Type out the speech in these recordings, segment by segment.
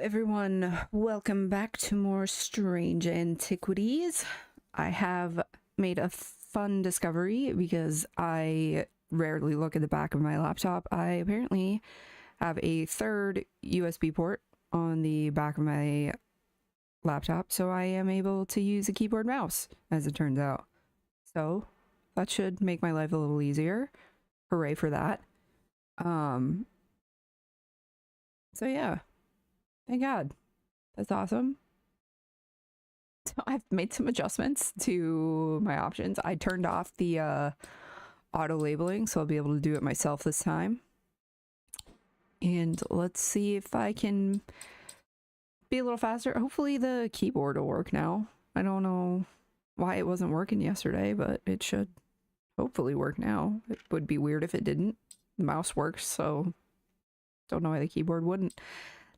everyone, welcome back to more Strange Antiquities. I have made a fun discovery because I rarely look at the back of my laptop. I apparently have a third USB port on the back of my laptop, so I am able to use a keyboard mouse, as it turns out. So that should make my life a little easier. Hooray for that. So yeah. Thank God. That's awesome. So I've made some adjustments to my options. I turned off the auto labeling, so I'll be able to do it myself this time. And let's see if I can be a little faster. Hopefully the keyboard will work now. I don't know why it wasn't working yesterday, but it should hopefully work now. It would be weird if it didn't. The mouse works, so don't know why the keyboard wouldn't.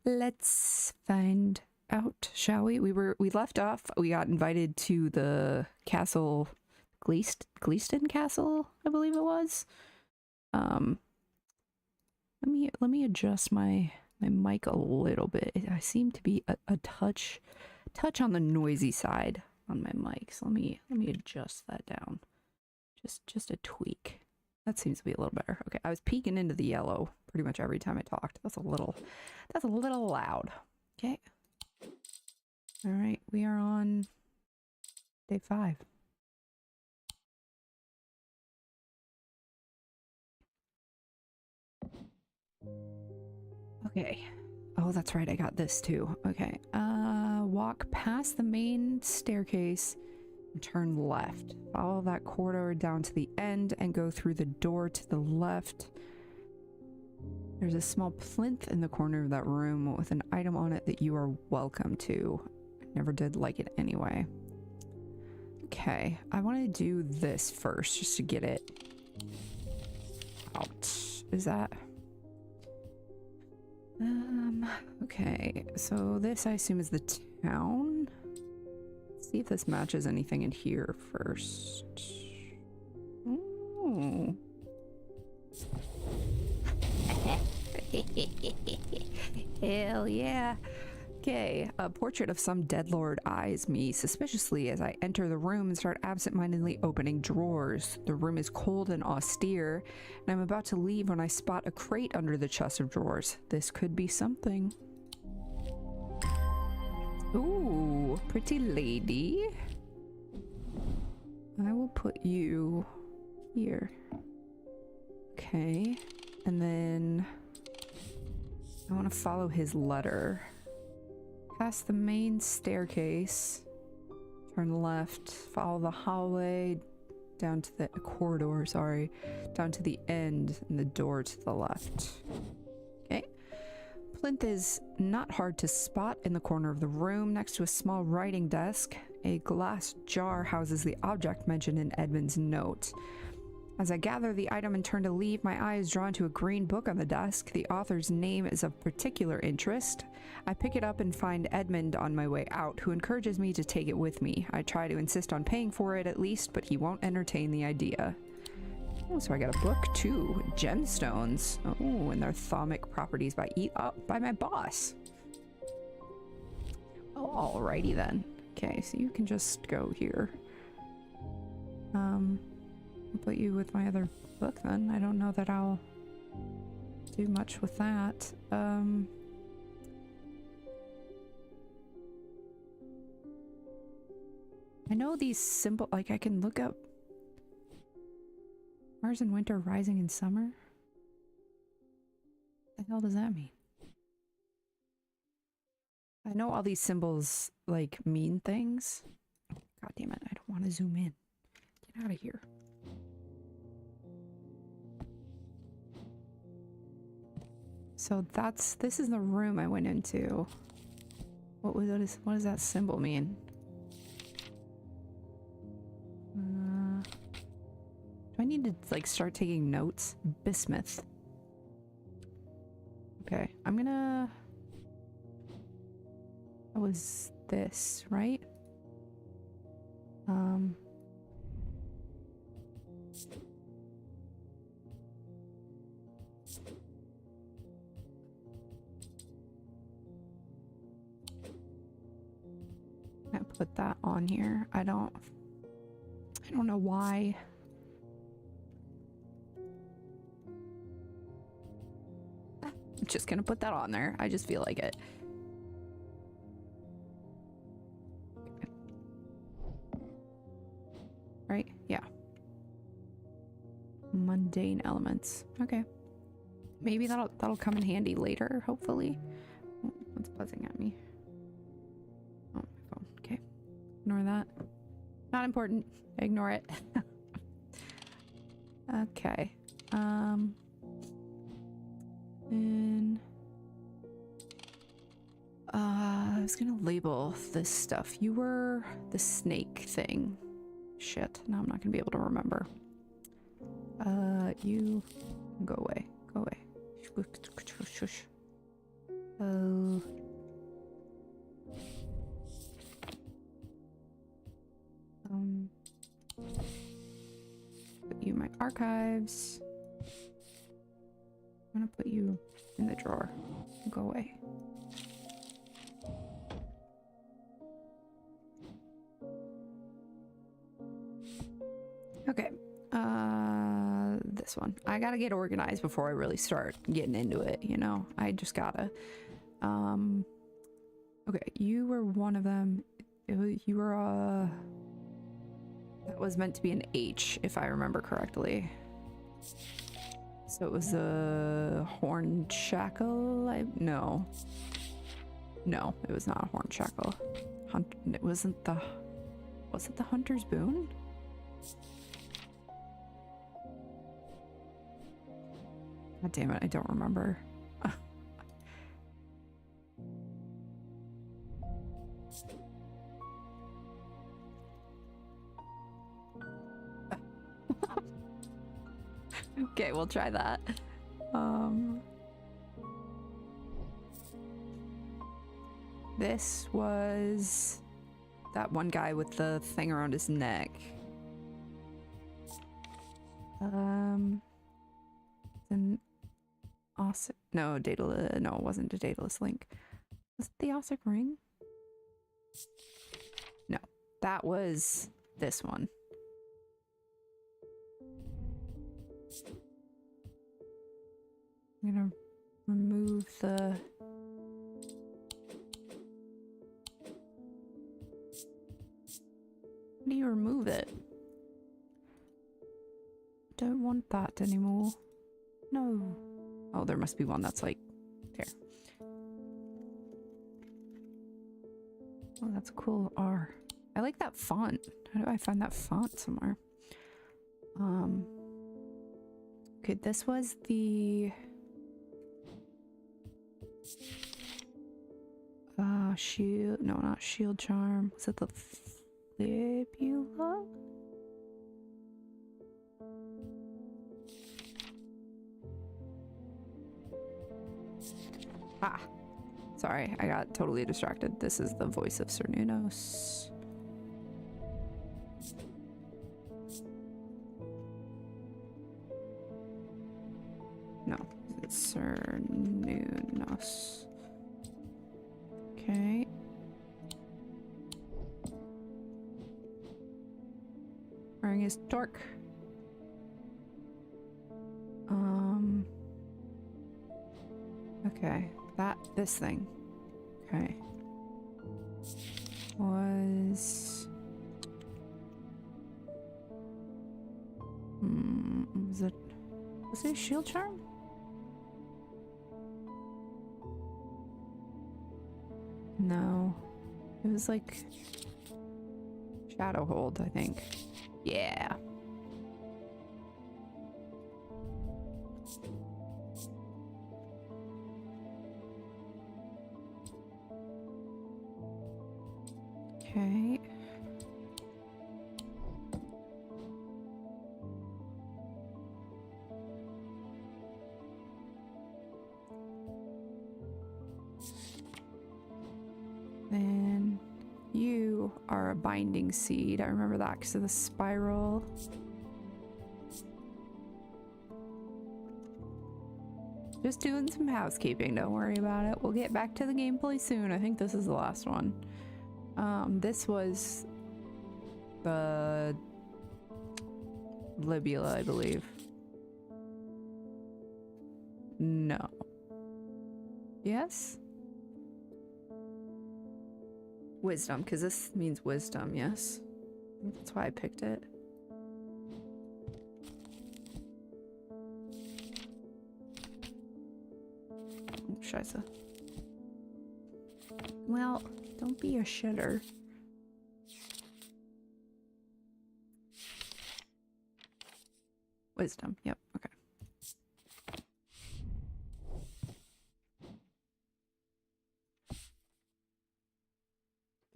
Let's find out, shall we? We left off. We got invited to the castle, Gleaston Castle, I believe it was. Let me adjust my mic a little bit. I seem to be a touch on the noisy side on my mic. So let me adjust that down. Just a tweak. That seems to be a little better. Okay, I was peeking into the yellow pretty much every time I talked. That's a little loud. Okay. All right, we are on day 5. Okay. Oh, that's right. I got this too. Okay. Walk past the main staircase and turn left. Follow that corridor down to the end and go through the door to the left. There's a small plinth in the corner of that room with an item on it that you are welcome to. I never did like it anyway. Okay, I want to do this first just to get it out. Is that... okay, so this I assume is the town. Let's see if this matches anything in here first. Ooh. Hell yeah. Okay, a portrait of some dead lord eyes me suspiciously as I enter the room and start absentmindedly opening drawers. The room is cold and austere, and I'm about to leave when I spot a crate under the chest of drawers. This could be something. Ooh, pretty lady. I will put you here. Okay, and then I want to follow his letter. Past the main staircase, turn left, follow the hallway down to the corridor, sorry, down to the end and the door to the left. Okay. Plinth is not hard to spot in the corner of the room next to a small writing desk. A glass jar houses the object mentioned in Edmund's note. As I gather the item and turn to leave, my eye is drawn to a green book on the desk. The author's name is of particular interest. I pick it up and find Edmund on my way out, who encourages me to take it with me. I try to insist on paying for it at least, but he won't entertain the idea. Oh, so I got a book too. Gemstones. Oh, and their thaumic properties by my boss. Oh, alrighty then. Okay, so you can just go here. I'll put you with my other book then. I don't know that I'll do much with that. I know these simple, like I can look up Mars in winter, rising in summer. What the hell does that mean? I know all these symbols like mean things. God damn it, I don't want to zoom in. Get out of here. So this is the room I went into. What does that symbol mean? Do I need to like start taking notes? Bismuth. Okay, I'm gonna... That was this, right? put that on here. I don't know why. I'm just gonna put that on there. I just feel like it. Right? Yeah. Mundane elements. Okay. Maybe that'll come in handy later, hopefully. Oh, what's buzzing at me? Oh, my phone. Okay. Ignore that. Not important. Ignore it. Okay. And I was gonna label this stuff. You were the snake thing. Shit. Now I'm not gonna be able to remember. You go away. Go away. Oh. Put you in my archives. I'm gonna put you in the drawer. Go away. Okay. This one. I gotta get organized before I really start getting into it, you know? I just gotta. Okay, you were one of them. You were, that was meant to be an H, if I remember correctly. So it was a horned shackle? No. No, it was not a horned shackle. It wasn't the... Was it the hunter's boon? God damn it, I don't remember. Okay, we'll try that. This was that one guy with the thing around his neck. An Ossic, no, Daedalus, no, it wasn't a Daedalus link. Was it the Ossic ring? No, that was this one. I'm gonna remove the... How do you remove it? Don't want that anymore. No. Oh, there must be one that's like there. Oh, that's a cool R. I like that font. How do I find that font somewhere? Okay, this was the shield. No, not shield charm. Was it the fibula? Ah, sorry, I got totally distracted. This is the voice of Cernunnos. No, it's Cernunnos. Okay. Wearing his torque. Okay. This thing. Okay. Was it a shield charm? No. It was like shadow hold, I think. Yeah. Okay. Then you are a binding seed. I remember that because of the spiral. Just doing some housekeeping, don't worry about it. We'll get back to the gameplay soon. I think this is the last one. This was the Libula, I believe. No. Yes? Wisdom, because this means wisdom, yes. That's why I picked it. Oh, scheisse. Well, don't be a shitter. Wisdom, yep, okay.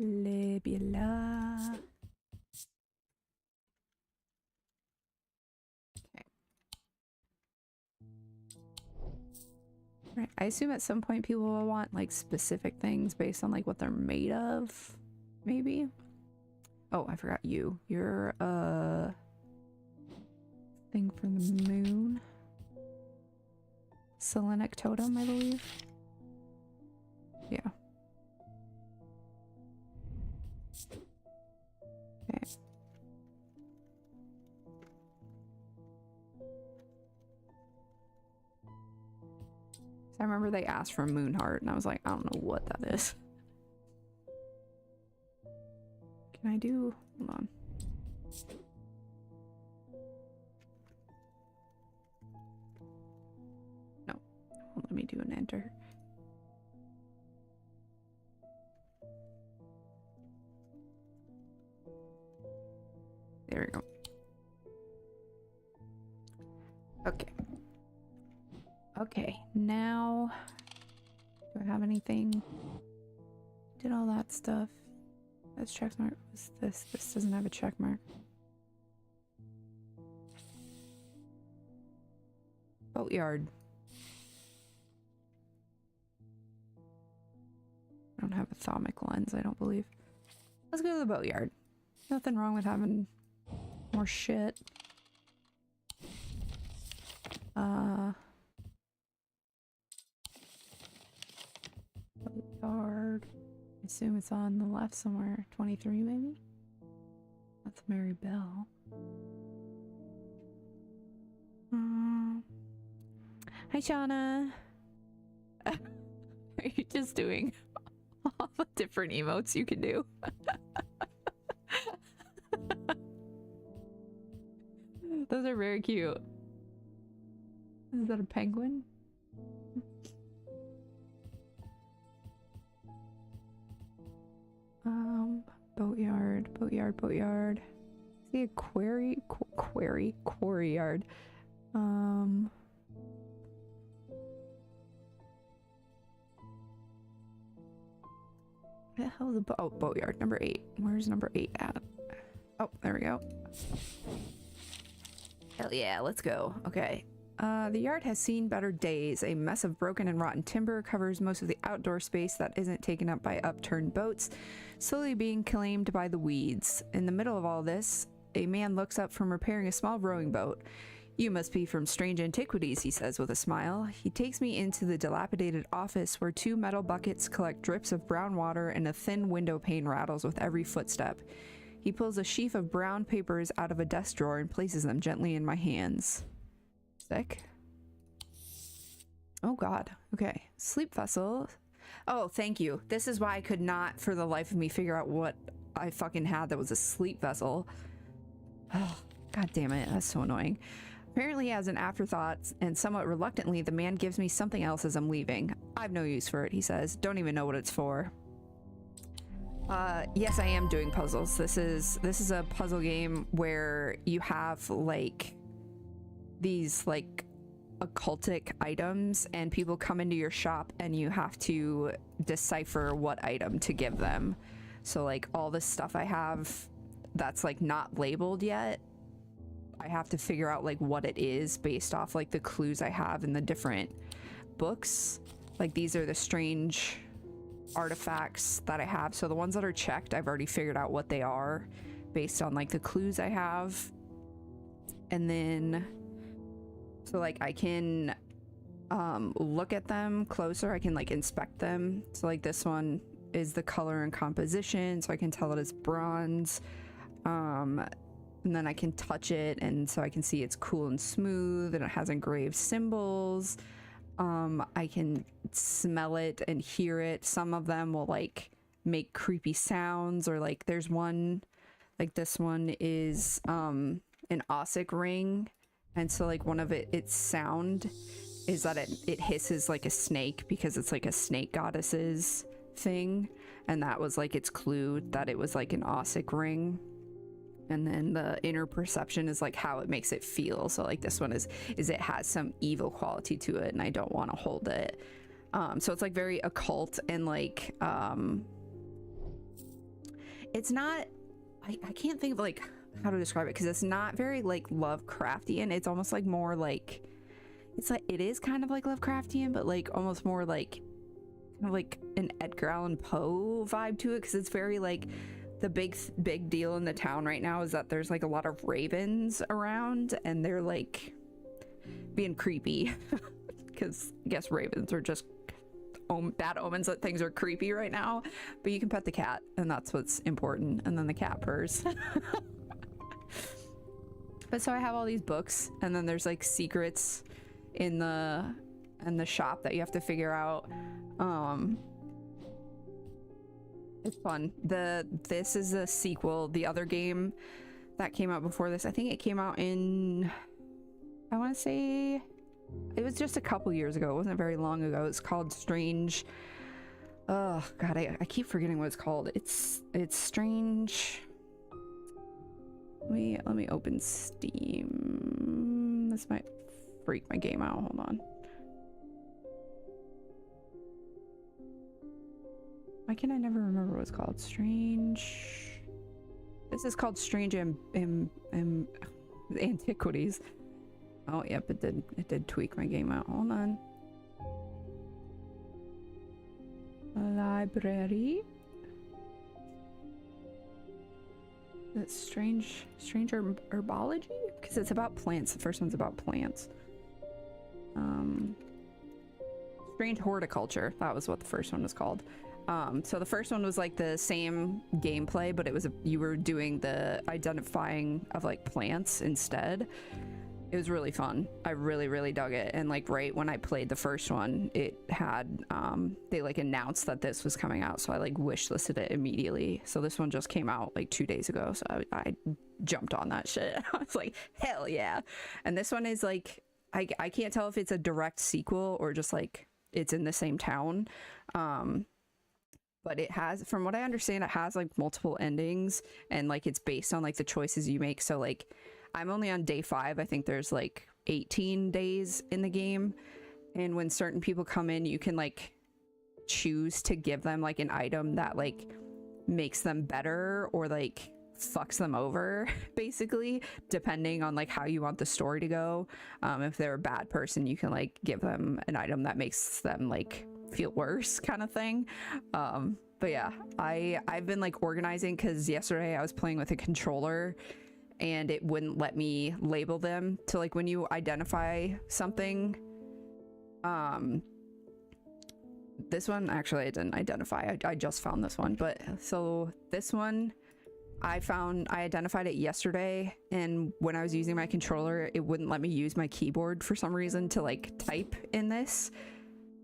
Libula. Okay. Right, I assume at some point people will want like specific things based on like what they're made of, maybe? Oh, I forgot you. You're a thing from the moon. Selenic totem, I believe. Yeah. Okay. I remember they asked for moon heart and I was like, I don't know what that is. Can I do? Hold on. No. Well, let me do an enter. There we go. Okay. Okay, now do I have anything? Did all that stuff. That's check mark. What's this? This doesn't have a check mark. Boatyard. I don't have a thermic lens, I don't believe. Let's go to the boatyard. Nothing wrong with having more shit. Boatyard. I assume it's on the left somewhere. 23 maybe? That's Mary Bell. Hi, Shauna. Are you just doing all the different emotes you can do? Those are very cute. Is that a penguin? Boatyard. See a quarry yard. The hell is a boatyard? Number 8. Where's number 8 at? Oh, there we go. Hell yeah, let's go. Okay. The yard has seen better days. A mess of broken and rotten timber covers most of the outdoor space that isn't taken up by upturned boats, slowly being claimed by the weeds. In the middle of all this, a man looks up from repairing a small rowing boat. You must be from Strange Antiquities, he says with a smile. He takes me into the dilapidated office where 2 metal buckets collect drips of brown water and a thin window pane rattles with every footstep. He pulls a sheaf of brown papers out of a desk drawer and places them gently in my hands. Sick. Oh god. Okay. Sleep vessel. Oh, thank you. This is why I could not for the life of me figure out what I fucking had that was a sleep vessel. Oh, god damn it. That's so annoying. Apparently as an afterthought and somewhat reluctantly, the man gives me something else as I'm leaving. I've no use for it, he says. Don't even know what it's for. Yes, I am doing puzzles. This is a puzzle game where you have like these like occultic items and people come into your shop and you have to decipher what item to give them. So like all this stuff I have that's like not labeled yet, I have to figure out like what it is based off like the clues I have in the different books. Like these are the strange artifacts that I have. So the ones that are checked, I've already figured out what they are based on like the clues I have. And then so like I can look at them closer, I can like inspect them. So like this one is the color and composition, so I can tell it is bronze. And then I can touch it, and so I can see it's cool and smooth, and it has engraved symbols. I can smell it and hear it. Some of them will like make creepy sounds, or like there's one, like this one is an Ossic ring, and so like one of its sound is that it hisses like a snake, because it's like a snake goddess's thing, and that was like its clue that it was like an Ossic ring. And then the inner perception is like how it makes it feel. So like this one is it has some evil quality to it, and I don't want to hold it. So it's like very occult, and like it's not, I can't think of like how to describe it, because it's not very like Lovecraftian. It's almost like more like, it's like, it is kind of like Lovecraftian, but like almost more like kind of like an Edgar Allan Poe vibe to it, because it's very like, the big deal in the town right now is that there's like a lot of ravens around, and they're like being creepy because I guess ravens are just bad omens that things are creepy right now. But you can pet the cat, and that's what's important, and then the cat purrs. But so I have all these books, and then there's like secrets in the shop that you have to figure out. It's fun. This is a sequel. The other game that came out before this, I think it came out in, I want to say it was just a couple years ago. It wasn't very long ago. It's called Strange. Oh god, I keep forgetting what it's called. It's Strange. Let me open Steam. This might freak my game out. Hold on. Why can I never remember what it's called? Strange. This is called Strange Antiquities. Oh, yep, it did tweak my game out. Hold on. Library. That's strange herbology? Because it's about plants. The first one's about plants. Strange horticulture. That was what the first one was called. So the first one was like the same gameplay, but it was you were doing the identifying of like plants instead. It was really fun. I really dug it. And like right when I played the first one, it had they like announced that this was coming out, so I like wish listed it immediately. So this one just came out like 2 days ago, so I jumped on that shit. I was like, hell yeah. And this one is like, I can't tell if it's a direct sequel or just like it's in the same town. But it has, from what I understand, it has like multiple endings, and like it's based on like the choices you make. So like I'm only on day 5. I think there's like 18 days in the game, and when certain people come in, you can like choose to give them like an item that like makes them better or like fucks them over, basically, depending on like how you want the story to go. If they're a bad person, you can like give them an item that makes them like feel worse, kind of thing. But yeah, I've been like organizing, because yesterday I was playing with a controller and it wouldn't let me label them. To like when you identify something, this one actually I didn't identify, I just found this one. But so this one I identified it yesterday, and when I was using my controller, it wouldn't let me use my keyboard for some reason to like type in this.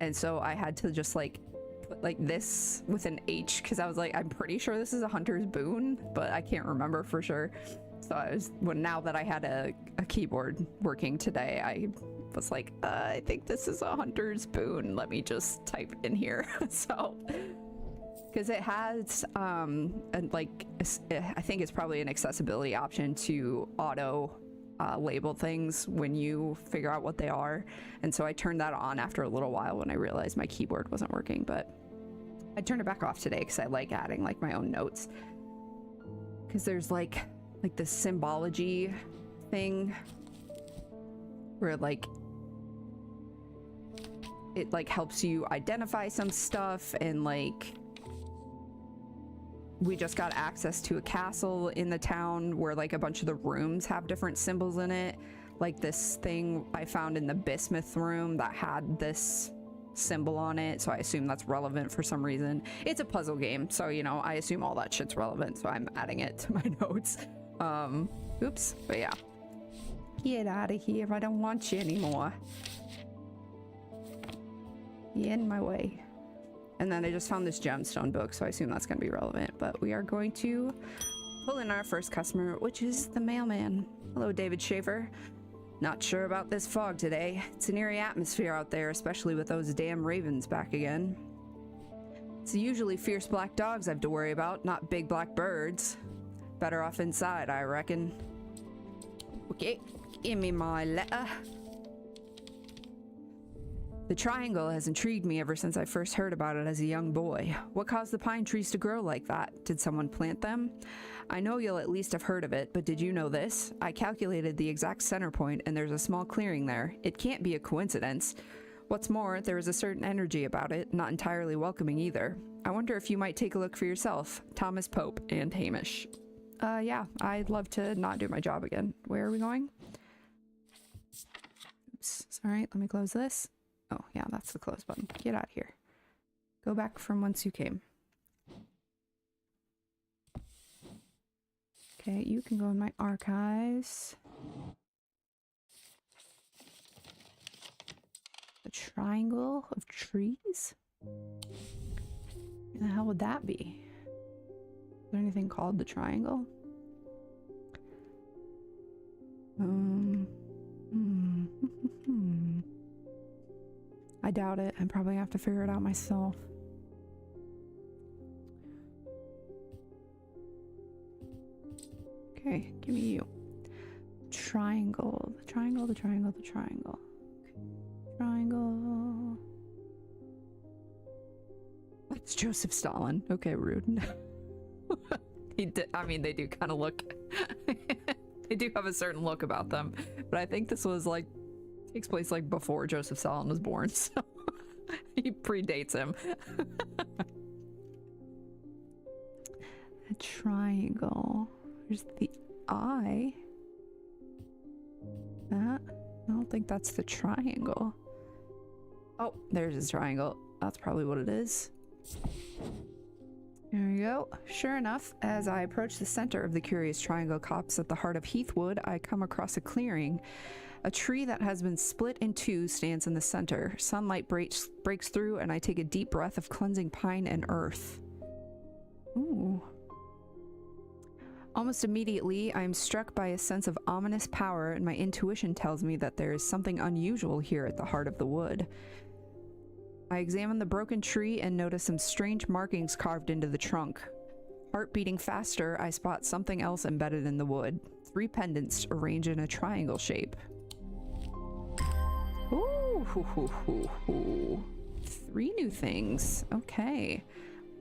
And so I had to just like put like this with an H, because I was like, I'm pretty sure this is a hunter's boon, but I can't remember for sure. So I was, now that I had a keyboard working today, I was like, I think this is a hunter's boon. Let me just type in here. So, because it has like I think it's probably an accessibility option to auto label things when you figure out what they are, and so I turned that on after a little while when I realized my keyboard wasn't working. But I turned it back off today because I like adding like my own notes, because there's like this symbology thing where like it like helps you identify some stuff. And like we just got access to a castle in the town where like a bunch of the rooms have different symbols in it. Like this thing I found in the bismuth room that had this symbol on it, so I assume that's relevant for some reason. It's a puzzle game, so you know, I assume all that shit's relevant, so I'm adding it to my notes. Oops, but yeah. Get out of here, I don't want you anymore. You're in my way. And then I just found this gemstone book, so I assume that's going to be relevant. But we are going to pull in our first customer, which is the mailman. Hello, David Schaefer. Not sure about this fog today. It's an eerie atmosphere out there, especially with those damn ravens back again. It's usually fierce black dogs I have to worry about, not big black birds. Better off inside, I reckon. Okay, give me my letter. The triangle has intrigued me ever since I first heard about it as a young boy. What caused the pine trees to grow like that? Did someone plant them? I know you'll at least have heard of it, but did you know this? I calculated the exact center point and there's a small clearing there. It can't be a coincidence. What's more, there is a certain energy about it, not entirely welcoming either. I wonder if you might take a look for yourself. Thomas Pope and Hamish. Yeah, I'd love to not do my job again. Where are we going? Oops, alright, let me close this. Oh, yeah, that's the close button. Get out of here. Go back from whence you came. Okay, you can go in my archives. The triangle of trees? What the hell would that be? Is there anything called the triangle? I doubt it. I'm probably gonna have to figure it out myself. Okay, give me you. Triangle. The triangle, the triangle, the triangle. Okay. Triangle. That's Joseph Stalin. Okay, rude. He did, I mean, they do kind of look... they do have a certain look about them. But I think this was like... takes place like before Joseph Stalin was born, so he predates him. A triangle. There's the eye. That? I don't think that's the triangle. Oh, there's his triangle. That's probably what it is. There we go. Sure enough, as I approach the center of the curious triangle copse at the heart of Heathwood, I come across a clearing. A tree that has been split in two stands in the center. Sunlight breaks through and I take a deep breath of cleansing pine and earth. Ooh. Almost immediately, I am struck by a sense of ominous power and my intuition tells me that there is something unusual here at the heart of the wood. I examine the broken tree and notice some strange markings carved into the trunk. Heart beating faster, I spot something else embedded in the wood. 3 pendants arranged in a triangle shape. Ooh, hoo, hoo, hoo, hoo. 3 new things. Okay.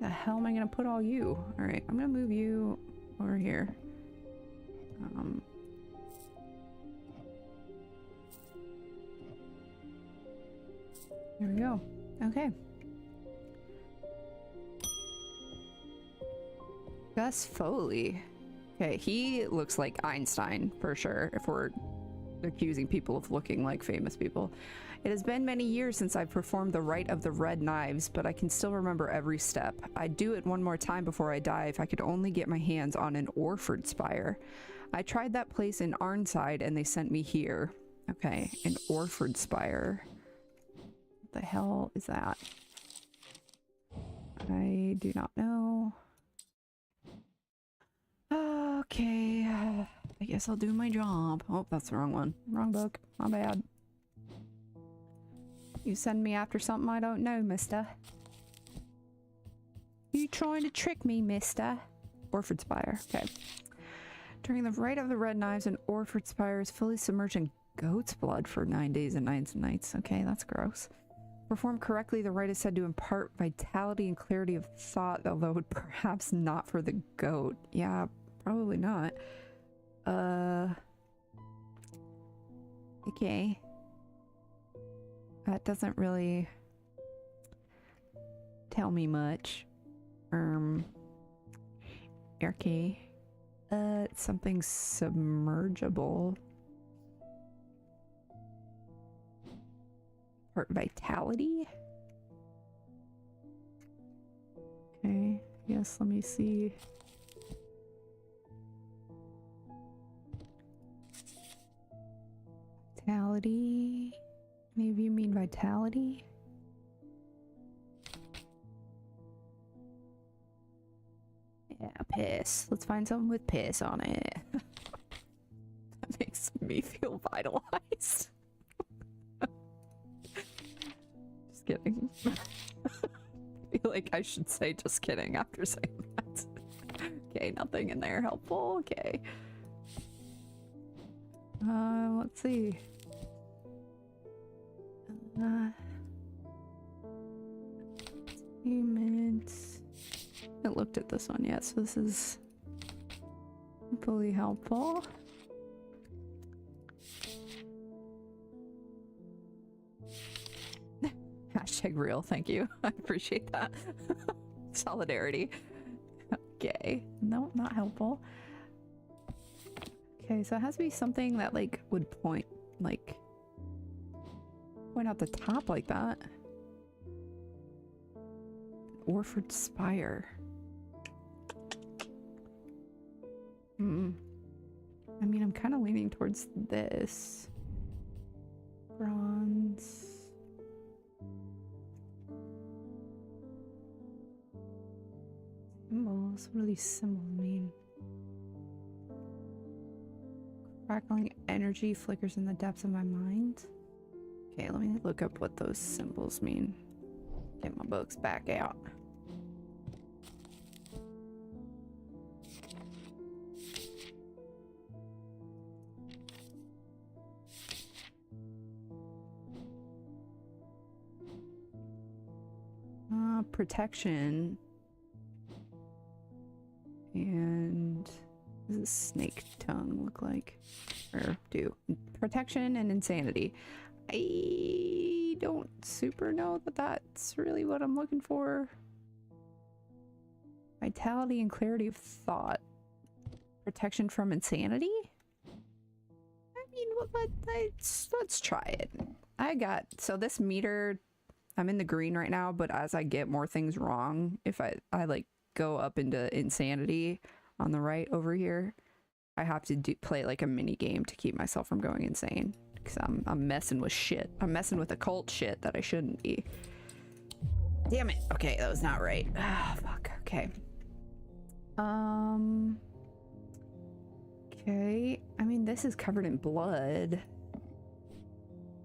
The hell am I gonna put all you? Alright, I'm gonna move you over here. There we go. Okay. Gus Foley. Okay, he looks like Einstein for sure, if we're accusing people of looking like famous people. It has been many years since I performed the rite of the red knives, but I can still remember every step. I'd do it one more time before I die if I could only get my hands on an Orford spire. I tried that place in Arnside and they sent me here. Okay, an Orford spire. What the hell is that? I do not know. Okay, I guess I'll do my job. Oh, that's the wrong one. Wrong book. My bad. You send me after something I don't know, mister. You trying to trick me, mister? Orford Spire. Okay. During the rite of the red knives, an Orford Spire is fully submerged in goat's blood for 9 days and 9 nights. Okay, that's gross. Performed correctly, the rite is said to impart vitality and clarity of thought, although perhaps not for the goat. Yeah, probably not. Okay. That doesn't really tell me much. Okay. It's something submergible. Part vitality? Yes, let me see. Vitality. Maybe you mean vitality? Yeah, piss. Let's find something with piss on it. That makes me feel vitalized. Just kidding. I feel like I should say just kidding after saying that. Okay, nothing in there helpful. Okay. Let's see. Payments. I haven't looked at this one yet, so this is hopefully helpful. Hashtag real, thank you. I appreciate that. Solidarity. Okay. No, not helpful. Okay, so it has to be something that like would point out the top like that. Orford Spire. I mean, I'm kind of leaning towards this. Bronze. Symbols? What do these symbols mean? Crackling energy flickers in the depths of my mind. Okay, let me look up what those symbols mean. Get my books back out. Protection. And what does a snake tongue look like? Or do protection and insanity. I don't super know that that's really what I'm looking for. Vitality and clarity of thought. Protection from insanity? I mean, let's try it. So this meter, I'm in the green right now, but as I get more things wrong, if I like go up into insanity on the right over here, I have to play like a mini game to keep myself from going insane. Because I'm messing with shit. I'm messing with occult shit that I shouldn't be. Damn it. Okay, that was not right. Ah, fuck. Okay. Okay. I mean, this is covered in blood.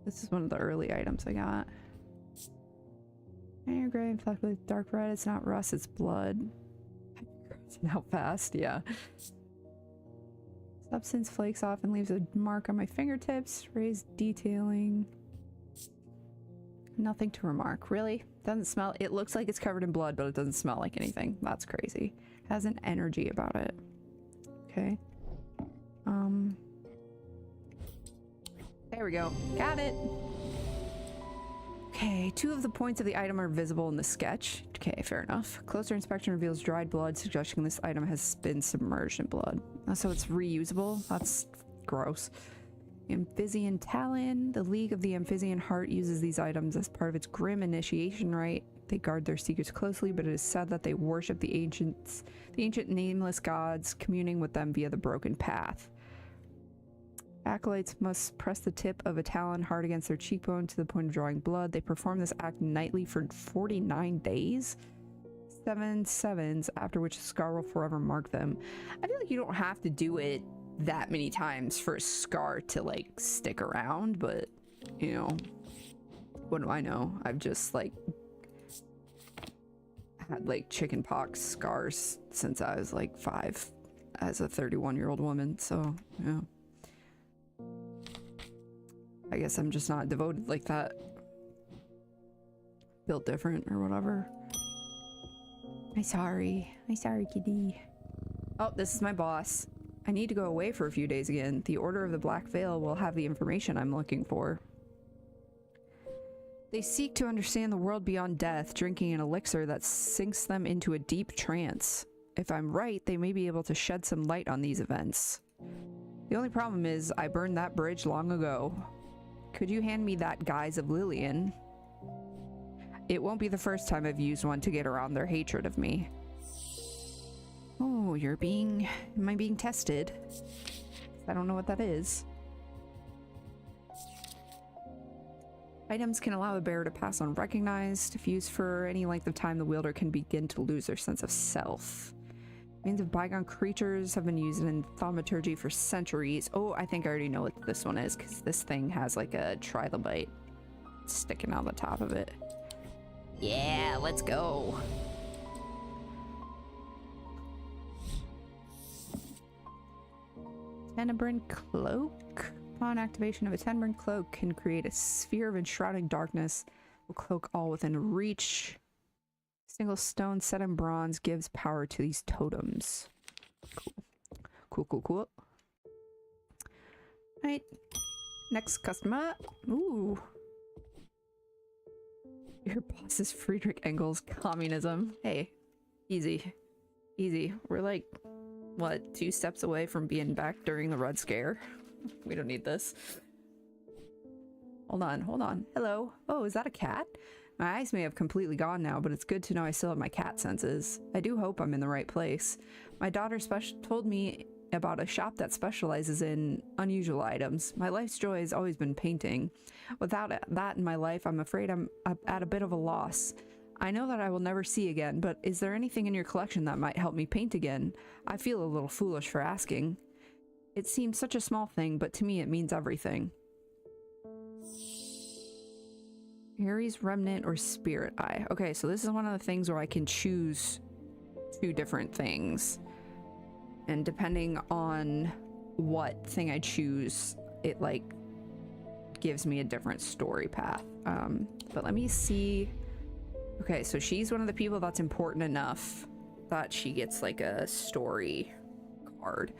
This is one of the early items I got. Iron gray and flecked with dark red. It's not rust, it's blood. How fast? Yeah. Substance flakes off and leaves a mark on my fingertips. Raised detailing. Nothing to remark. Really? Doesn't smell. It looks like it's covered in blood, but it doesn't smell like anything. That's crazy. Has an energy about it. Okay. There we go. Got it. Okay, 2 of the points of the item are visible in the sketch. Okay, fair enough. Closer inspection reveals dried blood, suggesting this item has been submerged in blood. So it's reusable? That's gross. Amphibian Talon. The League of the Amphibian Heart uses these items as part of its grim initiation rite. They guard their secrets closely, but it is said that they worship the ancient nameless gods, communing with them via the broken path. Acolytes must press the tip of a talon hard against their cheekbone to the point of drawing blood. They perform this act nightly for 49 days. 7 sevens, after which a scar will forever mark them. I feel like you don't have to do it that many times for a scar to like stick around, but you know, what do I know? I've just like had like chicken pox scars since I was like 5 as a 31-year-old woman, so yeah. I guess I'm just not devoted like that. Built different or whatever. I'm sorry, kitty. Oh, this is my boss. I need to go away for a few days again. The Order of the Black Veil will have the information I'm looking for. They seek to understand the world beyond death, drinking an elixir that sinks them into a deep trance. If I'm right, they may be able to shed some light on these events. The only problem is, I burned that bridge long ago. Could you hand me that Guise of Lillian? It won't be the first time I've used one to get around their hatred of me. Oh, am I being tested? I don't know what that is. Items can allow a bearer to pass unrecognized. If used for any length of time, the wielder can begin to lose their sense of self. Means of bygone creatures have been used in thaumaturgy for centuries. Oh, I think I already know what this one is, because this thing has like a trilobite sticking out the top of it. Yeah, let's go. Tenebrin Cloak. Upon activation of a Tenebrin Cloak can create a sphere of enshrouding darkness. Will cloak all within reach. Single stone set in bronze gives power to these totems. Cool. Alright. Next customer. Ooh. Your boss is Friedrich Engels. Communism. Hey. Easy. We're like, what, 2 steps away from being back during the Red Scare? We don't need this. Hold on. Hello. Oh, is that a cat? My eyes may have completely gone now, but it's good to know I still have my cat senses. I do hope I'm in the right place. My daughter told me about a shop that specializes in unusual items. My life's joy has always been painting. Without that in my life, I'm afraid I'm at a bit of a loss. I know that I will never see again, but is there anything in your collection that might help me paint again? I feel a little foolish for asking. It seems such a small thing, but to me it means everything. Ares Remnant or Spirit Eye. Okay, so this is one of the things where I can choose 2 different things. And depending on what thing I choose, it like gives me a different story path. But let me see. Okay, so she's one of the people that's important enough that she gets like a story card.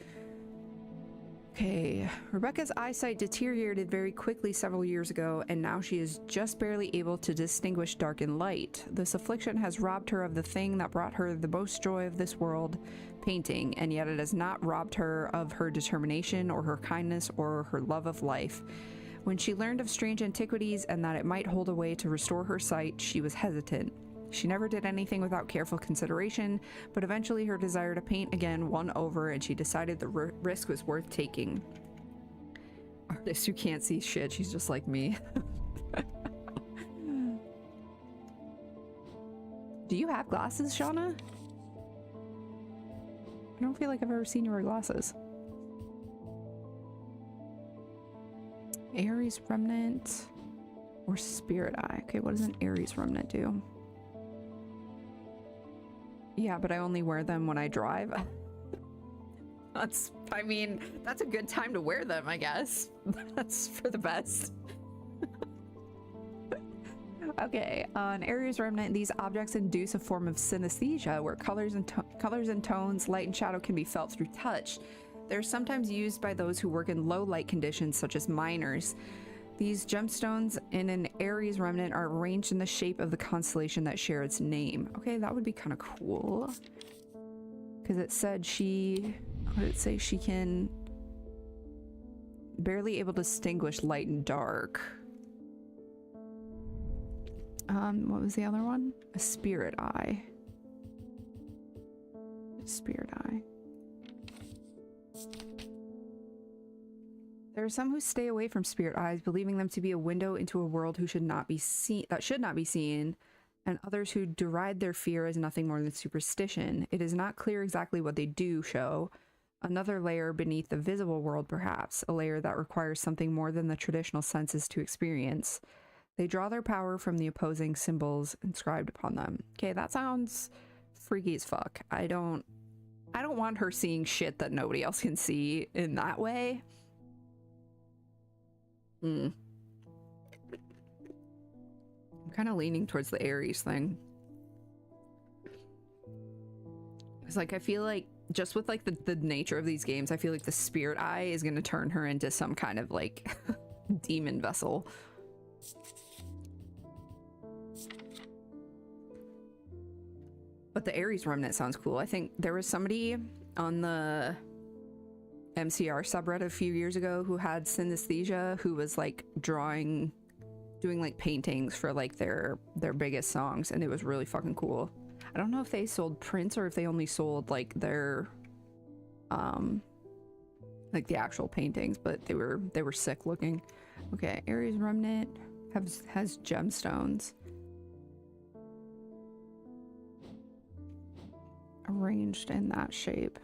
Okay, Rebecca's eyesight deteriorated very quickly several years ago, and now she is just barely able to distinguish dark and light. This affliction has robbed her of the thing that brought her the most joy of this world, painting, and yet it has not robbed her of her determination or her kindness or her love of life. When she learned of Strange Antiquities and that it might hold a way to restore her sight, she was hesitant. She never did anything without careful consideration, but eventually her desire to paint again won over, and she decided the risk was worth taking. Artist who can't see shit, she's just like me. Do you have glasses, Shauna? I don't feel like I've ever seen you wear glasses. Ares Remnant or Spirit Eye. Okay, what does an Ares Remnant do? Yeah, but I only wear them when I drive. I mean, that's a good time to wear them, I guess. That's for the best. Okay, on Ares Remnant, these objects induce a form of synesthesia where colors and tones, light and shadow can be felt through touch. They're sometimes used by those who work in low light conditions, such as miners. These gemstones in an Ares Remnant are arranged in the shape of the constellation that share its name. Okay, that would be kind of cool. Because it said what did it say? She can barely able to distinguish light and dark. What was the other one? A Spirit Eye. Spirit Eye. There are some who stay away from spirit eyes, believing them to be a window into a world that should not be seen, and others who deride their fear as nothing more than superstition. It is not clear exactly what they do show. Another layer beneath the visible world, perhaps, a layer that requires something more than the traditional senses to experience. They draw their power from the opposing symbols inscribed upon them. Okay, that sounds freaky as fuck. I don't want her seeing shit that nobody else can see in that way. I'm kind of leaning towards the Ares thing. It's like, I feel like just with like the nature of these games, I feel like the Spirit Eye is going to turn her into some kind of like demon vessel. But the Ares Remnant sounds cool. I think there was somebody on the MCR subreddit a few years ago who had synesthesia, who was like doing like paintings for like their biggest songs, and it was really fucking cool. I don't know if they sold prints or if they only sold like their like the actual paintings, but they were sick looking. Okay, Ares Remnant has gemstones arranged in that shape.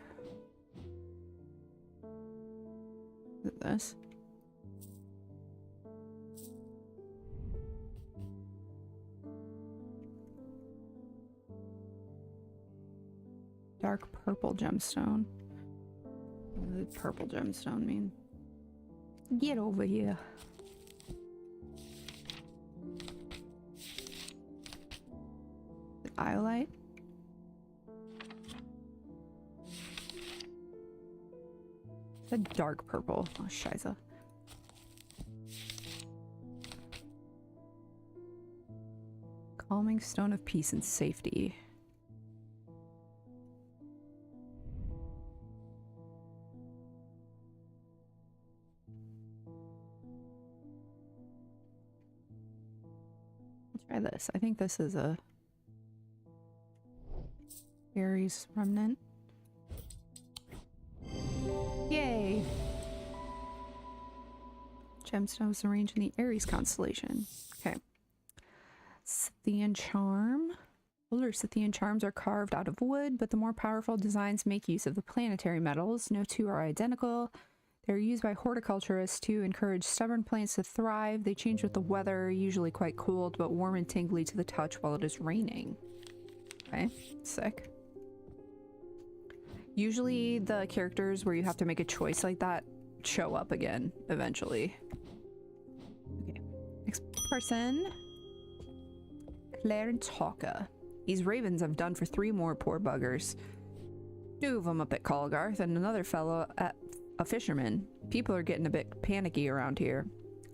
Is it this? Dark purple gemstone. What does purple gemstone mean? Get over here. Iolite? It's a dark purple. Oh, shiza. Calming stone of peace and safety. Try this. I think this is a Ares remnant. Yay! Gemstones arranged in the Ares constellation. Okay. Scythian charm. Older Scythian charms are carved out of wood, but the more powerful designs make use of the planetary metals. No two are identical. They're used by horticulturists to encourage stubborn plants to thrive. They change with the weather, usually quite cold, but warm and tingly to the touch while it is raining. Okay, sick. Usually the characters where you have to make a choice like that show up again eventually. Okay, next person. Clarence Hawker. These ravens have done for 3 more poor buggers. 2 of them up at Colgarth and another fellow at a fisherman. People are getting a bit panicky around here.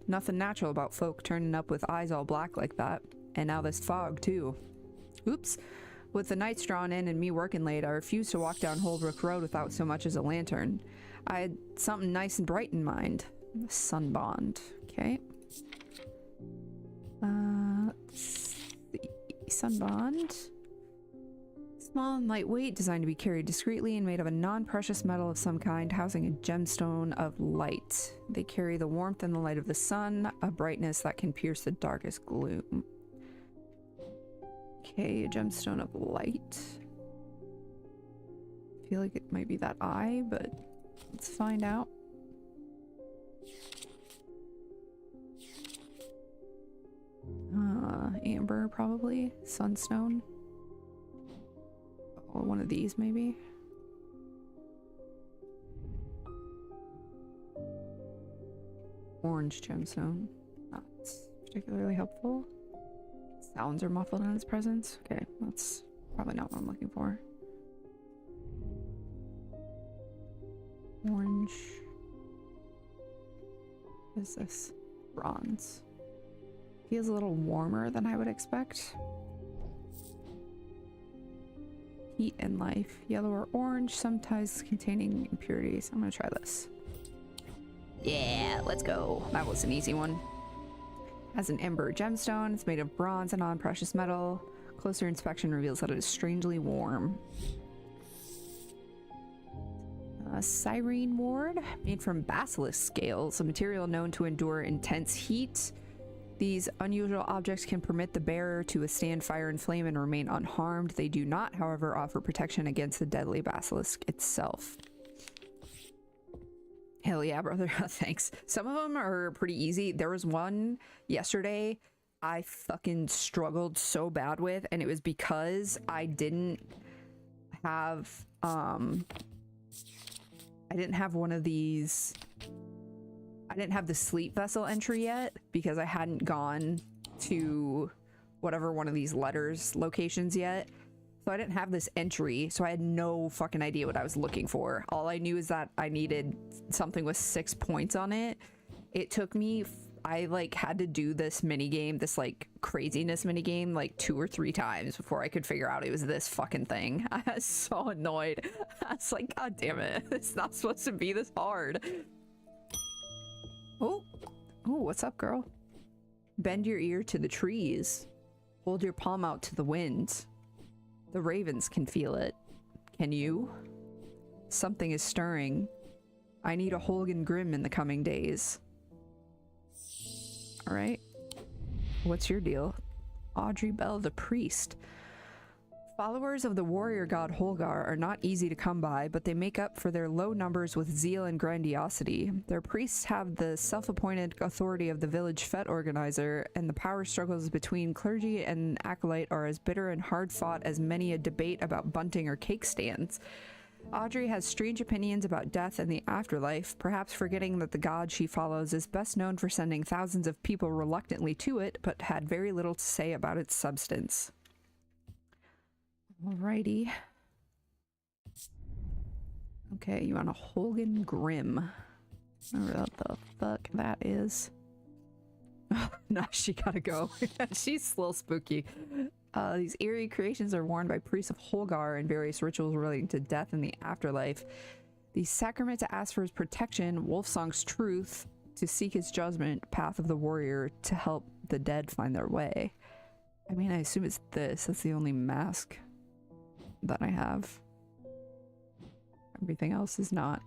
Nothing natural about folk turning up with eyes all black like that. And now this fog, too. Oops. With the nights drawn in and me working late, I refused to walk down Holbrook Road without so much as a lantern. I had something nice and bright in mind. Sunbond. Okay. Let's see. Sunbond. Small and lightweight, designed to be carried discreetly and made of a non-precious metal of some kind, housing a gemstone of light. They carry the warmth and the light of the sun, a brightness that can pierce the darkest gloom. Okay, a gemstone of light. I feel like it might be that eye, but let's find out. Amber, probably. Sunstone. Or one of these, maybe. Orange gemstone. Not particularly helpful. Sounds are muffled in its presence. Okay, that's probably not what I'm looking for. Orange. What is this? Bronze. Feels a little warmer than I would expect. Heat and life. Yellow or orange, sometimes containing impurities. I'm gonna try this. Yeah, let's go. That was an easy one. Has an ember gemstone. It's made of bronze and non-precious metal. Closer inspection reveals that it is strangely warm. Cyrene ward, made from basilisk scales, a material known to endure intense heat. These unusual objects can permit the bearer to withstand fire and flame and remain unharmed. They do not, however, offer protection against the deadly basilisk itself. Hell yeah, brother. Thanks. Some of them are pretty easy. There was one yesterday I fucking struggled so bad with, and it was because I didn't have one of these. I didn't have the sleep vessel entry yet because I hadn't gone to whatever one of these letters locations yet. So I didn't have this entry, so I had no fucking idea what I was looking for. All I knew is that I needed something with 6 points on it. It took me, I like had to do this minigame, this like craziness minigame like 2 or 3 times before I could figure out it was this fucking thing. I was so annoyed. I was like, God damn it, it's not supposed to be this hard. Oh, what's up, girl? Bend your ear to the trees. Hold your palm out to the wind. The ravens can feel it. Can you? Something is stirring. I need a Holgan Grim in the coming days. Alright. What's your deal? Audrey Bell, the priest. Followers of the warrior god Holgar are not easy to come by, but they make up for their low numbers with zeal and grandiosity. Their priests have the self-appointed authority of the village fete organizer, and the power struggles between clergy and acolyte are as bitter and hard-fought as many a debate about bunting or cake stands. Audrey has strange opinions about death and the afterlife, perhaps forgetting that the god she follows is best known for sending thousands of people reluctantly to it, but had very little to say about its substance. Alrighty. Okay, you want a Holgan Grim. Remember what the fuck that is. No, she gotta go. She's a little spooky. These eerie creations are worn by priests of Holgar in various rituals relating to death and the afterlife. The sacrament to ask for his protection, Wolfsong's truth, to seek his judgment, path of the warrior, to help the dead find their way. I mean, I assume it's this. That's the only mask that I have. Everything else is not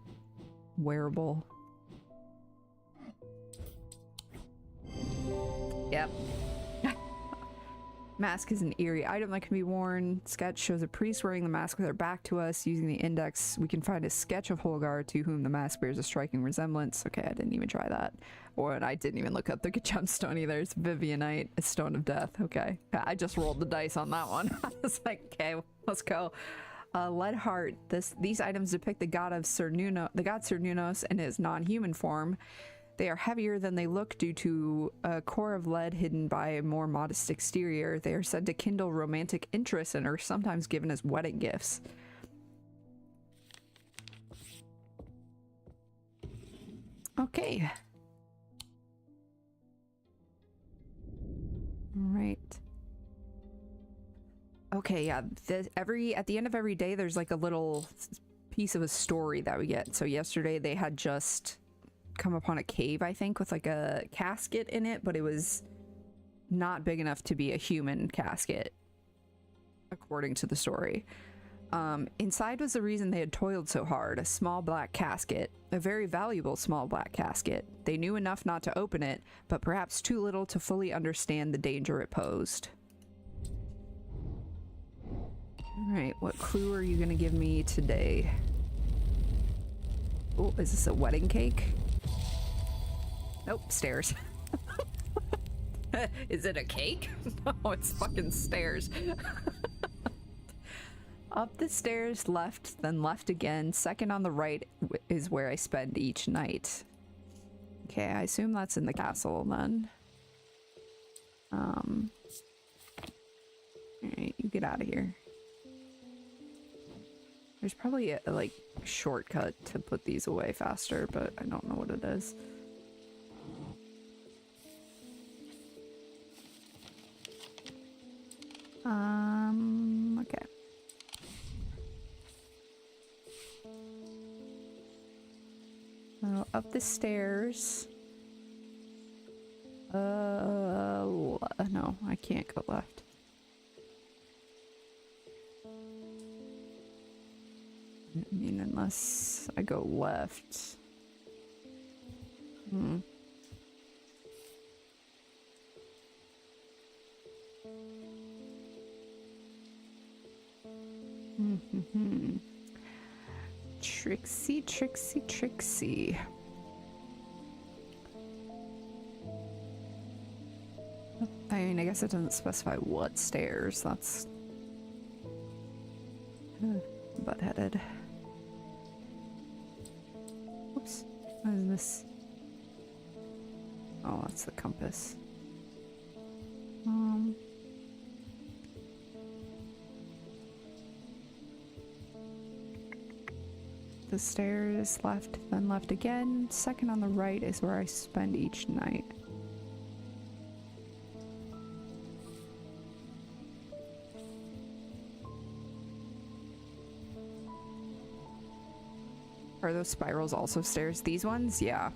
wearable. Yep. Mask is an eerie item that can be worn. Sketch shows a priest wearing the mask with their back to us. Using the index, we can find a sketch of Holgar to whom the mask bears a striking resemblance. Okay, I didn't even try that. Or I didn't even look up the gemstone either. It's Vivianite, a stone of death. Okay. I just rolled the dice on that one. I was like, okay, let's go. Lead heart. These items depict the god of Cernunnos in his non-human form. They are heavier than they look due to a core of lead hidden by a more modest exterior. They are said to kindle romantic interest and are sometimes given as wedding gifts. Okay. Right. Okay, yeah. At the end of every day, there's like a little piece of a story that we get. So yesterday they had just come upon a cave, I think, with like a casket in it, but it was not big enough to be a human casket, according to the story. Inside was the reason they had toiled so hard, a small black casket, a very valuable small black casket. They knew enough not to open it, but perhaps too little to fully understand the danger it posed. Alright, what clue are you gonna give me today? Oh, is this a wedding cake? Nope, stairs. Is it a cake? No, it's fucking stairs. Up the stairs, left, then left again. Second on the right is where I spend each night. Okay, I assume that's in the castle then. Alright, you get out of here. There's probably a like shortcut to put these away faster, but I don't know what it is. Okay. So up the stairs. No, I can't go left. I mean, unless I go left. Trixie, Trixie, Trixie. I mean, I guess it doesn't specify what stairs. That's butt-headed. Oops. What is this? Oh, that's the compass. The stairs, left, then left again. Second on the right is where I spend each night. Are those spirals also stairs? These ones? Yeah.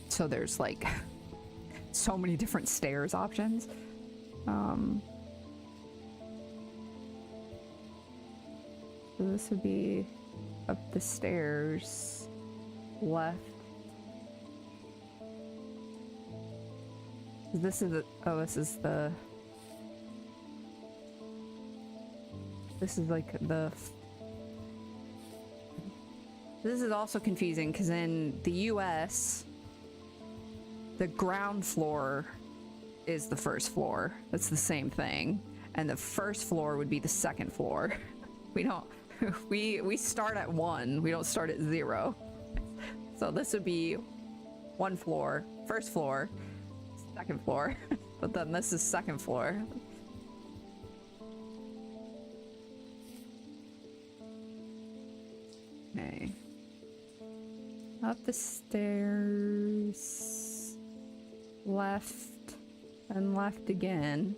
So there's like so many different stairs options. So this would be up the stairs, left. This is the, oh, this is the, this is like the, this is also confusing because in the US, the ground floor is the first floor. That's the same thing. And the first floor would be the second floor. We don't, we start at 1. We don't start at 0. So this would be 1 floor, first floor, second floor. But then this is second floor. Okay. Up the stairs, left, and left again.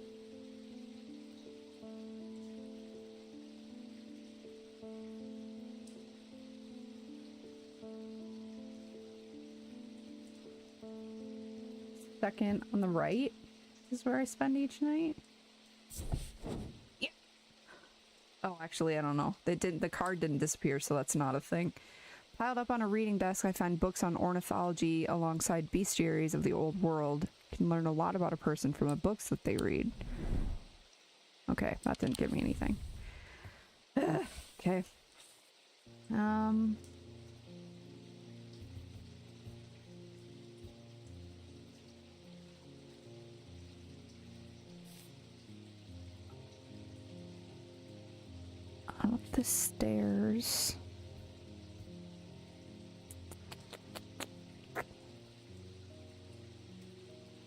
Second on the right is where I spend each night. Yeah. Oh, actually, I don't know. The card didn't disappear, so that's not a thing. Piled up on a reading desk, I find books on ornithology alongside bestiaries of the old world. You can learn a lot about a person from the books that they read. Okay, that didn't give me anything. Okay. Up the stairs.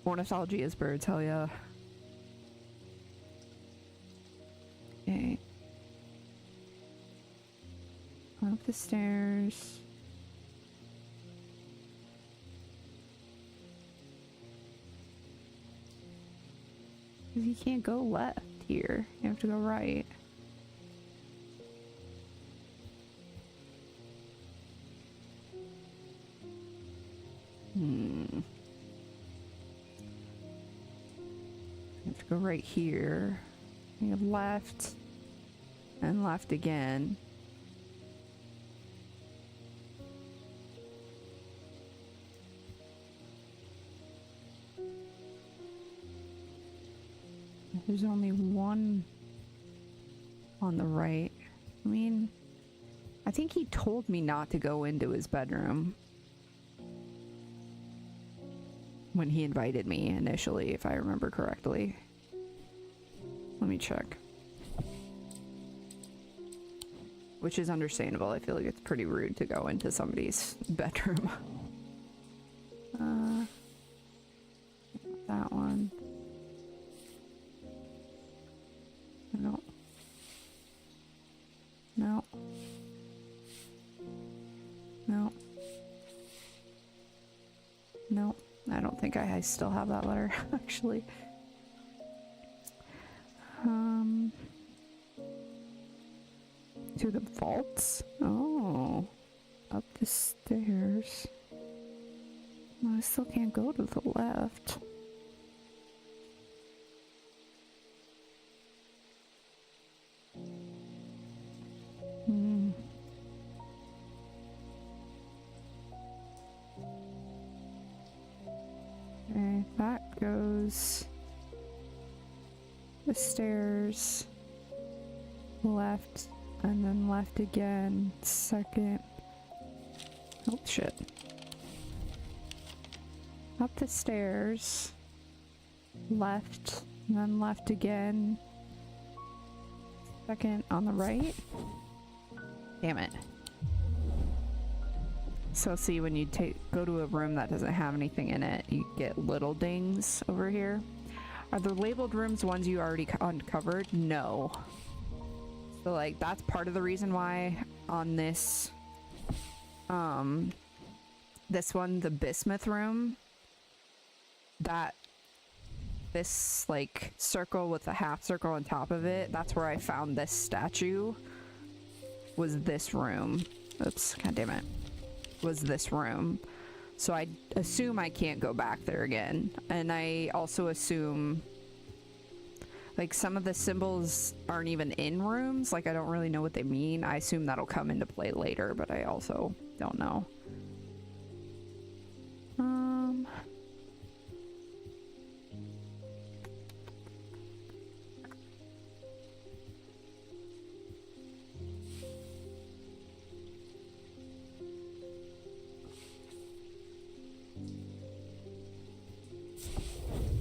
Ornithology is birds, hell yeah. Okay. Up the stairs. You can't go left here. You have to go right. Have to go right here. You have left and left again. There's only one on the right. I mean, I think he told me not to go into his bedroom when he invited me initially, if I remember correctly. Let me check. Which is understandable. I feel like it's pretty rude to go into somebody's bedroom. That one. No. No. No. No. I don't think I still have that letter, actually. To the vaults? Oh. Up the stairs. Well, I still can't go to the left. Okay, that goes the stairs, left, and then left again, second. Oh shit. Up the stairs, left, and then left again, second on the right. Damn it. So see, when you go to a room that doesn't have anything in it, you get little dings over here. Are the labeled rooms ones you already uncovered? No. So like, that's part of the reason why on this, this one, the bismuth room, that this like circle with a half circle on top of it, that's where I found this statue, was this room. Oops, god damn it. Was this room. So I assume I can't go back there again. And I also assume Like, some of the symbols aren't even in rooms. Like, I don't really know what they mean. I assume that'll come into play later, but I also don't know.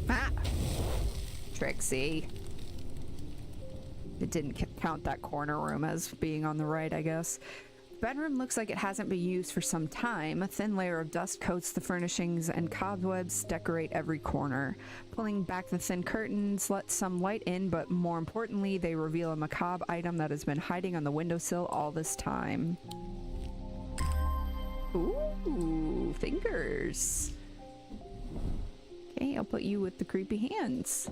Ah! Trixie. It didn't count that corner room as being on the right, I guess. The bedroom looks like it hasn't been used for some time. A thin layer of dust coats the furnishings and cobwebs decorate every corner. Pulling back the thin curtains lets some light in, but more importantly, they reveal a macabre item that has been hiding on the windowsill all this time. Ooh, fingers. Okay, I'll put you with the creepy hands.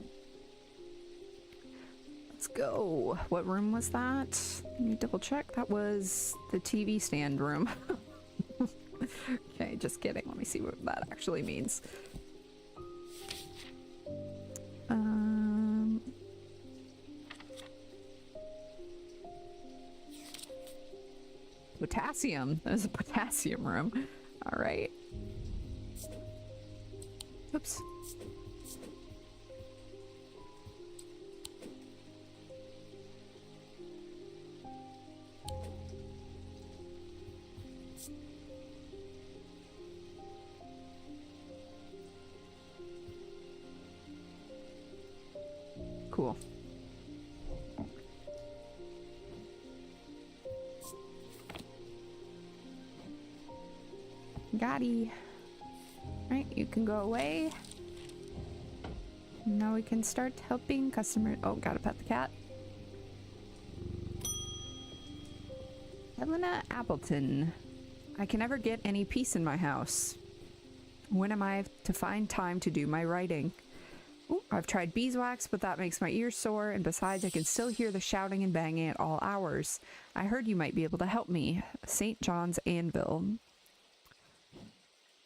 Let's go. What room was that? Let me double check. That was the TV stand room. Okay, just kidding. Let me see what that actually means. Potassium. There's a potassium room. All right. Oops. Cool. Gotti. Right, you can go away. Now we can start helping customers. Oh, gotta pet the cat. Helena Appleton. I can never get any peace in my house. When am I to find time to do my writing? Ooh, I've tried beeswax, but that makes my ears sore, and besides, I can still hear the shouting and banging at all hours. I heard you might be able to help me. St. John's Anvil.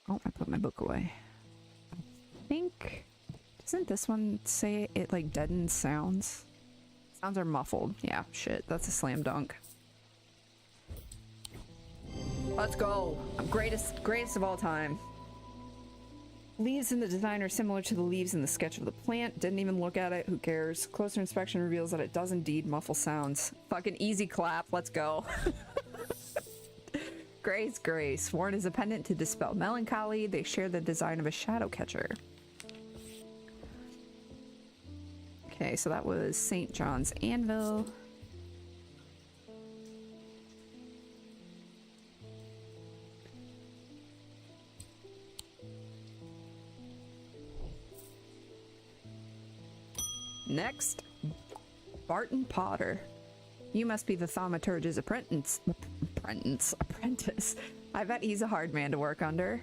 Oh, I put my book away. I think... Doesn't this one say it, like, deadens sounds? Sounds are muffled. Yeah, shit, that's a slam dunk. Let's go! I'm greatest of all time. Leaves in the design are similar to the leaves in the sketch of the plant. Didn't even look at it. Who cares? Closer inspection reveals that it does indeed muffle sounds. Fucking easy clap. Let's go. Grace. Worn as a pendant to dispel melancholy. They share the design of a shadow catcher. Okay, so that was St. John's Anvil. Next, Barton Potter. You must be the thaumaturge's apprentice. I bet he's a hard man to work under.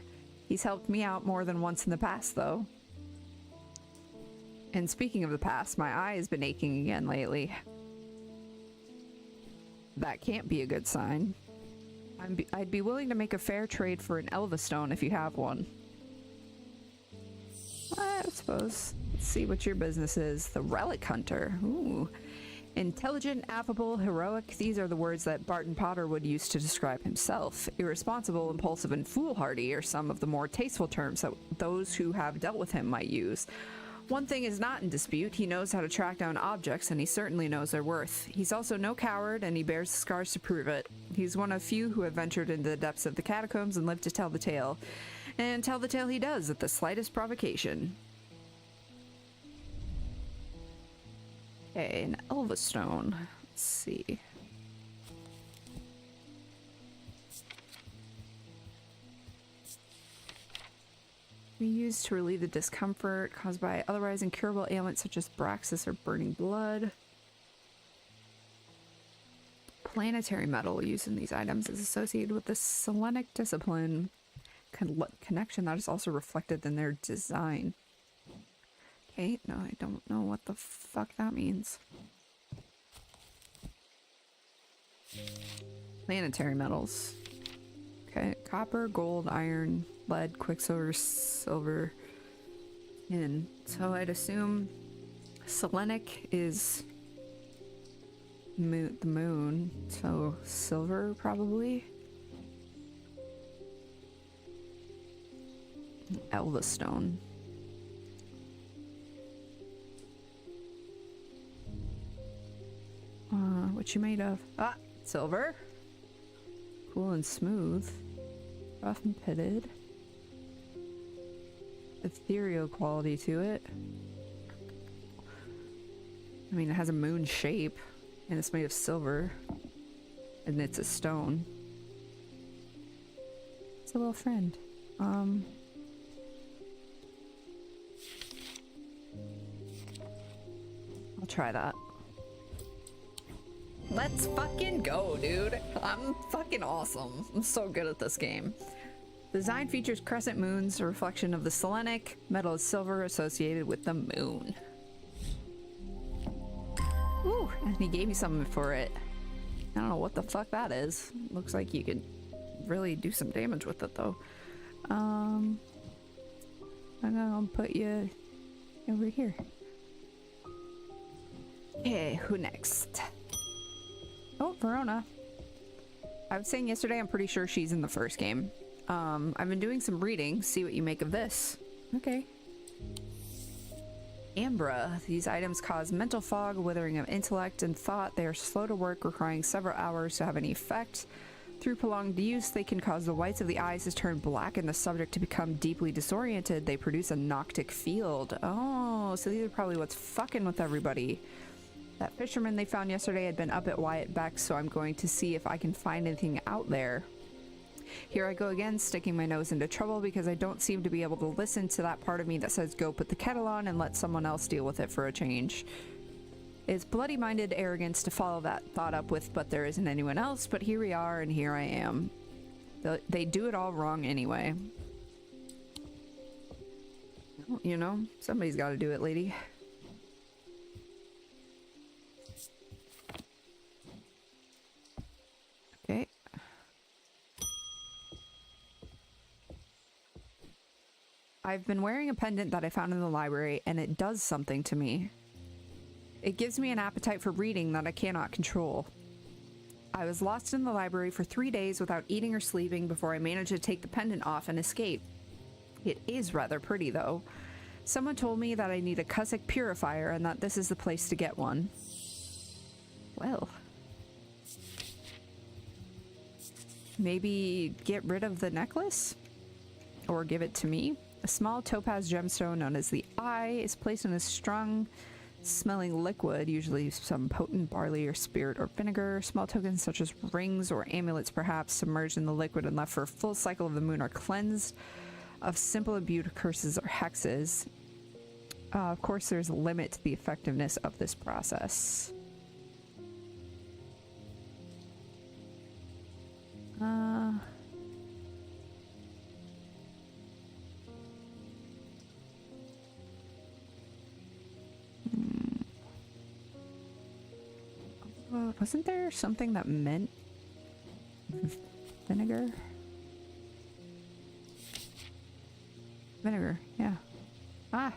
He's helped me out more than once in the past, though. And speaking of the past, my eye has been aching again lately. That can't be a good sign. I'd be willing to make a fair trade for an Elvastone if you have one. I suppose. Let's see what your business is. The Relic Hunter. Ooh. Intelligent, affable, heroic. These are the words that Barton Potter would use to describe himself. Irresponsible, impulsive, and foolhardy are some of the more tasteful terms that those who have dealt with him might use. One thing is not in dispute. He knows how to track down objects, and he certainly knows their worth. He's also no coward, and he bears the scars to prove it. He's one of few who have ventured into the depths of the catacombs and lived to tell the tale. And tell the tale he does at the slightest provocation. Okay, an Elvastone. Let's see. We use to relieve the discomfort caused by otherwise incurable ailments such as Braxis or burning blood. Planetary metal used in these items is associated with the Selenic discipline connection that is also reflected in their design. Okay, no, I don't know what the fuck that means. Planetary metals. Okay, copper, gold, iron, lead, quicksilver, silver, tin. So I'd assume Selenic is the moon, so silver probably. Elvastone. What you made of? Ah, silver. Cool and smooth. Rough and pitted. Ethereal quality to it. I mean, it has a moon shape, and it's made of silver, and it's a stone. It's a little friend. I'll try that. Let's fucking go, dude. I'm fucking awesome. I'm so good at this game. Design features crescent moons, a reflection of the Selenic. Metal is silver associated with the moon. Ooh, and he gave me something for it. I don't know what the fuck that is. Looks like you could really do some damage with it, though. I'm gonna put you over here. Okay, who next? Oh, Verona. I was saying yesterday, I'm pretty sure she's in the first game. I've been doing some reading. See what you make of this. Okay. Ambra. These items cause mental fog, withering of intellect and thought. They are slow to work, requiring several hours to have any effect. Through prolonged use, they can cause the whites of the eyes to turn black and the subject to become deeply disoriented. They produce a noctic field. Oh, so these are probably what's fucking with everybody. That fisherman they found yesterday had been up at Wyatt Beck, so I'm going to see if I can find anything out there. Here I go again, sticking my nose into trouble because I don't seem to be able to listen to that part of me that says go put the kettle on and let someone else deal with it for a change. It's bloody-minded arrogance to follow that thought up with but there isn't anyone else, but here we are and here I am. They do it all wrong anyway. You know, somebody's got to do it, lady. Okay. I've been wearing a pendant that I found in the library, and it does something to me. It gives me an appetite for reading that I cannot control. I was lost in the library for 3 days without eating or sleeping before I managed to take the pendant off and escape. It is rather pretty, though. Someone told me that I need a Cussack purifier and that this is the place to get one. Well... maybe get rid of the necklace? Or give it to me? A small topaz gemstone known as the Eye is placed in a strong smelling liquid, usually some potent barley or spirit or vinegar. Small tokens such as rings or amulets perhaps submerged in the liquid and left for a full cycle of the moon are cleansed of simple imbued curses or hexes. Of course, there's a limit to the effectiveness of this process. Wasn't there something that meant vinegar? Vinegar, yeah. Ah!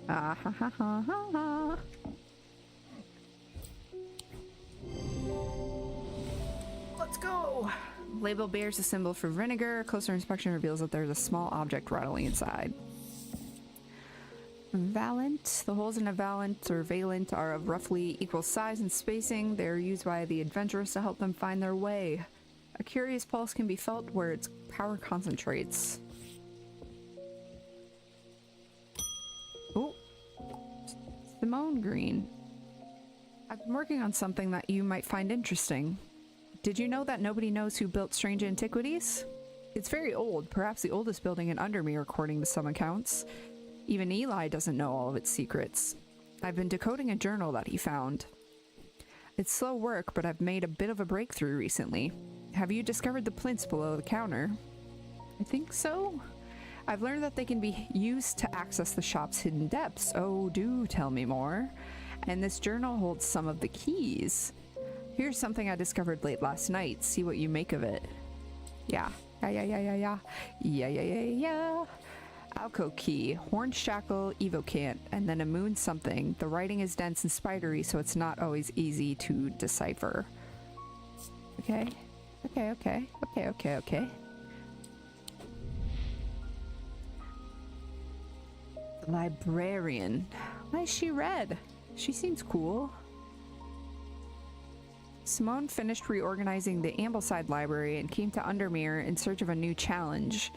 Ah ha ha ha ha ha! Let's go! Label bears a symbol for vinegar. Closer inspection reveals that there's a small object rattling inside. Valent. The holes in a valent or valent are of roughly equal size and spacing. They are used by the adventurers to help them find their way. A curious pulse can be felt where its power concentrates. Oh, Simone Green. I've been working on something that you might find interesting. Did you know that nobody knows who built Strange Antiquities? It's very old, perhaps the oldest building in Undermere according to some accounts. Even Eli doesn't know all of its secrets. I've been decoding a journal that he found. It's slow work, but I've made a bit of a breakthrough recently. Have you discovered the plinths below the counter? I think so. I've learned that they can be used to access the shop's hidden depths. Oh, do tell me more. And this journal holds some of the keys. Here's something I discovered late last night. See what you make of it. Yeah, Yeah, yeah, yeah, yeah, yeah. Yeah, yeah, yeah, yeah. Alco key, horn shackle, evocant, and then a moon something. The writing is dense and spidery, so it's not always easy to decipher. Okay. Okay, okay. Okay, okay, okay. The librarian. Why is she red? She seems cool. Simone finished reorganizing the Ambleside Library and came to Undermere in search of a new challenge.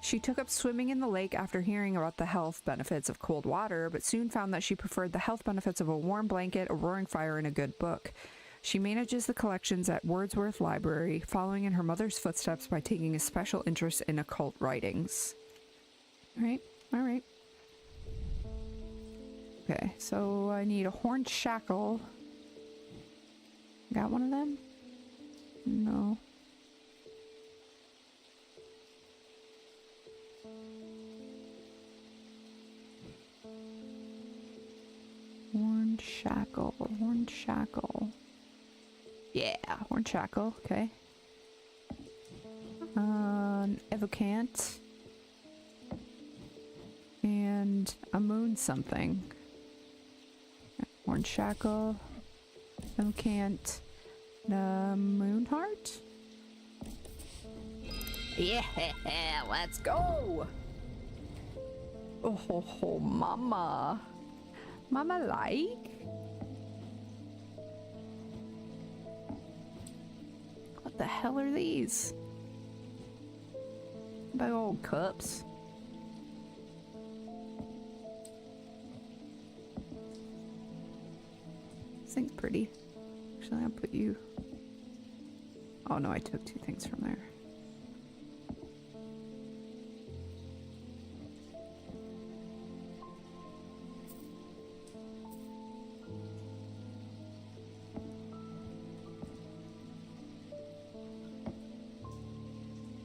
She took up swimming in the lake after hearing about the health benefits of cold water, but soon found that she preferred the health benefits of a warm blanket, a roaring fire, and a good book. She manages the collections at Wordsworth Library, following in her mother's footsteps by taking a special interest in occult writings. Alright, alright. Okay, so I need a horned shackle. Got one of them? No. Horned shackle, horned shackle. Yeah, horned shackle, okay. Evocant. And a moon something. Horned shackle. Evocant. Moon heart? Yeah, let's go! Oh, ho, ho, mama. Mama like? What the hell are these? Big old cups. This thing's pretty. Actually, I'll put you... Oh no, I took two things from there.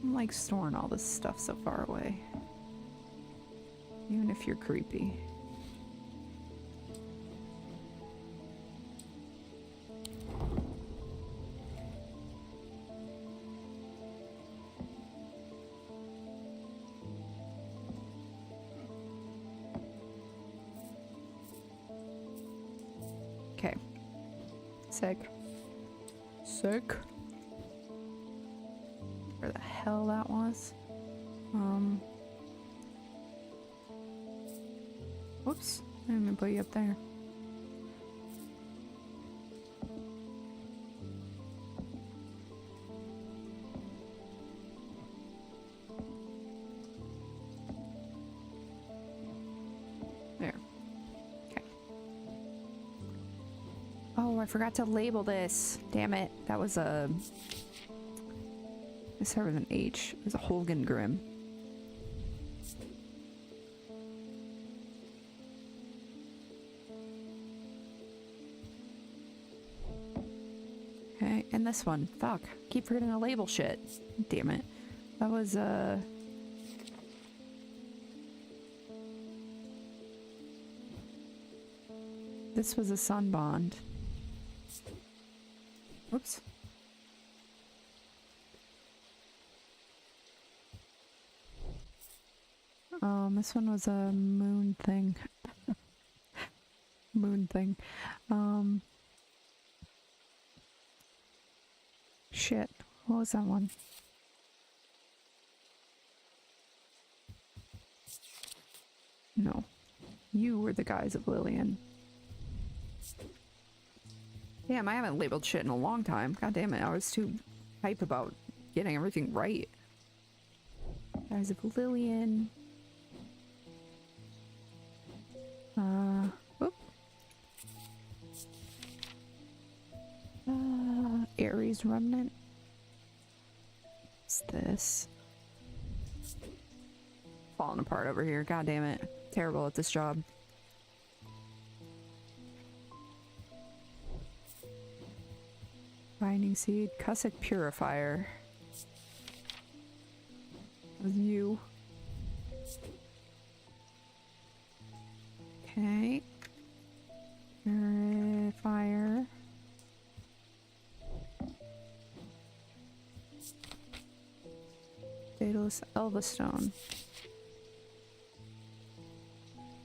I'm like storing all this stuff so far away. Even if you're creepy. Okay. Sick. Sick. Where the hell that was? Whoops. I didn't even put you up there. There. Okay. Oh, I forgot to label this. Damn it. That was a... It started with an H. It was a Holgen Grim. Okay, and this one. Fuck. Keep forgetting to label shit. Damn it. That was, This was a sun bond. Whoops. This one was a moon thing. Moon thing. Shit. What was that one? No. You were the guys of Lillian. Damn, I haven't labeled shit in a long time. God damn it, I was too hype about getting everything right. Guys of Lillian. Whoop. Ares Remnant. What's this? Falling apart over here. God damn it. Terrible at this job. Binding Seed. Cussack Purifier. That was you. Okay. Purifier. Daedalus Elvastone.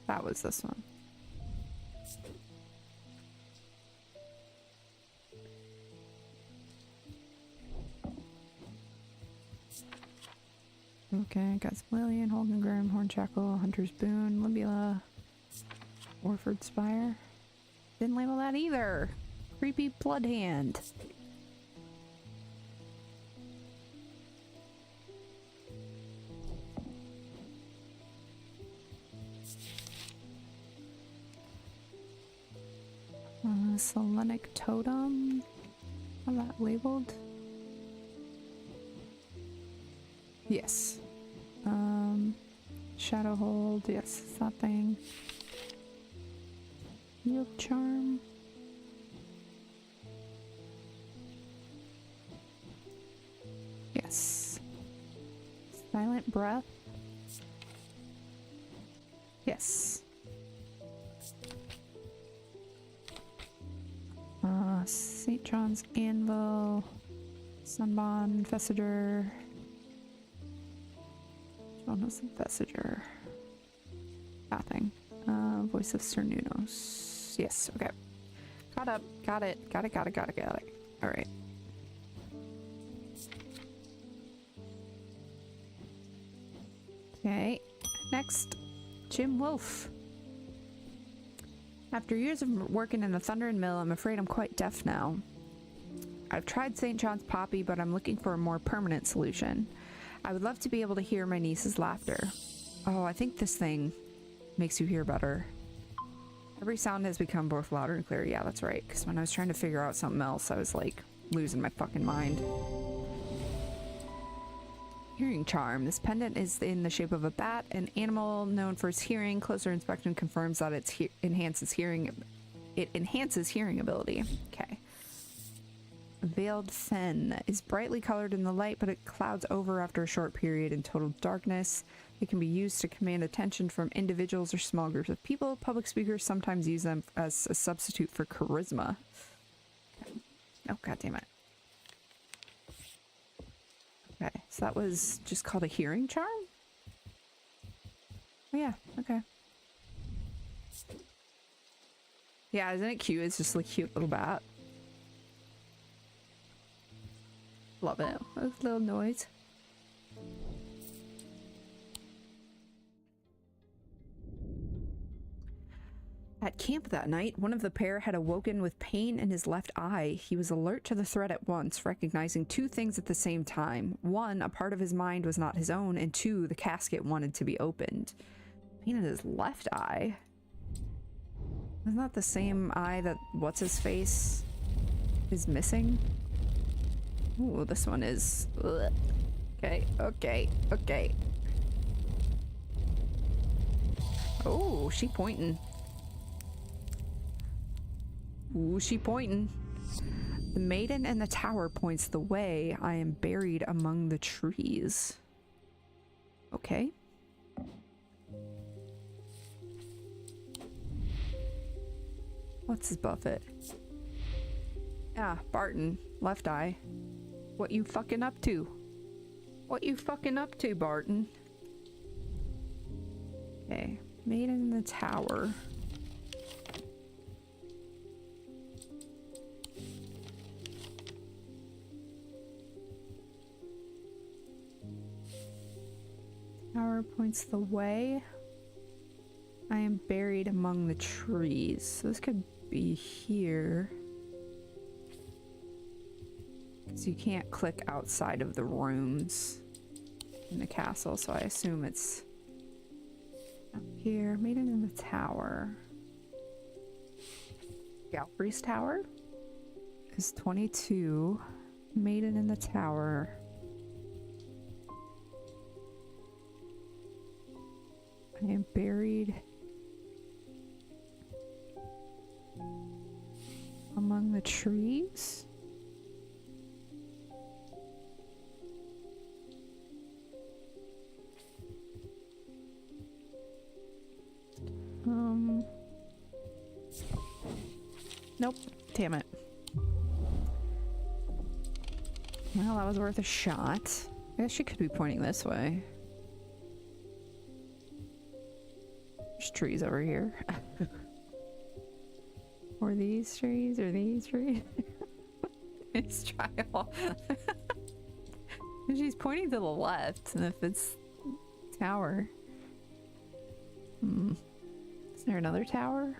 That was this one. Okay, got some Lillian, Holgengrim, Hornchackle, Hunter's Boon, Libula, Orford Spire. Didn't label that either. Creepy Bloodhand. Selenic Totem. How that labeled? Yes. Shadowhold. Yes, it's that thing. Yield Charm. Yes. Silent Breath. Yes. St. John's Anvil. Sunbond. Vestiger. John was the Vestiger. Nothing. Voice of Cernunos. Yes, okay. Caught up. Got it. Got it. Alright. Okay. Next. Jim Wolf. After years of working in the Thunder and Mill, I'm afraid I'm quite deaf now. I've tried St. John's Poppy, but I'm looking for a more permanent solution. I would love to be able to hear my niece's laughter. Oh, I think this thing makes you hear better. Every sound has become both louder and clearer. Yeah, that's right. Because when I was trying to figure out something else, I was like losing my fucking mind. Hearing charm. This pendant is in the shape of a bat, an animal known for its hearing. Closer inspection confirms that it enhances hearing ability. Okay. Veiled Fen is brightly colored in the light, but it clouds over after a short period in total darkness. It can be used to command attention from individuals or small groups of people. Public speakers sometimes use them as a substitute for charisma. Oh, god damn it. Okay, so that was just called a hearing charm? Oh yeah, okay. Yeah, isn't it cute? It's just a cute little bat. Love it. That little noise. At camp that night, one of the pair had awoken with pain in his left eye. He was alert to the threat at once, recognizing two things at the same time. One, a part of his mind was not his own, and two, the casket wanted to be opened. Pain in his left eye? Isn't that the same eye that what's-his-face is missing? Ooh, this one is... Ugh. Okay. Oh, she pointing. Ooh, she pointing. The maiden in the tower points the way. I am buried among the trees. Okay. What's his buffet? Ah, Barton. Left eye. What you fucking up to? What you fucking up to, Barton? Okay. Maiden in the tower. Tower points the way. I am buried among the trees. So this could be here. Because you can't click outside of the rooms in the castle, so I assume it's up here. Maiden in the tower. Galfrey's tower is 22. Maiden in the tower. I am buried among the trees. Nope. Damn it. Well, that was worth a shot. I guess she could be pointing this way. There's trees over here. Or these trees, or these trees. Let's try all. She's pointing to the left, and if it's tower. Is there another tower?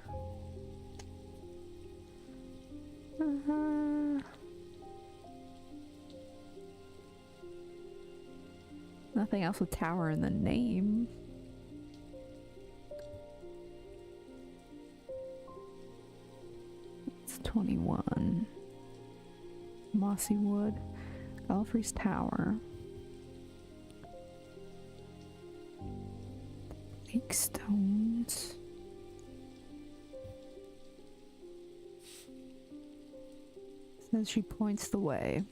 Nothing else with tower in the name. It's 21. Mossy Wood. Belfry's Tower. Lake Stones. Says she points the way.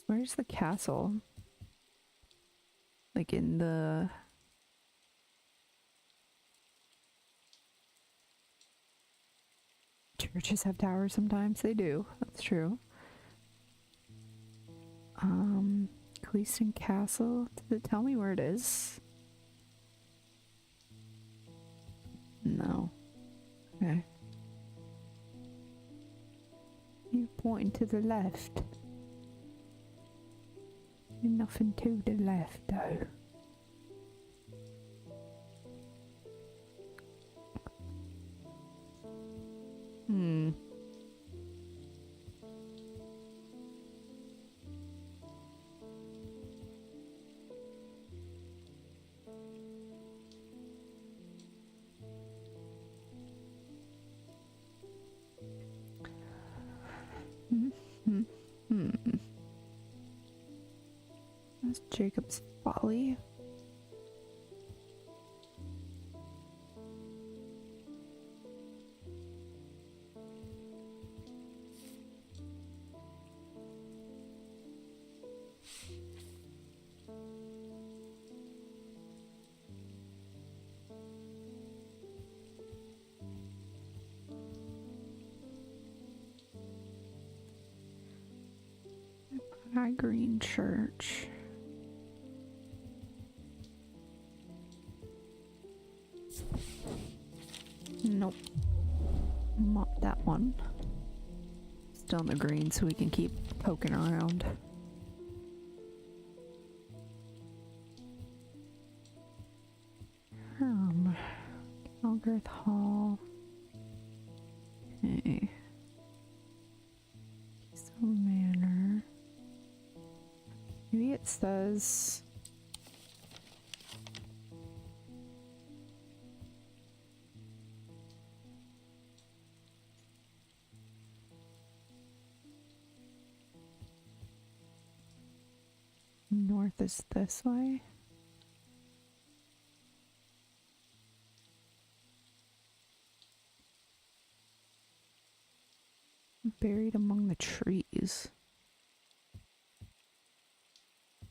Where's the castle? Like in the... Churches have towers sometimes. They do. That's true. Gleaston Castle. Does it tell me where it is? No. Okay. You're pointing to the left. You're nothing to the left, though. That's Jacob's Folly. High Green Church. Nope. Not that one. Still in the green so we can keep poking around. Calgarth Hall. Okay. Keystone Manor. Maybe it says... North is this way. Buried among the trees.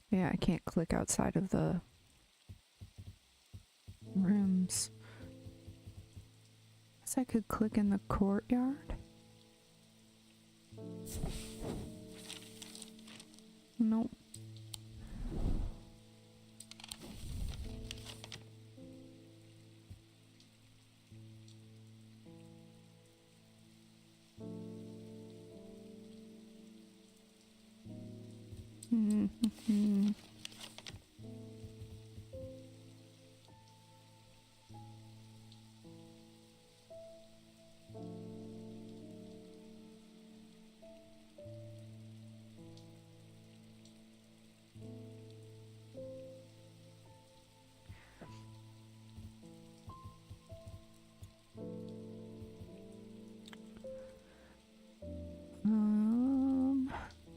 Yeah, I can't click outside of the rooms. Guess I could click in the courtyard. Nope.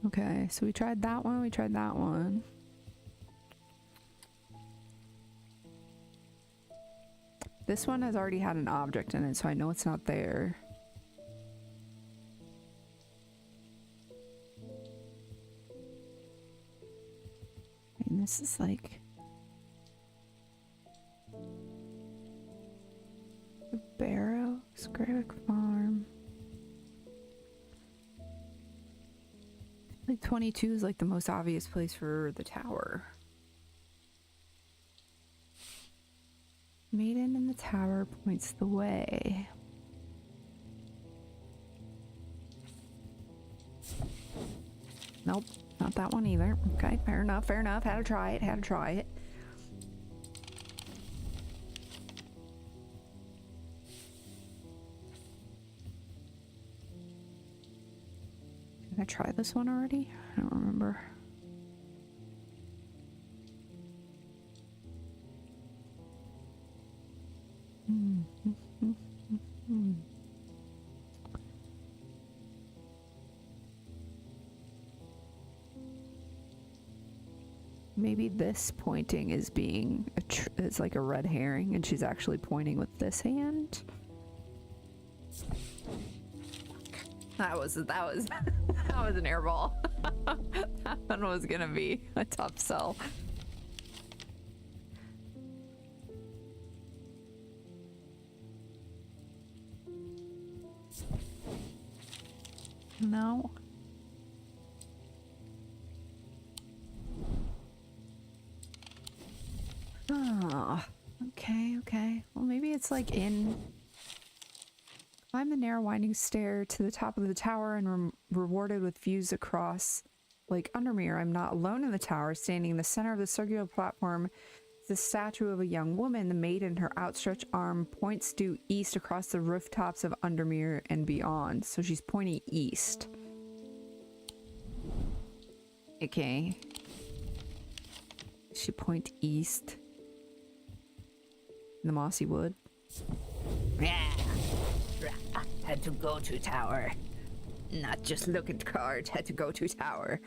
Okay, so we tried that one, we tried that one. This one has already had an object in it, so I know it's not there. And this is like... the Barrow, Scrivick Farm. like 22 is like the most obvious place for the tower. Maiden in the tower points the way. Nope, not that one either. Okay, fair enough, fair enough. Had to try it, had to try it. Did I try this one already? I don't remember. Maybe this pointing is being is like a red herring, and she's actually pointing with this hand. That was that was an airball. That one was gonna be a tough sell. No. Oh, okay. Well, maybe it's like in... Climb the narrow winding stair to the top of the tower and rewarded with views across Lake Undermere. I'm not alone in the tower. Standing in the center of the circular platform is the statue of a young woman. The maiden, her outstretched arm, points due east across the rooftops of Undermere and beyond. So she's pointing east. Okay. She point east. In the mossy wood. Yeah. Had to go to tower. Not just look at card, had to go to tower.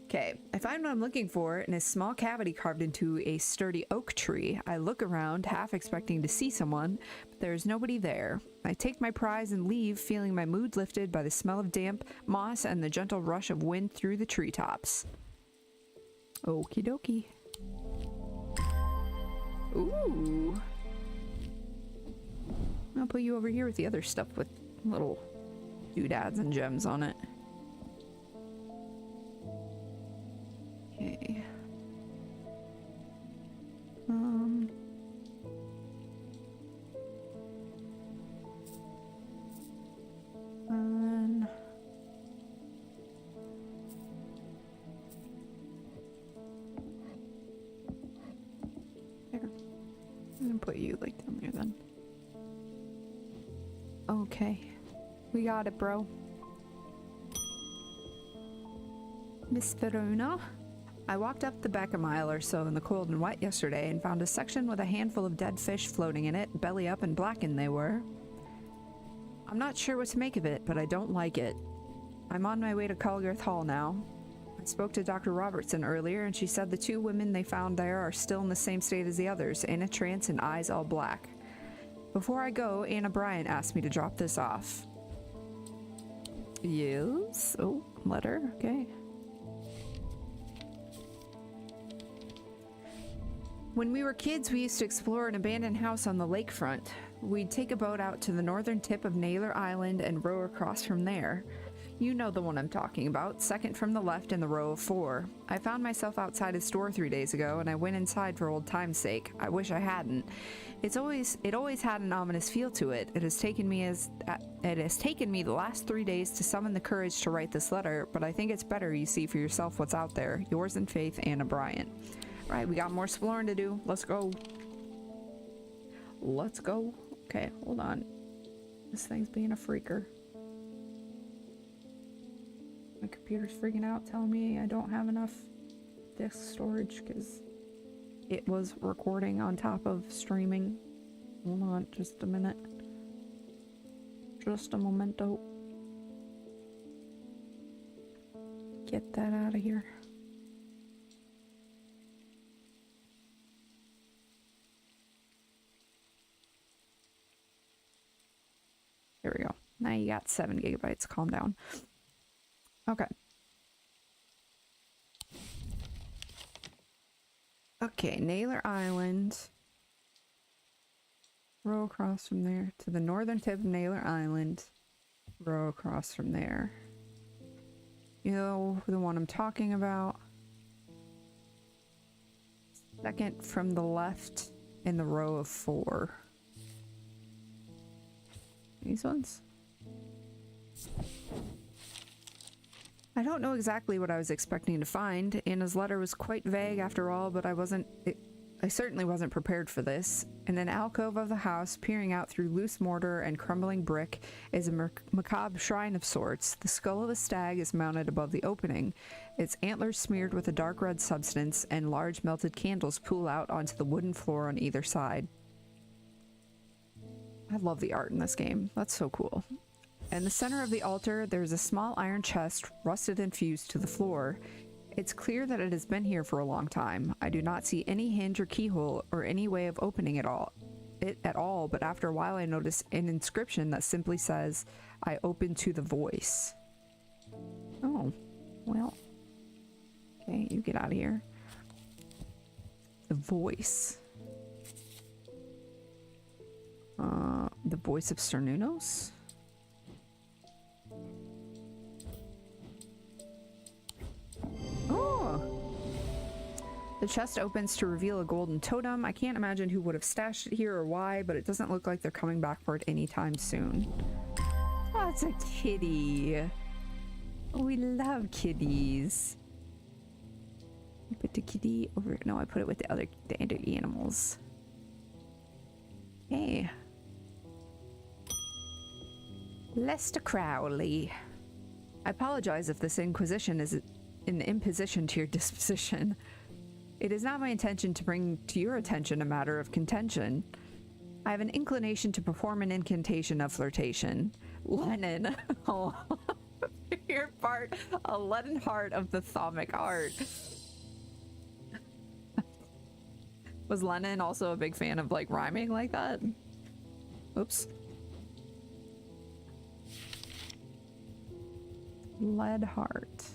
Okay, I find what I'm looking for in a small cavity carved into a sturdy oak tree. I look around, half expecting to see someone, but there's nobody there. I take my prize and leave, feeling my mood lifted by the smell of damp moss and the gentle rush of wind through the treetops. Okie dokie. Ooh. I'll put you over here with the other stuff with little doodads and gems on it. Okay. There. I'm gonna put you like down there then. Okay. We got it, bro. Miss Verona? I walked up the back a mile or so in the cold and wet yesterday and found a section with a handful of dead fish floating in it, belly up and blackened they were. I'm not sure what to make of it, but I don't like it. I'm on my way to Culgarth Hall now. I spoke to Dr. Robertson earlier, and she said the two women they found there are still in the same state as the others, in a trance and eyes all black. Before I go, Anna Bryant asked me to drop this off. Yes? Oh, letter, okay. When we were kids, we used to explore an abandoned house on the lakefront. We'd take a boat out to the northern tip of Naylor Island and row across from there. You know the one I'm talking about, second from the left in the row of 4. I found myself outside a store 3 days ago, and I went inside for old time's sake. I wish I hadn't. It always had an ominous feel to it. It has taken me the last 3 days to summon the courage to write this letter, but I think it's better you see for yourself what's out there. Yours in faith, Anna Bryant. Right, we got more exploring to do. Let's go. Let's go. Okay, hold on. This thing's being a freaker. My computer's freaking out, telling me I don't have enough disk storage because it was recording on top of streaming. Hold on, just a minute. Just a momento. Get that out of here. There we go. Now you got 7 gigabytes. Calm down. Okay. Okay, Naylor Island. Row across from there to the northern tip of Naylor Island. Row across from there. You know the one I'm talking about? Second from the left in the row of 4. These ones? I don't know exactly what I was expecting to find. Anna's letter was quite vague after all, but I certainly wasn't prepared for this. In an alcove of the house, peering out through loose mortar and crumbling brick, is a macabre shrine of sorts. The skull of a stag is mounted above the opening, its antlers smeared with a dark red substance, and large melted candles pool out onto the wooden floor on either side. I love the art in this game. That's so cool. In the center of the altar, there is a small iron chest, rusted and fused to the floor. It's clear that it has been here for a long time. I do not see any hinge or keyhole or any way of opening it at all, but after a while I notice an inscription that simply says, "I open to the voice." Oh, well. Okay, you get out of here. The voice. The voice of Cernunnos? Oh! The chest opens to reveal a golden totem. I can't imagine who would have stashed it here or why, but it doesn't look like they're coming back for it anytime soon. Oh, it's a kitty. Oh, we love kitties. I put the kitty over... No, I put it with the other animals. Hey. Lester Crowley. I apologize if this inquisition is an imposition to your disposition. It is not my intention to bring to your attention a matter of contention. I have an inclination to perform an incantation of flirtation. Lennon. Oh, your part, a leaden heart of the thomic art. Was Lennon also a big fan of like rhyming like that? Oops. Lead heart.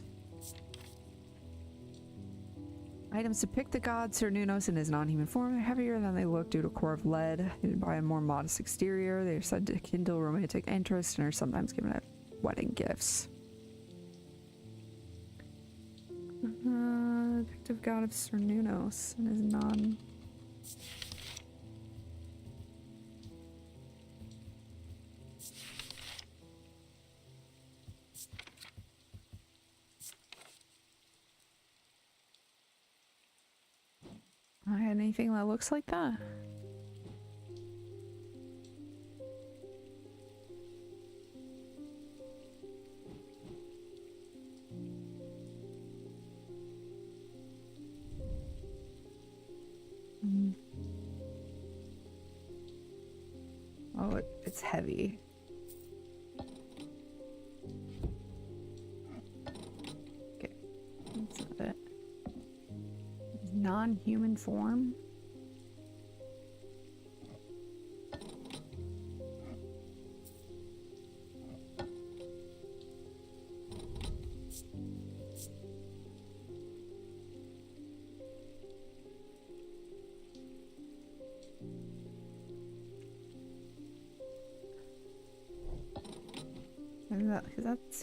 Items depict the god Cernunnos in his non-human form. They're heavier than they look due to a core of lead. Hidden by a more modest exterior, they are said to kindle romantic interest and are sometimes given at wedding gifts. Depictive god of Cernunnos and his non... I had anything that looks like that? Oh, it's heavy. Okay, that's not it. Non-human form?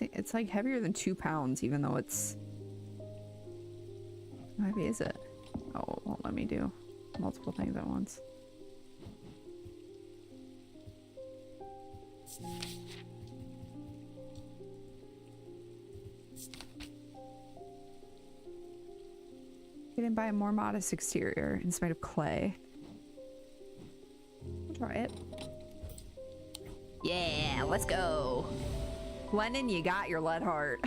It's like heavier than 2 pounds, even though it's... Maybe is it? Oh, it won't let me do multiple things at once. Hidden by a more modest exterior. It's made of clay. I'll try it. Yeah, let's go. Lennon, you got your lead heart.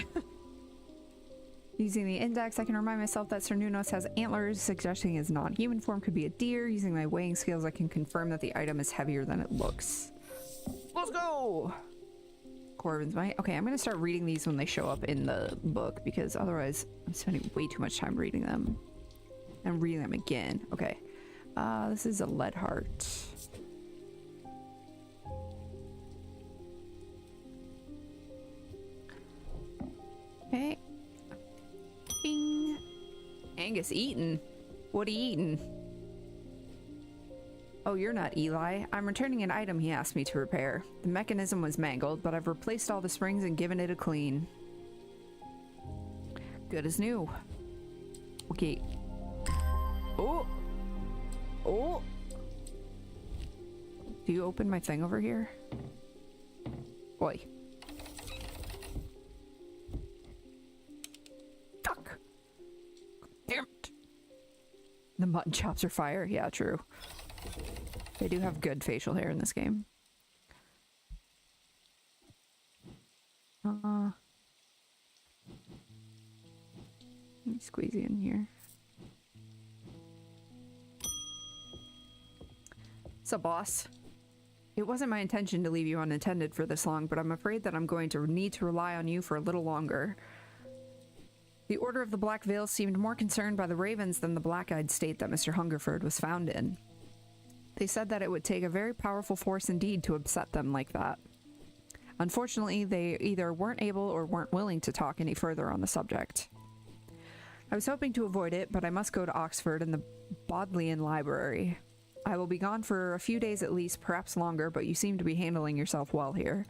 Using the index, I can remind myself that Cernunnos has antlers, suggesting his non-human form could be a deer. Using my weighing scales, I can confirm that the item is heavier than it looks. Let's go! Corvin's Might. Okay, I'm gonna start reading these when they show up in the book, because otherwise I'm spending way too much time reading them. And reading them again. Okay. This is a lead heart. Okay. Bing. Angus Eaton. What are you eating? Oh, you're not Eli. I'm returning an item he asked me to repair. The mechanism was mangled, but I've replaced all the springs and given it a clean. Good as new. Okay. Oh! Oh! Do you open my thing over here? Boy. Fuck! Damn it! The mutton chops are fire. Yeah, true. They do have good facial hair in this game. Let me squeeze you in here. So, boss. It wasn't my intention to leave you unattended for this long, but I'm afraid that I'm going to need to rely on you for a little longer. The Order of the Black Veil seemed more concerned by the Ravens than the black-eyed state that Mr. Hungerford was found in. They said that it would take a very powerful force indeed to upset them like that. Unfortunately, they either weren't able or weren't willing to talk any further on the subject. I was hoping to avoid it, but I must go to Oxford and the Bodleian Library. I will be gone for a few days at least, perhaps longer, but you seem to be handling yourself well here.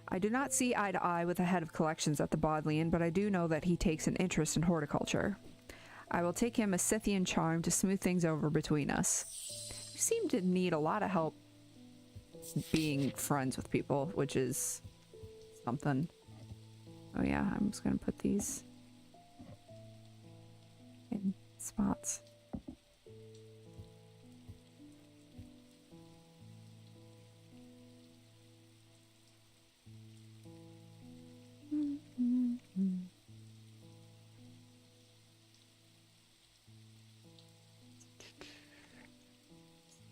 I do not see eye to eye with the head of collections at the Bodleian, but I do know that he takes an interest in horticulture. I will take him a Scythian charm to smooth things over between us. You seem to need a lot of help being friends with people, which is something. Oh yeah, I'm just gonna put these in spots.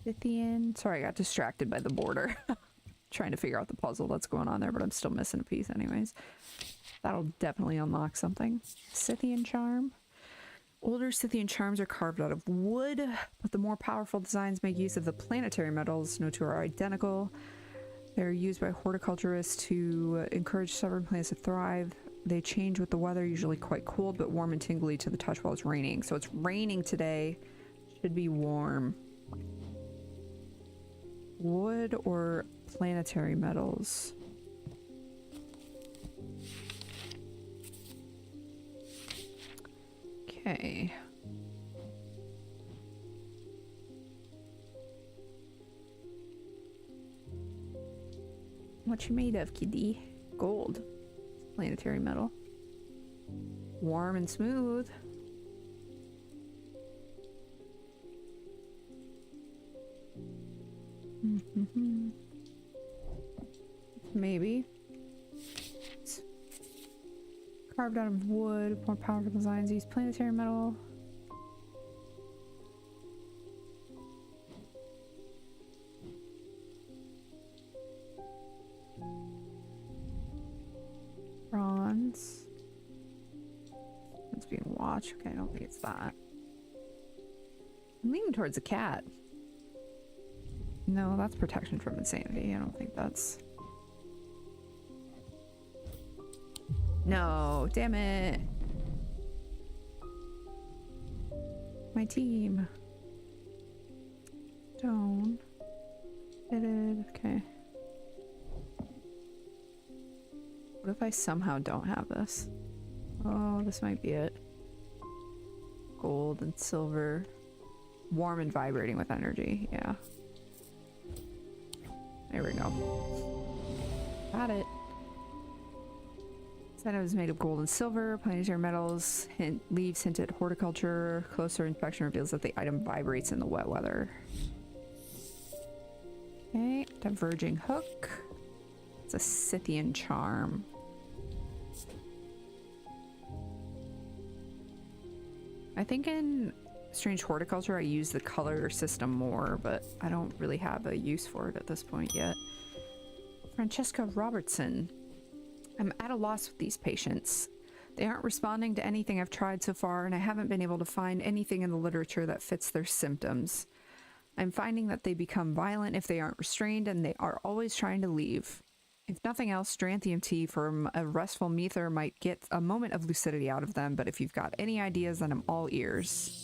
Scythian. Sorry, I got distracted by the border. Trying to figure out the puzzle that's going on there, but I'm still missing a piece anyways. That'll definitely unlock something. Scythian charm. Older Scythian charms are carved out of wood, but the more powerful designs make use of the planetary metals. No two are identical. They're used by horticulturists to encourage stubborn plants to thrive. They change with the weather, usually quite cold, but warm and tingly to the touch while it's raining. So it's raining today. Should be warm. Wood or planetary metals? Okay. What you made of, kitty? Gold. Planetary metal. Warm and smooth. Maybe. It's carved out of wood, more powerful designs use planetary metal. Bronze. It's being watched. Okay, I don't think it's that. I'm leaning towards a cat. No, that's protection from insanity. I don't think that's... No, damn it. My team. Stone. Fitted. Okay. What if I somehow don't have this? Oh, this might be it. Gold and silver. Warm and vibrating with energy. Yeah. There we go. Got it. Said it was made of gold and silver, planetary metals, leaves hint at horticulture. Closer inspection reveals that the item vibrates in the wet weather. Okay, diverging hook. It's a Scythian charm. I think in Strange Horticulture I use the color system more, but I don't really have a use for it at this point yet. Francesca Robertson. I'm at a loss with these patients. They aren't responding to anything I've tried so far, and I haven't been able to find anything in the literature that fits their symptoms. I'm finding that they become violent if they aren't restrained, and they are always trying to leave. If nothing else, Stranthium tea from a restful mether might get a moment of lucidity out of them, but if you've got any ideas, then I'm all ears.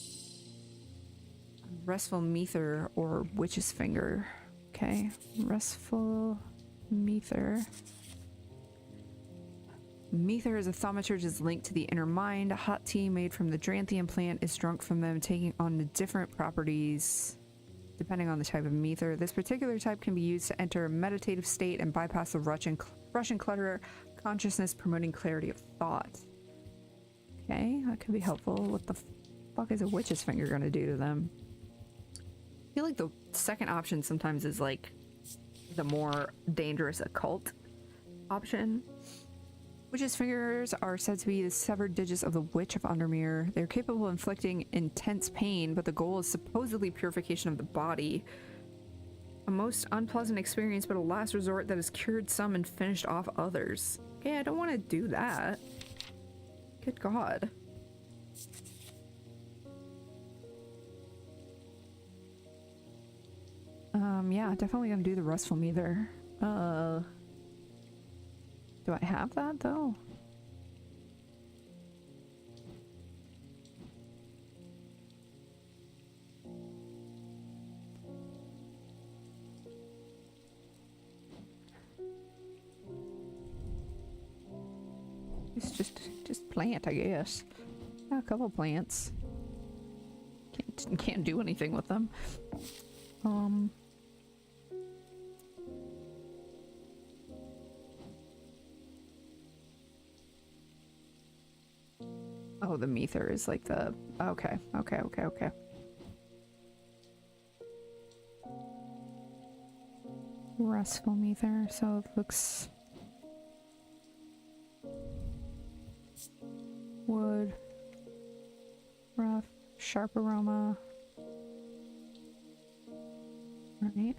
Restful mether or witch's finger. Okay, restful mether. Mether is a thaumaturge's linked to the inner mind. Hot tea made from the Dranthian plant is drunk from them, taking on the different properties depending on the type of mether. This particular type can be used to enter a meditative state and bypass the rush and clutter consciousness, promoting clarity of thought. Okay, that could be helpful. What the fuck is a witch's finger gonna do to them? I feel like the second option sometimes is like the more dangerous occult option. Witch's fingers are said to be the severed digits of the Witch of Undermere. They're capable of inflicting intense pain, but the goal is supposedly purification of the body. A most unpleasant experience, but a last resort that has cured some and finished off others. Okay, I don't want to do that. Good God. Yeah, definitely gonna do the restful mether. Do I have that though? It's just plant, I guess. Yeah, a couple plants. Can't do anything with them. Oh, the mether is like the... Okay. Restful mether, so it looks... Wood. Rough. Sharp aroma. Right.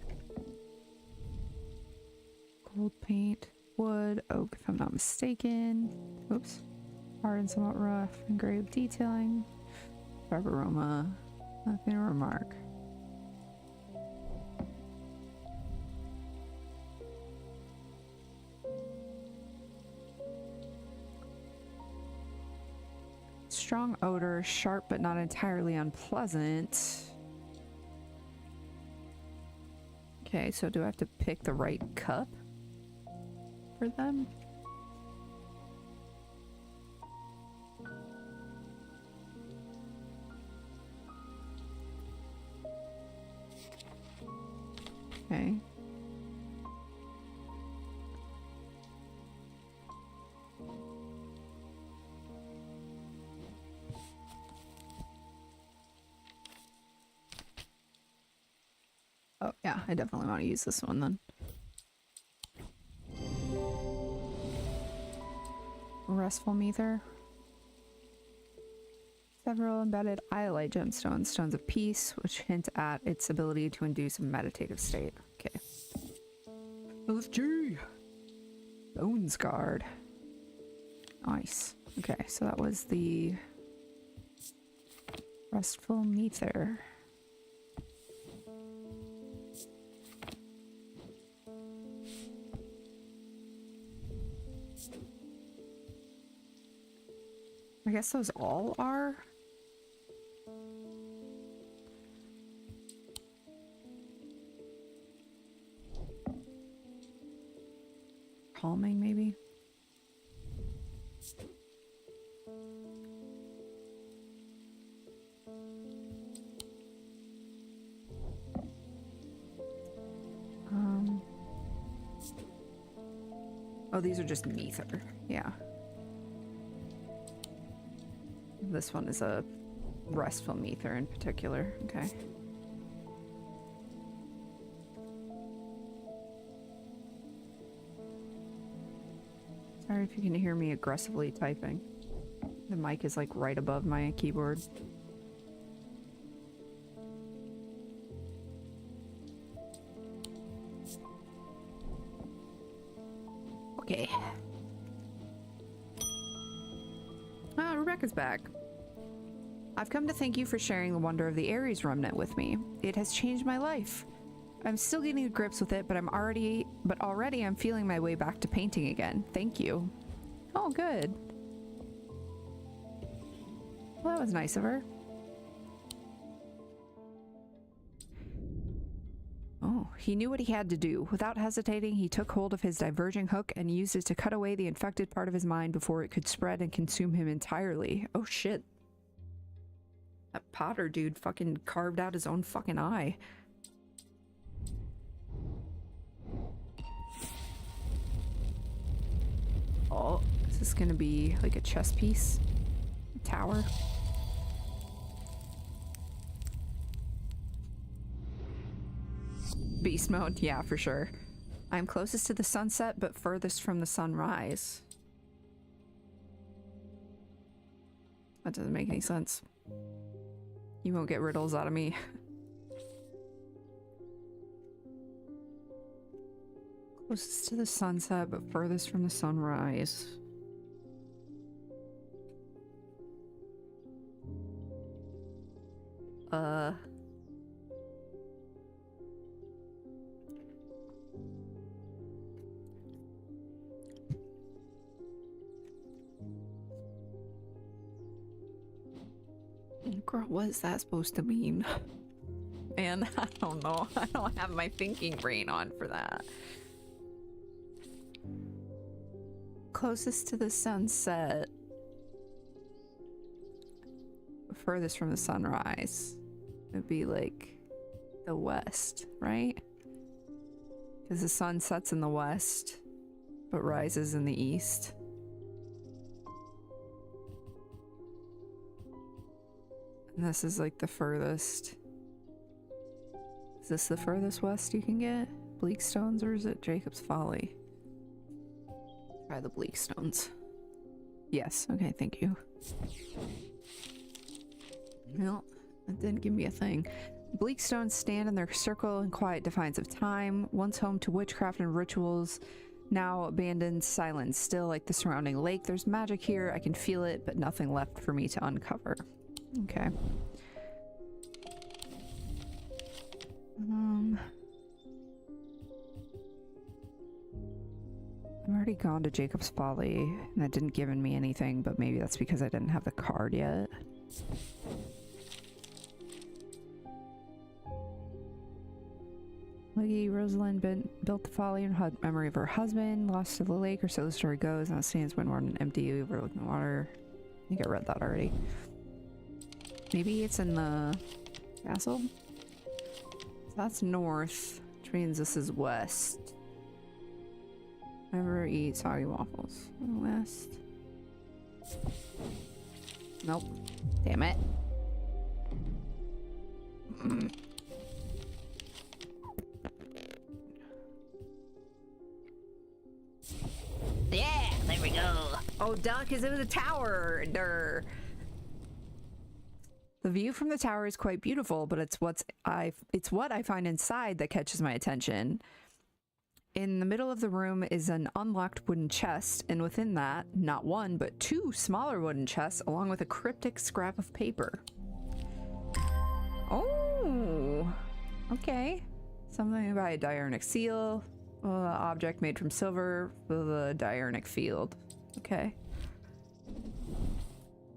Gold paint. Wood. Oak, if I'm not mistaken. Oops. Hard and somewhat rough. Engraved detailing. Sharp aroma. Nothing to remark. Strong odor, sharp but not entirely unpleasant. Okay, so do I have to pick the right cup for them? Okay. Oh, yeah, I definitely want to use this one then. Restful mether. Several embedded iolite gemstones, stones of peace, which hint at its ability to induce a meditative state. Okay. LFG! Bones guard. Nice. Okay, so that was the restful mether. I guess those all are. Calming, maybe. Oh, these are just mether. Yeah. This one is a restful mether in particular. Okay. Sorry if you can hear me aggressively typing. The mic is like right above my keyboard. Okay. Ah, Rebecca's back. I've come to thank you for sharing the wonder of the Ares remnant with me. It has changed my life. I'm still getting to grips with it, but already I'm feeling my way back to painting again. Thank you. Oh, good. Well, that was nice of her. Oh. Oh, he knew what he had to do. Without hesitating, he took hold of his diverging hook and used it to cut away the infected part of his mind before it could spread and consume him entirely. Oh shit. That Potter dude fucking carved out his own fucking eye. Oh, is this gonna be like a chess piece? A tower? Beast mode? Yeah, for sure. I'm closest to the sunset, but furthest from the sunrise. That doesn't make any sense. You won't get riddles out of me. Closest to the sunset, but furthest from the sunrise. Girl, what is that supposed to mean? Man, I don't know. I don't have my thinking brain on for that. Closest to the sunset. Furthest from the sunrise. It'd be like the west, right? Because the sun sets in the west, but rises in the east. And this is like the furthest. Is this the furthest west you can get? Bleakstones, or is it Jacob's Folly? Try the Bleakstones. Yes, okay, thank you. Well, that didn't give me a thing. Bleakstones stand in their circle in quiet defiance of time, once home to witchcraft and rituals, now abandoned, silent, still like the surrounding lake. There's magic here, I can feel it, but nothing left for me to uncover. Okay. I've already gone to Jacob's Folly, and that didn't give me anything, but maybe that's because I didn't have the card yet. Lady Rosalind built the Folly in memory of her husband, lost to the lake, or so the story goes. Now it stands windward and empty, overlooking the water. I think I read that already. Maybe it's in the castle? So that's north, which means this is west. Never eat soggy waffles. West. Nope. Damn it. Yeah, there we go. Oh, duh, because it was a tower. Durr. The view from the tower is quite beautiful, but it's what I find inside that catches my attention. In the middle of the room is an unlocked wooden chest, and within that, not one, but two smaller wooden chests, along with a cryptic scrap of paper. Oh, okay. Something about a diurnic seal, object made from silver with a diurnic field. Okay.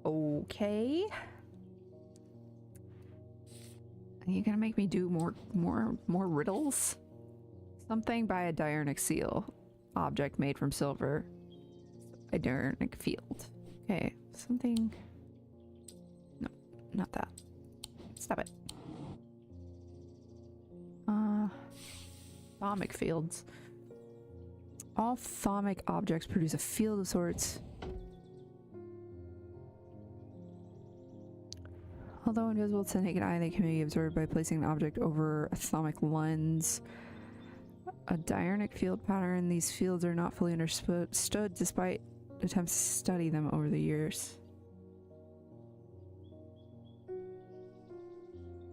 Okay. Are you gonna make me do more riddles? Something by a diurnic seal. Object made from silver. A diurnic field. Okay, something... No, not that. Stop it. Thaumic fields. All thaumic objects produce a field of sorts. Although invisible to the naked eye, they can be observed by placing an object over a thaumic lens. A diurnic field pattern. These fields are not fully understood despite attempts to study them over the years.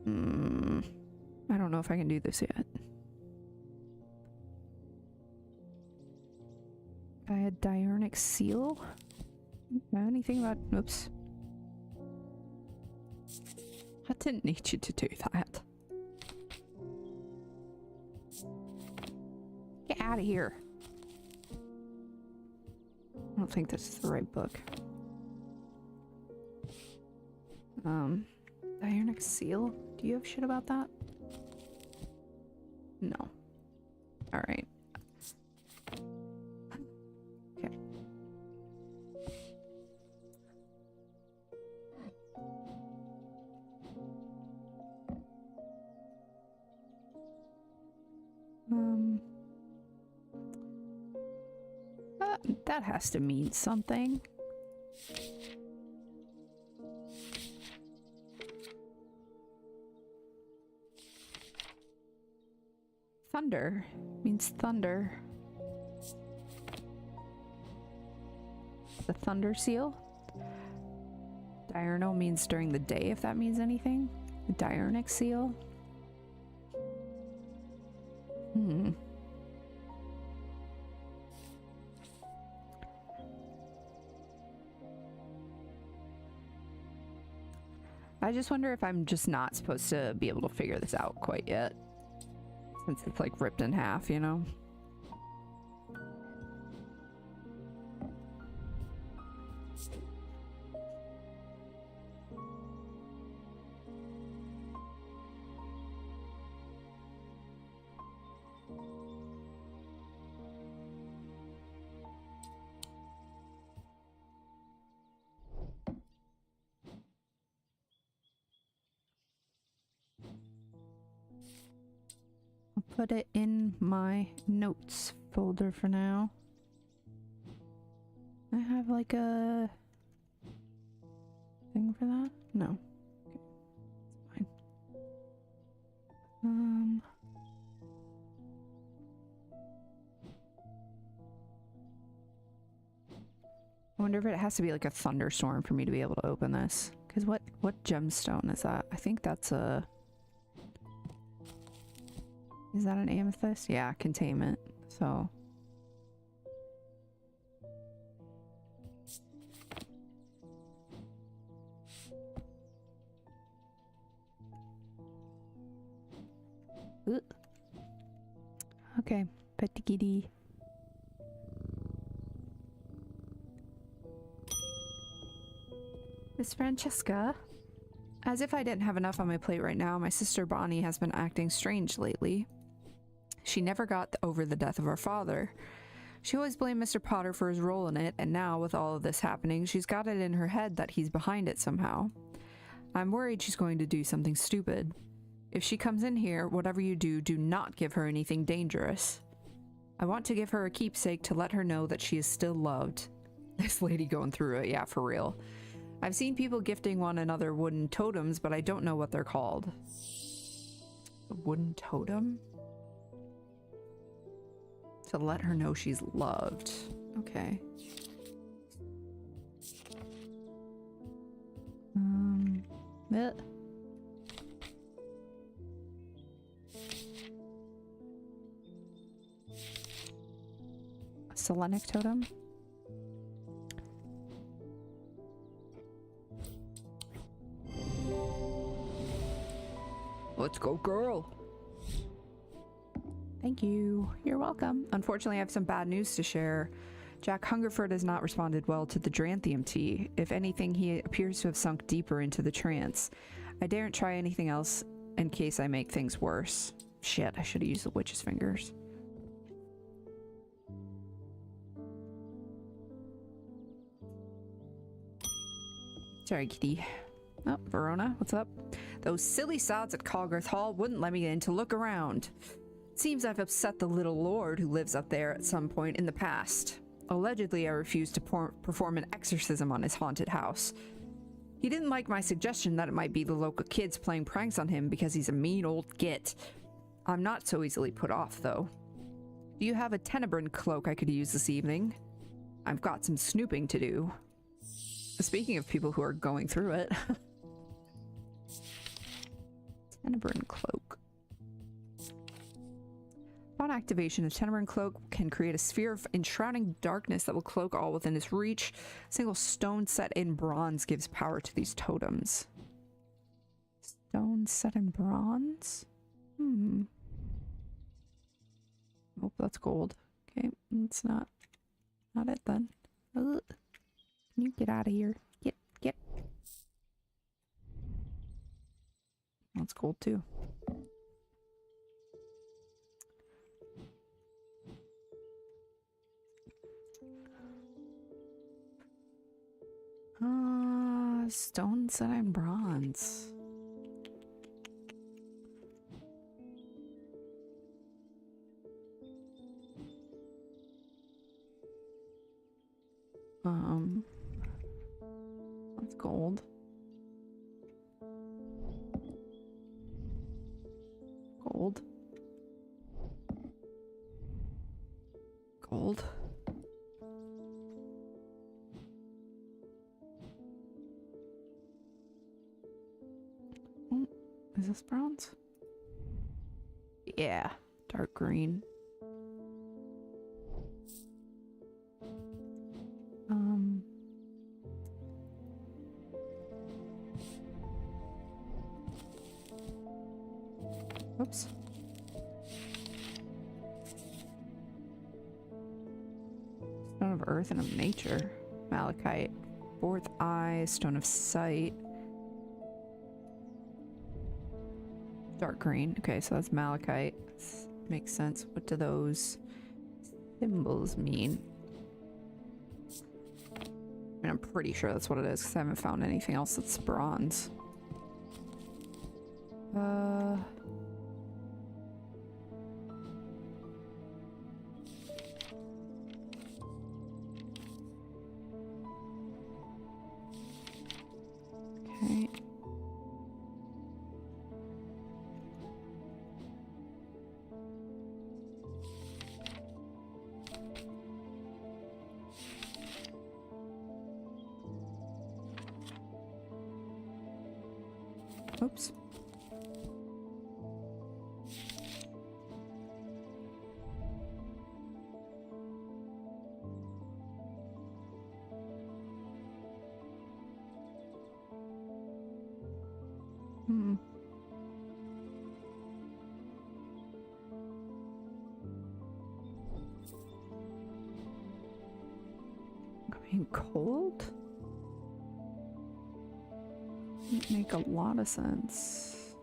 I don't know if I can do this yet. By a diurnic seal? Anything about... Oops. I didn't need you to do that. Get out of here. I don't think this is the right book. Diurnic seal? Do you have shit about that? No. Alright. Okay. That has to mean something. Thunder means thunder. The thunder seal. Diurno means during the day, if that means anything. The diurnic seal. I just wonder if I'm just not supposed to be able to figure this out quite yet. Since it's like ripped in half, you know? Put it in my notes folder for now. I have like a thing for that? No. Okay. It's fine. I wonder if it has to be like a thunderstorm for me to be able to open this. Because what gemstone is that? I think that's a... Is that an amethyst? Yeah, containment. So. Ooh. Okay, pet the kitty. Miss Francesca? As if I didn't have enough on my plate right now, my sister Bonnie has been acting strange lately. She never got over the death of our father. She always blamed Mr. Potter for his role in it, and now, with all of this happening, she's got it in her head that he's behind it somehow. I'm worried she's going to do something stupid. If she comes in here, whatever you do, do not give her anything dangerous. I want to give her a keepsake to let her know that she is still loved. This lady going through it, yeah, for real. I've seen people gifting one another wooden totems, but I don't know what they're called. A wooden totem? To let her know she's loved. Okay. A Selenic totem? Let's go, girl. Thank you. You're welcome. Unfortunately, I have some bad news to share. Jack Hungerford has not responded well to the Dranthium tea. If anything, he appears to have sunk deeper into the trance. I daren't try anything else in case I make things worse. Shit, I should have used the witch's fingers. Sorry, kitty. Oh, Verona, what's up? Those silly sods at Coggarth Hall wouldn't let me in to look around. Seems I've upset the little lord who lives up there at some point in the past. Allegedly, I refused to perform an exorcism on his haunted house. He didn't like my suggestion that it might be the local kids playing pranks on him because he's a mean old git. I'm not so easily put off, though. Do you have a Tenebrin cloak I could use this evening? I've got some snooping to do. Speaking of people who are going through it. Tenebrin cloak. Upon activation, a Tenebrin cloak can create a sphere of enshrouding darkness that will cloak all within its reach. A single stone set in bronze gives power to these totems. Stone set in bronze? Oh, that's gold. Okay, it's not it then. Ugh. Can you get out of here? Get. That's gold too. Stone said I'm bronze. That's gold. Gold. Gold. Oh, is this bronze? Yeah, dark green. Oops. Stone of earth and of nature. Malachite. Fourth eye. Stone of sight. Dark green. Okay, so that's malachite. Makes sense. What do those symbols mean? I mean, I'm pretty sure that's what it is because I haven't found anything else that's bronze. Okay. Oops. Being cold? Doesn't make a lot of sense.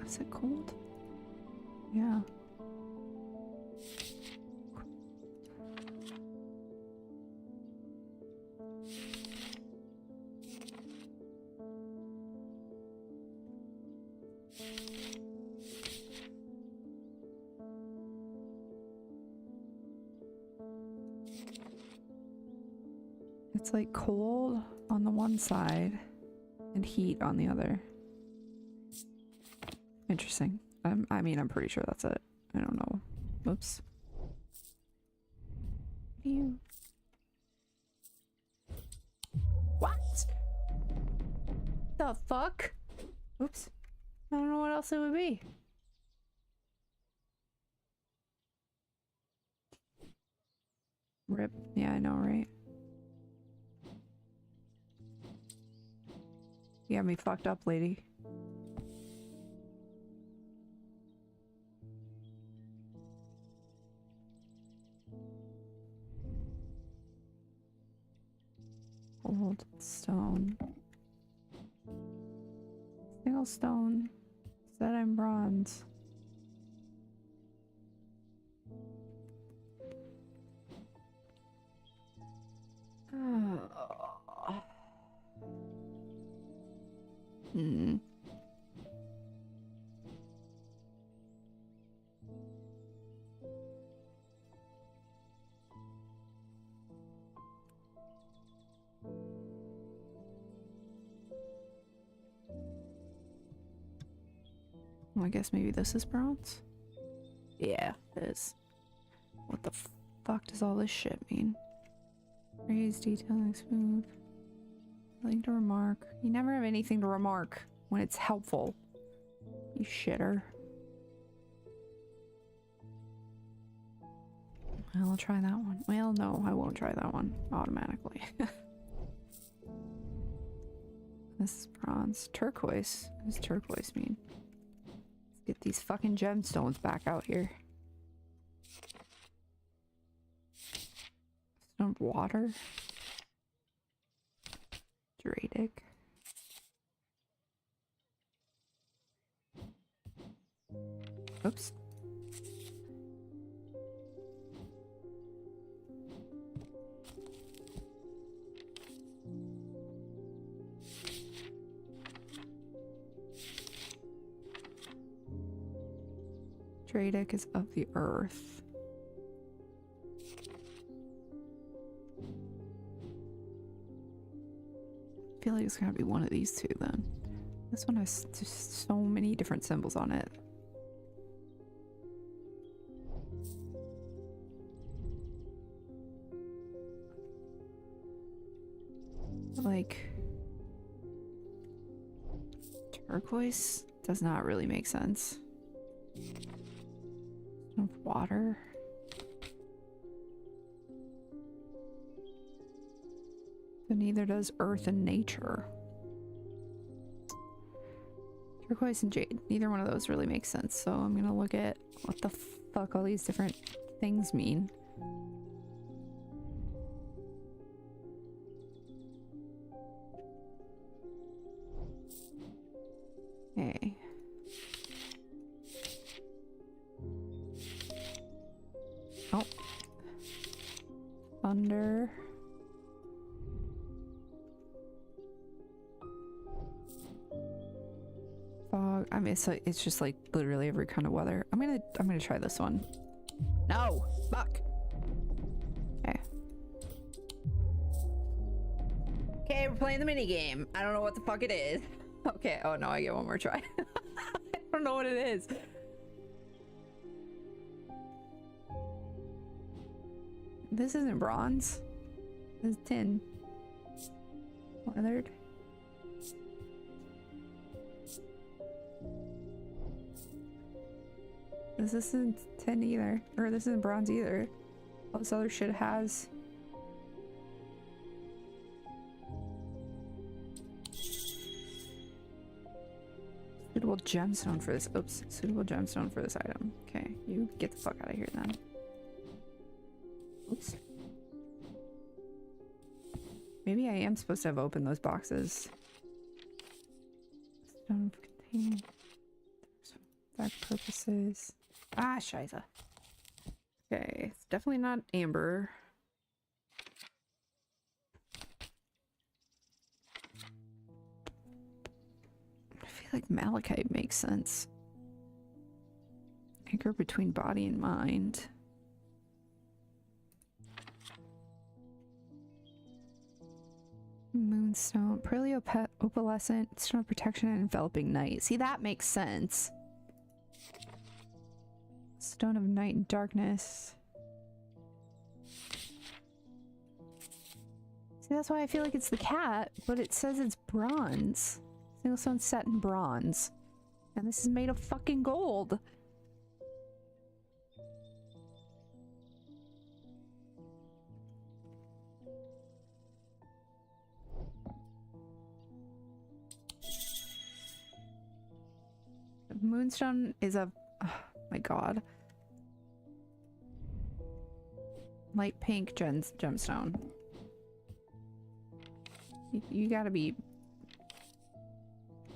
Is it cold? Yeah. It's like cold on the one side and heat on the other. Interesting. I mean, I'm pretty sure that's it. I don't know. Oops. You. What? The fuck? Oops. I don't know what else it would be. Rip. Yeah, I know, right? You got me fucked up, lady. Old stone. Single stone. Said I'm bronze. Hmm. Well, I guess maybe this is bronze? Yeah, it is. What the fuck does all this shit mean? Raised, detailing, smooth. Nothing to remark. You never have anything to remark when it's helpful. You shitter. Well, I'll try that one. Well, no, I won't try that one automatically. This is bronze. Turquoise. What does turquoise mean? Let's get these fucking gemstones back out here. Stone of water. Dradic. Oops. Dradic is of the earth. I feel like it's gonna be one of these two then. This one has just so many different symbols on it. Like, turquoise does not really make sense. Water. But neither does earth and nature. Turquoise and jade. Neither one of those really makes sense. So I'm gonna look at what the fuck all these different things mean. Okay. Oh. Thunder. Fog. I mean, it's just like literally every kind of weather. I'm gonna try this one. No! Fuck! Okay. Okay, we're playing the mini game. I don't know what the fuck it is. Okay, oh no, I get one more try. I don't know what it is. This isn't bronze. This is tin. Weathered. This isn't tin either. Or this isn't bronze either. All this other shit has. Suitable gemstone for this. Oops. Suitable gemstone for this item. Okay, you get the fuck out of here then. Oops. Maybe I am supposed to have opened those boxes. Stone containing dark purposes. Ah, shiza. Okay, it's definitely not amber. I feel like malachite makes sense. Anchor between body and mind. Moonstone, opalescent, stone of protection and enveloping night. See, that makes sense. Stone of night and darkness. See, that's why I feel like it's the cat, but it says it's bronze. Single stone set in bronze. And this is made of fucking gold. Moonstone is a... Oh my god. Light pink gemstone. You gotta be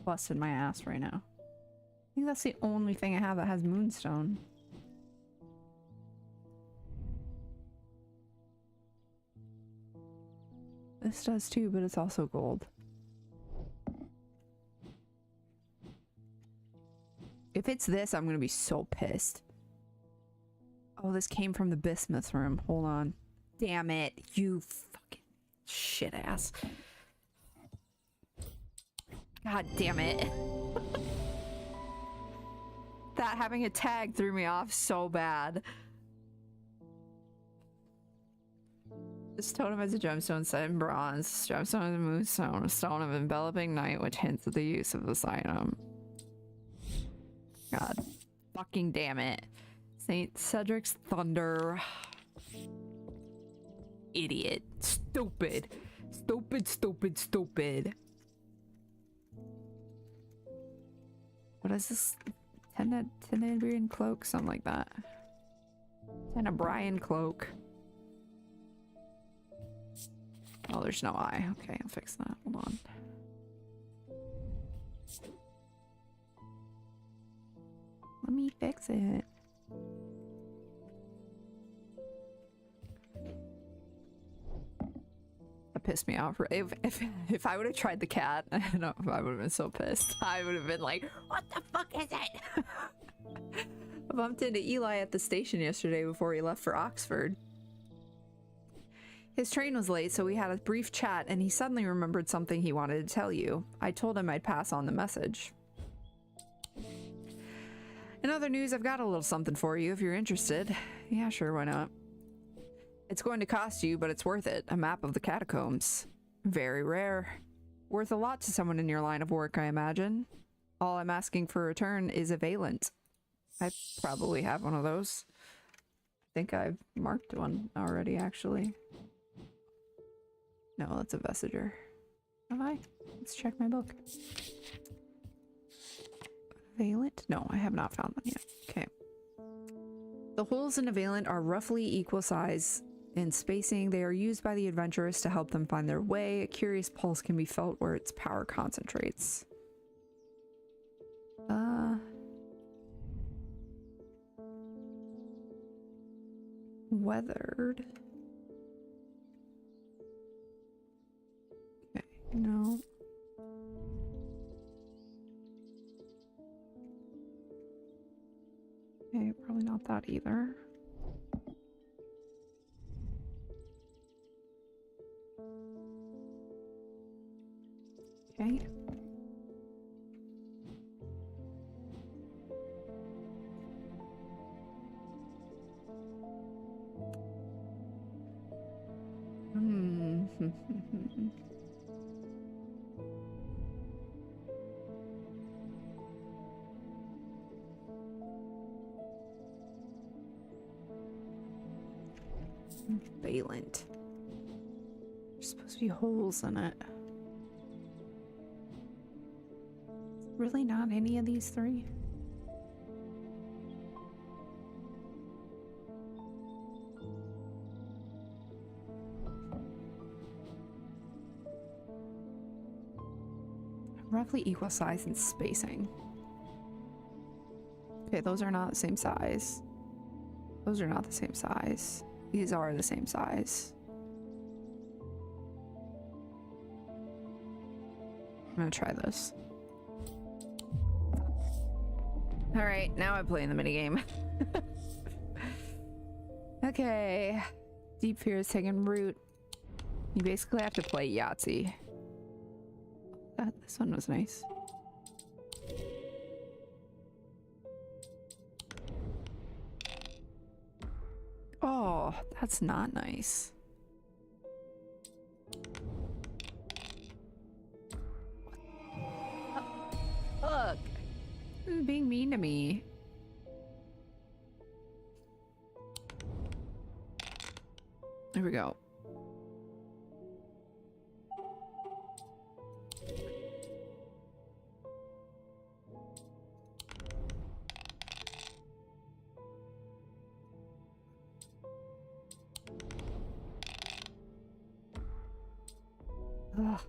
busting my ass right now. I think that's the only thing I have that has moonstone. This does too, but it's also gold. If it's this, I'm gonna be so pissed. Oh, this came from the bismuth room. Hold on. Damn it, you fucking shit ass. God damn it. That having a tag threw me off so bad. This totem has a gemstone set in bronze. Gemstone is a moonstone, a stone of enveloping night, which hints at the use of this item. God fucking damn it. St. Cedric's Thunder. Idiot. Stupid. Stupid, stupid, stupid. What is this? Tenebrian cloak? Something like that. Tenebrian cloak. Oh, there's no eye. Okay, I'll fix that. Hold on. Let me fix it. That pissed me off. If I would have tried the cat, I would have been so pissed. I would have been like, what the fuck is it? bumped into Eli at the station yesterday before he left for Oxford. His train was late, so we had a brief chat, and he suddenly remembered something he wanted to tell you. I told him I'd pass on the message. In other news, I've got a little something for you if you're interested. Yeah, sure, why not? It's going to cost you, but it's worth it. A map of the catacombs. Very rare. Worth a lot to someone in your line of work, I imagine. All I'm asking for a return is a Valent. I probably have one of those. I think I've marked one already, actually. No, that's a Vestiger. Have I? Let's check my book. Valent? No, I have not found one yet. Okay. The holes in a Valent are roughly equal size in spacing. They are used by the adventurers to help them find their way. A curious pulse can be felt where its power concentrates. Weathered. Okay, no. Okay, probably not that either. Okay. Valent. There's supposed to be holes in it. Really not any of these three? Roughly equal size and spacing. Okay, those are not the same size. Those are not the same size. These are the same size. I'm gonna try this. Alright, now I'm playing the minigame. Okay. Deep fear is taking root. You basically have to play Yahtzee. This one was nice. Oh, that's not nice. Look, being mean to me. There we go. Ugh.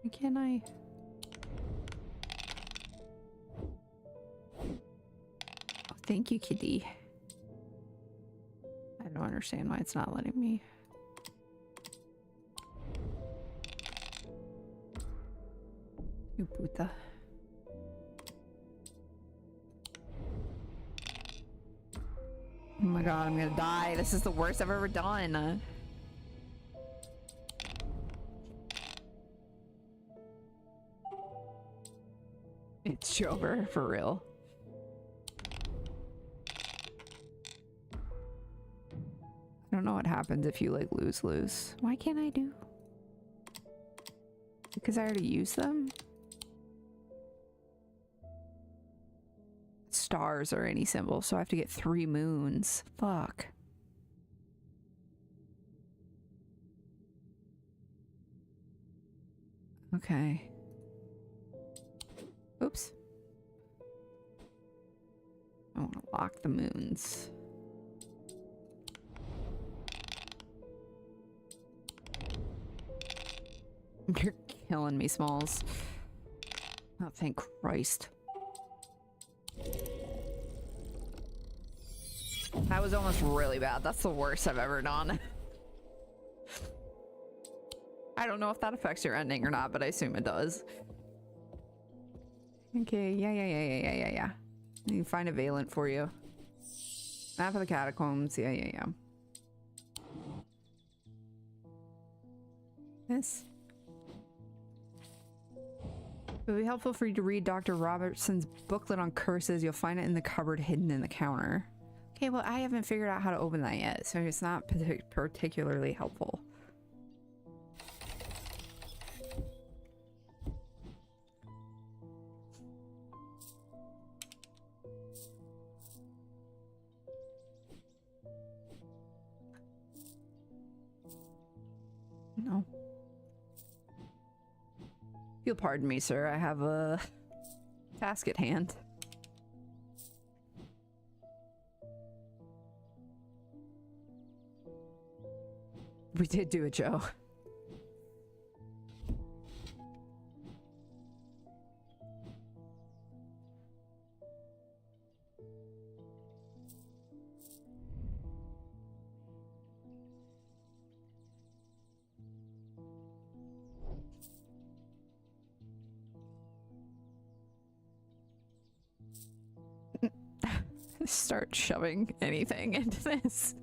Why can't I? Oh, thank you, kitty. I don't understand why it's not letting me. You puta. Oh my god, I'm gonna die. This is the worst I've ever done. It's Jover, for real. I don't know what happens if you like lose. Why can't I do? Because I already used them? Stars or any symbol, so I have to get 3 moons. Fuck. Okay. Oops. I want to lock the moons. You're killing me, Smalls. Oh, thank Christ. That was almost really bad. That's the worst I've ever done. I don't know if that affects your ending or not, but I assume it does. Okay, yeah. You can find a Valent for you. Map of the catacombs, yeah. This. It would be helpful for you to read Dr. Robertson's booklet on curses. You'll find it in the cupboard hidden in the counter. Okay, well, I haven't figured out how to open that yet, so it's not particularly helpful. No. You'll pardon me, sir. I have a task at hand. We did do it, Joe. Start shoving anything into this.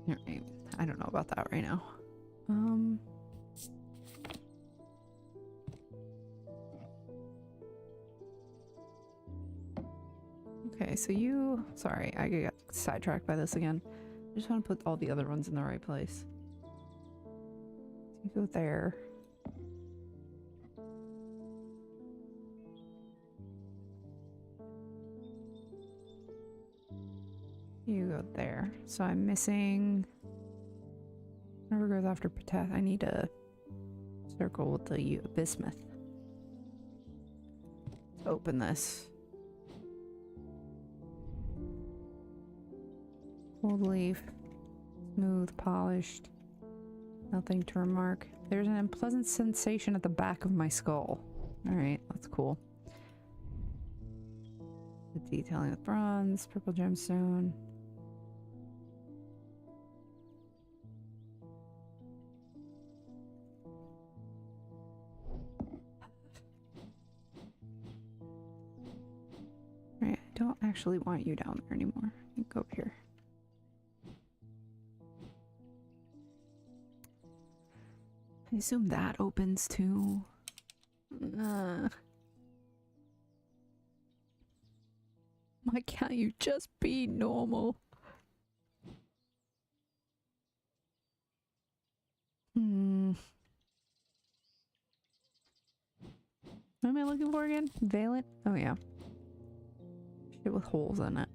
Alright, I don't know about that right now. Okay, so you... Sorry, I got sidetracked by this again. I just want to put all the other ones in the right place. You go there. You go there. So I'm missing... Whatever goes after Pateth. I need a circle with the bismuth. Let's open this. Gold leaf. Smooth, polished. Nothing to remark. There's an unpleasant sensation at the back of my skull. Alright, that's cool. The detailing with bronze, purple gemstone. Alright, I don't actually want you down there anymore. You can go up here. I assume that opens too. Why can't you just be normal? What am I looking for again? Valent? Oh yeah. Shit with holes in it.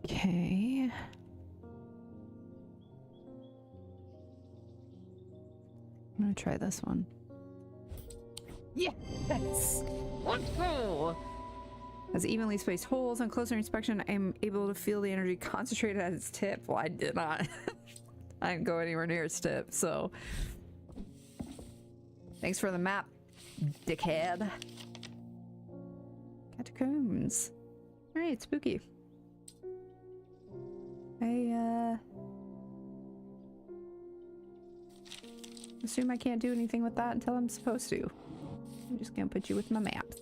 Okay. I'm gonna try this one. Yes! Let's go! As evenly spaced holes, on closer inspection, I'm able to feel the energy concentrated at its tip. Well, I did not. I didn't go anywhere near its tip, so. Thanks for the map, dickhead. Catacombs. Alright, spooky. I assume I can't do anything with that until I'm supposed to. I'm just gonna put you with my maps.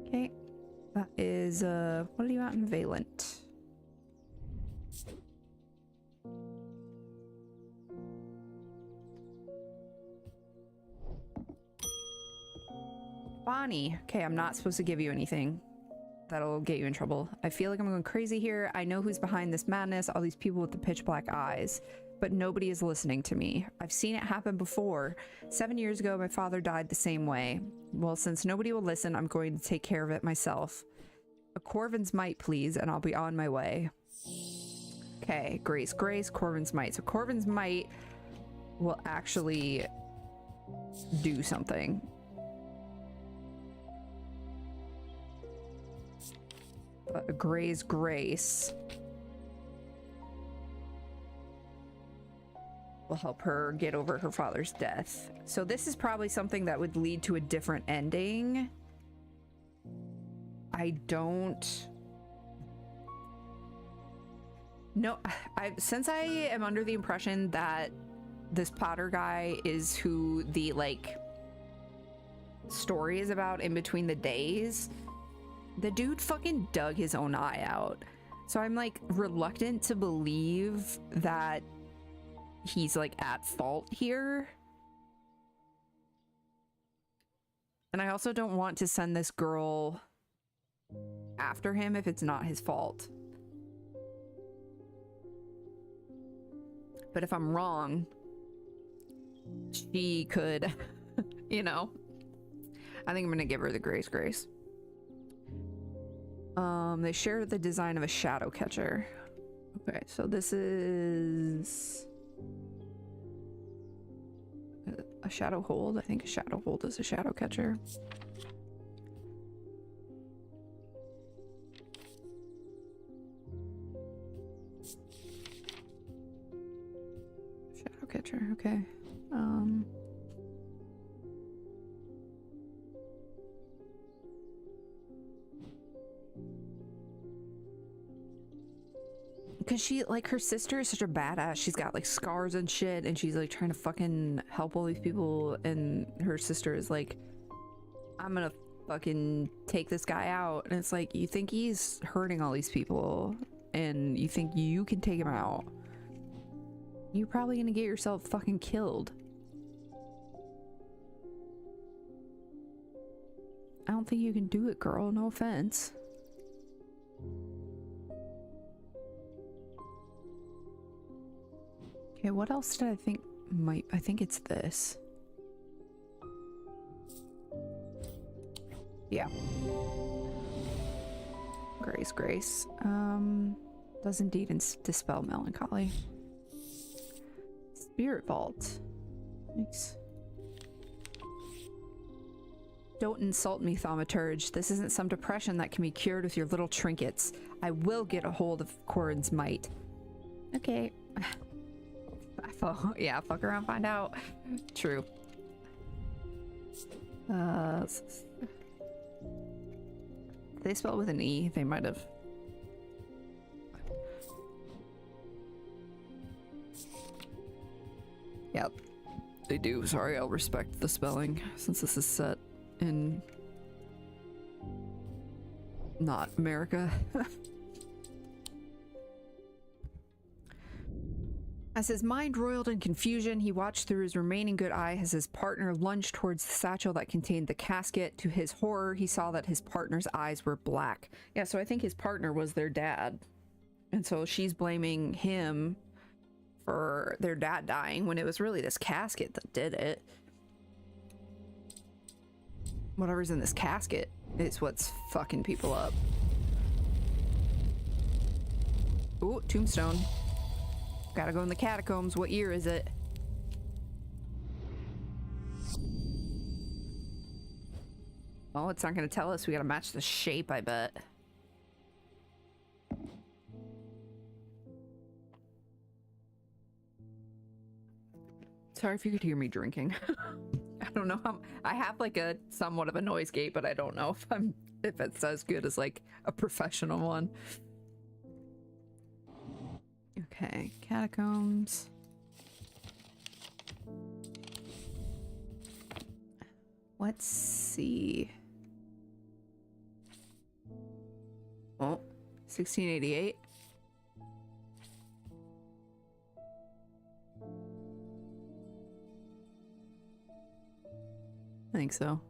Okay. That is, what are you out in Valent? Bonnie. Okay, I'm not supposed to give you anything. That'll get you in trouble. I feel like I'm going crazy here. I know who's behind this madness, all these people with the pitch black eyes. But nobody is listening to me. I've seen it happen before. 7 years ago, my father died the same way. Well, since nobody will listen, I'm going to take care of it myself. A Corvin's Might, please, and I'll be on my way. Okay, Grace, Corvin's Might. So Corvin's Might will actually do something. But Gray's Grace will help her get over her father's death. So this is probably something that would lead to a different ending. I don't know. Since I am under the impression that this Potter guy is who the like story is about in between the days, the dude fucking dug his own eye out. So I'm like reluctant to believe that he's like at fault here. And I also don't want to send this girl after him if it's not his fault. But if I'm wrong, she could, you know. I think I'm gonna give her the Grace. They share the design of a shadow catcher. Okay, so this is a shadow hold. I think a shadow hold is a shadow catcher. Shadow catcher, okay. Because she, like, her sister is such a badass. She's got, like, scars and shit, and she's, like, trying to fucking help all these people, and her sister is like, I'm gonna fucking take this guy out. And it's like, you think he's hurting all these people, and you think you can take him out. You're probably gonna get yourself fucking killed. I don't think you can do it, girl. No offense. Okay, what else did I think might... I think it's this. Yeah. Grace. Does indeed dispel melancholy. Spirit Vault. Thanks. Don't insult me, Thaumaturge. This isn't some depression that can be cured with your little trinkets. I will get a hold of Corvin's Might. Okay. Yeah, fuck around, find out. True. They spell with an E. They might have. Yep, they do. Sorry, I'll respect the spelling since this is set in not America. As his mind roiled in confusion, he watched through his remaining good eye as his partner lunged towards the satchel that contained the casket. To his horror, he saw that his partner's eyes were black. Yeah, so I think his partner was their dad. And so she's blaming him for their dad dying when it was really this casket that did it. Whatever's in this casket is what's fucking people up. Ooh, tombstone. Gotta go in the catacombs. What year is it? Oh, it's not gonna tell us. We gotta match the shape, I bet. Sorry if you could hear me drinking. I don't know how... I have like a somewhat of a noise gate, but I don't know if it's as good as like a professional one. Okay, catacombs. Let's see. Oh, 1688. I think so.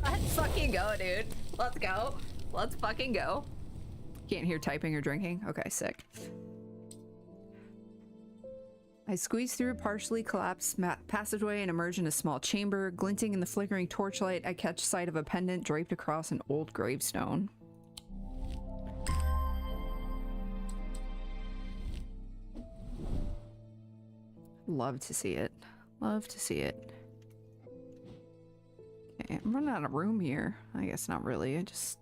Let's fucking go, dude. Let's go. Let's fucking go. Can't hear typing or drinking? Okay, sick. I squeeze through a partially collapsed passageway and emerge in a small chamber. Glinting in the flickering torchlight, I catch sight of a pendant draped across an old gravestone. Love to see it. Love to see it. Okay, I'm running out of room here. I guess not really. I just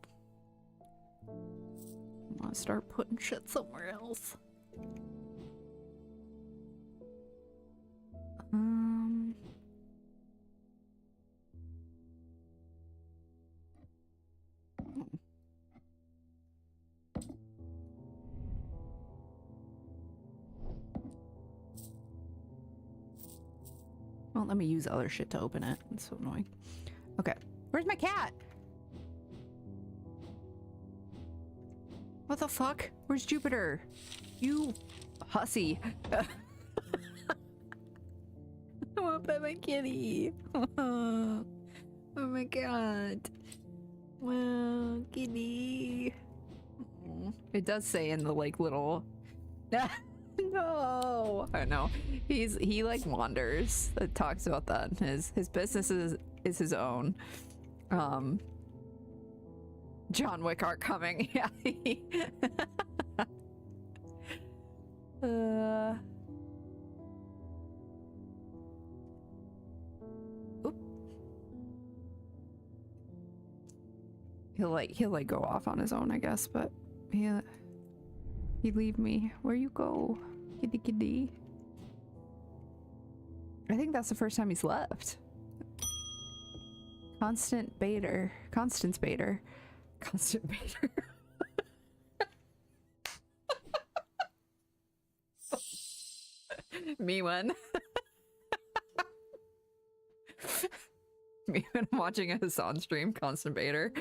want to start putting shit somewhere else. Won't let me use other shit to open it. It's so annoying. Okay, where's my cat? What the fuck? Where's Jupiter? You hussy. I want to pet my kitty. Oh my god. Wow, kitty. It does say in the like little no. I don't know. He like wanders. It talks about that. His business is his own. John Wick art coming. Yeah. Oop. He'll like go off on his own, I guess, but yeah. He'd leave me. Where you go? Kitty kitty. I think that's the first time he's left. Constance Bader. Me one. Me when I'm watching a Hassan stream, Constant Bader.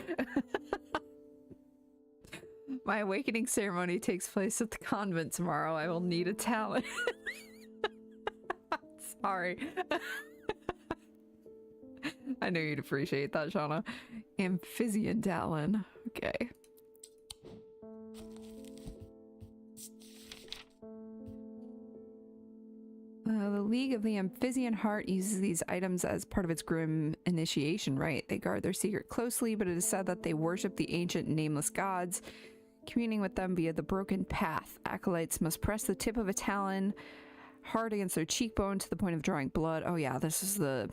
My awakening ceremony takes place at the convent tomorrow. I will need a talent. Sorry. I knew you'd appreciate that, Shauna. Amphibian Talon. Okay. The League of the Amphibian Heart uses these items as part of its grim initiation rite. They guard their secret closely, but it is said that they worship the ancient nameless gods, communing with them via the broken path. Acolytes must press the tip of a talon hard against their cheekbone to the point of drawing blood. Oh yeah, this is the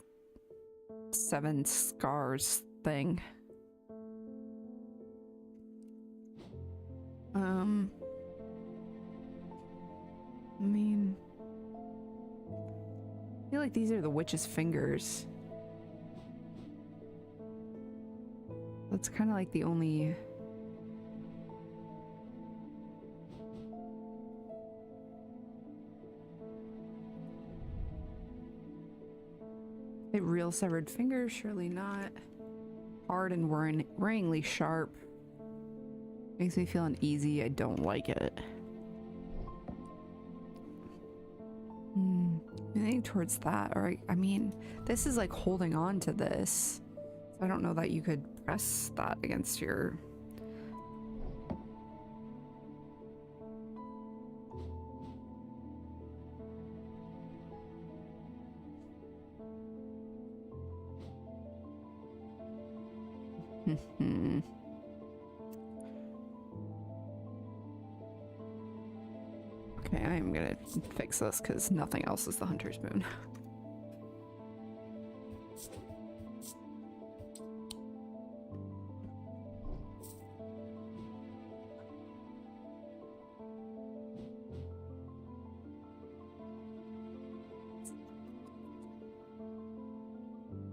7 scars thing. I mean, I feel like these are the witch's fingers. That's kind of like the only... real severed fingers, surely not. Hard and worryingly sharp. Makes me feel uneasy. I don't like it. I think towards that, or I mean, this is like holding on to this. So I don't know that you could press that against your... Okay, I'm gonna fix this because nothing else is the hunter's moon.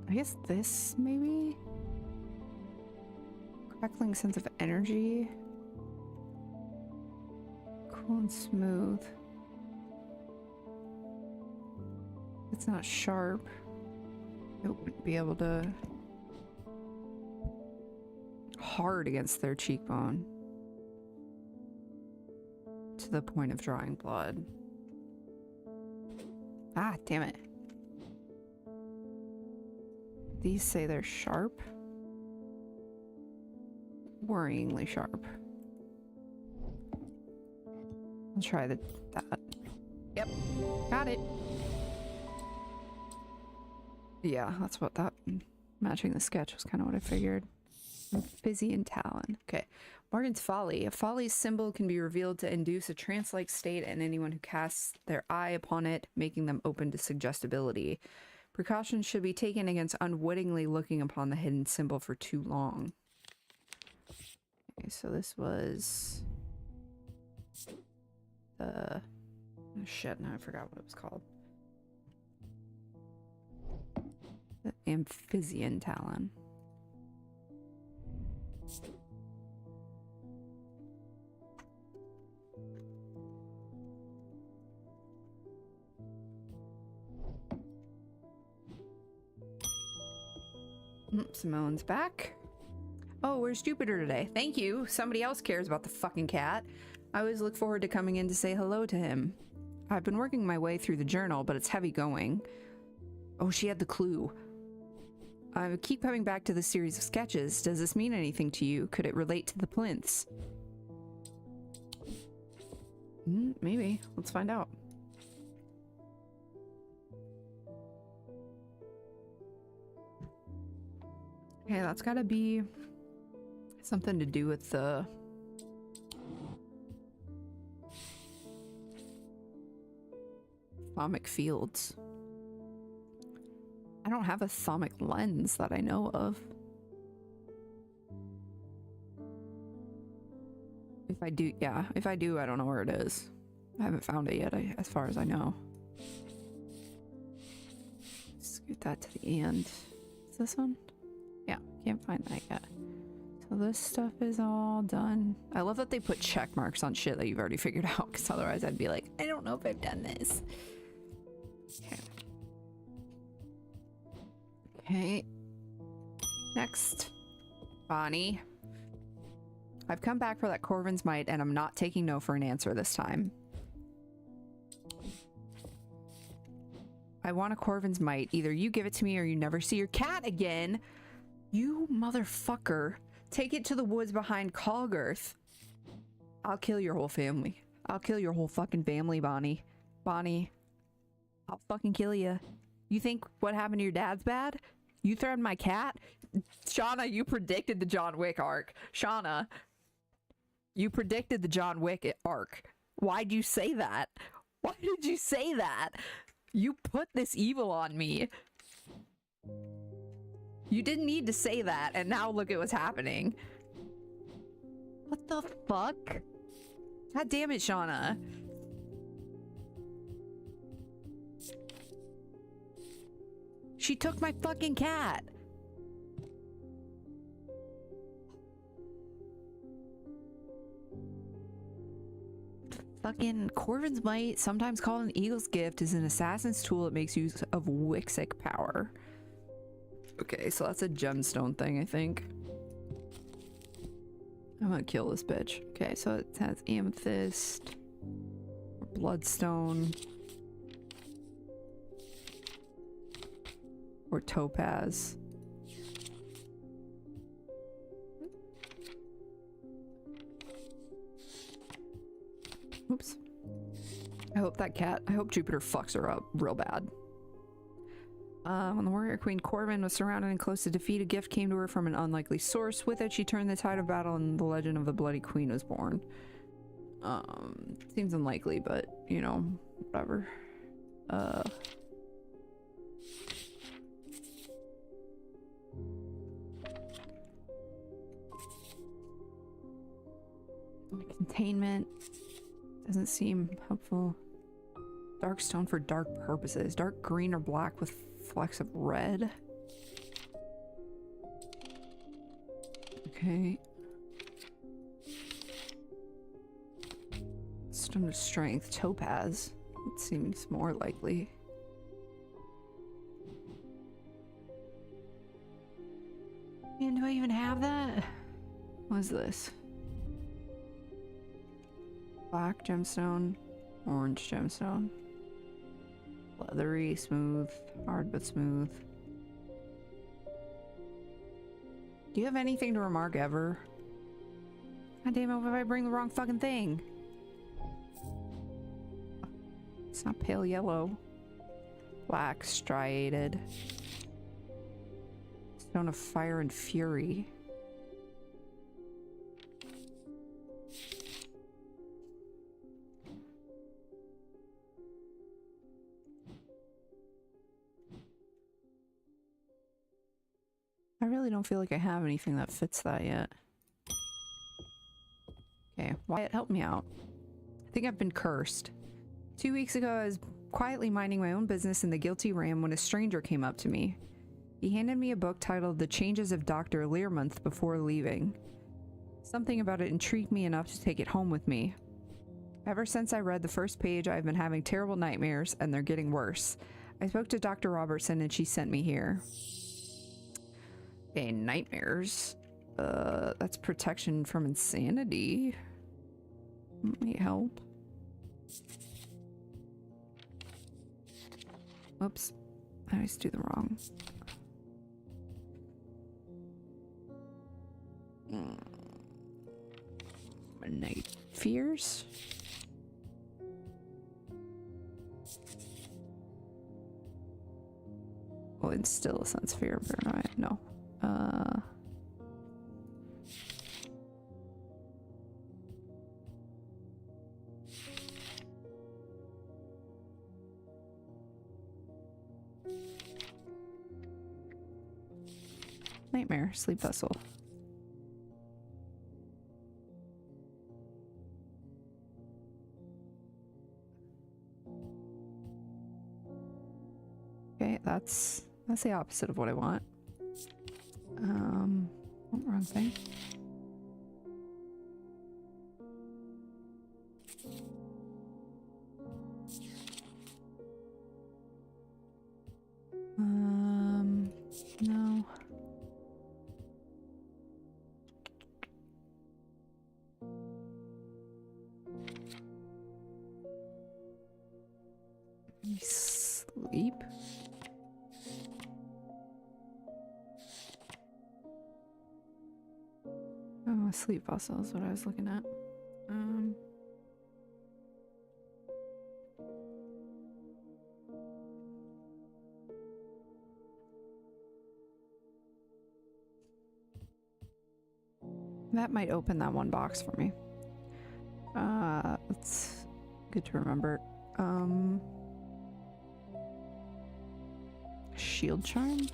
I guess this, maybe? Crackling sense of energy. Supple and smooth. It's not sharp. It wouldn't be able to... hard against their cheekbone. To the point of drawing blood. Ah, damn it. These say they're sharp. Worryingly sharp. I'll try that. Yep, got it. Yeah, that's what that... matching the sketch was kind of what I figured. Fizzy talon. Okay. Morgan's Folly. A folly's symbol can be revealed to induce a trance-like state in anyone who casts their eye upon it, making them open to suggestibility. Precautions should be taken against unwittingly looking upon the hidden symbol for too long. Okay, so this was... the... oh shit, now I forgot what it was called. The Amphibian Talon. Simone's back. Oh, where's Jupiter today? Thank you. Somebody else cares about the fucking cat. I always look forward to coming in to say hello to him. I've been working my way through the journal, but it's heavy going. Oh, she had the clue. I keep coming back to the series of sketches. Does this mean anything to you? Could it relate to the plinths? Maybe. Let's find out. Okay, that's gotta be something to do with the... thaumic fields. I don't have a thaumic lens that I know of. If I do, yeah. If I do, I don't know where it is. I haven't found it yet, as far as I know. Scoot that to the end. Is this one? Yeah, can't find that yet. So this stuff is all done. I love that they put check marks on shit that you've already figured out, because otherwise I'd be like, I don't know if I've done this. Okay. Okay. Next. Bonnie. I've come back for that Corvin's Might, and I'm not taking no for an answer this time. I want a Corvin's Might. Either you give it to me or you never see your cat again. You motherfucker. Take it to the woods behind Colgirth. I'll kill your whole family. I'll kill your whole fucking family, Bonnie. Bonnie. I'll fucking kill you. You think what happened to your dad's bad? You threatened my cat? Shauna, you predicted the John Wick arc. Shauna, you predicted the John Wick arc. Why'd you say that? Why did you say that? You put this evil on me. You didn't need to say that, and now look at what's happening. What the fuck? God damn it, Shauna. She took my fucking cat. Fucking Corvin's Might, sometimes called an Eagle's Gift, is an assassin's tool that makes use of Wixic power. Okay, so that's a gemstone thing, I think. I'm gonna kill this bitch. Okay, so it has amethyst, bloodstone, or topaz. Oops. I hope Jupiter fucks her up real bad. When the warrior queen Corvin was surrounded and close to defeat, a gift came to her from an unlikely source. With it, she turned the tide of battle and the legend of the Bloody Queen was born. Seems unlikely, but, you know, whatever. Containment doesn't seem helpful. Dark stone for dark purposes. Dark green or black with flecks of red. Okay. Stone of Strength. Topaz. It seems more likely. Man, do I even have that? What is this? Black gemstone. Orange gemstone. Leathery, smooth. Hard but smooth. Do you have anything to remark ever? God damn it, what if I bring the wrong fucking thing? It's not pale yellow. Black, striated. Stone of Fire and Fury. I really don't feel like I have anything that fits that yet. Okay, Wyatt, help me out. I think I've been cursed. 2 weeks ago, I was quietly minding my own business in the Guilty Ram when a stranger came up to me. He handed me a book titled The Changes of Dr. Learmonth before leaving. Something about it intrigued me enough to take it home with me. Ever since I read the first page, I've been having terrible nightmares, and they're getting worse. I spoke to Dr. Robertson, and she sent me here. Okay, nightmares. That's protection from insanity. Might help. Oops. I always do the wrong. Night fears? Oh, it's still a sense of fear, paranoia. No. Nightmare, sleep vessel. Okay, that's the opposite of what I want. Oh, wrong thing. No. Sleep. Oh, sleep vessel is what I was looking at. That might open that one box for me. That's good to remember. Shield charm?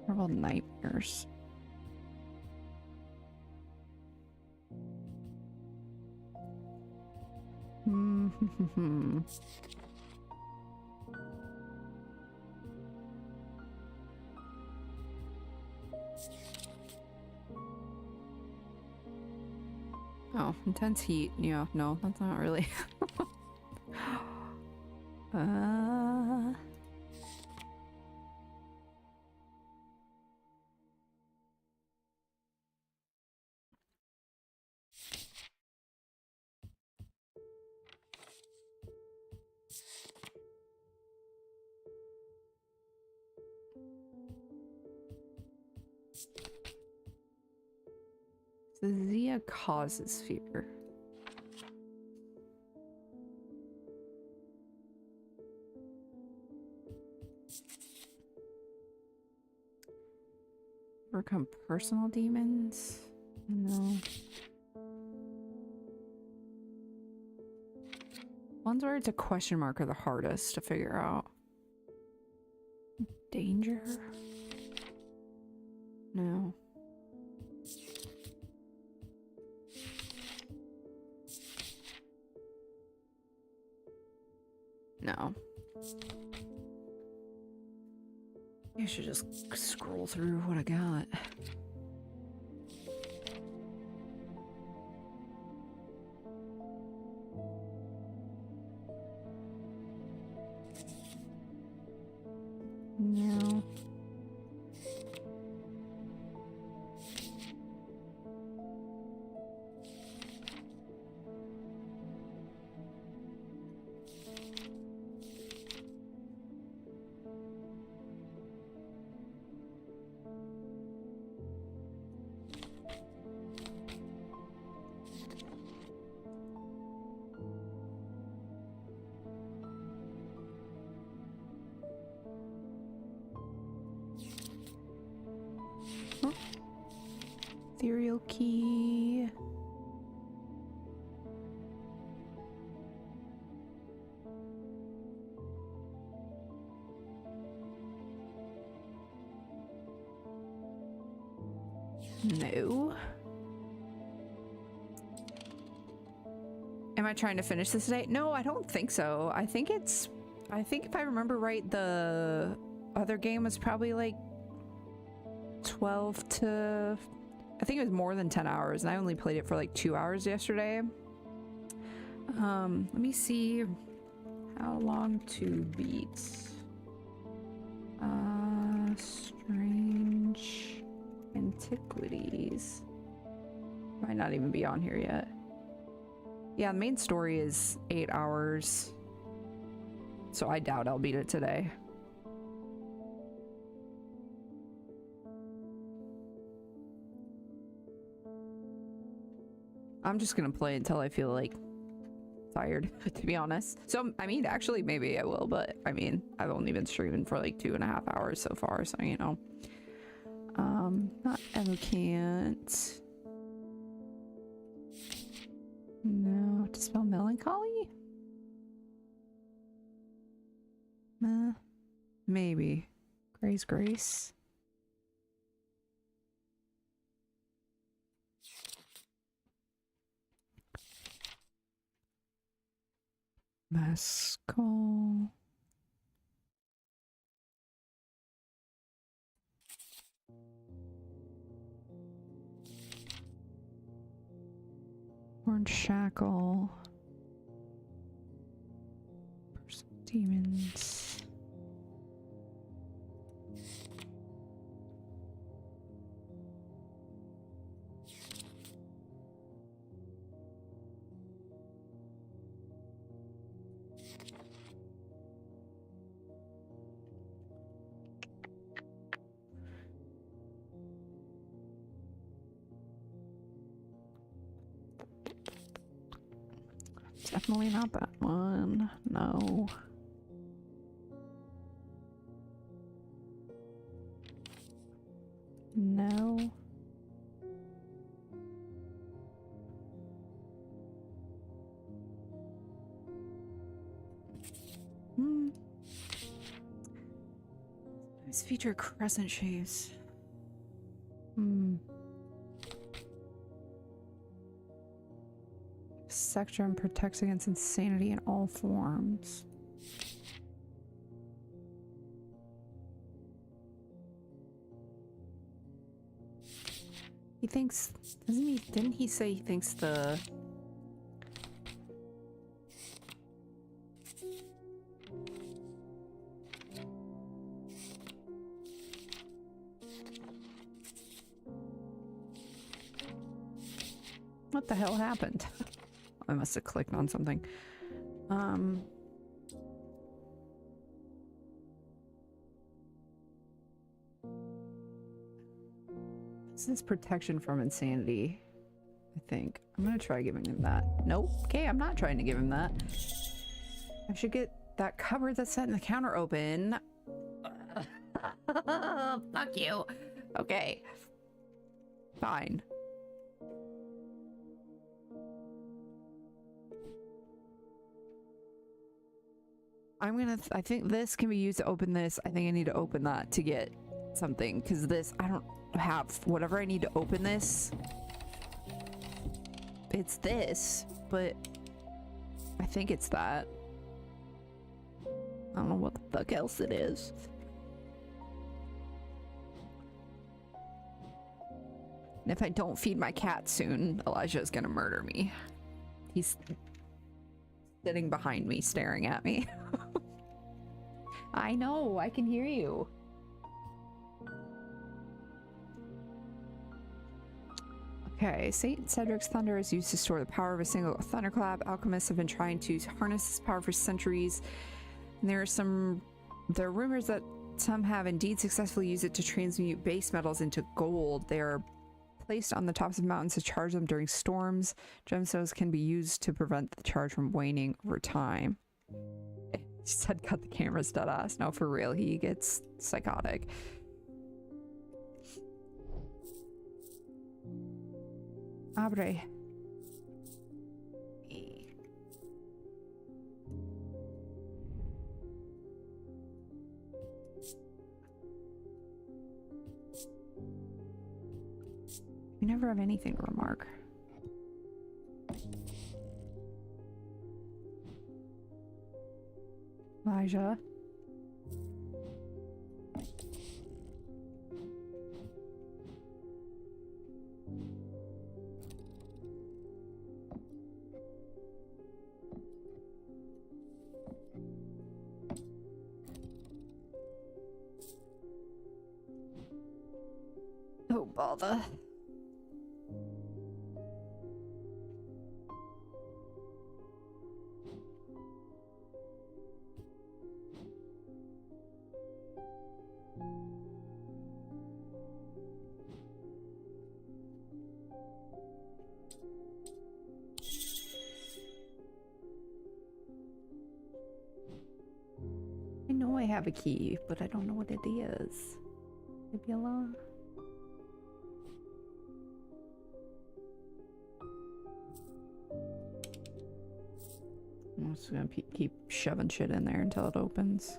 Horrible nightmares. Oh, intense heat. Yeah, no, that's not really. The Zia causes fear. Overcome personal demons? No. Ones where it's a question mark are the hardest to figure out. Danger? No. No. You should just scroll through what I got. No. Ethereal key. No. Am I trying to finish this today? No, I don't think so. I think if I remember right, the other game was probably like 12 to... I think it was more than 10 hours, and I only played it for like 2 hours yesterday. Let me see how long to beat. Strange Antiquities. Might not even be on here yet. Yeah, the main story is 8 hours. So I doubt I'll beat it today. I'm just gonna play until I feel like tired, to be honest. So, I mean, actually, maybe I will, but I mean, I've only been streaming for like 2.5 hours so far, so you know. Not evocant. No, dispel melancholy? Maybe. Grace. Mescal. Orange shackle. Demons. Definitely not that one. No. No. Nice feature crescent shaves. Sectrum protects against insanity in all forms. He thinks, didn't he say he thinks the... What the hell happened? I must have clicked on something. This is protection from insanity, I think. I'm gonna try giving him that. Nope. Okay, I'm not trying to give him that. I should get that cupboard that's set in the counter open. Fuck you. Okay. Fine. I think this can be used to open this. I think I need to open that to get something, because this, I don't have whatever I need to open this. It's this, but I think it's that. I don't know what the fuck else it is. And if I don't feed my cat soon, Elijah's gonna murder me. He's sitting behind me, staring at me. I know, I can hear you. Okay, Saint Cedric's thunder is used to store the power of a single thunderclap. Alchemists have been trying to harness this power for centuries. And there are rumors that some have indeed successfully used it to transmute base metals into gold. They are placed on the tops of mountains to charge them during storms. Gemstones can be used to prevent the charge from waning over time. She said cut the cameras, deadass. No, for real, he gets psychotic. Abre. You never have anything to remark. Elijah. Oh, bother. I know I have a key, but I don't know what it is. Maybe alone. I'm just gonna keep shoving shit in there until it opens.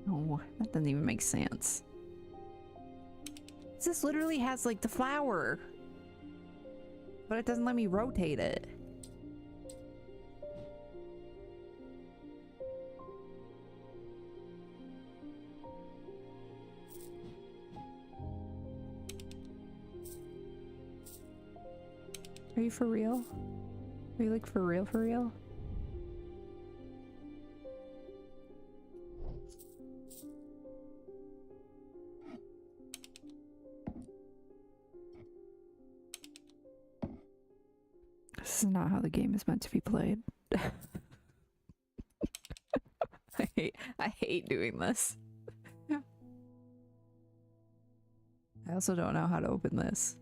No, that doesn't even make sense. This literally has like the flower. But it doesn't let me rotate it. Are you for real? Are you like for real, for real? This is not how the game is meant to be played. I hate doing this. I also don't know how to open this.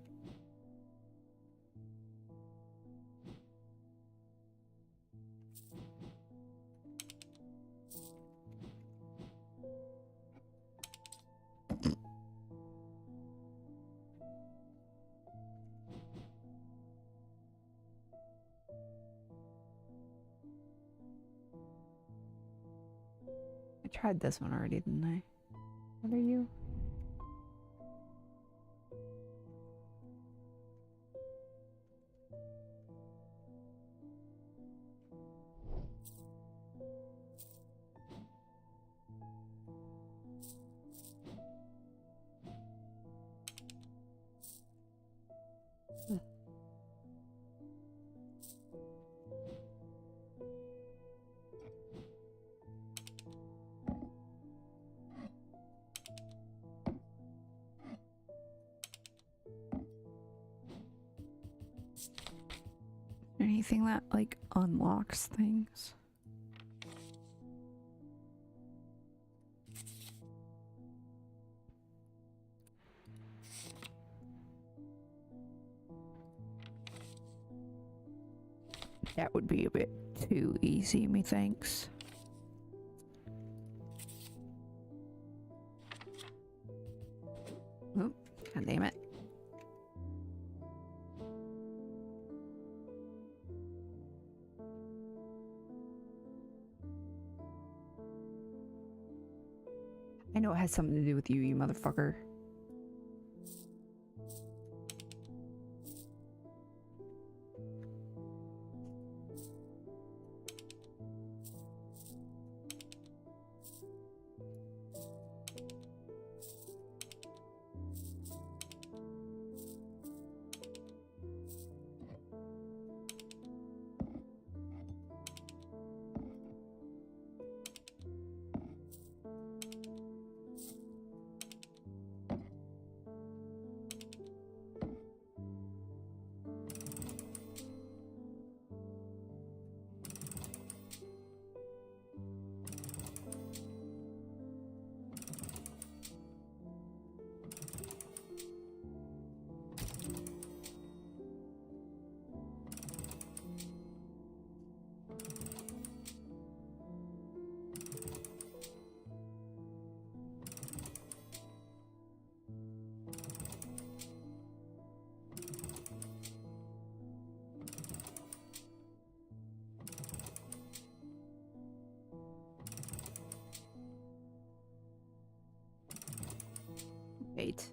I tried this one already, didn't I? What are you? Anything that like unlocks things? That would be a bit too easy, methinks. Oh, god damn it. I know it has something to do with you, you motherfucker. 8.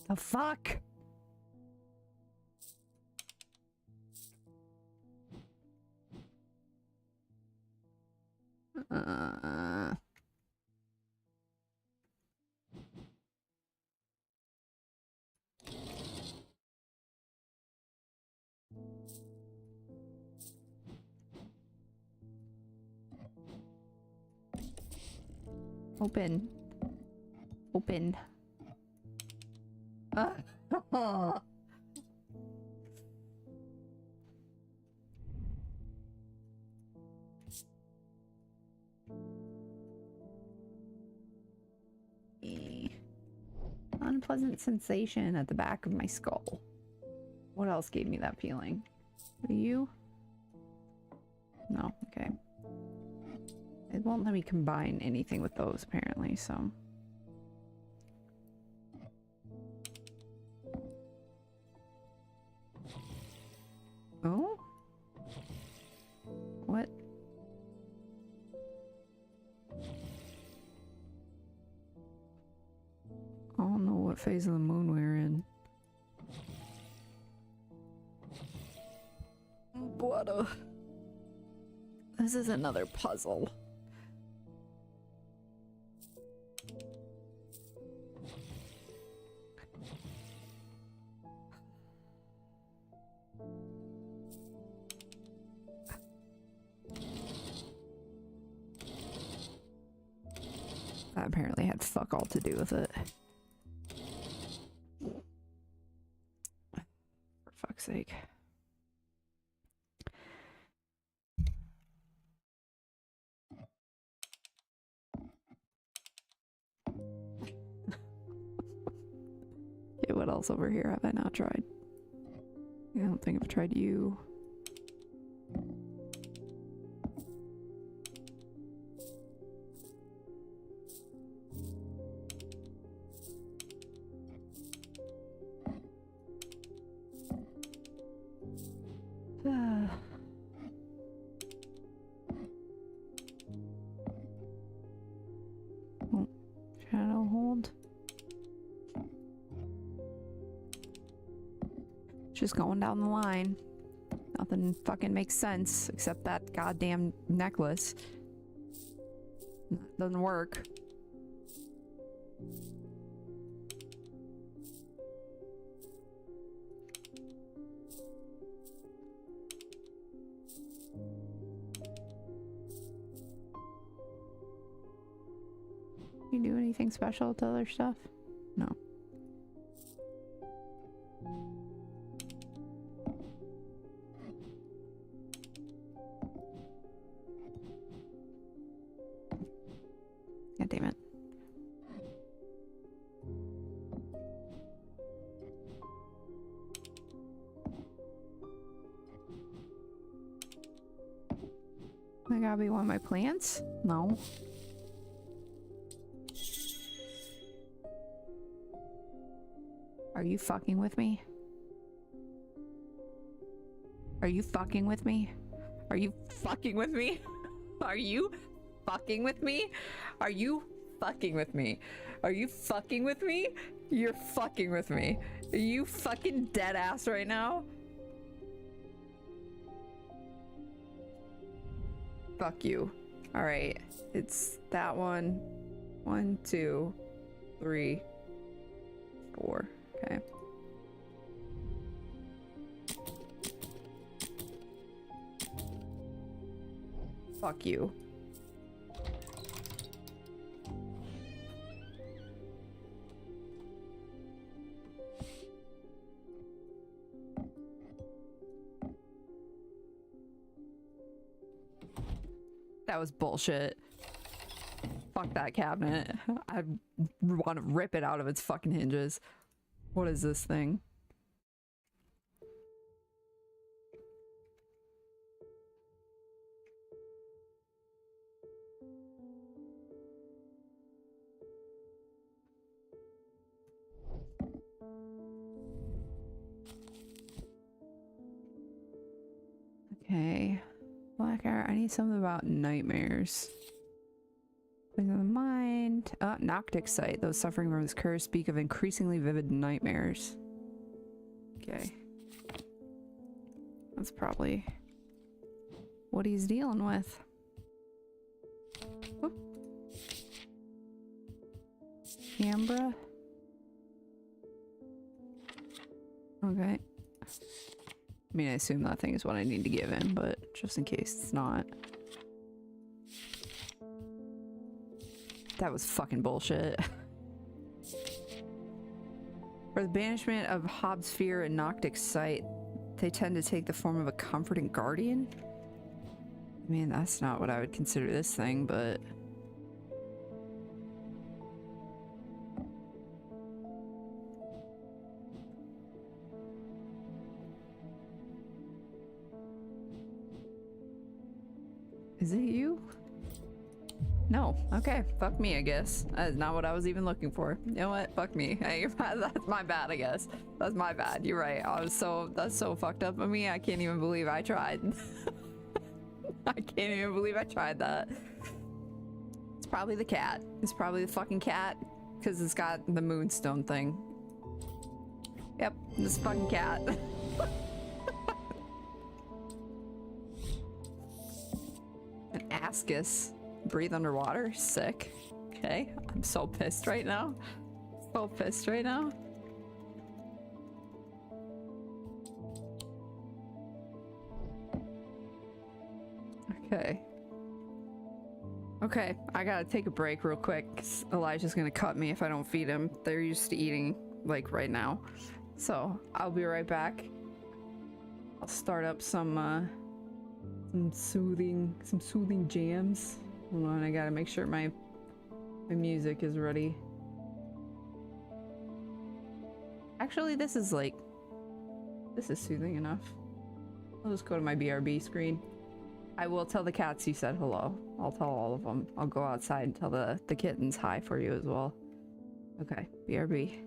The fuck? Open. Open. Unpleasant sensation at the back of my skull. What else gave me that feeling? Are you? No, okay. It won't let me combine anything with those apparently, so. Oh? What? I don't know what phase of the moon we're in. What a... This is another puzzle. That apparently had fuck all to do with it. For fuck's sake. Okay, what else over here have I not tried? I don't think I've tried you. Oh, shadow hold. Just going down the line. Nothing fucking makes sense except that goddamn necklace. Doesn't work. You do anything special to other stuff? No. God damn it. That gotta be one of my plants? No. Are you fucking with me? Are you fucking with me? Are you fucking with me? Are you fucking with me? Are you fucking with me? Are you fucking with me? You're fucking with me. Are you fucking dead ass right now? Fuck you. Alright. It's that one. 1, 2, 3, 4. Okay. Fuck you. That was bullshit. Fuck that cabinet. I want to rip it out of its fucking hinges. What is this thing? Okay. Black art. I need something about nightmares. Poison of the mind. Noctic sight. Those suffering from this curse speak of increasingly vivid nightmares. Okay. That's probably what he's dealing with. Oop. Ambra. Okay. I mean, I assume that thing is what I need to give him, but just in case it's not. That was fucking bullshit. For the banishment of Hobbs' fear and Noctic sight, they tend to take the form of a comforting guardian? I mean, that's not what I would consider this thing, but... Is it you? No. Okay. Fuck me, I guess. That is not what I was even looking for. You know what? Fuck me. Hey, that's my bad, I guess. That's my bad. You're right. That's so fucked up of me. I can't even believe I tried. I can't even believe I tried that. It's probably the cat. It's probably the fucking cat. Because it's got the moonstone thing. Yep. This fucking cat. An ascus. Breathe underwater? Sick. Okay. I'm so pissed right now. So pissed right now. Okay. Okay, I gotta take a break real quick, 'cause Elijah's gonna cut me if I don't feed him. They're used to eating, like, right now. So, I'll be right back. I'll start up some soothing jams. Hold on, I gotta make sure my music is ready. Actually, this is soothing enough. I'll just go to my BRB screen. I will tell the cats you said hello. I'll tell all of them. I'll go outside and tell the kittens hi for you as well. Okay, BRB.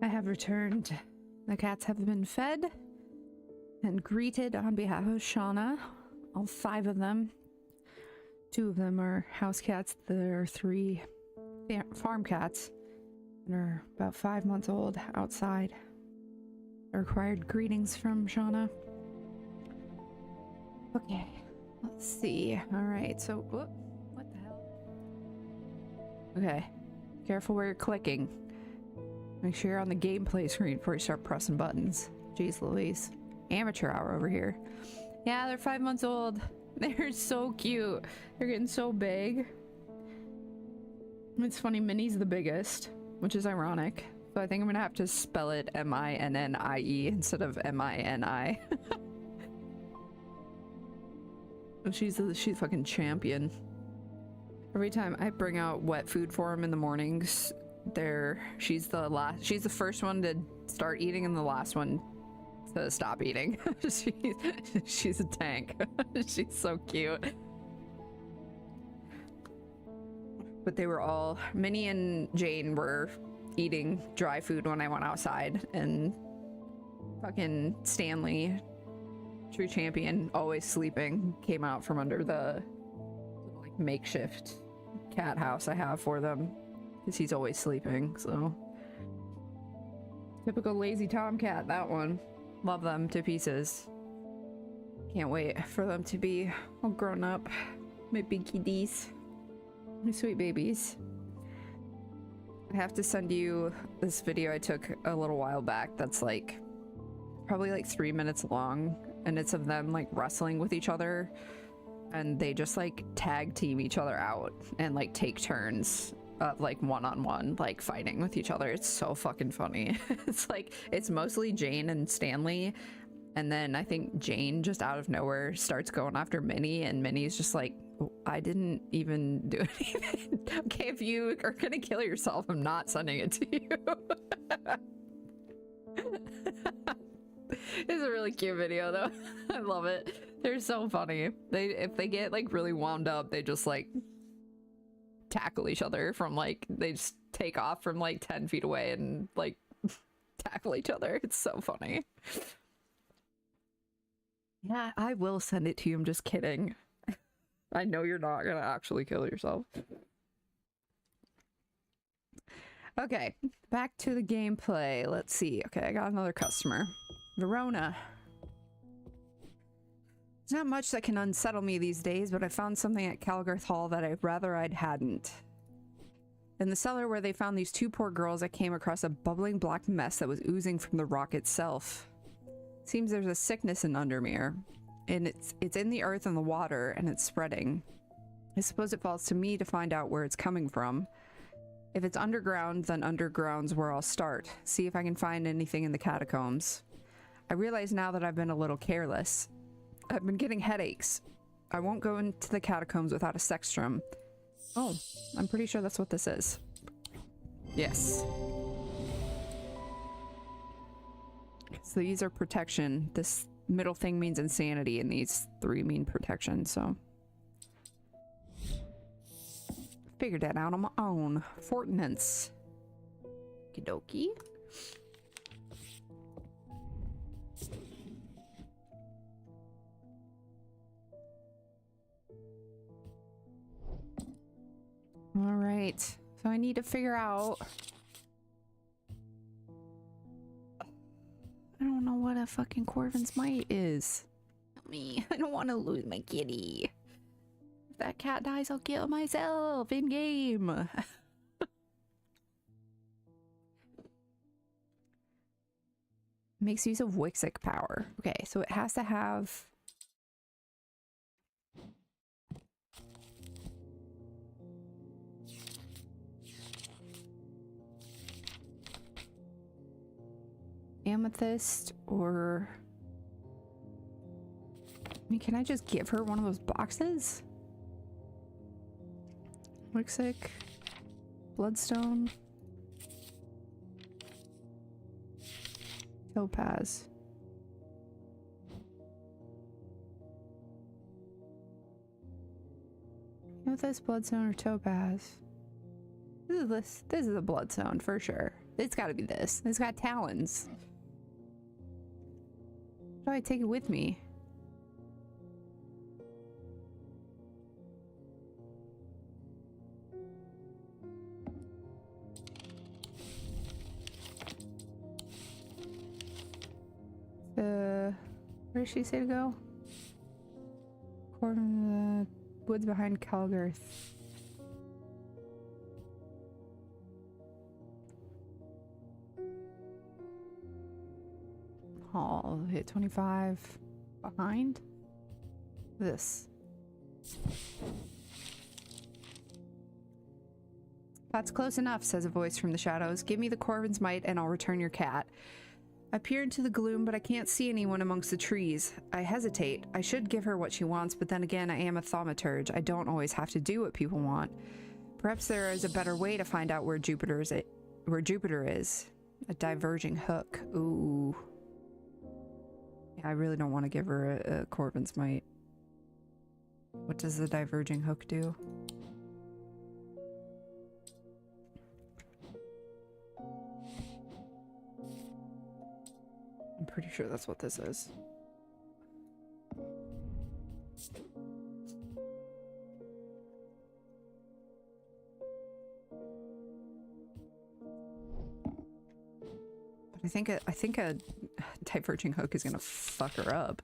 I have returned. The cats have been fed and greeted on behalf of Shauna, all 5 of them. 2 of them are house cats. There are 3 farm cats that are about 5 months old outside. I required greetings from Shauna. Okay, let's see. Alright, so what the hell? Okay, careful where you're clicking. Make sure you're on the gameplay screen before you start pressing buttons. Jeez Louise. Amateur hour over here. Yeah, they're 5 months old. They're so cute. They're getting so big. It's funny, Minnie's the biggest, which is ironic. So I think I'm gonna have to spell it M-I-N-N-I-E instead of M-I-N-I. She's fucking champion. Every time I bring out wet food for him in the mornings, she's the first one to start eating and the last one to stop eating. She's a tank. She's so cute. But they were all, Minnie and Jane were eating dry food when I went outside, and fucking Stanley, true champion, always sleeping, came out from under the like makeshift cat house I have for them because he's always sleeping. So typical lazy tomcat, that one. Love them to pieces. Can't wait for them to be all grown up. My big kitties. My sweet babies. I have to send you this video I took a little while back that's like probably like 3 minutes long, and it's of them like wrestling with each other, and they just like tag team each other out and like take turns of like one-on-one like fighting with each other. It's so fucking funny. It's like, it's mostly Jane and Stanley, and then I think Jane just out of nowhere starts going after Minnie, and Minnie's just like, I didn't even do anything. Okay, if you are gonna kill yourself, I'm not sending it to you. It's a really cute video though. I love it. They're so funny. If they get like really wound up, they just like tackle each other from like, they just take off from like 10 feet away and like tackle each other. It's so funny. Yeah, I will send it to you. I'm just kidding. I know you're not gonna actually kill yourself. Okay, back to the gameplay. Let's see. Okay, I got another customer. Verona. There's not much that can unsettle me these days, but I found something at Calgarth Hall that I'd rather I hadn't. In the cellar where they found these 2 poor girls, I came across a bubbling black mess that was oozing from the rock itself. Seems there's a sickness in Undermere, and it's in the earth and the water, and it's spreading. I suppose it falls to me to find out where it's coming from. If it's underground, then underground's where I'll start. See if I can find anything in the catacombs. I realize now that I've been a little careless. I've been getting headaches. I won't go into the catacombs without a sextrum. Oh, I'm pretty sure that's what this is. Yes. So these are protection. This middle thing means insanity, and these 3 mean protection, so. Figured that out on my own. Fortnance. Okie dokie. Alright. So I need to figure out... I don't know what a fucking Corvin's Might is. Help me. I don't want to lose my kitty. If that cat dies, I'll kill myself in game. Makes use of Wixic power. Okay, so it has to have... amethyst, or... I mean, can I just give her one of those boxes? Wixic, bloodstone, topaz. Amethyst, bloodstone, or topaz? This is a bloodstone for sure. It's got to be this. It's got talons. How do I take it with me? Where does she say to go? Corner of the woods behind Calgarth. I'll hit 25 behind this. That's close enough, says a voice from the shadows. Give me the Corvin's Might and I'll return your cat. I peer into the gloom, but I can't see anyone amongst the trees. I hesitate. I should give her what she wants, but then again, I am a thaumaturge. I don't always have to do what people want. Perhaps there is a better way to find out where Jupiter is. A diverging hook. Ooh. Yeah, I really don't want to give her a Corvin's Might. What does the diverging hook do? I'm pretty sure that's what this is. But I think a diverging hook is gonna fuck her up.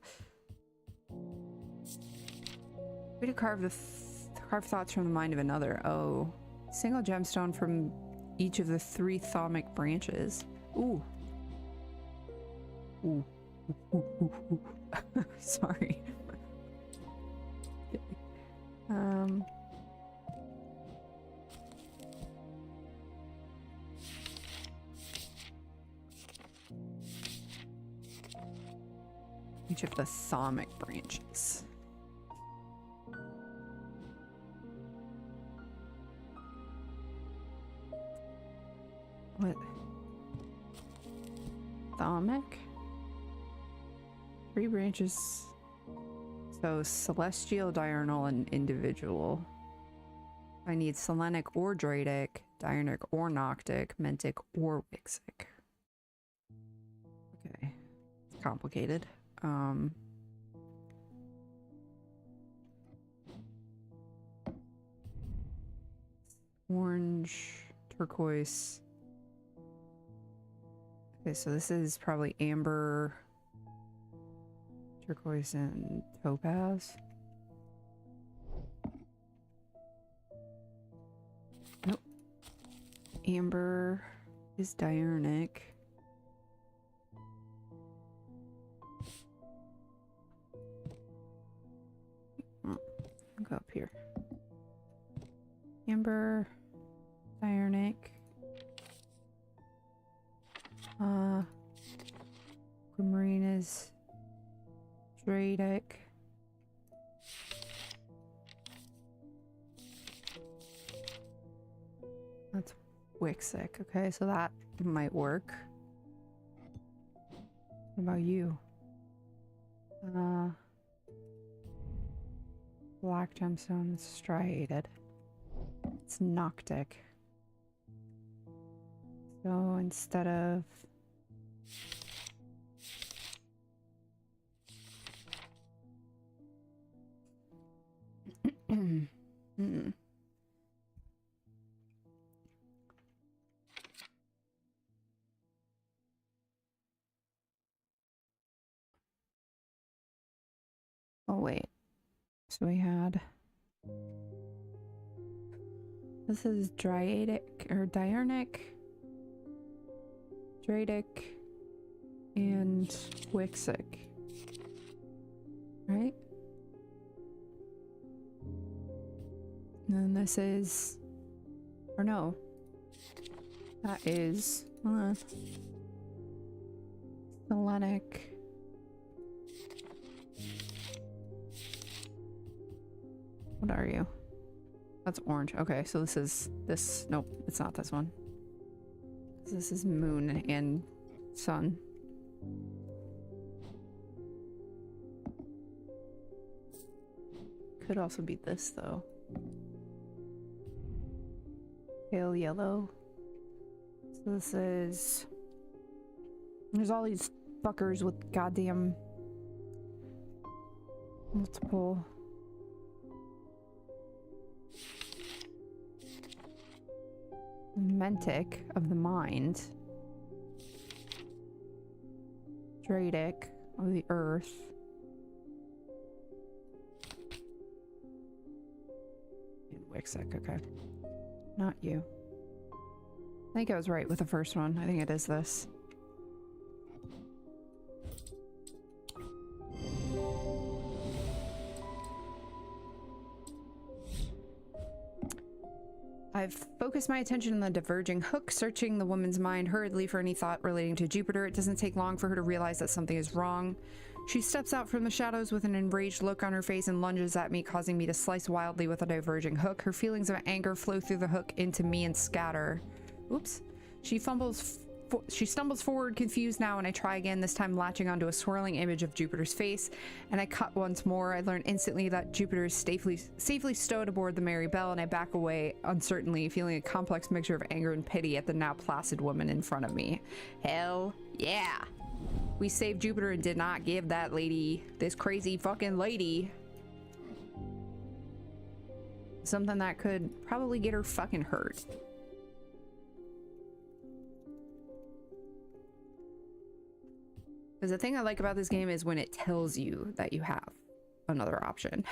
Way to carve thoughts from the mind of another. Oh, single gemstone from each of the 3 thaumic branches. Ooh. Ooh. Sorry. Each of the thaumic branches. What? Thaumic? 3 branches. So celestial, diurnal, and individual. I need selenic or dradic, diurnic or noctic, mentic or wixic. Okay. It's complicated. Orange, turquoise. Okay, so this is probably amber, turquoise, and topaz. Nope. Amber is diurnic. I'll go up here. Amber, diurnic. Aquamarine is dradic. That's wixic. Okay, so that might work. What about you? Black gemstone is striated. It's noctic. So instead of oh wait. So we had this is dradic or diurnic, dradic, and wixic, right? And then this is, or no, that is selenic. What are you? That's orange. Okay, so this is this. Nope, it's not this one. This is moon and sun. Could also be this though. Pale yellow. So this is. There's all these fuckers with goddamn multiple. Mentic of the mind, dradic of the earth, Wixick, okay. Not you. I think I was right with the first one. I think it is this. I've focused my attention on the diverging hook, searching the woman's mind hurriedly for any thought relating to Jupiter. It doesn't take long for her to realize that something is wrong. She steps out from the shadows with an enraged look on her face and lunges at me, causing me to slice wildly with a diverging hook. Her feelings of anger flow through the hook into me and scatter. Oops. She stumbles forward, confused now, and I try again, this time latching onto a swirling image of Jupiter's face, and I cut once more. I learn instantly that Jupiter is safely stowed aboard the Mary Bell, and I back away uncertainly, feeling a complex mixture of anger and pity at the now placid woman in front of me. Hell yeah! We saved Jupiter and did not give that lady, this crazy fucking lady, something that could probably get her fucking hurt. Because the thing I like about this game is when it tells you that you have another option.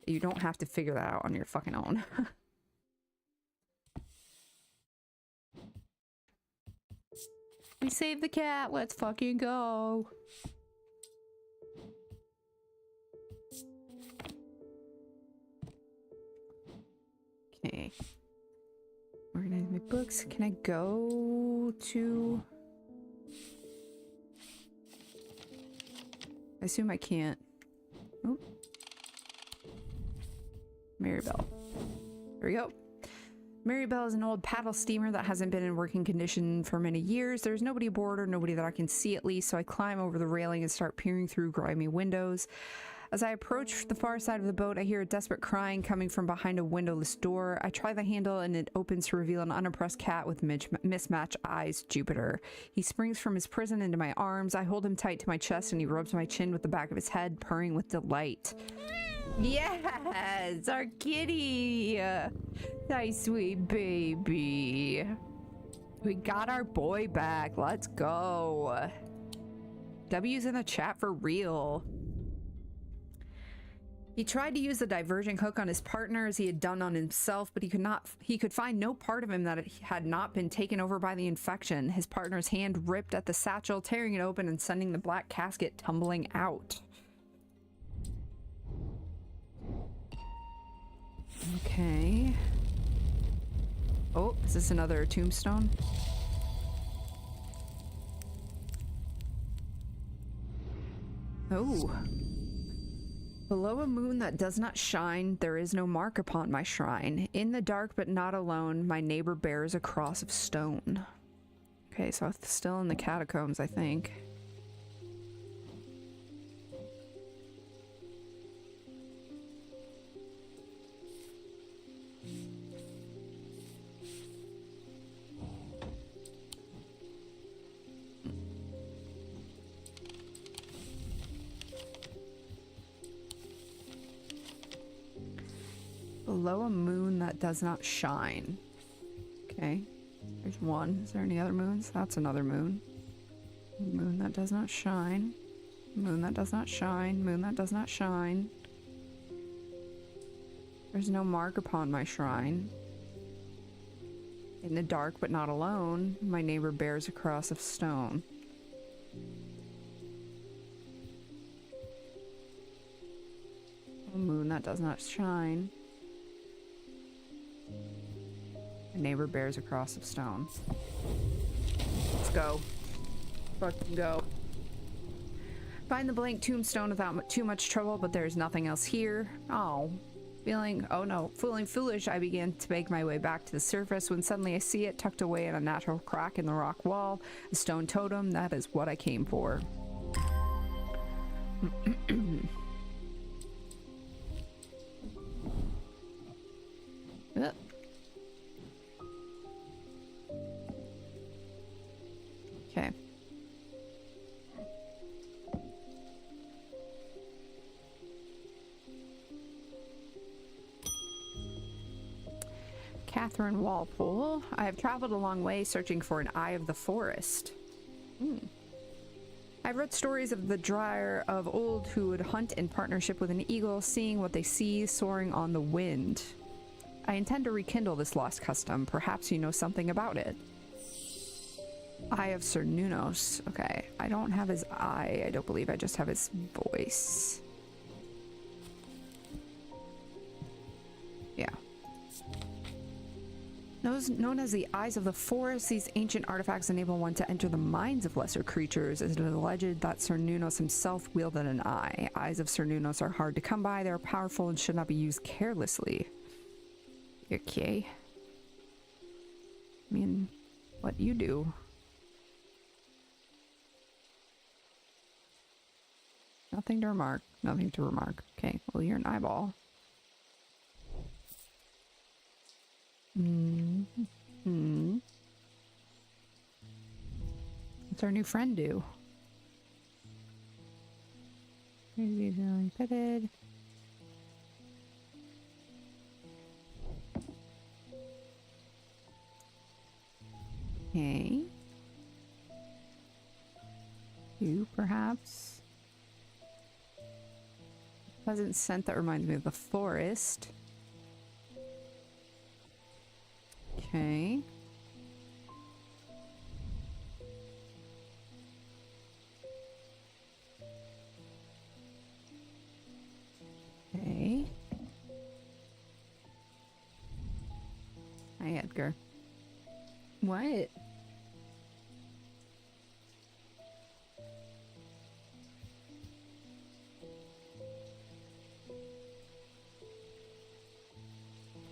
You don't have to figure that out on your fucking own. We saved the cat, let's fucking go. Okay. Organize my books. Can I go to... I assume I can't. Oh. Mary Bell. There we go. Mary Bell is an old paddle steamer that hasn't been in working condition for many years. There's nobody aboard, or nobody that I can see at least, so I climb over the railing and start peering through grimy windows. As I approach the far side of the boat, I hear a desperate crying coming from behind a windowless door. I try the handle and it opens to reveal an unimpressed cat with mismatched eyes, Jupiter. He springs from his prison into my arms. I hold him tight to my chest and he rubs my chin with the back of his head, purring with delight. Yes, our kitty! Nice sweet baby. We got our boy back. Let's go. W's in the chat for real. He tried to use the diverging hook on his partner as he had done on himself, but he could find no part of him that had not been taken over by the infection. His partner's hand ripped at the satchel, tearing it open and sending the black casket tumbling out. Okay. Oh, is this another tombstone? Oh. Below a moon that does not shine, there is no mark upon my shrine. In the dark but not alone, my neighbor bears a cross of stone. Okay, so it's still in the catacombs, I think. Below a moon that does not shine. Okay, there's one. Is there any other moons? That's another moon. Moon that does not shine. Moon that does not shine. Moon that does not shine. There's no mark upon my shrine. In the dark but not alone, my neighbor bears a cross of stone. A moon that does not shine. My neighbor bears a cross of stone. Let's go. Fucking go. Find the blank tombstone without too much trouble, but there's nothing else here. Oh. Feeling foolish, I began to make my way back to the surface when suddenly I see it tucked away in a natural crack in the rock wall. A stone totem, that is what I came for. Okay. Catherine Walpole. I have traveled a long way searching for an eye of the forest. I've read stories of the Dryer of old who would hunt in partnership with an eagle, seeing what they see soaring on the wind. I intend to rekindle this lost custom. Perhaps you know something about it. Eye of Cernunnos. Okay, I don't have his eye, I don't believe. I just have his voice. Yeah. Known as the Eyes of the Forest, these ancient artifacts enable one to enter the minds of lesser creatures. It is alleged that Cernunnos himself wielded an eye. Eyes of Cernunnos are hard to come by. They are powerful and should not be used carelessly. Okay. I mean, what you do? Nothing to remark. Nothing to remark. Okay, well, you're an eyeball. What's our new friend do? Easily petted. Okay. You, perhaps? Pleasant scent that reminds me of the forest. Okay. Okay. Hi, Edgar. What?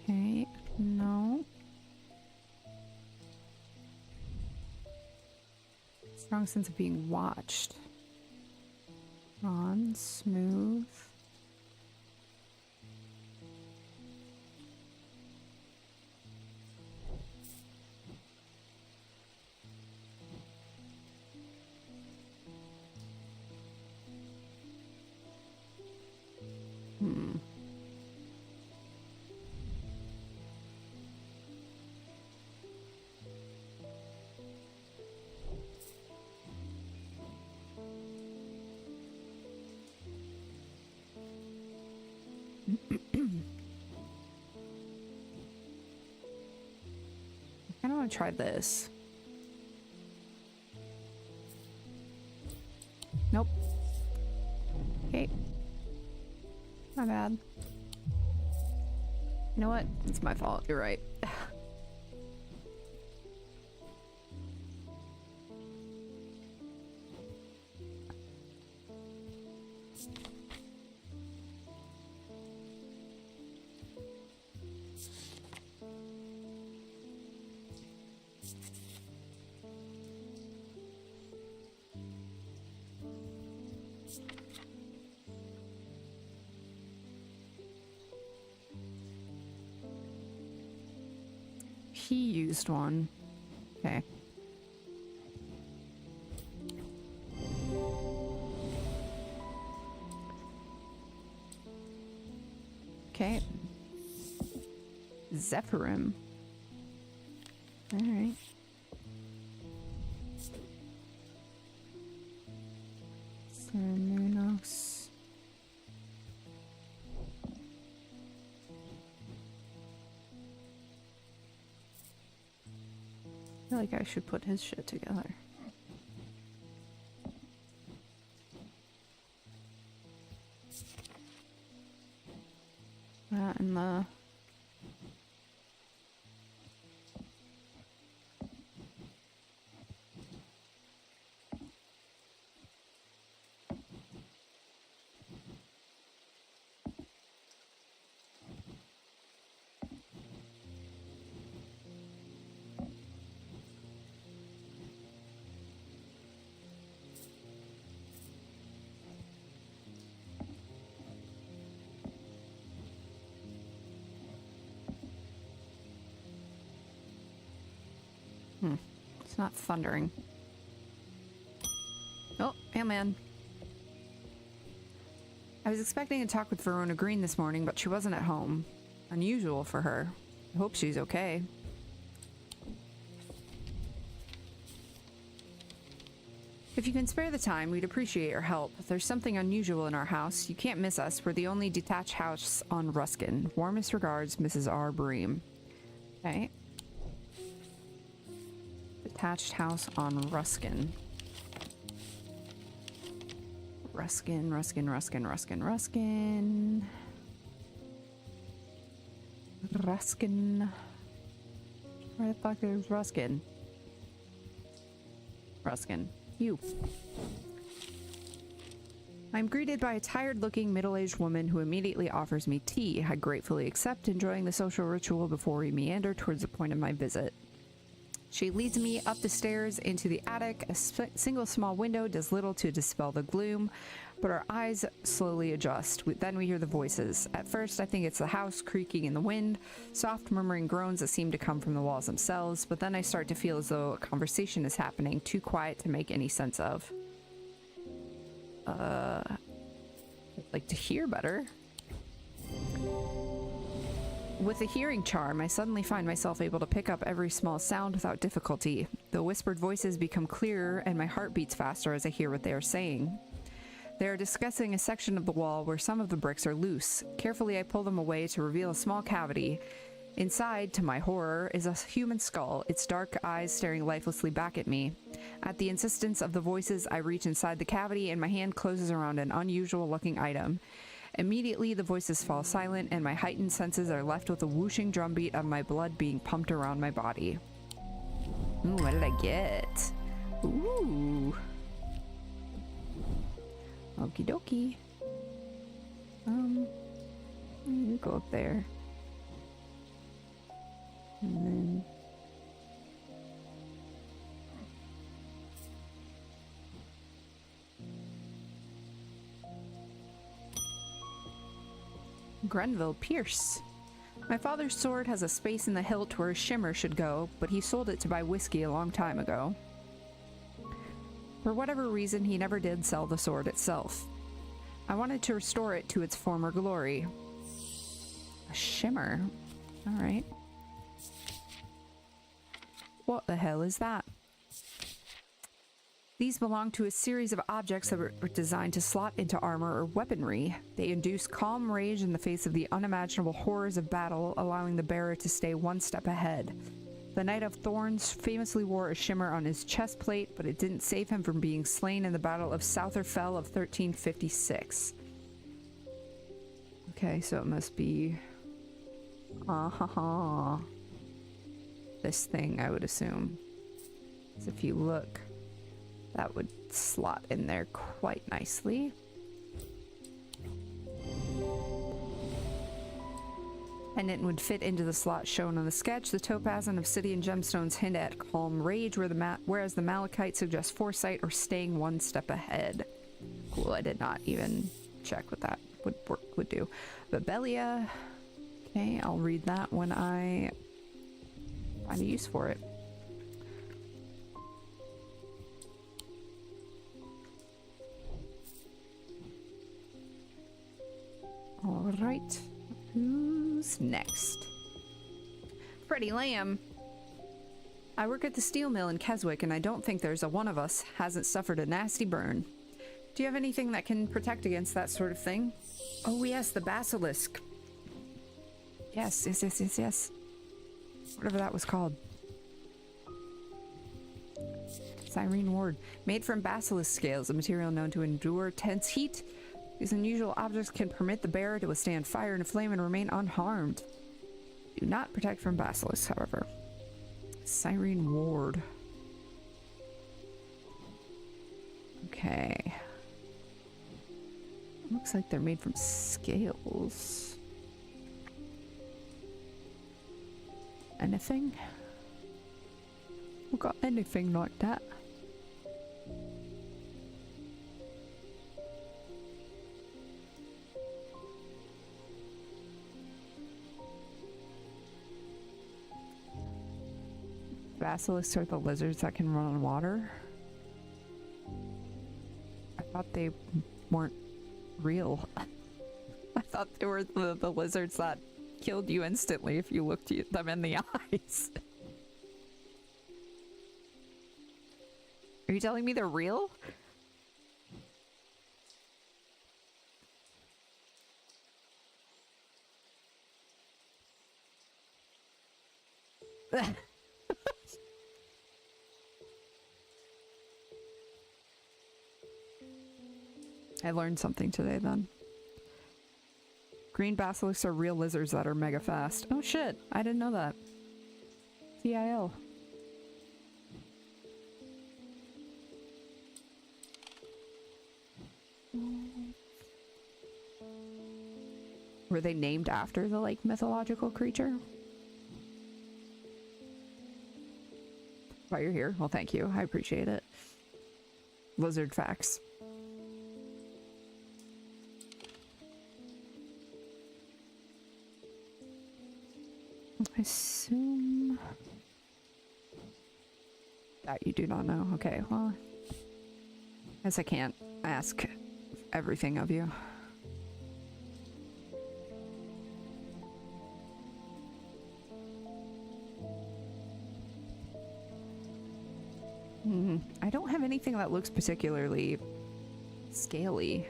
Okay, no. Strong sense of being watched. On, smooth. I don't want to try this. Nope. Okay. My bad. You know what? It's my fault. You're right. He used one. Okay. Okay. Zephyrim. Alright. Cernunnos. I feel like I should put his shit together. That and the... It's not thundering. Oh, hey man. I was expecting to talk with Verona Green this morning, but she wasn't at home. Unusual for her. I hope she's okay. If you can spare the time, we'd appreciate your help. There's something unusual in our house. You can't miss us. We're the only detached house on Ruskin. Warmest regards, Mrs. R. Bream. Okay. Detached house on Ruskin. Ruskin. Where the fuck is Ruskin? Ruskin. You. I'm greeted by a tired-looking, middle-aged woman who immediately offers me tea. I gratefully accept, enjoying the social ritual before we meander towards the point of my visit. She leads me up the stairs into the attic. A single small window does little to dispel the gloom, but our eyes slowly adjust. Then we hear the voices. At first, I think it's the house creaking in the wind, soft murmuring groans that seem to come from the walls themselves, but then I start to feel as though a conversation is happening, too quiet to make any sense of. I'd like to hear better. With a hearing charm, I suddenly find myself able to pick up every small sound without difficulty. The whispered voices become clearer, and my heart beats faster as I hear what they are saying. They are discussing a section of the wall where some of the bricks are loose. Carefully, I pull them away to reveal a small cavity. Inside, to my horror, is a human skull, its dark eyes staring lifelessly back at me. At the insistence of the voices, I reach inside the cavity, and my hand closes around an unusual-looking item. Immediately, the voices fall silent, and my heightened senses are left with a whooshing drumbeat of my blood being pumped around my body. Ooh, what did I get? Ooh. Okie dokie. You go up there. And then... Grenville Pierce. My father's sword has a space in the hilt where a shimmer should go, but he sold it to buy whiskey a long time ago. For whatever reason, he never did sell the sword itself. I wanted to restore it to its former glory. A shimmer? Alright. What the hell is that? These belong to a series of objects that were designed to slot into armor or weaponry. They induce calm rage in the face of the unimaginable horrors of battle, allowing the bearer to stay one step ahead. The Knight of Thorns famously wore a shimmer on his chest plate, but it didn't save him from being slain in the Battle of Southerfell of 1356. Okay, so it must be... this thing, I would assume. So if you look... that would slot in there quite nicely. And it would fit into the slot shown on the sketch. The topaz and obsidian gemstones hint at calm rage, whereas the malachite suggests foresight or staying one step ahead. Cool, I did not even check what that would do. But Belia, okay, I'll read that when I find a use for it. All right, who's next? Freddie Lamb. I work at the steel mill in Keswick, and I don't think there's a one of us hasn't suffered a nasty burn. Do you have anything that can protect against that sort of thing? Oh yes, the basilisk. Yes. Whatever that was called. Cyrene ward. Made from basilisk scales, a material known to endure tense heat. These unusual objects can permit the bearer to withstand fire and flame and remain unharmed. Do not protect from basilisks, however. Cyrene ward. Okay. Looks like they're made from scales. Anything? We got anything like that? Basilisks are the lizards that can run on water. I thought they weren't real. I thought they were the lizards that killed you instantly if you looked them in the eyes. Are you telling me they're real? I learned something today then. Green basilisks are real lizards that are mega fast. Oh shit, I didn't know that. TIL. Were they named after the, like, mythological creature? While you're here, well, thank you. I appreciate it. Lizard facts. I assume that you do not know. Okay, well, I guess I can't ask everything of you. I don't have anything that looks particularly scaly.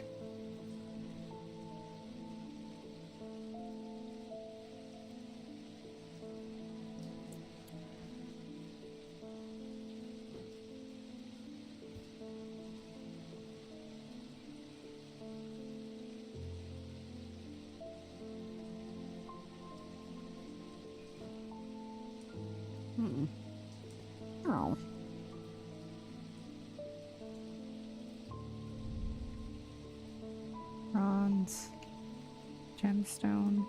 Oh. Bronze. Gemstone.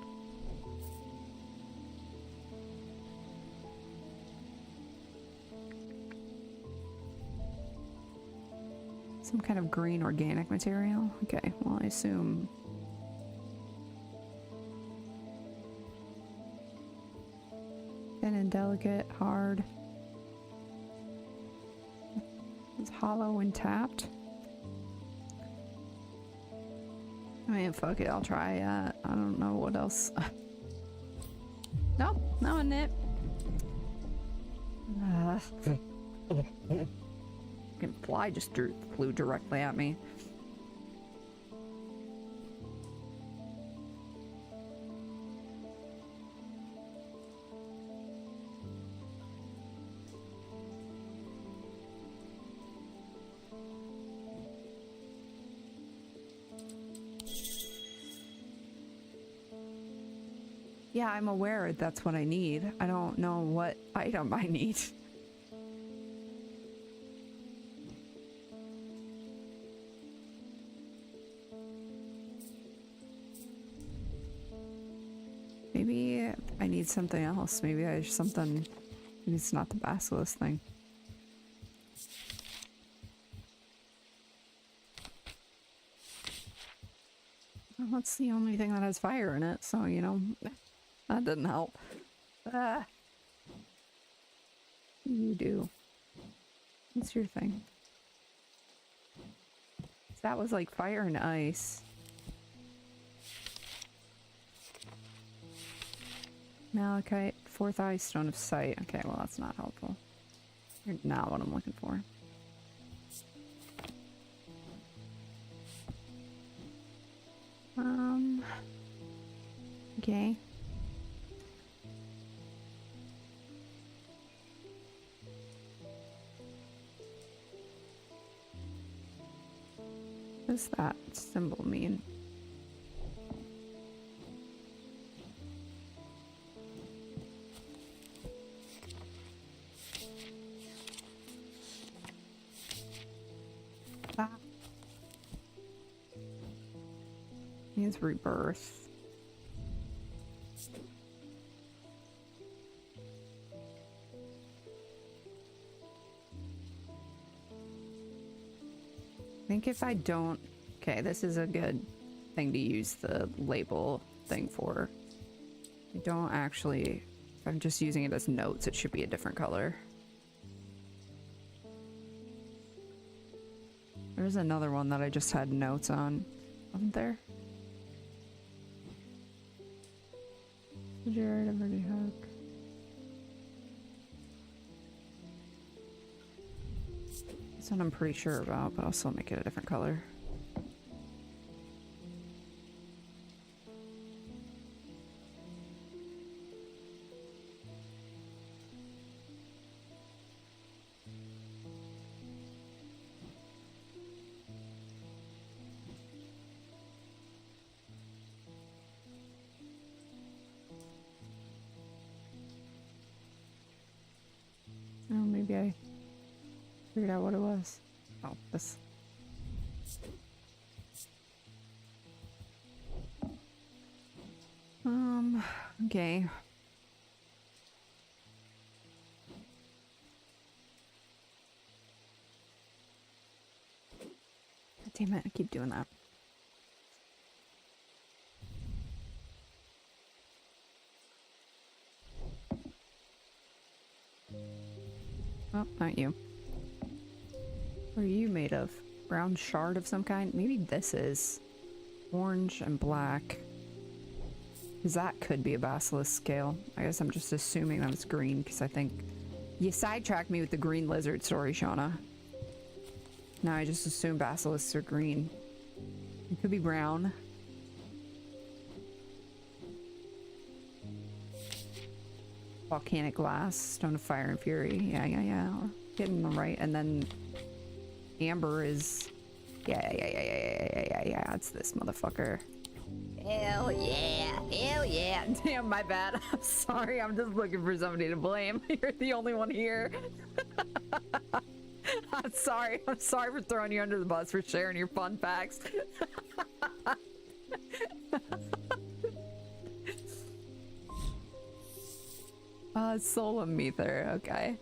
Some kind of green organic material? Okay, well, I assume... thin and delicate, hard. It's hollow and tapped. I mean, fuck it, I'll try that. I don't know what else. Nope, not in it. Fucking fly just flew directly at me. Yeah, I'm aware that's what I need. I don't know what item I need. Maybe I need something else. Maybe I have something... Maybe it's not the basilisk thing. Well, that's the only thing that has fire in it, so, you know... That didn't help. Ah. You do. What's your thing? That was like fire and ice. Malachite, fourth eye, stone of sight. Okay, well that's not helpful. You're not what I'm looking for. Okay. What does that symbol mean? Ah. Means rebirth. I think if I don't... Okay, this is a good thing to use the label thing for. I don't actually... If I'm just using it as notes, it should be a different color. There's another one that I just had notes on. Wasn't there? Jared, I've already hook. This one I'm pretty sure about, but I'll still make it a different color. Oh, maybe I figured out what it was. Oh, this. Okay. God damn it, I keep doing that. Oh, not you. What are you made of? Brown shard of some kind? Maybe this is. Orange and black. Because that could be a basilisk scale. I guess I'm just assuming that it's green because I think you sidetracked me with the green lizard story, Shauna. Now I just assume basilisks are green. It could be brown. Volcanic glass, stone of fire and fury. Yeah. Getting them right. And then amber is. Yeah. It's this motherfucker. Hell yeah. Damn, my bad. I'm sorry. I'm just looking for somebody to blame. You're the only one here. I'm sorry. I'm sorry for throwing you under the bus for sharing your fun facts. Soul Mether. Okay.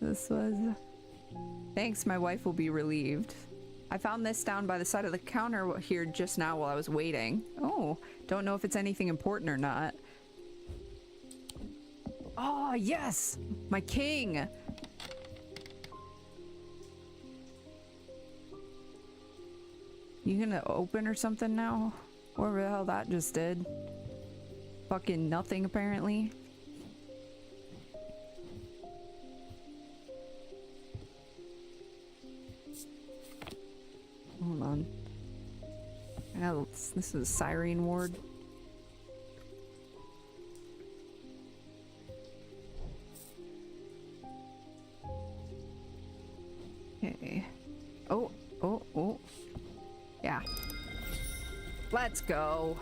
This was. Thanks, my wife will be relieved. I found this down by the side of the counter here just now while I was waiting. Oh, don't know if it's anything important or not. Oh, yes! My king! You gonna open or something now? Whatever the hell that just did. Fucking nothing, apparently. Hold on. I know this is Siren Ward. Okay. Oh. Yeah. Let's go.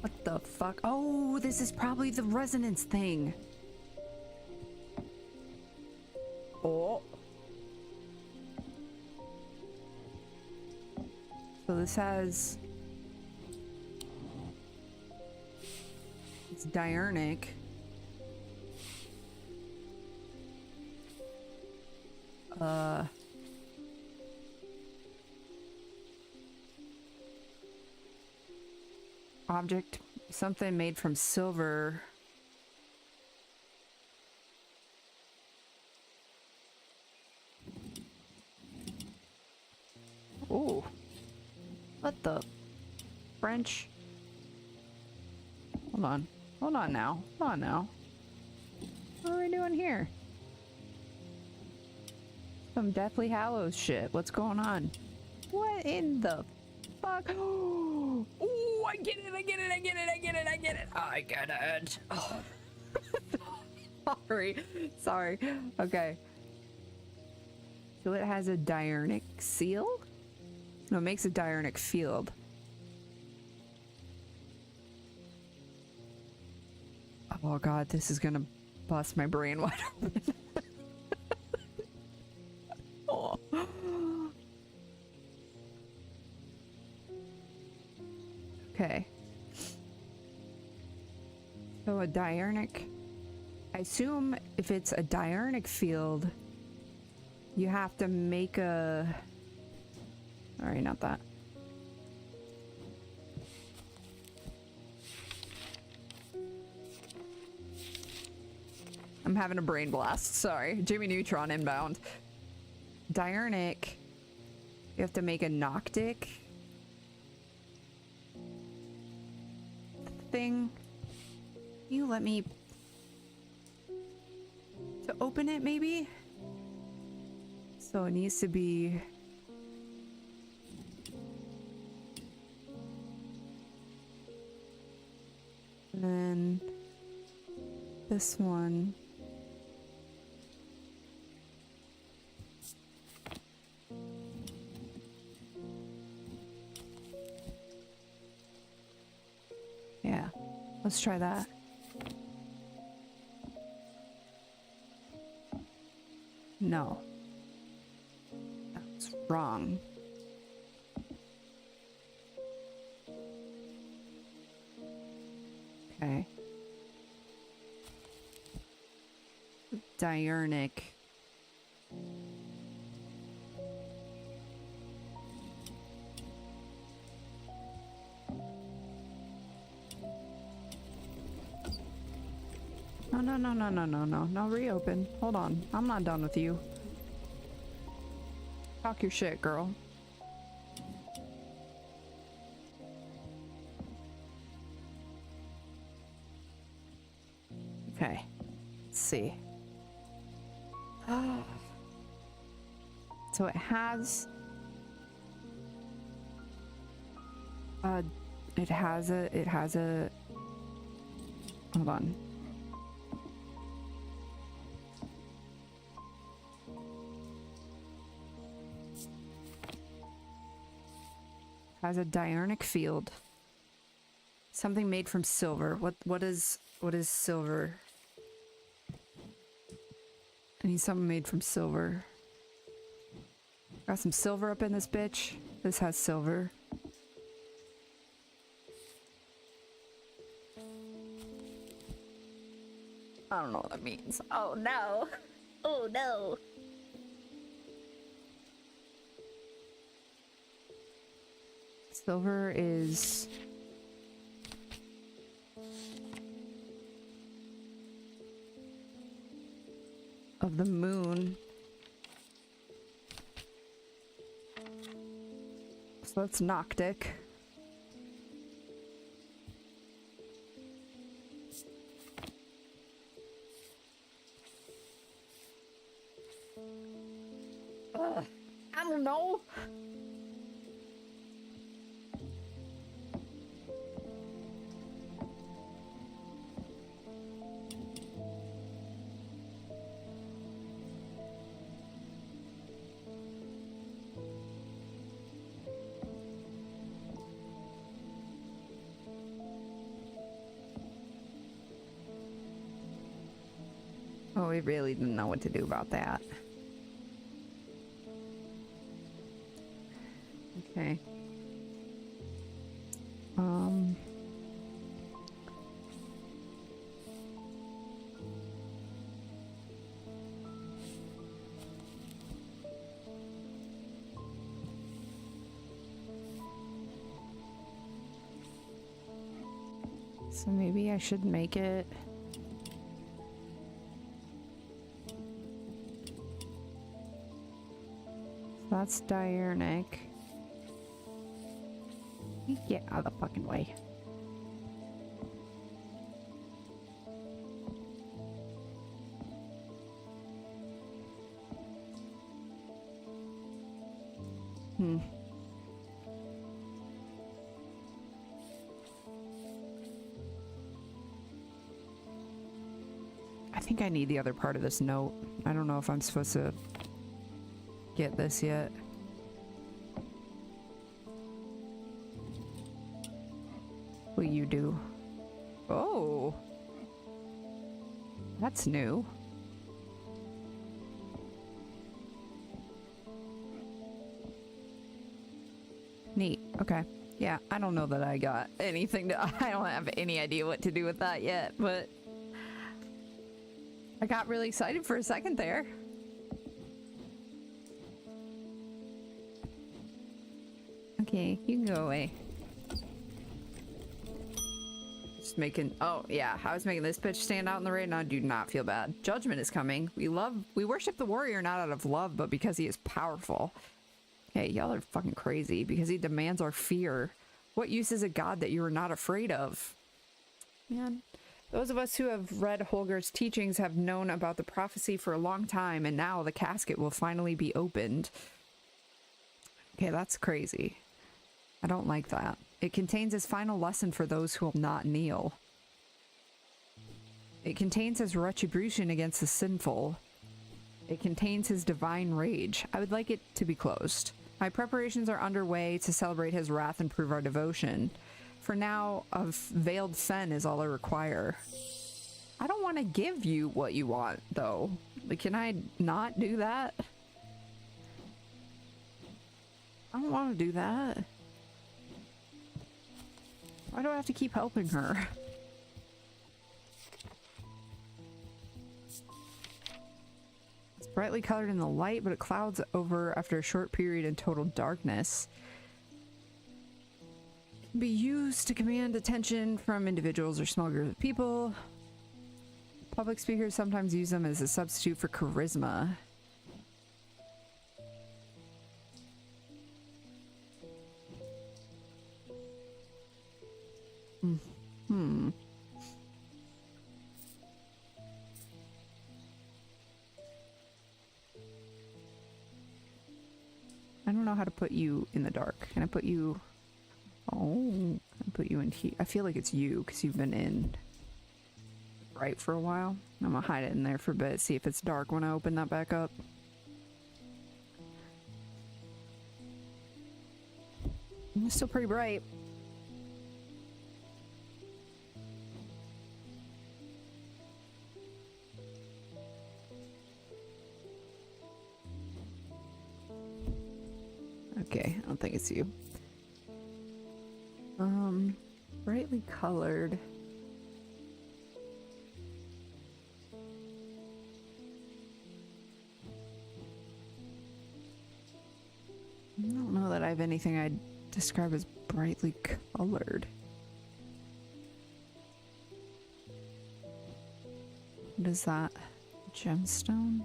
What the fuck? Oh, this is probably the resonance thing. Oh. So this has. It's diurnic. Object, something made from silver. Oh, what the French? Hold on now. What are we doing here? Some Deathly Hallows shit. What's going on? What in the fuck? Oh, I get it. I get it. Oh. Sorry. Okay. So it has a diurnic seal? No, it makes a diurnic field. Oh god, this is gonna bust my brain wide open. Oh. Okay. So a diurnic. I assume if it's a diurnic field, you have to make a. Alright, not that. I'm having a brain blast. Sorry. Jimmy Neutron inbound. Diurnic. You have to make a Noctic thing. You let me to open it, maybe? So it needs to be... And then this one. Yeah, let's try that. No. That's wrong. Okay. Diurnic. No, reopen. Hold on. I'm not done with you. Talk your shit, girl. Okay. Let's see. So it has a hold on. Has a diurnic field. Something made from silver. What is silver? I need something made from silver. Got some silver up in this bitch. This has silver. I don't know what that means. Oh no. Oh no. Silver is... of the moon. So that's Noctic. I don't know. Oh, we really didn't know what to do about that. Okay. So maybe I should make it... That's diurnic. Get out of the fucking way. I think I need the other part of this note. I don't know if I'm supposed to get this yet. What you do? Oh, that's new. Neat. Okay. Yeah, I don't know that I got anything to... I don't have any idea what to do with that yet, but I got really excited for a second there. Okay, you can go away. Just making... Oh, yeah. I was making this bitch stand out in the rain, and I do not feel bad. Judgment is coming. We worship the warrior not out of love, but because he is powerful. Hey, y'all are fucking crazy because he demands our fear. What use is a god that you are not afraid of? Man. Those of us who have read Holger's teachings have known about the prophecy for a long time, and now the casket will finally be opened. Okay, that's crazy. I don't like that. It contains his final lesson for those who will not kneel. It contains his retribution against the sinful. It contains his divine rage. I would like it to be closed. My preparations are underway to celebrate his wrath and prove our devotion. For now, a veiled fen is all I require. I don't want to give you what you want, though. Like, can I not do that? I don't want to do that. Why do I have to keep helping her? It's brightly colored in the light, but it clouds over after a short period in total darkness. Be used to command attention from individuals or small groups of people. Public speakers sometimes use them as a substitute for charisma. I don't know how to put you in the dark. Can I put you... Oh, I put you in here. I feel like it's you because you've been in right for a while. I'm gonna hide it in there for a bit, see if it's dark when I open that back up. It's still pretty bright. Okay, I don't think it's you. Brightly colored. I don't know that I have anything I'd describe as brightly colored. What is that? Gemstone?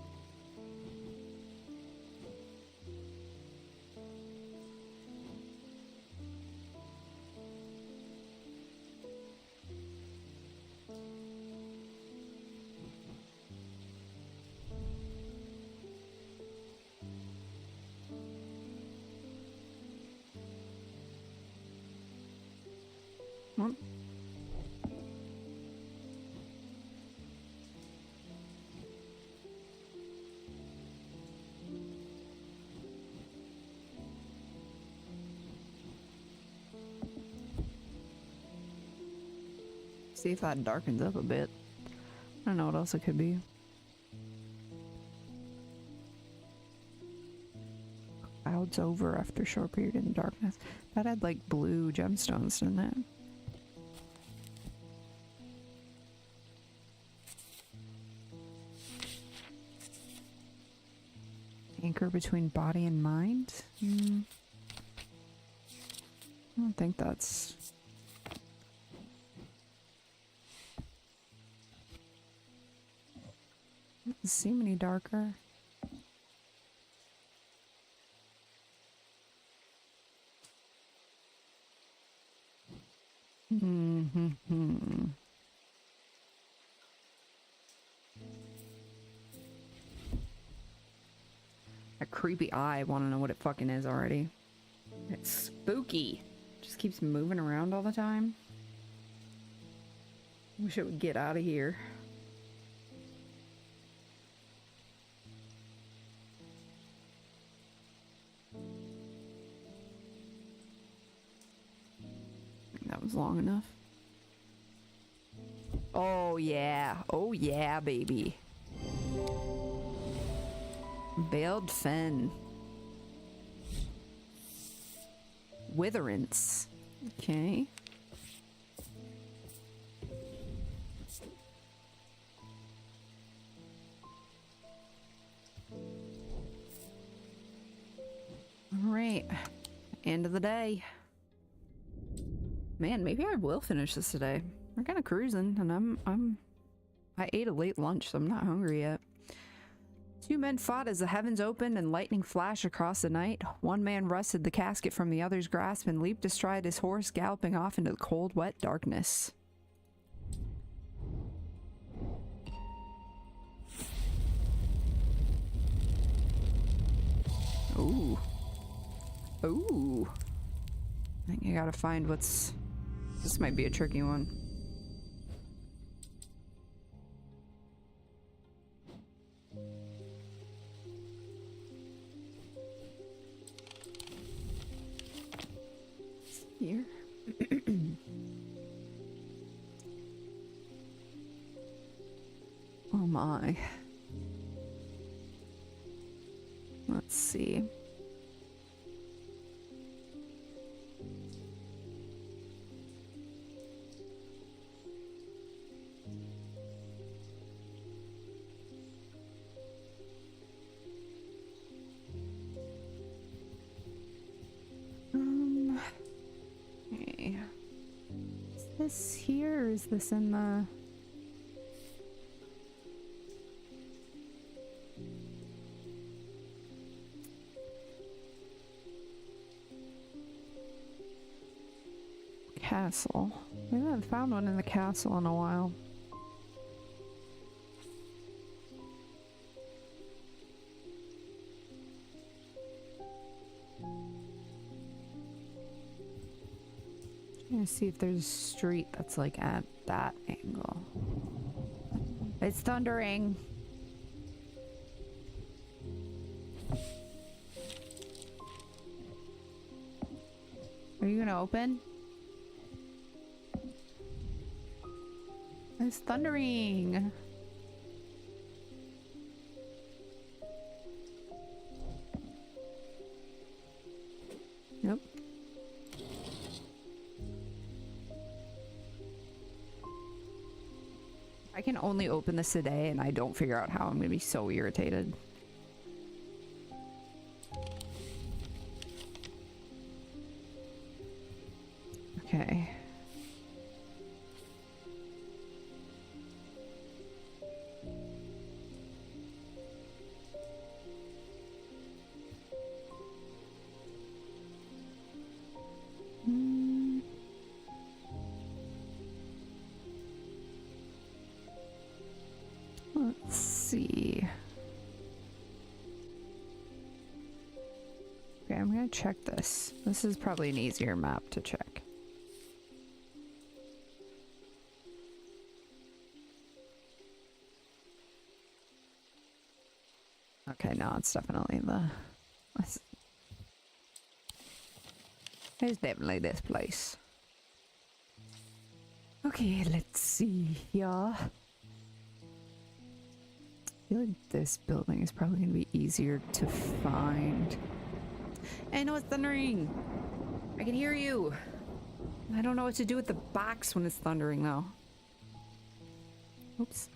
What? See if that darkens up a bit. I don't know what else it could be. Clouds over after a short period in darkness. That had like blue gemstones, didn't it? Anchor between body and mind? I don't think that's... Doesn't seem any darker. A creepy eye. I want to know what it fucking is already. It's spooky. Just keeps moving around all the time. Wish it would get out of here. That was long enough. Oh yeah. Oh yeah, baby. Veiled fen. Witherance. Okay. All right. End of the day. Man, maybe I will finish this today. We're kind of cruising, and I ate a late lunch, so I'm not hungry yet. Two men fought as the heavens opened and lightning flashed across the night. One man wrested the casket from the other's grasp and leaped astride his horse, galloping off into the cold, wet darkness. Ooh. Ooh. I think I gotta find what's... This might be a tricky one. Here. Oh my. Let's see. Okay. Is this here or is this in the... castle? We haven't found one in the castle in a while. Trying to see if there's a street that's like at that angle. It's thundering. Are you gonna open? It's thundering. Nope. I can only open this today and I don't figure out how. I'm gonna be so irritated. Okay. Let's see. Okay, I'm gonna check this. This is probably an easier map to check. Okay, no, it's definitely the... It's definitely this place. Okay, let's see here. I feel like this building is probably going to be easier to find. I know it's thundering! I can hear you! I don't know what to do with the box when it's thundering, though. Oops.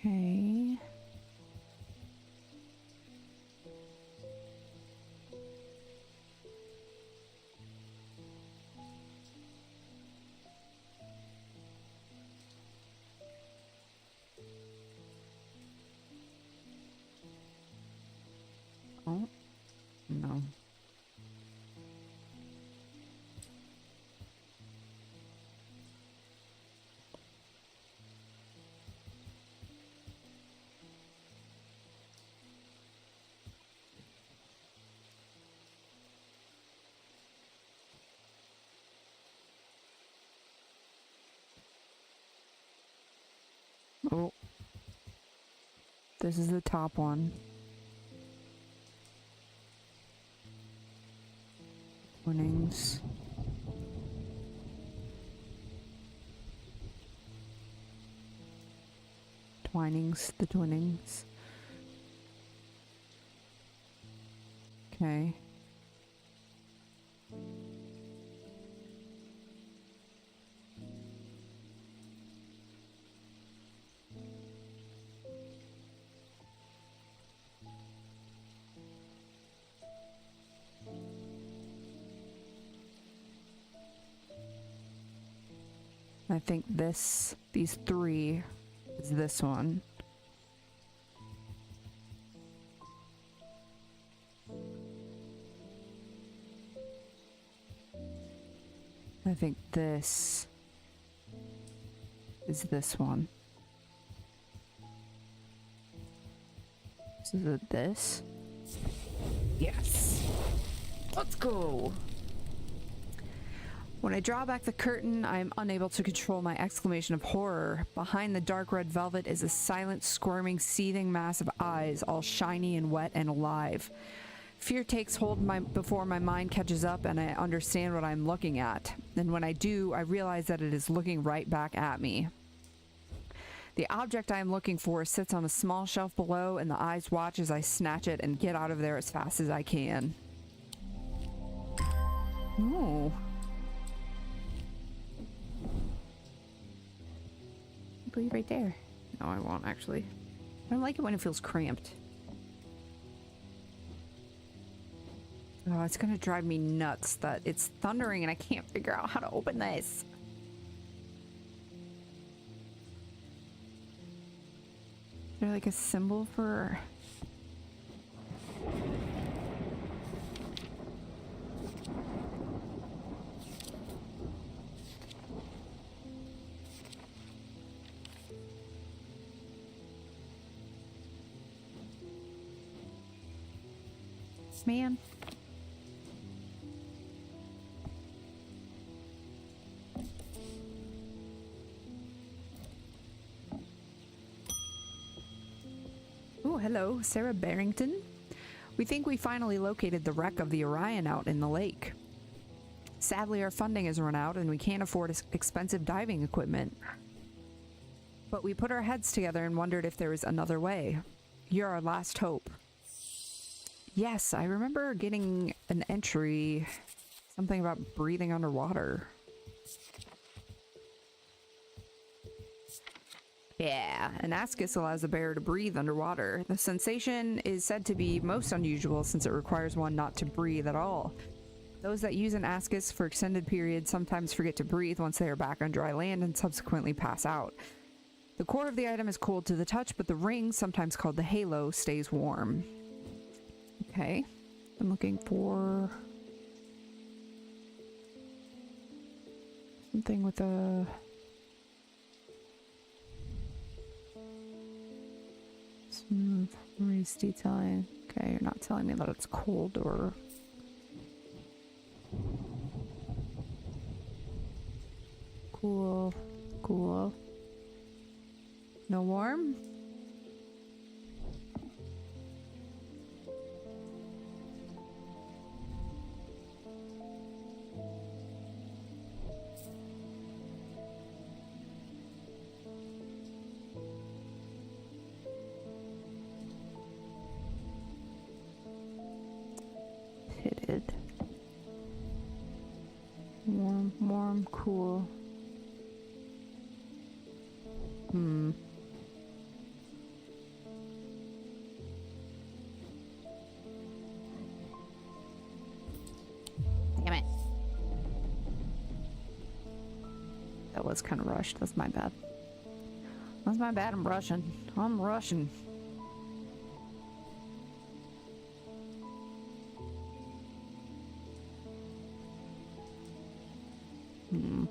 Okay. Oh, no. Oh. This is the top one. Winnings. Twinings, the twinnings. Okay. I think these three is this one. I think this is this one. So is it this? Yes. Let's go. When I draw back the curtain, I am unable to control my exclamation of horror. Behind the dark red velvet is a silent, squirming, seething mass of eyes, all shiny and wet and alive. Fear takes hold before my mind catches up and I understand what I'm looking at. And when I do, I realize that it is looking right back at me. The object I am looking for sits on a small shelf below, and the eyes watch as I snatch it and get out of there as fast as I can. Oh. Put you right there. No, I won't actually. I don't like it when it feels cramped. Oh, it's gonna drive me nuts that it's thundering and I can't figure out how to open this. Is there like a symbol for... Man. Oh, hello, Sarah Barrington. We think we finally located the wreck of the Orion out in the lake. Sadly, our funding has run out and we can't afford expensive diving equipment. But we put our heads together and wondered if there was another way. You're our last hope. Yes, I remember getting an entry, something about breathing underwater. Yeah, an ascus allows the bearer to breathe underwater. The sensation is said to be most unusual since it requires one not to breathe at all. Those that use an ascus for extended periods sometimes forget to breathe once they are back on dry land and subsequently pass out. The core of the item is cold to the touch, but the ring, sometimes called the halo, stays warm. Okay, I'm looking for something with a... smooth raised detailing. Okay, you're not telling me that it's cold or... Cool. Cool. No warm? Pitted. Warm, warm, cool. Hmm. Damn it. That was kind of rushed. That's my bad. That's my bad. I'm rushing. I'm rushing. Hmm.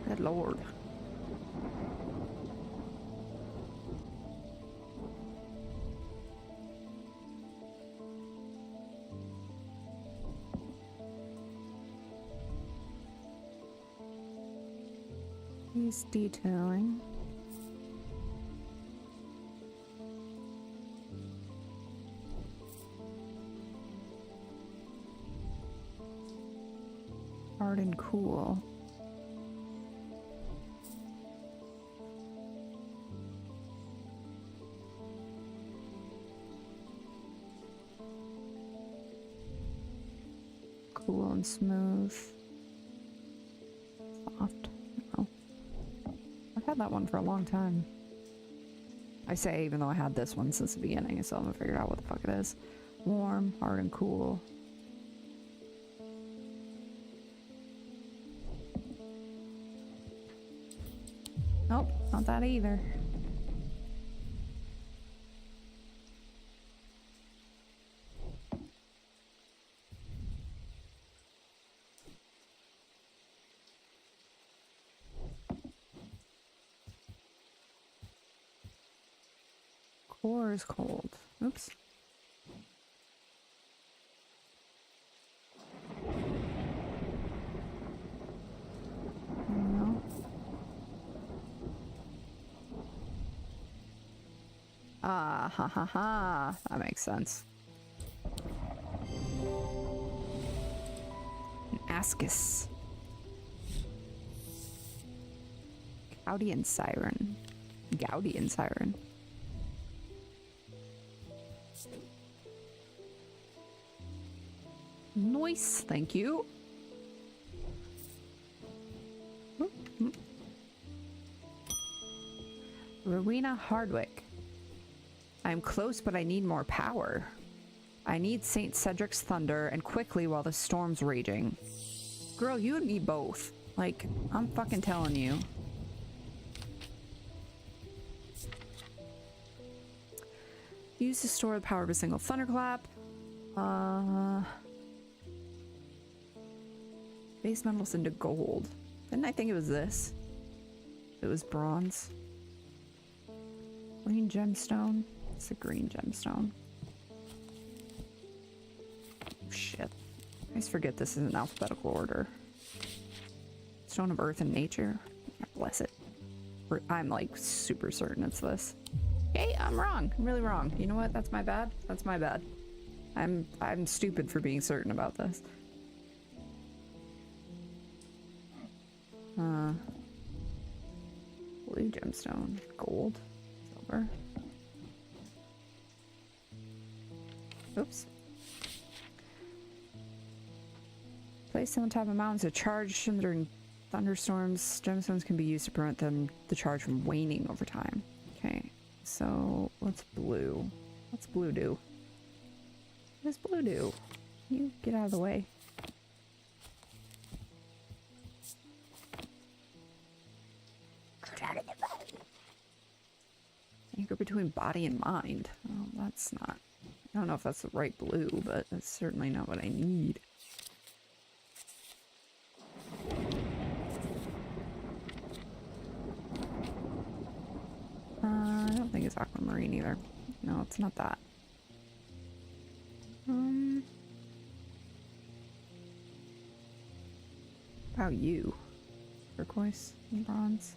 Good Lord. He's detailing. Hard and cool. Cool and smooth. Soft. Oh. I've had that one for a long time. I say even though I had this one since the beginning, so I'm gonna figure out what the fuck it is. Warm, hard, and cool. Nope, not that either. Core is cold. Oops. No. Ah, ha ha ha. That makes sense. An ascus. Gaudian siren. Gaudian siren. Nice, thank you. Rowena Hardwick. I am close, but I need more power. I need St. Cedric's thunder, and quickly while the storm's raging. Girl, you and me both. Like, I'm fucking telling you. Use to store the power of a single thunderclap. Base metals into gold. Didn't I think it was this? It was bronze. Green gemstone. It's a green gemstone. Oh, shit. I always forget this is in alphabetical order. Stone of Earth and Nature. Bless it. I'm like super certain it's this. Hey, I'm wrong. I'm really wrong. You know what? That's my bad. That's my bad. I'm stupid for being certain about this. Blue gemstone, gold, silver. Oops. Placed on top of mountains to charge during thunderstorms. Gemstones can be used to prevent the charge from waning over time. Okay, so what's blue? What's blue do? What does blue do? You get out of the way. Anchor between body and mind. Well, that's not... I don't know if that's the right blue, but that's certainly not what I need. I don't think it's aquamarine either. No, it's not that. How about you? Turquoise and bronze.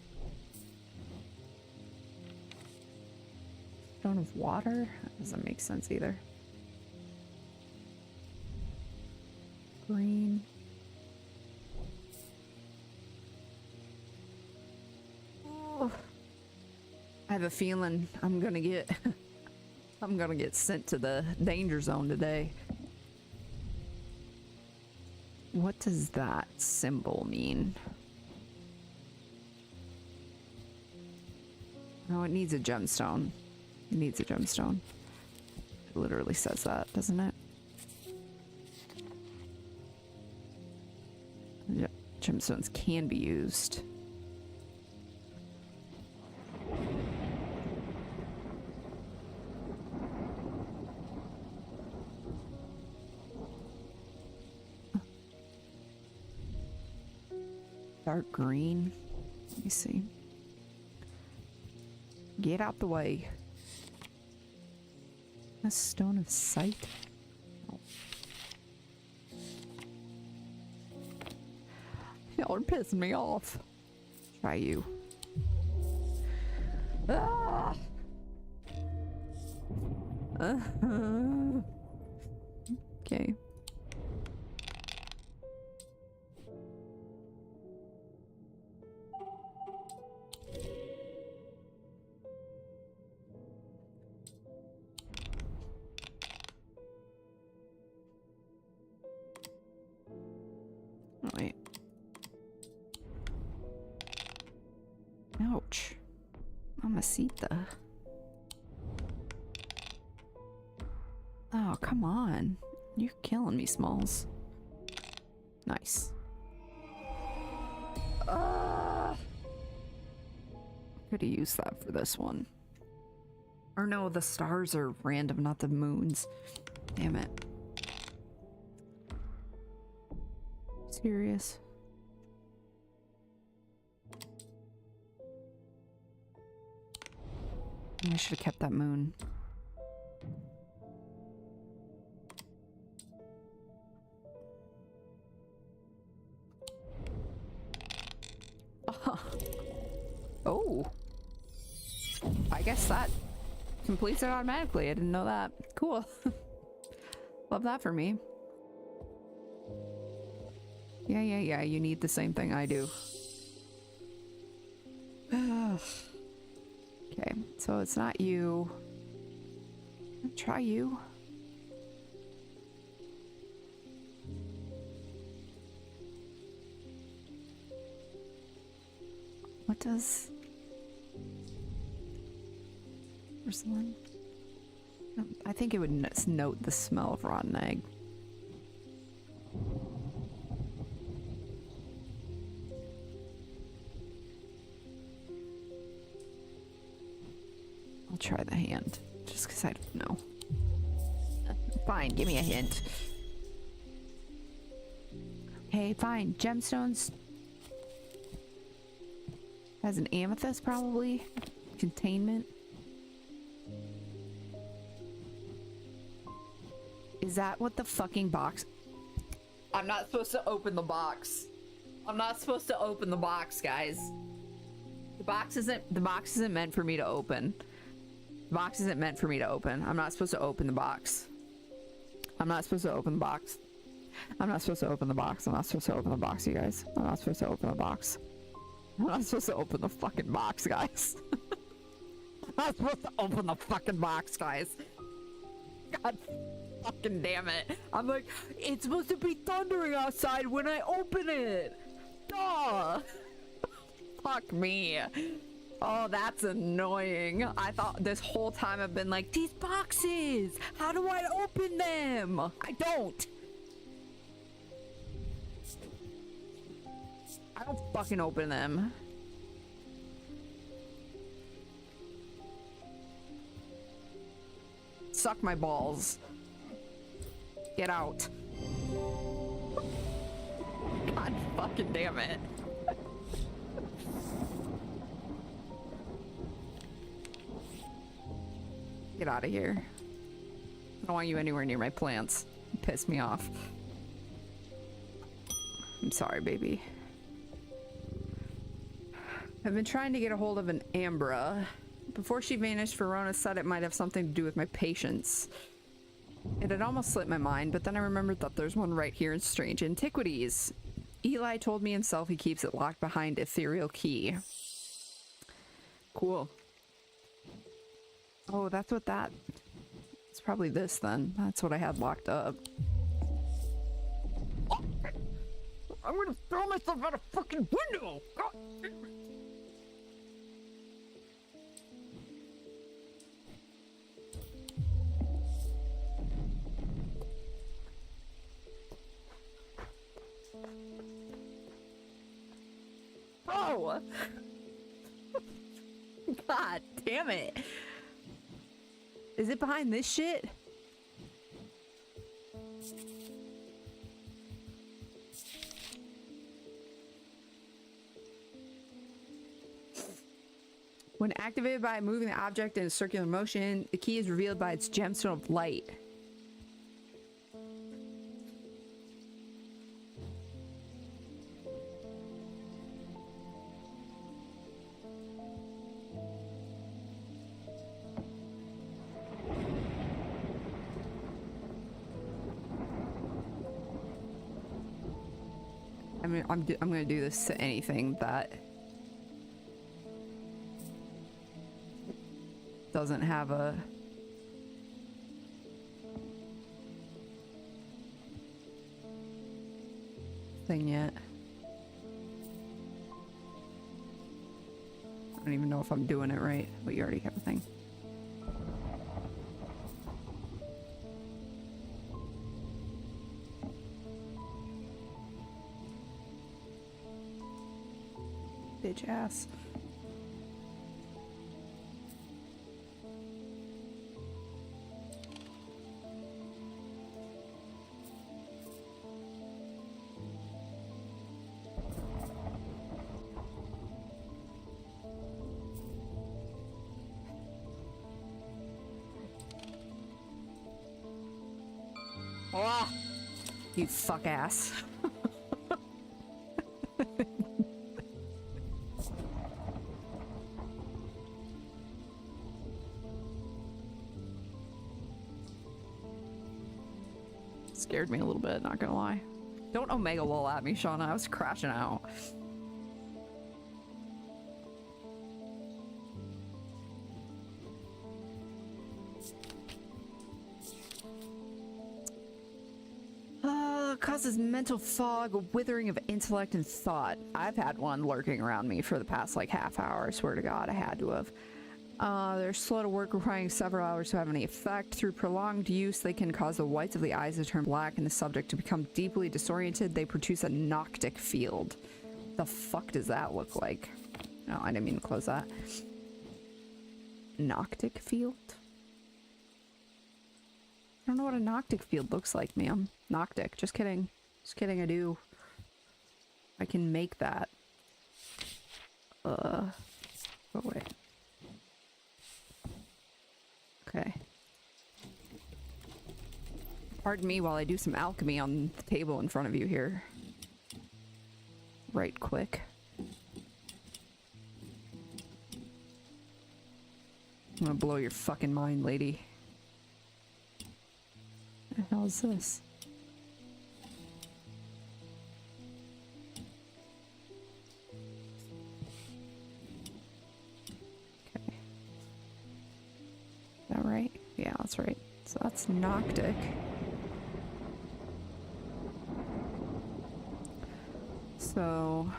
Stone of water? That doesn't make sense either. Green. Oh. I have a feeling I'm gonna get I'm gonna get sent to the danger zone today. What does that symbol mean? Oh, it needs a gemstone. It needs a gemstone. It literally says that, doesn't it? Yep. Gemstones can be used. Dark green. Let me see. Get out the way. A stone of sight. Oh. Y'all are pissing me off. Try you. Ah! Okay. Wait. Ouch. Mamacita. Oh, come on. You're killing me, Smalls. Nice. Could have used that for this one. Or no, the stars are random, not the moons. Damn it. Serious? I should have kept that moon. Oh. I guess that completes it automatically. I didn't know that. Cool. Love that for me. Yeah. You need the same thing I do. Okay, so it's not you. I'll try you. What does... porcelain? I think it would note the smell of rotten egg. I'll try the hand, just because I don't know. Fine, give me a hint. Okay, fine. Gemstones. Has an amethyst, probably. Containment. Is that what the fucking box... I'm not supposed to open the box. I'm not supposed to open the box, guys. The box isn't meant for me to open. The box isn't meant for me to open. I'm not supposed to open the box. I'm not supposed to open the box. I'm not supposed to open the box. I'm not supposed to open the box, you guys. I'm not supposed to open the box. I'm not supposed to open the fucking box, guys. I'm not supposed to open the fucking box, guys. God fucking damn it. I'm like, it's supposed to be thundering outside when I open it. Duh. Fuck me. Oh, that's annoying. I thought this whole time I've been like, these boxes, how do I open them? I don't. I don't fucking open them. Suck my balls. Get out. God fucking damn it. Get out of here. I don't want you anywhere near my plants. You piss me off. I'm sorry, baby. I've been trying to get a hold of an Ambra. Before she vanished, Verona said it might have something to do with my patience. It had almost slipped my mind, but then I remembered that there's one right here in Strange Antiquities. Eli told me himself he keeps it locked behind ethereal key. Cool. Oh, that's what that... It's probably this then. That's what I had locked up. Oh, I'm gonna throw myself out a fucking window! God damn it. Oh! God damn it! Is it behind this shit? When activated by moving the object in a circular motion, the key is revealed by its gemstone of light. I mean, I'm gonna do this to anything that doesn't have a thing yet. I don't even know if I'm doing it right, but you already have a thing. Bitch ass. Oh, You fuck ass. Scared me a little bit, not gonna lie. Don't omega lol at me, Shauna. I was crashing out. Causes mental fog, a withering of intellect and thought. I've had one lurking around me for the past like half hour. I swear to God, I had to have. They're slow to work, requiring several hours to have any effect. Through prolonged use, they can cause the whites of the eyes to turn black and the subject to become deeply disoriented. They produce a noctic field. The fuck does that look like? No, I didn't mean to close that. Noctic field? I don't know what a noctic field looks like, ma'am. Noctic. Just kidding. Just kidding, I do. I can make that. Oh, wait. Okay. Pardon me while I do some alchemy on the table in front of you here. Right quick. I'm gonna blow your fucking mind, lady. What the hell is this? Okay. Is that right? Yeah, that's right. So that's Noctic. So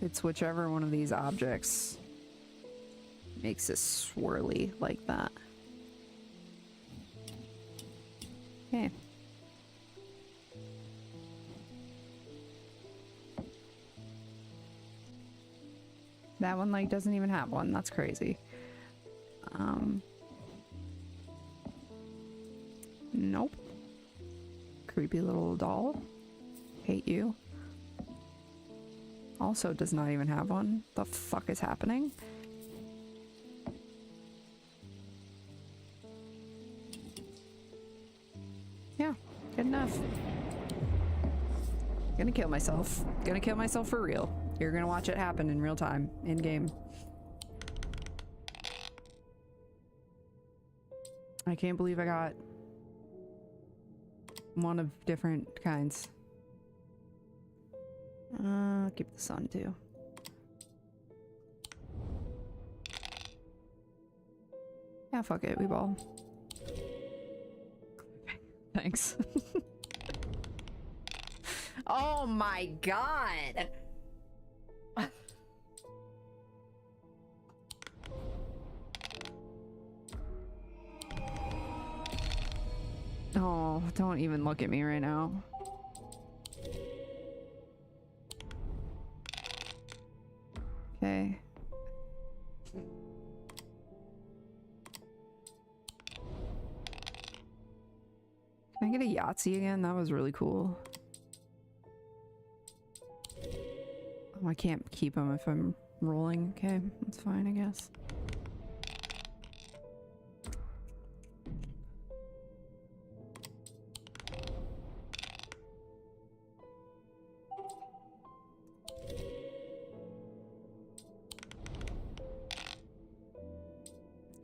it's whichever one of these objects makes it swirly like that. Okay. That one like doesn't even have one. That's crazy. Nope. Creepy little doll. Hate you. Also does not even have one. The fuck is happening? Yeah, good enough. Gonna kill myself. Gonna kill myself for real. You're gonna watch it happen in real time, in game. I can't believe I got one of different kinds. Keep the sun too. Yeah, fuck it, we ball. Thanks. oh my god! Oh, don't even look at me right now. Okay. Can I get a Yahtzee again? That was really cool. Oh, I can't keep them if I'm rolling. Okay, that's fine, I guess.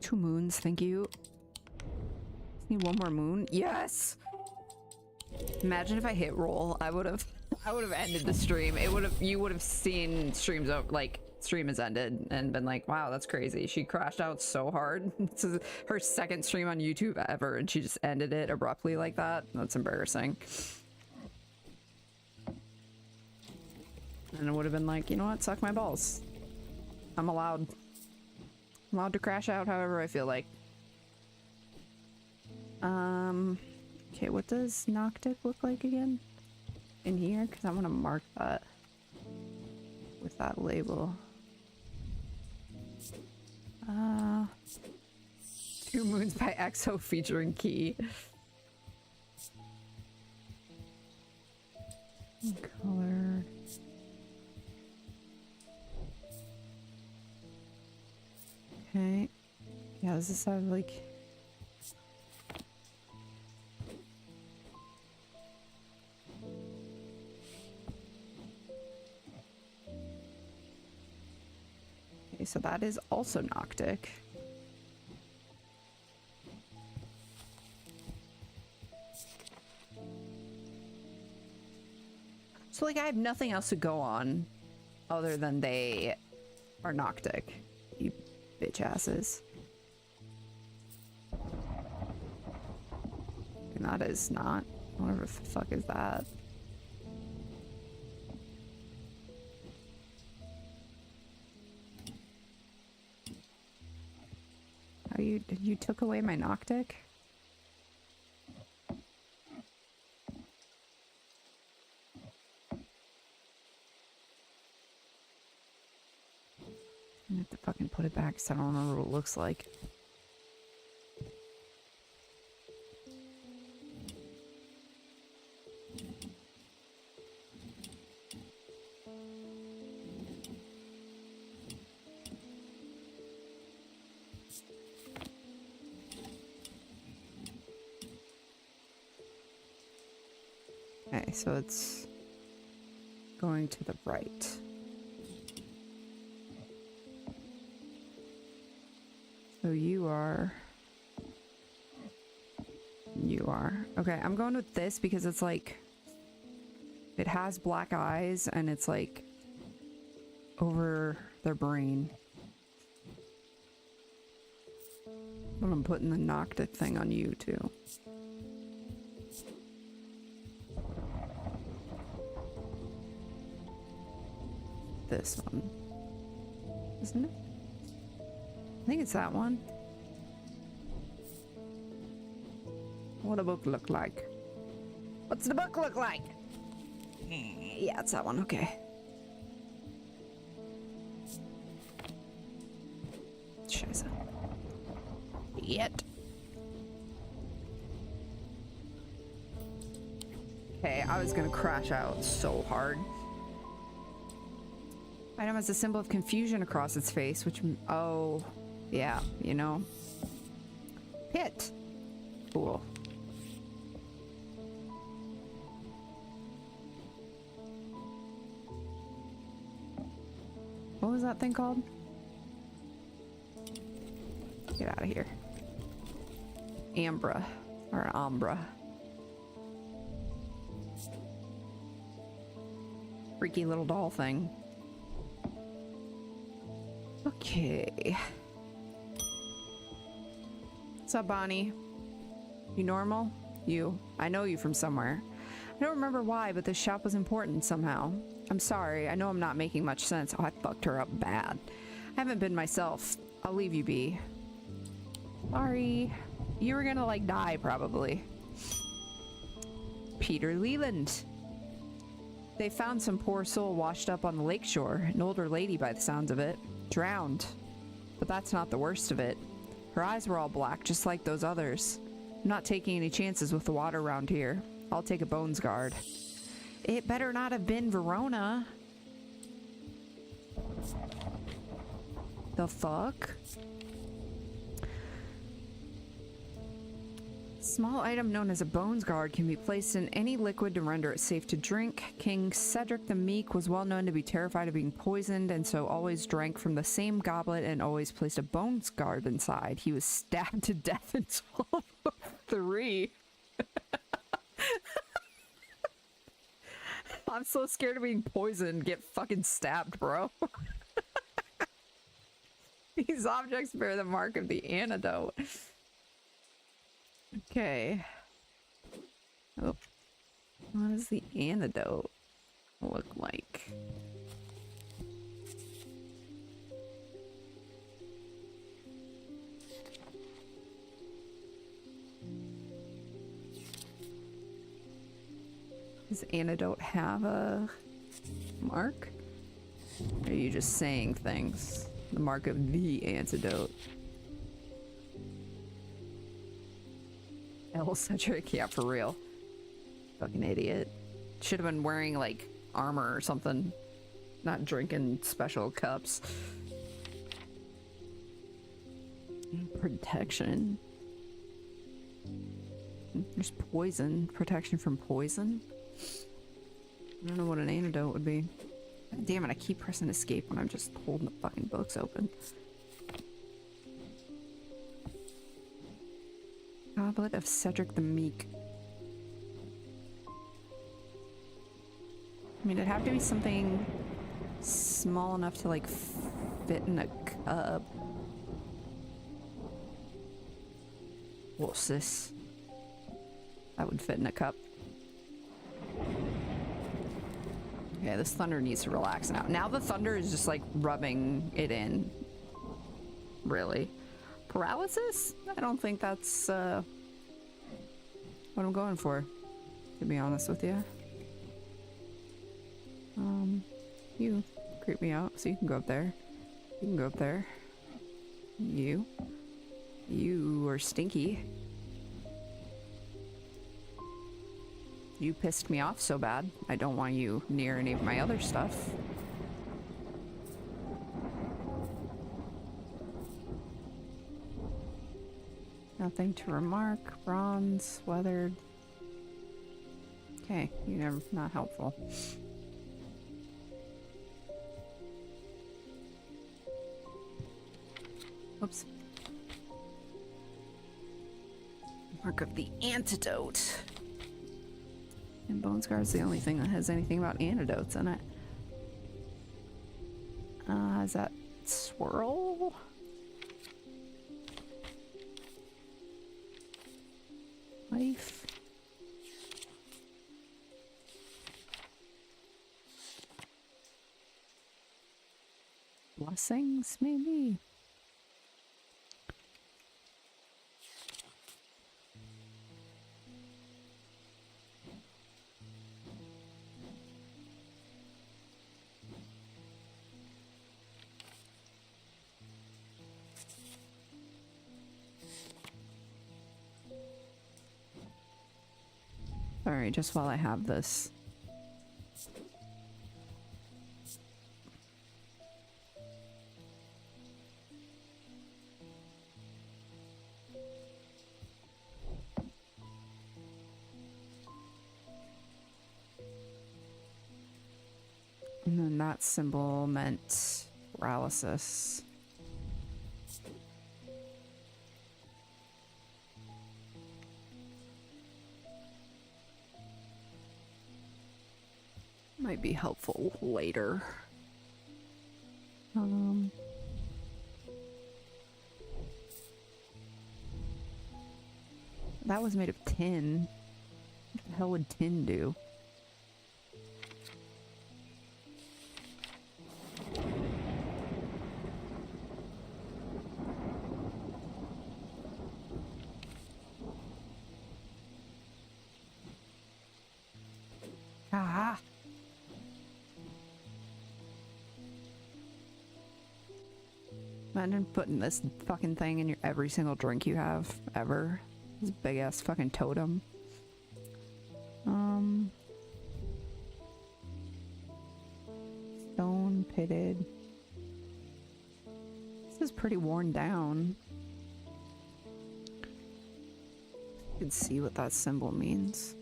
Two moons, thank you. Need one more moon. Yes. Imagine if I hit roll. I would have ended the stream. You would have seen streams over, like stream has ended and been like, wow, that's crazy. She crashed out so hard. This is her second stream on YouTube ever, and she just ended it abruptly like that. That's embarrassing. And it would have been like, you know what? Suck my balls. I'm allowed to crash out however I feel like. Okay, what does Noctic look like again? In here? Because I want to mark that. with that label. 2 Moons by EXO featuring Key. Color. Okay. Yeah, this is like. Okay, so that is also Noctic. So, like, I have nothing else to go on other than they are Noctic. You bitch asses. And that is not. Whatever the fuck is that? Are you took away my Noctic? I have to fucking put it back because I don't remember what it looks like. Okay, so it's going to the right. So you are. Okay, I'm going with this because it's like. It has black eyes and it's like. Over their brain. But I'm putting the Noctic thing on you too. This one. Isn't it? I think it's that one. What a book look like? What's the book look like? Yeah, it's that one. Okay. Scheiße. Yet. Okay, I was gonna crash out so hard. Item has a symbol of confusion across its face, which... Oh, yeah, you know. Pit. Cool. What was that thing called? Get out of here. Ambra. Or Ambra. Freaky little doll thing. Okay. What's up, Bonnie? You normal? You. I know you from somewhere. I don't remember why, but this shop was important somehow. I'm sorry. I know I'm not making much sense. Oh, I fucked her up bad. I haven't been myself. I'll leave you be. Sorry. You were gonna, like, die, probably. Peter Leland. They found some poor soul washed up on the lakeshore. An older lady by the sounds of it. Drowned. But that's not the worst of it. Her eyes were all black, just like those others. I'm not taking any chances with the water around here. I'll take a bones guard. It better not have been Verona. The fuck? Small item known as a bones guard can be placed in any liquid to render it safe to drink. King Cedric the Meek was well known to be terrified of being poisoned, and so always drank from the same goblet and always placed a bones guard inside. He was stabbed to death in 1203. I'm so scared of being poisoned. Get fucking stabbed, bro. These objects bear the mark of the antidote. Okay. Oh. What does the antidote look like? Does antidote have a mark? Or are you just saying things? The mark of the antidote. L Cedric, yeah, for real. Fucking idiot. Should have been wearing, like, armor or something. Not drinking special cups. Protection. There's poison. Protection from poison? I don't know what an antidote would be. God damn it, I keep pressing escape when I'm just holding the fucking books open. Goblet of Cedric the Meek. I mean, it'd have to be something small enough to, like, fit in a cup. Whoa, sis. That would fit in a cup. Yeah, this thunder needs to relax now. Now the thunder is just, like, rubbing it in. Really. Paralysis? I don't think that's, what I'm going for, to be honest with you. You creep me out, so you can go up there. You can go up there. You are stinky. You pissed me off so bad. I don't want you near any of my other stuff. Nothing to remark. Bronze, weathered. Okay, you're not helpful. Oops. Mark of the antidote. And Bone Scar is the only thing that has anything about antidotes in it. Is that swirl? Life. Blessings, maybe? Alright, just while I have this. And then that symbol meant paralysis. Might be helpful later. That was made of tin. What the hell would tin do? Ah! Imagine putting this fucking thing in your every single drink you have ever. This big ass fucking totem. Stone pitted. This is pretty worn down. You can see what that symbol means.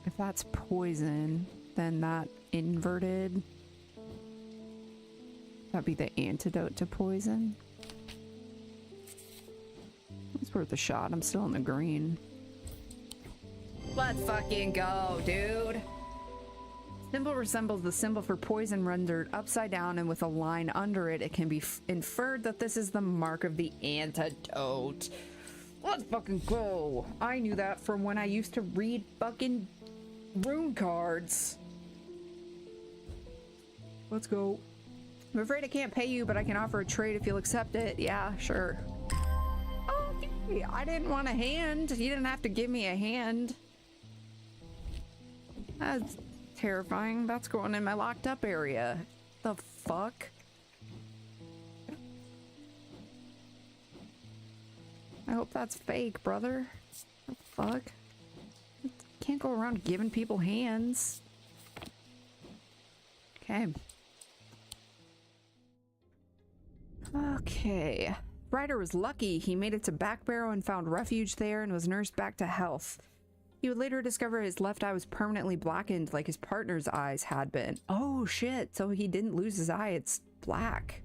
If that's poison, then that inverted, that'd be the antidote to poison. It's worth a shot. I'm still in the green. Let's fucking go, dude. Symbol resembles the symbol for poison rendered upside down, and with a line under it, it can be inferred that this is the mark of the antidote. Let's fucking go. I knew that from when I used to read fucking rune cards. Let's go. I'm afraid I can't pay you, but I can offer a trade if you'll accept it. Yeah, sure. Okay. I didn't want a hand. You didn't have to give me a hand. That's terrifying. That's going in my locked up area. The fuck? I hope that's fake, brother. The fuck? Can't go around giving people hands. Okay. Okay. Ryder was lucky. He made it to Backbarrow and found refuge there and was nursed back to health. He would later discover his left eye was permanently blackened like his partner's eyes had been. Oh shit, so he didn't lose his eye, it's black.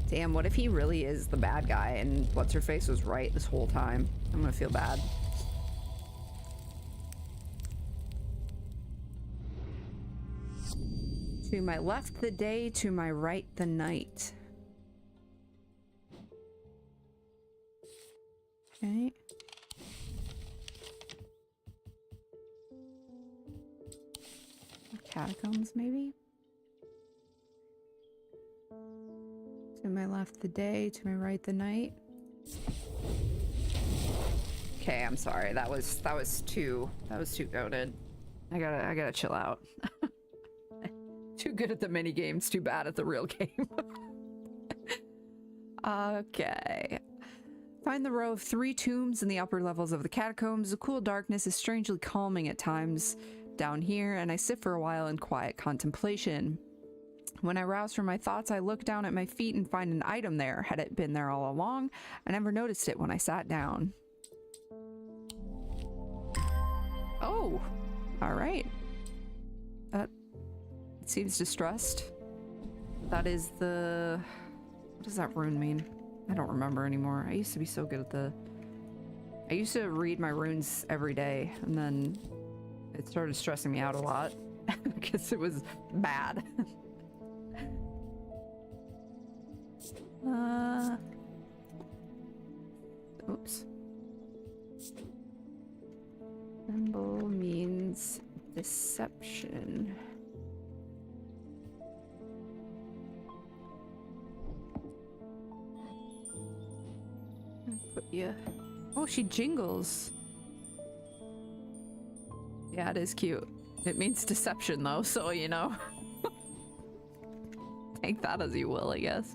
Damn, what if he really is the bad guy and What's-Her-Face was right this whole time? I'm gonna feel bad. To my left the day, to my right the night. Okay. Catacombs, maybe? To my left the day, to my right the night. Okay, I'm sorry. That was too goated. I gotta chill out. Too good at the mini games, too bad at the real game. Okay. Find the row of 3 tombs in the upper levels of the catacombs. The cool darkness is strangely calming at times down here, and I sit for a while in quiet contemplation. When I rouse from my thoughts, I look down at my feet and find an item there. Had it been there all along? I never noticed it when I sat down. Oh, all right. That seems distressed. That is the... What does that rune mean? I don't remember anymore. I used to be so good at the... I used to read my runes every day, and then it started stressing me out a lot because it was bad. Oops. Symbol means deception. Put you. Oh, she jingles. Yeah, it is cute. It means deception, though, so you know. Take that as you will, I guess.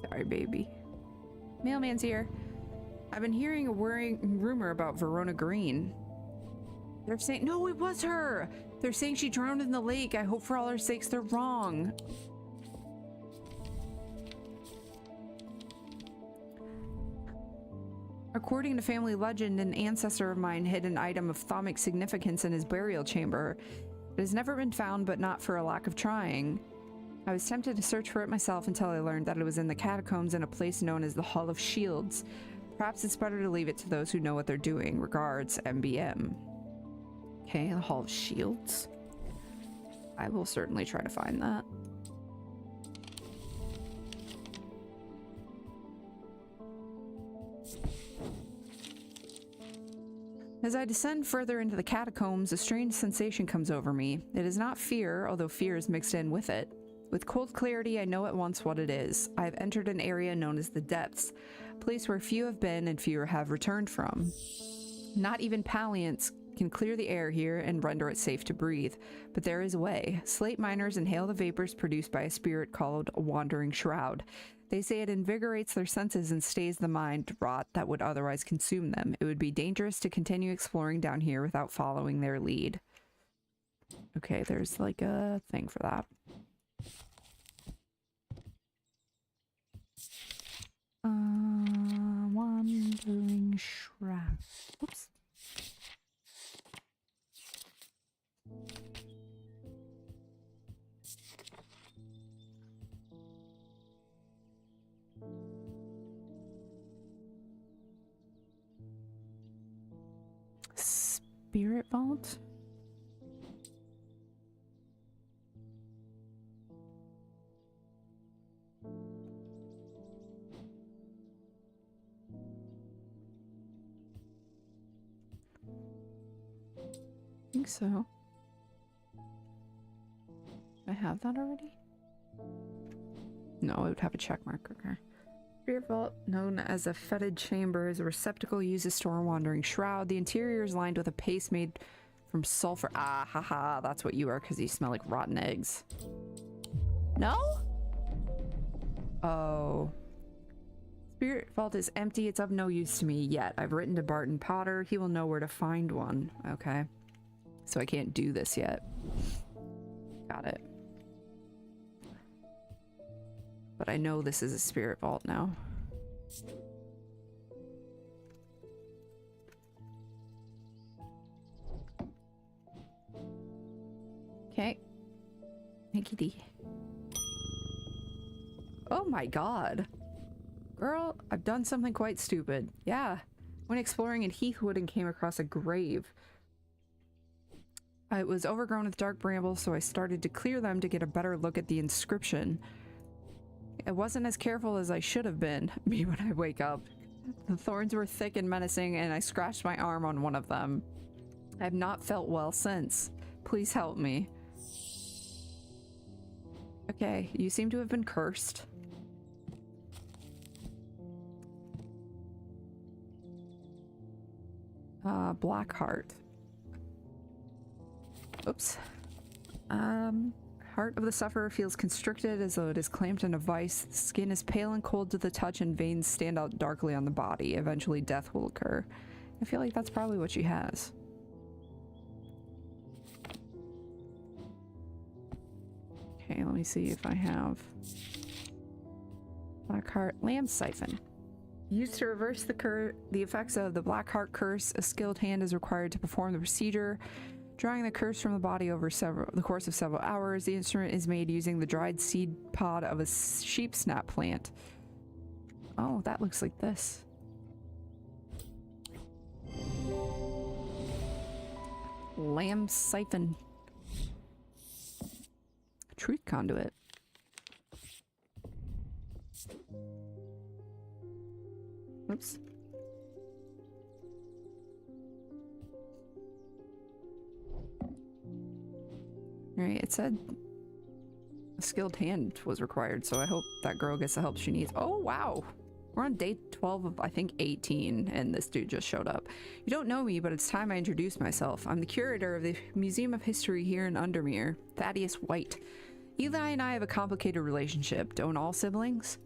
Sorry, baby. Mailman's here. I've been hearing a worrying rumor about Verona Green. They're saying... No, it was her! They're saying she drowned in the lake. I hope for all her sakes they're wrong. According to family legend, an ancestor of mine hid an item of thaumic significance in his burial chamber. It has never been found, but not for a lack of trying. I was tempted to search for it myself until I learned that it was in the catacombs in a place known as the Hall of Shields. Perhaps it's better to leave it to those who know what they're doing. Regards, MBM. Okay, the Hall of Shields. I will certainly try to find that. As I descend further into the catacombs, a strange sensation comes over me. It is not fear, although fear is mixed in with it. With cold clarity, I know at once what it is. I have entered an area known as the Depths, a place where few have been and fewer have returned from. Not even Paliants can clear the air here and render it safe to breathe, but there is a way. Slate miners inhale the vapors produced by a spirit called a wandering shroud. They say it invigorates their senses and stays the mind rot that would otherwise consume them. It would be dangerous to continue exploring down here without following their lead. Okay, there's like a thing for that. Wandering shroud. Oops. Spirit Vault? think so. I have that already? No, it would have a check mark. Okay. Spirit vault, known as a fetid chamber, is a receptacle used to store a wandering shroud. The interior is lined with a paste made from sulfur. Ah, haha, that's what you are, because you smell like rotten eggs. No? Oh. Spirit vault is empty. It's of no use to me yet. I've written to Barton Potter. He will know where to find one. Okay. So I can't do this yet. Got it. But I know this is a spirit vault now. Okay. Hanky D. Oh my god. Girl, I've done something quite stupid. Yeah. Went exploring in Heathwood and came across a grave. It was overgrown with dark brambles, so I started to clear them to get a better look at the inscription. I wasn't as careful as I should have been, me when I wake up. The thorns were thick and menacing, and I scratched my arm on one of them. I have not felt well since. Please help me. Okay, you seem to have been cursed. Black heart. Oops. Heart of the sufferer feels constricted as though it is clamped in a vice. The skin is pale and cold to the touch and veins stand out darkly on the body. Eventually death will occur. I feel like that's probably what she has. Okay, let me see if I have Black Heart Lamb Siphon. Used to reverse the effects of the Black Heart curse, a skilled hand is required to perform the procedure. Drawing the curse from the body over the course of several hours, the instrument is made using the dried seed pod of a sheep snap plant. Oh, that looks like this. Lamb Siphon. Truth conduit. Oops. Alright, it said a skilled hand was required, so I hope that girl gets the help she needs. Oh, wow. We're on day 12 of, I think, 18, and this dude just showed up. You don't know me, but it's time I introduce myself. I'm the curator of the Museum of History here in Undermere, Thaddeus White. Eli and I have a complicated relationship. Don't all siblings?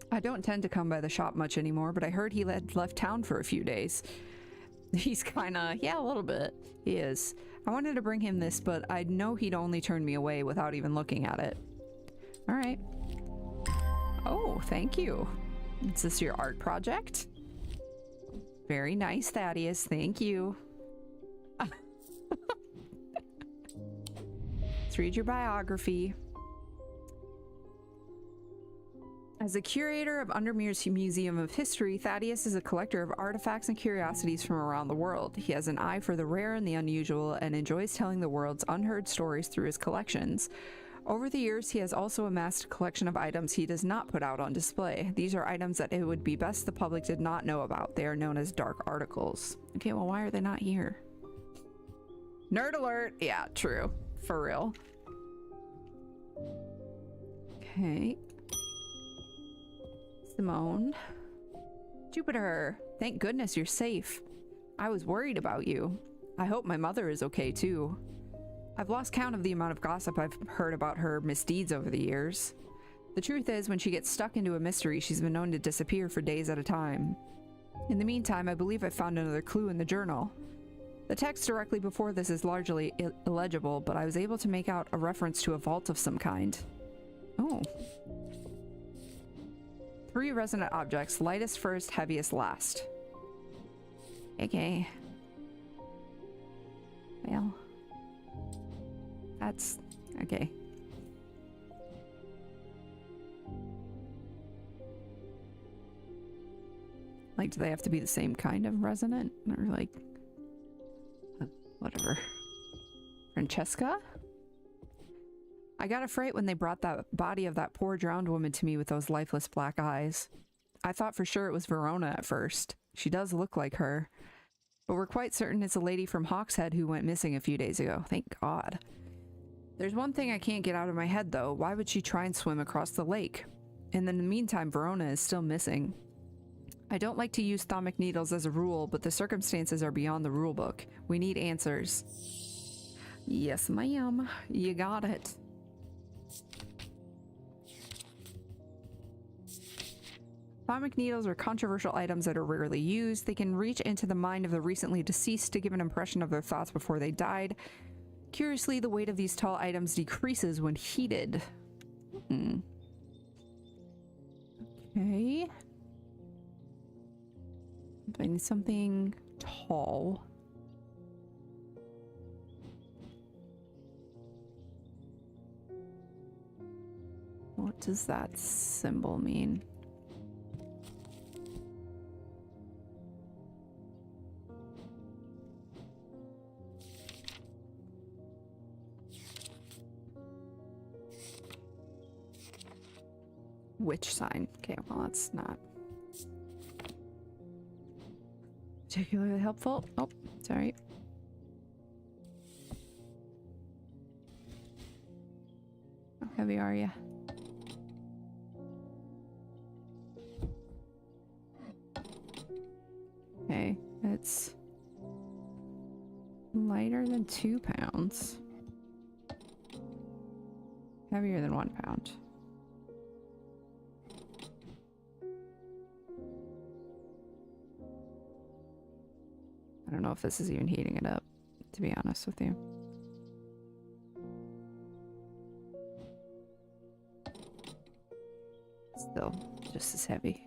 I don't tend to come by the shop much anymore, but I heard he left town for a few days. He's kinda, yeah, a little bit. He is. I wanted to bring him this, but I know he'd only turn me away without even looking at it. Alright. Oh, thank you. Is this your art project? Very nice, Thaddeus. Thank you. Let's read your biography. As the curator of Undermere's Museum of History, Thaddeus is a collector of artifacts and curiosities from around the world. He has an eye for the rare and the unusual and enjoys telling the world's unheard stories through his collections. Over the years, he has also amassed a collection of items he does not put out on display. These are items that it would be best the public did not know about. They are known as dark articles. Okay, well, why are they not here? Nerd alert! Yeah, true. For real. Okay. Simone. Jupiter, thank goodness you're safe. I was worried about you. I hope my mother is okay too. I've lost count of the amount of gossip I've heard about her misdeeds over the years. The truth is, when she gets stuck into a mystery, she's been known to disappear for days at a time. In the meantime, I believe I found another clue in the journal. The text directly before this is largely illegible, but I was able to make out a reference to a vault of some kind. Oh. 3 resonant objects, lightest first, heaviest last. Okay. Well. That's... okay. Like, do they have to be the same kind of resonant? Or like... whatever. Francesca? I got a fright when they brought that body of that poor drowned woman to me with those lifeless black eyes. I thought for sure it was Verona at first. She does look like her. But we're quite certain it's a lady from Hawkshead who went missing a few days ago. Thank God. There's one thing I can't get out of my head, though. Why would she try and swim across the lake? And in the meantime, Verona is still missing. I don't like to use thermic needles as a rule, but the circumstances are beyond the rule book. We need answers. Yes, ma'am. You got it. Thermic needles are controversial items that are rarely used. They can reach into the mind of the recently deceased to give an impression of their thoughts before they died. Curiously, the weight of these tall items decreases when heated. Okay. I need something tall. What does that symbol mean? Witch sign. Okay, well, that's not particularly helpful. Oh, sorry. How heavy are you? Okay, it's lighter than 2 pounds. Heavier than 1 pound. I don't know if this is even heating it up, to be honest with you. Still just as heavy.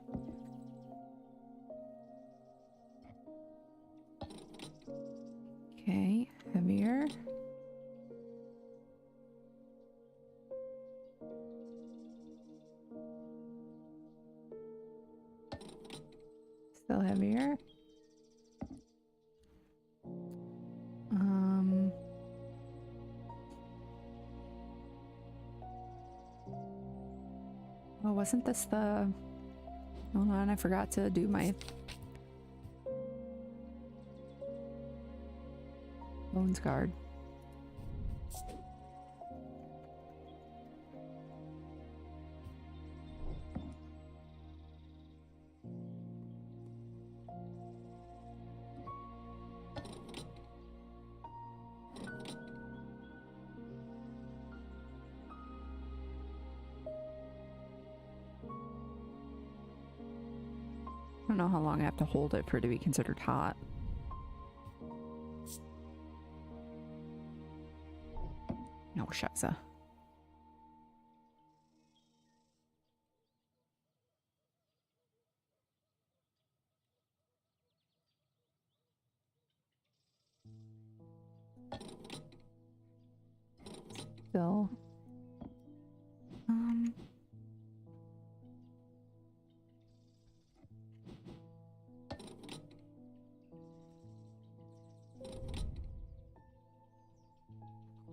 Okay, heavier. Still heavier. Oh, wasn't this the... Hold on, I forgot to do my... Bones guard. I don't know how long I have to hold it for it to be considered hot. No, Shiza. Still.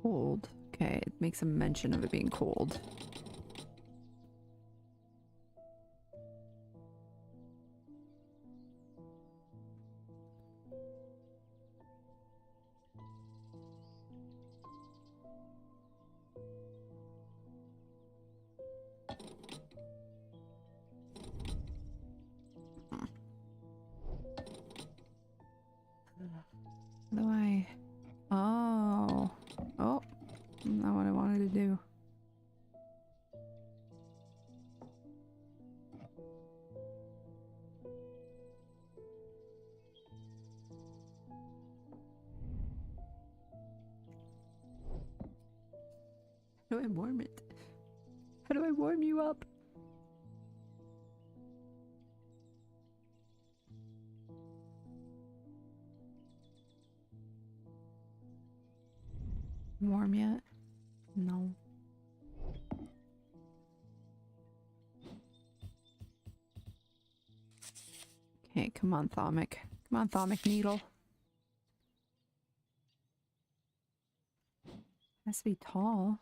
Cold. Okay, it makes a mention of it being cold. How do I... Oh. Oh. Not what I wanted to do. How do I warm it? How do I warm you up? Warm yet? No. Okay, come on, Thaumic. Come on, Thaumic Needle. Has to be tall.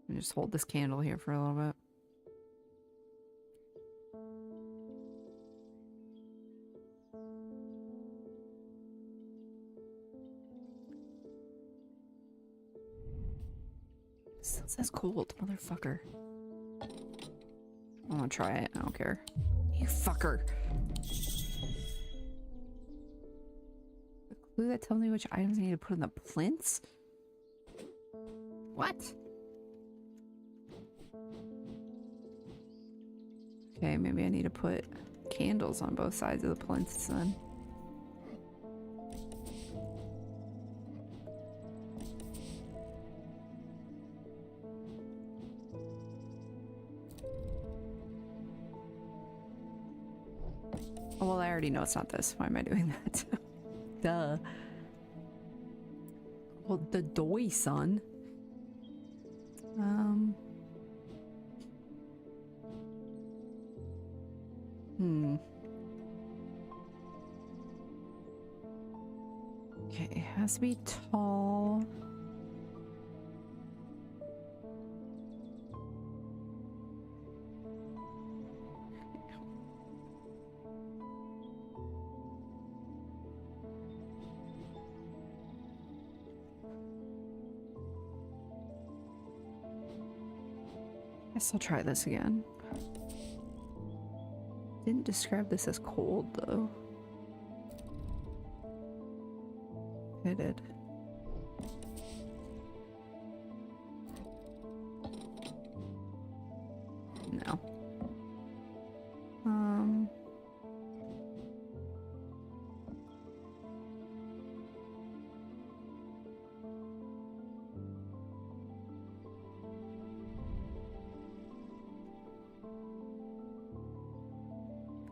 me just hold this candle here for a little bit. Still says cold, motherfucker. I'm gonna try it. I don't care. You fucker. The clue that tells me which items I need to put in the plinths? What? Okay, maybe I need to put candles on both sides of the plinths then. Oh, well, I already know it's not this. Why am I doing that? Duh. Well, the doy, son. Okay, it has to be tall. Guess I'll try this again. Didn't describe this as cold though. It did. No.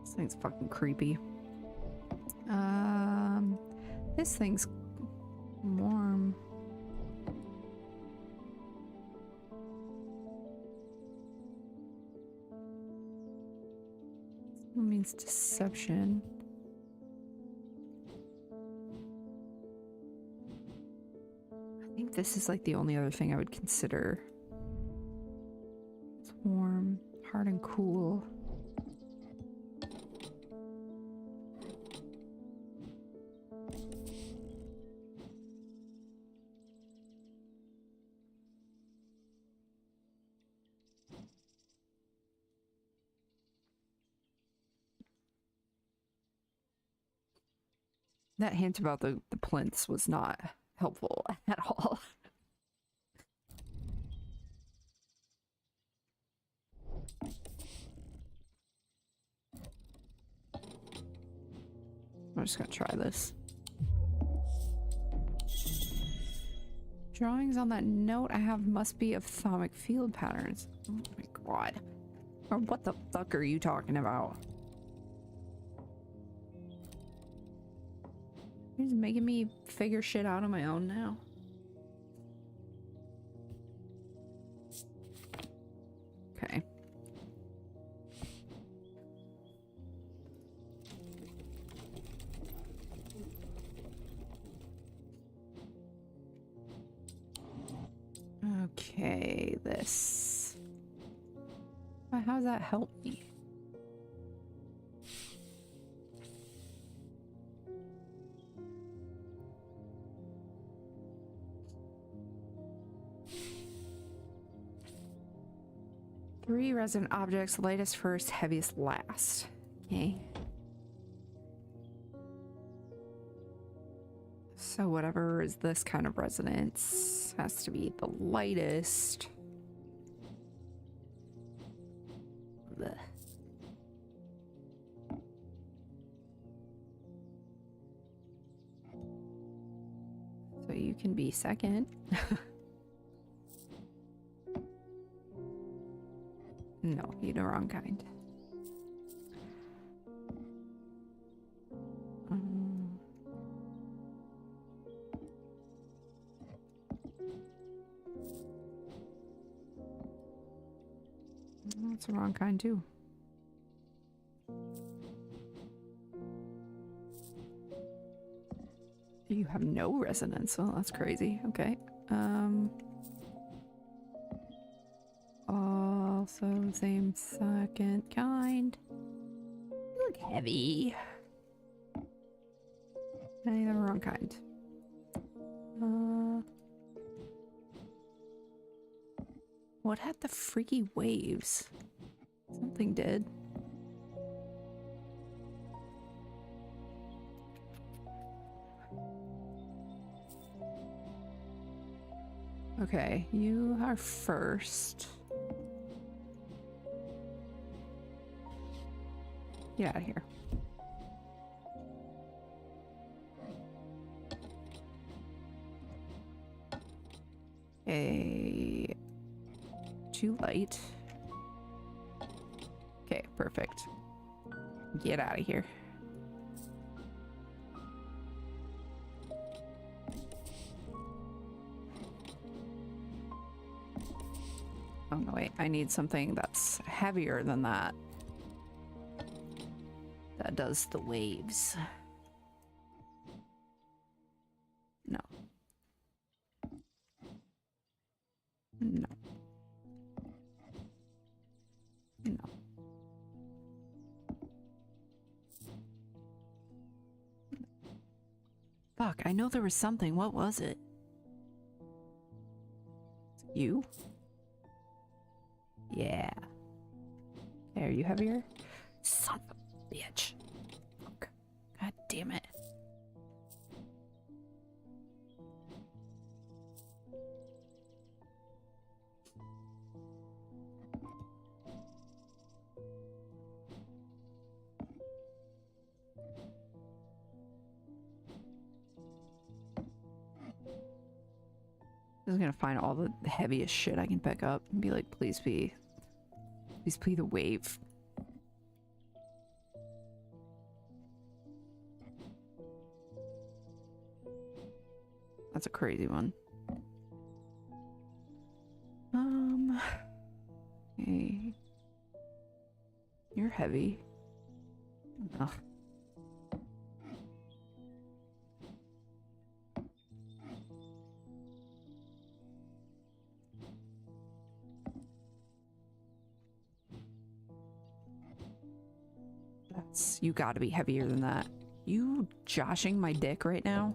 This thing's fucking creepy. This thing's warm. That means deception. I think this is like the only other thing I would consider. It's warm, hard and cool. That hint about the plinths was not helpful at all. I'm just gonna try this. Drawings on that note I have must be of thaumic field patterns. Oh my god. Or what the fuck are you talking about? He's making me figure shit out on my own now. Okay. Okay, this. How does that help me? Three resident objects, lightest first, heaviest last. Okay. So whatever is this kind of resonance has to be the lightest. Blech. So you can be second. No, you're the wrong kind. That's the wrong kind too. You have no resonance. Oh, that's crazy. Okay. Also same second kind. You look heavy. Hey, the wrong kind. What had the freaky waves? Something did. Okay, you are first. Get out of here. Okay. Too light. Okay, perfect. Get out of here. Oh no, wait. I need something that's heavier than that. That does the waves. No. No. No. Fuck, I know there was something. What was it? You? Yeah. Okay, are you heavier? Son of a bitch. Fuck. God damn it. I'm just gonna find all the heaviest shit I can pick up and be like, please be the wave. That's a crazy one. Okay. You're heavy. Ugh. You gotta be heavier than that. You joshing my dick right now?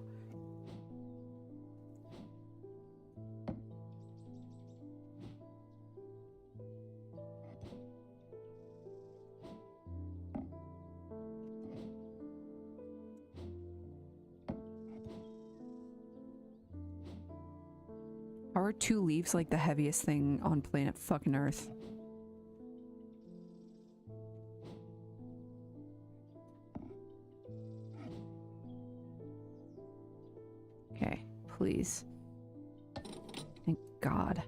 How are 2 leaves like the heaviest thing on planet fucking Earth? Okay, please. Thank God.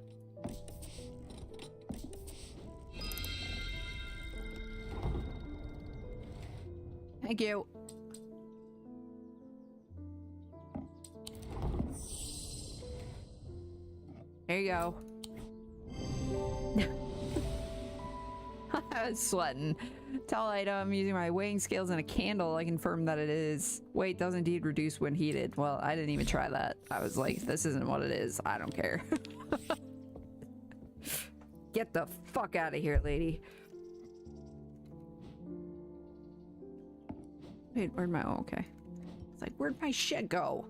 Thank you. There you go. I was sweating. Tall item, using my weighing scales and a candle, I confirm that it is. Weight does indeed reduce when heated. Well, I didn't even try that. I was like, this isn't what it is. I don't care. Get the fuck out of here, lady. Wait, where'd my... Oh, okay. It's like, where'd my shit go?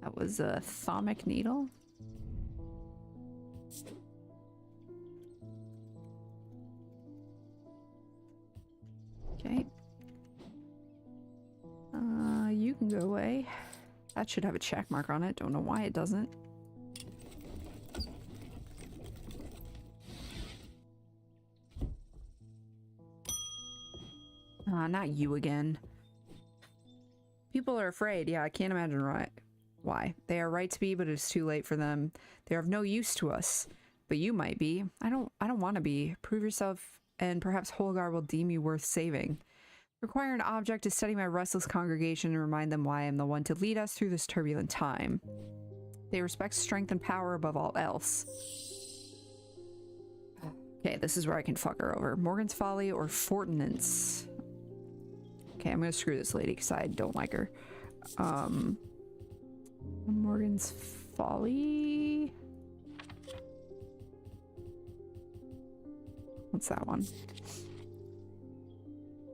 That was a thermic needle. Okay. You can go away. That should have a check mark on it. Don't know why it doesn't. Not you again. People are afraid. Yeah, I can't imagine why. They are right to be, but it's too late for them. They are of no use to us. But you might be. I don't want to be. Prove yourself, and perhaps Holgar will deem you worth saving. Require an object to study my restless congregation and remind them why I am the one to lead us through this turbulent time. They respect strength and power above all else. Okay, this is where I can fuck her over. Morgan's Folly or Fortinance. Okay, I'm gonna screw this lady because I don't like her. Morgan's Folly. What's that one?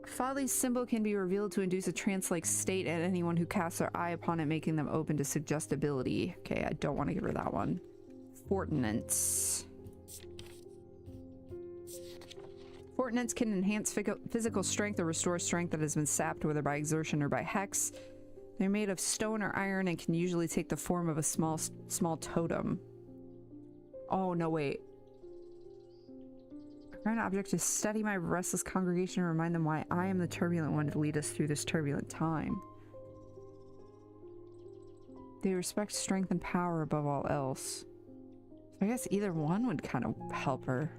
Folly's symbol can be revealed to induce a trance-like state at anyone who casts their eye upon it, making them open to suggestibility. Okay, I don't want to give her that one. Fortinance. Fortinance can enhance physical strength or restore strength that has been sapped, whether by exertion or by hex. They're made of stone or iron and can usually take the form of a small totem. Oh, no, wait. A grand object to steady my restless congregation and remind them why I am the turbulent one to lead us through this turbulent time. They respect strength and power above all else. So I guess either one would kind of help her.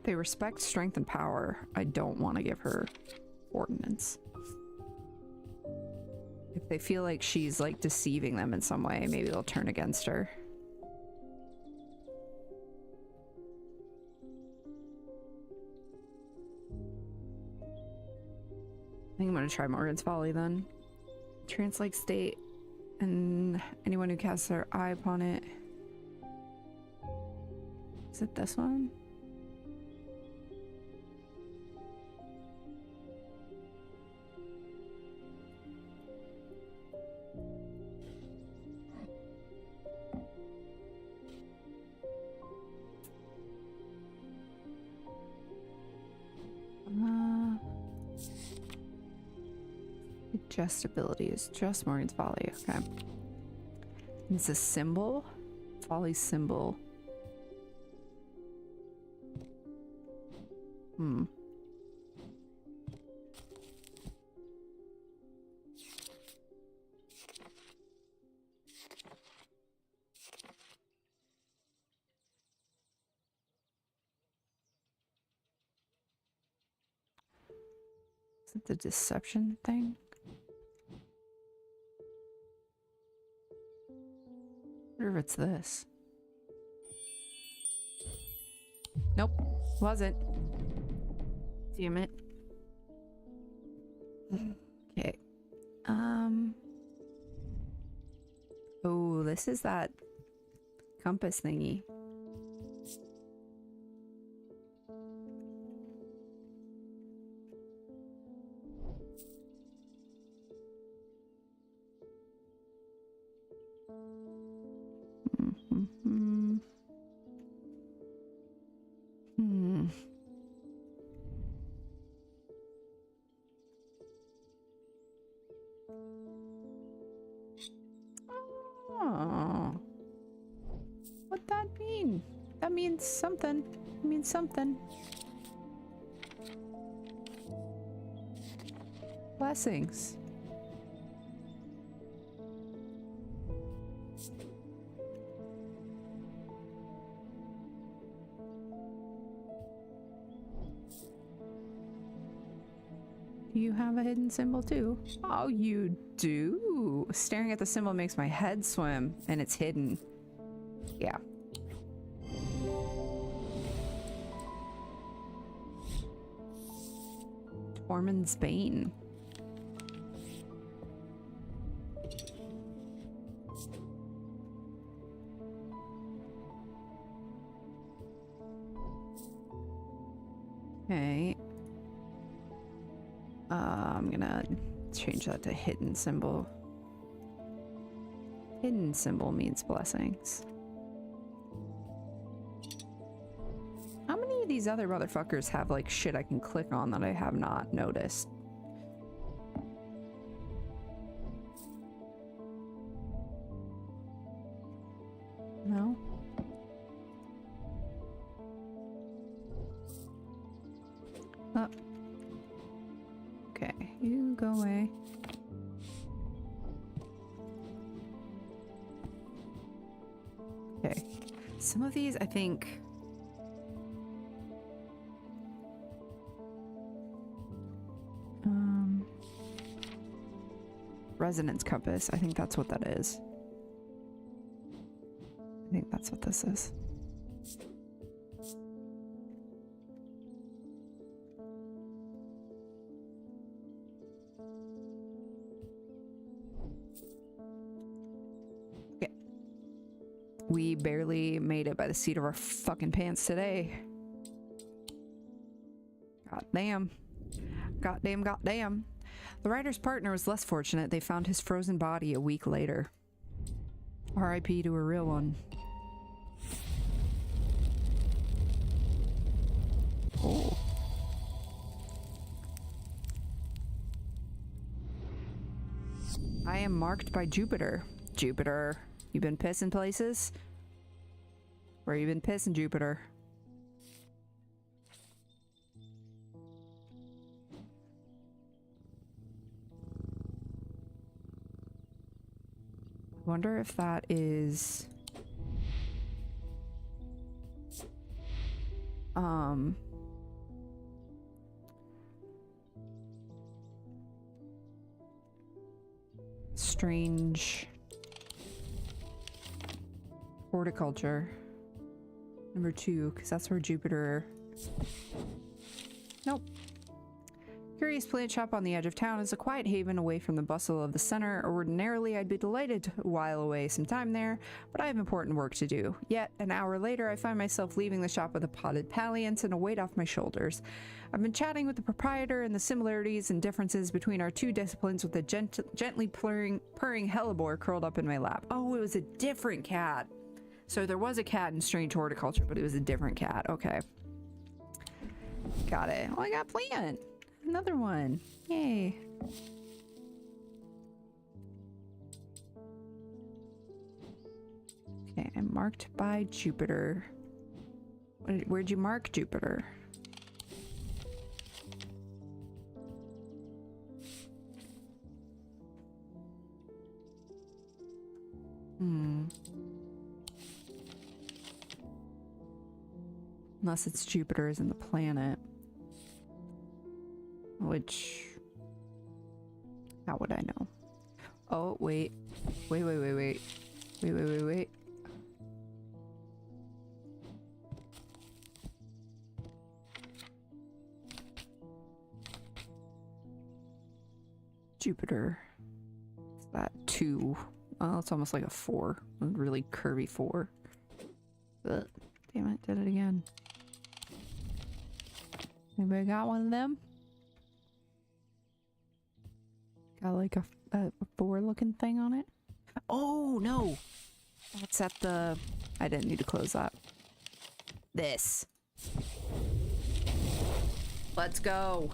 They respect strength and power. I don't want to give her ordnance. If they feel like she's like deceiving them in some way, maybe they'll turn against her. I think I'm gonna try Morgan's Folly then. Trance-like state, and anyone who casts their eye upon it. Is it this one? Suggestibility is just Morgan's Folly. Okay. And it's a symbol? Folly symbol. Hmm. Is it the deception thing? I wonder if it's this. Nope, wasn't. Damn it. Okay. Oh, this is that compass thingy. What'd that mean? That means something. It means something. Blessings. You have a hidden symbol too? Oh, you do? Staring at the symbol makes my head swim, and it's hidden. Yeah. Tormund's Bane. Okay. I'm gonna change that to hidden symbol. Hidden symbol means blessings. How many of these other motherfuckers have like shit I can click on that I have not noticed? No? Oh. Okay, you go away. Okay. Some of these, I think... Resonance compass. I think that's what that is. I think that's what this is. Okay. We barely made it by the seat of our fucking pants today. God damn. Goddamn, goddamn. The writer's partner was less fortunate. They found his frozen body a week later. R.I.P. to a real one. Oh. I am marked by Jupiter. Jupiter, you been pissing places? Where you been pissing, Jupiter? I wonder if that is... Strange horticulture. Number 2, because that's where Jupiter... Nope. Curious plant shop on the edge of town is a quiet haven away from the bustle of the center. Ordinarily, I'd be delighted to while away some time there, but I have important work to do. Yet, an hour later, I find myself leaving the shop with a potted palliance and a weight off my shoulders. I've been chatting with the proprietor and the similarities and differences between our two disciplines with a gently purring hellebore curled up in my lap. Oh, it was a different cat. So there was a cat in Strange Horticulture, but it was a different cat. Okay. Got it. Oh, I got plant. Another one. Yay. Okay, I'm marked by Jupiter. Where'd you mark Jupiter? Unless it's Jupiter isn't the planet. Which... how would I know? Oh, wait. Wait. Jupiter. Is that 2? Well, it's almost like a 4. A really curvy 4. Ugh. Damn it, did it again. Anybody got one of them? Got like a 4 looking thing on it? Oh, no! That's at the... I didn't need to close that. This. Let's go!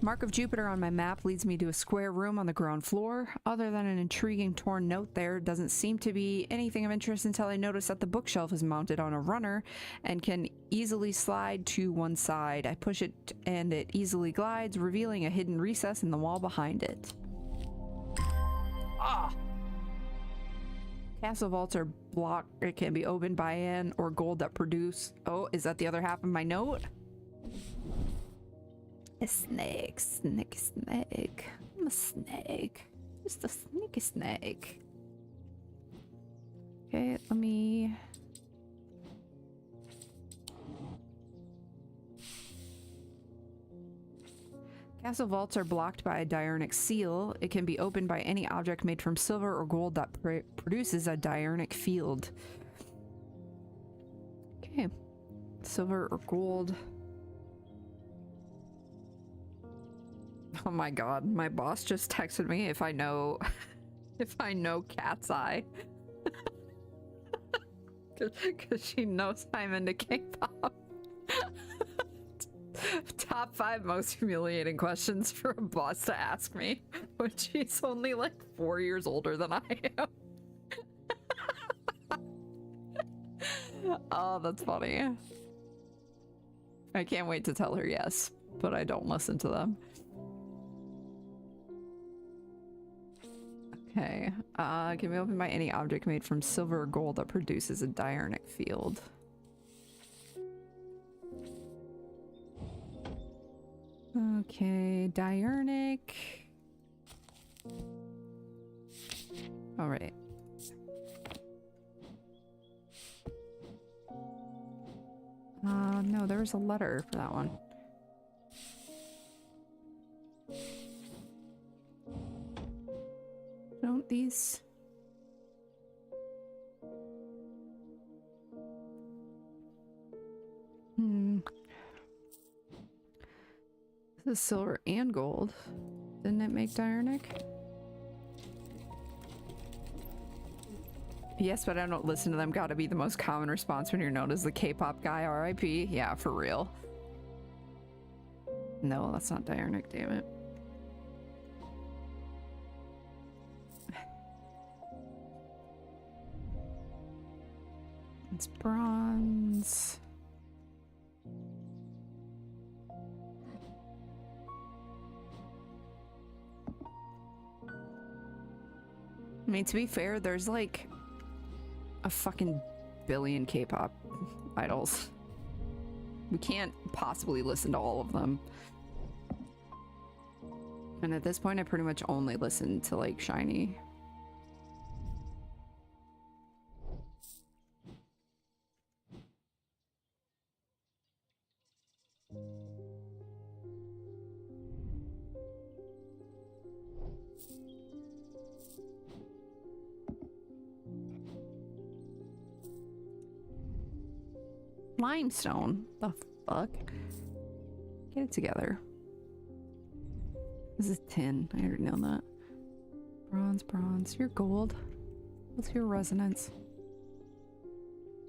Mark of Jupiter on my map leads me to a square room on the ground floor. Other than an intriguing torn note there, doesn't seem to be anything of interest until I notice that the bookshelf is mounted on a runner and can easily slide to one side. I push it and it easily glides, revealing a hidden recess in the wall behind it. Ah! Castle vaults are blocked. It can be opened by an or gold that produce... Oh, is that the other half of my note? A snake. I'm a snake. Just a snake. Okay, let me... Castle vaults are blocked by a diurnic seal. It can be opened by any object made from silver or gold that produces a diurnic field. Okay. Silver or gold... Oh my god, my boss just texted me if I know Cat's Eye. Cause she knows I'm into K-pop. Top 5 most humiliating questions for a boss to ask me when she's only like 4 years older than I am. Oh, that's funny. I can't wait to tell her yes, but I don't listen to them. Okay, can be opened by any object made from silver or gold that produces a diurnic field. Okay, diurnic. All right. no, there was a letter for that one. Don't these... This is silver and gold. Didn't it make Diurnic? Yes, but I don't listen to them. Gotta be the most common response when you're known as the K-pop guy, R.I.P. Yeah, for real. No, that's not Diurnic, damn it. It's bronze. I mean, to be fair, there's like a fucking billion K-pop idols. We can't possibly listen to all of them. And at this point, I pretty much only listen to like Shiny. Limestone? The fuck? Get it together. This is tin. I already know that. Bronze, bronze. You're gold. What's your resonance?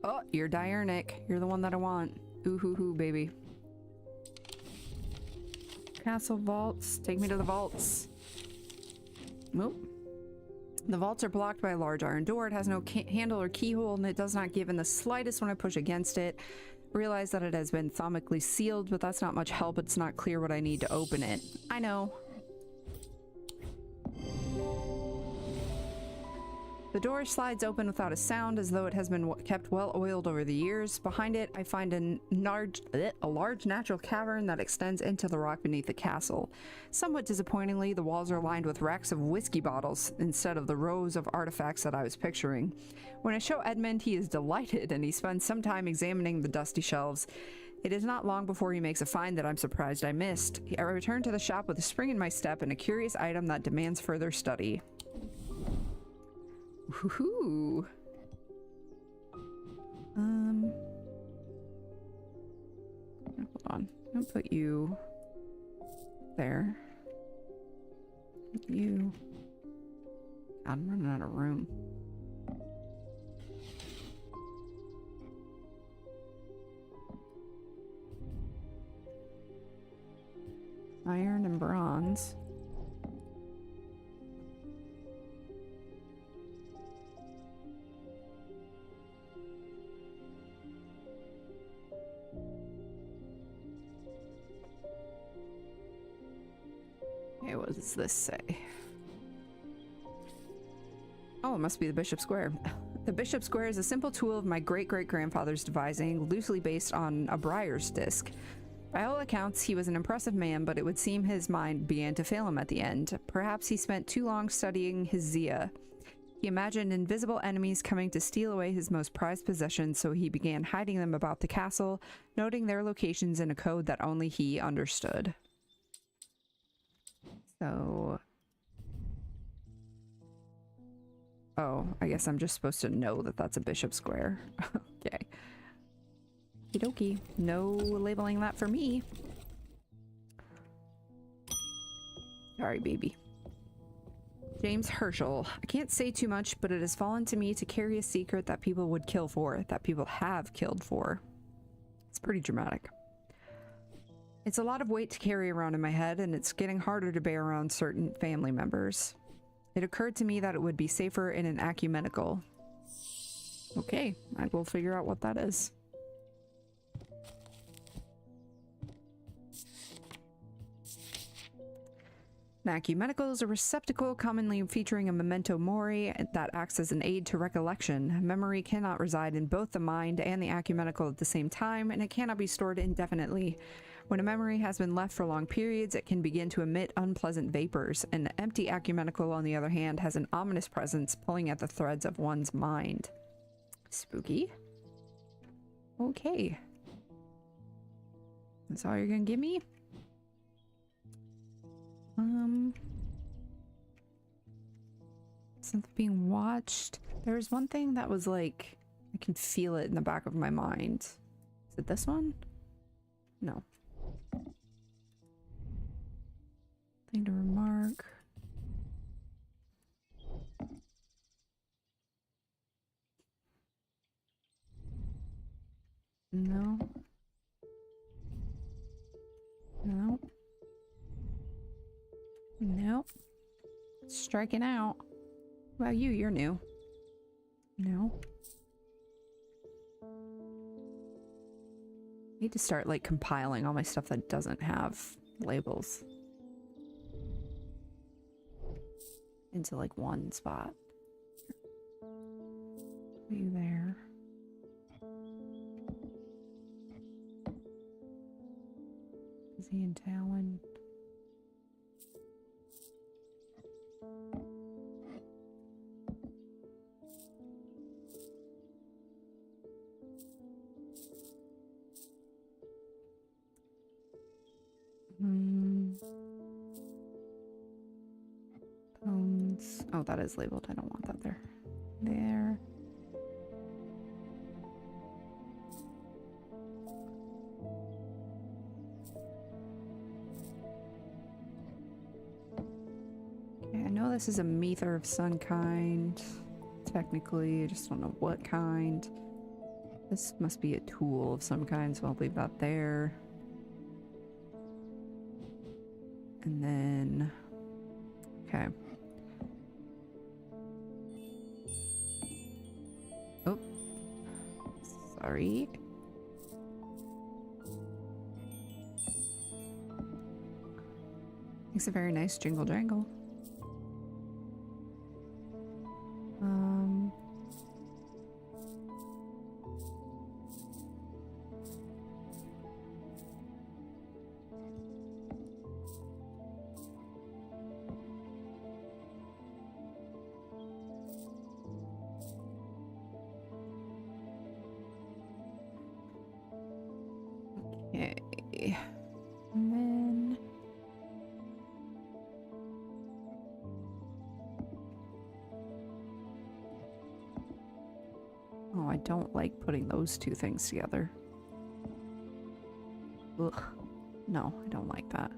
Oh, you're Diurnic. You're the one that I want. Ooh hoo hoo, baby. Castle vaults. Take me to the vaults. Nope. The vaults are blocked by a large iron door. It has no handle or keyhole, and it does not give in the slightest when I push against it. Realize that it has been thaumatically sealed, but that's not much help. It's not clear what I need to open it. I know. The door slides open without a sound, as though it has been kept well oiled over the years. Behind it, I find a large natural cavern that extends into the rock beneath the castle. Somewhat disappointingly, the walls are lined with racks of whiskey bottles instead of the rows of artifacts that I was picturing. When I show Edmund, he is delighted, and he spends some time examining the dusty shelves. It is not long before he makes a find that I'm surprised I missed. I return to the shop with a spring in my step and a curious item that demands further study. Woohoo! Hold on. I'll put you there. Put you. God, I'm running out of room. Iron and bronze. Okay, what does this say? Oh, it must be the Bishop Square. The Bishop Square is a simple tool of my great-great-grandfather's devising, loosely based on a Briar's disc. By all accounts, he was an impressive man, but it would seem his mind began to fail him at the end. Perhaps he spent too long studying his Zia. He imagined invisible enemies coming to steal away his most prized possessions, so he began hiding them about the castle, noting their locations in a code that only he understood. So... oh, I guess I'm just supposed to know that that's a Bishop Square. Okay. Okie dokie. No labeling that for me. Sorry, baby. James Herschel. I can't say too much, but it has fallen to me to carry a secret that people would kill for, that people have killed for. It's pretty dramatic. It's a lot of weight to carry around in my head, and it's getting harder to bear around certain family members. It occurred to me that it would be safer in an ecumenical. Okay, I will figure out what that is. An ecumenical is a receptacle commonly featuring a memento mori that acts as an aid to recollection. Memory cannot reside in both the mind and the ecumenical at the same time, and it cannot be stored indefinitely. When a memory has been left for long periods, it can begin to emit unpleasant vapors. An empty ecumenical, on the other hand, has an ominous presence pulling at the threads of one's mind. Spooky. Okay. That's all you're gonna give me? Something being watched. There's one thing that was like, I can feel it in the back of my mind. Is it this one? No. Thing to remark. No. No. No. Striking out. Well, you're new. No. I need to start like compiling all my stuff that doesn't have labels into like one spot. Are you there? Is he in Talon? Bones. Oh, that is labeled. I don't want that there. There. Okay, I know this is a meter of some kind. Technically, I just don't know what kind. This must be a tool of some kind, so I'll leave that there. And then... okay. Oh. Sorry. Makes a very nice jingle jangle. Okay. And then... oh, I don't like putting those two things together. Ugh. No, I don't like that.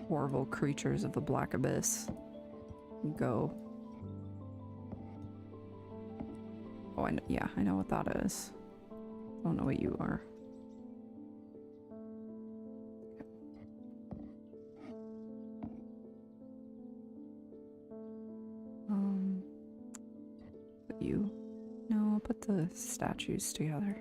Horrible creatures of the Black Abyss. Go. Oh, I know, yeah, I know what that is. Don't know what you are. Put you. No, I'll put the statues together.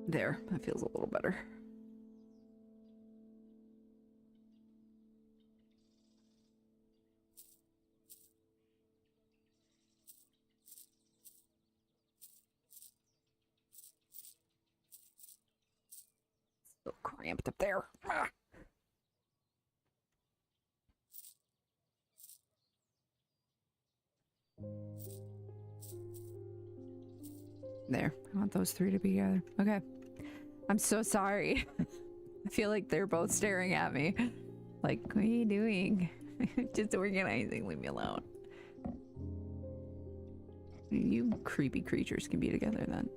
There, that feels a little better. Still cramped up there. Ah. There, I want those three to be together. Okay. I'm so sorry. I feel like they're both staring at me. Like, what are you doing? Just organizing, leave me alone. You creepy creatures can be together then.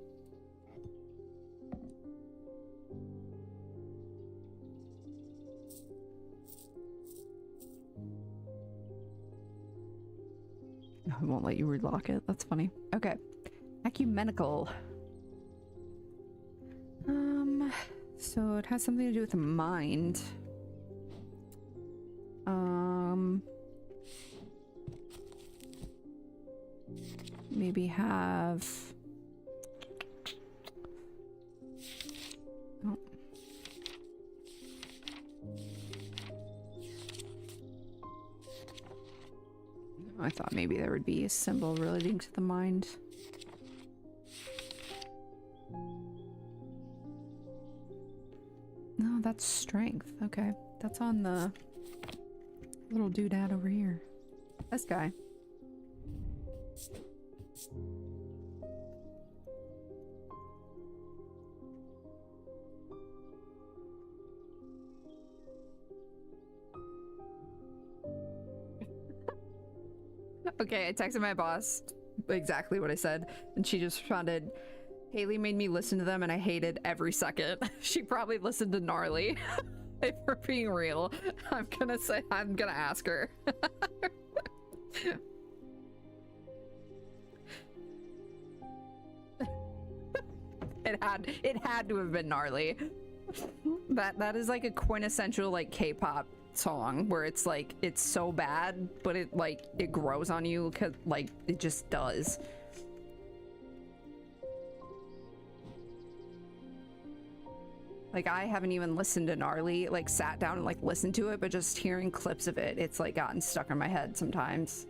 I won't let you relock it. That's funny. Okay. Ecumenical. So it has something to do with the mind. Maybe have... oh. I thought maybe there would be a symbol relating to the mind. Oh, that's strength. Okay. That's on the little doodad over here. This guy. Okay, I texted my boss exactly what I said, and she just responded, Haley made me listen to them and I hated every second. She probably listened to Gnarly. If we're being real, I'm gonna ask her. It had to have been Gnarly. That is like a quintessential like K-pop song where it's like it's so bad but it grows on you because like it just does. Like I haven't even listened to Gnarly, like sat down and like listened to it, but just hearing clips of it, it's like gotten stuck in my head sometimes.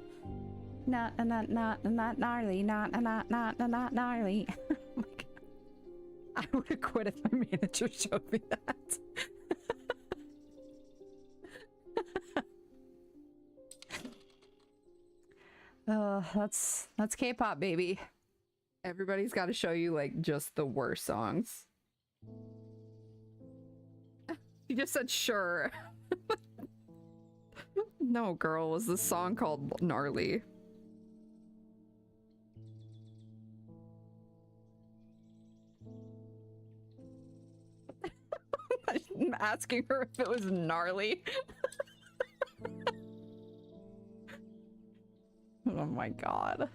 Not gnarly, not gnarly. Oh my God. I would have quit if my manager showed me that. That's K-pop, baby. Everybody's got to show you like just the worst songs. You just said sure. No, girl, was the song called Gnarly? I'm asking her if it was gnarly. Oh my God.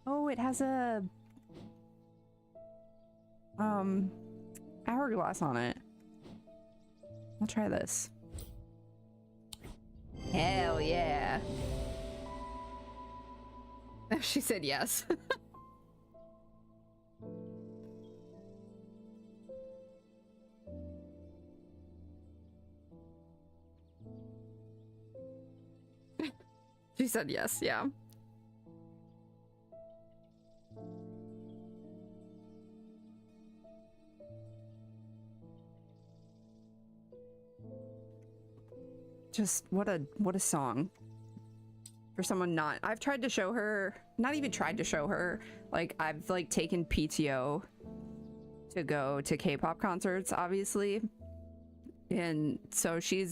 Oh, it has a hourglass on it. I'll try this. Hell yeah. She said yes. She said yes, yeah. Just what a song. For someone not, I've tried to show her, not even tried to show her, like I've like taken PTO to go to K-pop concerts, obviously. And so she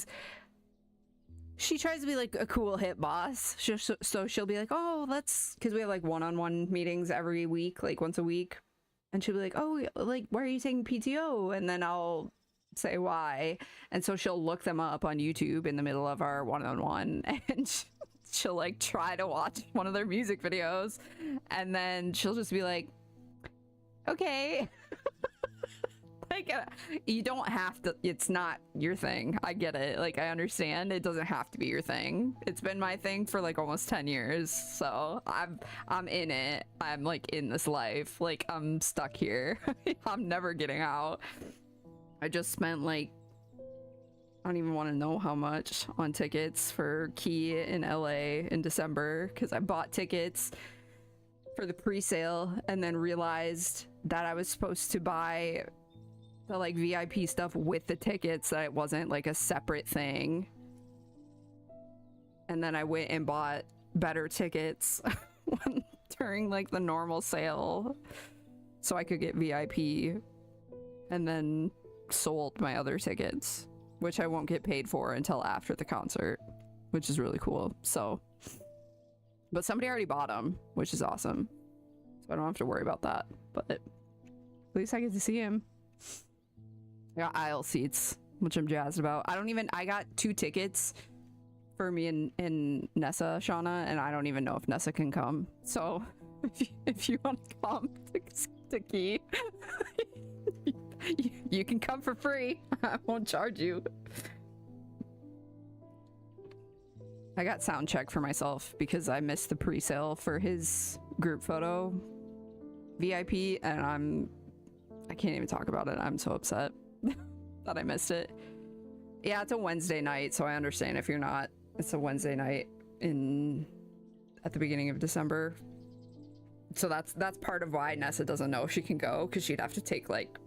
tries to be like a cool hip boss. So she'll be like, oh, let's, because we have like one-on-one meetings every week, like once a week. And she'll be like, oh, like, why are you taking PTO? And then I'll say why. And so she'll look them up on YouTube in the middle of our one-on-one. And she'll like try to watch one of their music videos. And then she'll just be like, okay. Like, you don't have to, it's not your thing. I get it. Like, I understand it doesn't have to be your thing. It's been my thing for like almost 10 years. So I'm in it. I'm like in this life. Like, I'm stuck here. I'm never getting out. I just spent like, I don't even want to know how much on tickets for Key in LA in December, because I bought tickets for the pre-sale and then realized that I was supposed to buy the like VIP stuff with the tickets, that it wasn't like a separate thing. And then I went and bought better tickets during like the normal sale so I could get VIP, and then sold my other tickets, which I won't get paid for until after the concert, which is really cool. So, but somebody already bought them, which is awesome. So I don't have to worry about that, but at least I get to see him. I got aisle seats, which I'm jazzed about. I got 2 tickets for me and Nessa, Shauna, and I don't even know if Nessa can come. So if you want to come to Key, you can come for free. I won't charge you. I got sound check for myself because I missed the pre-sale for his group photo VIP, and I can't even talk about it. I'm so upset that I missed it. Yeah, it's a Wednesday night, so I understand if you're not. It's a Wednesday night at the beginning of December. So that's part of why Nessa doesn't know if she can go, because she'd have to take like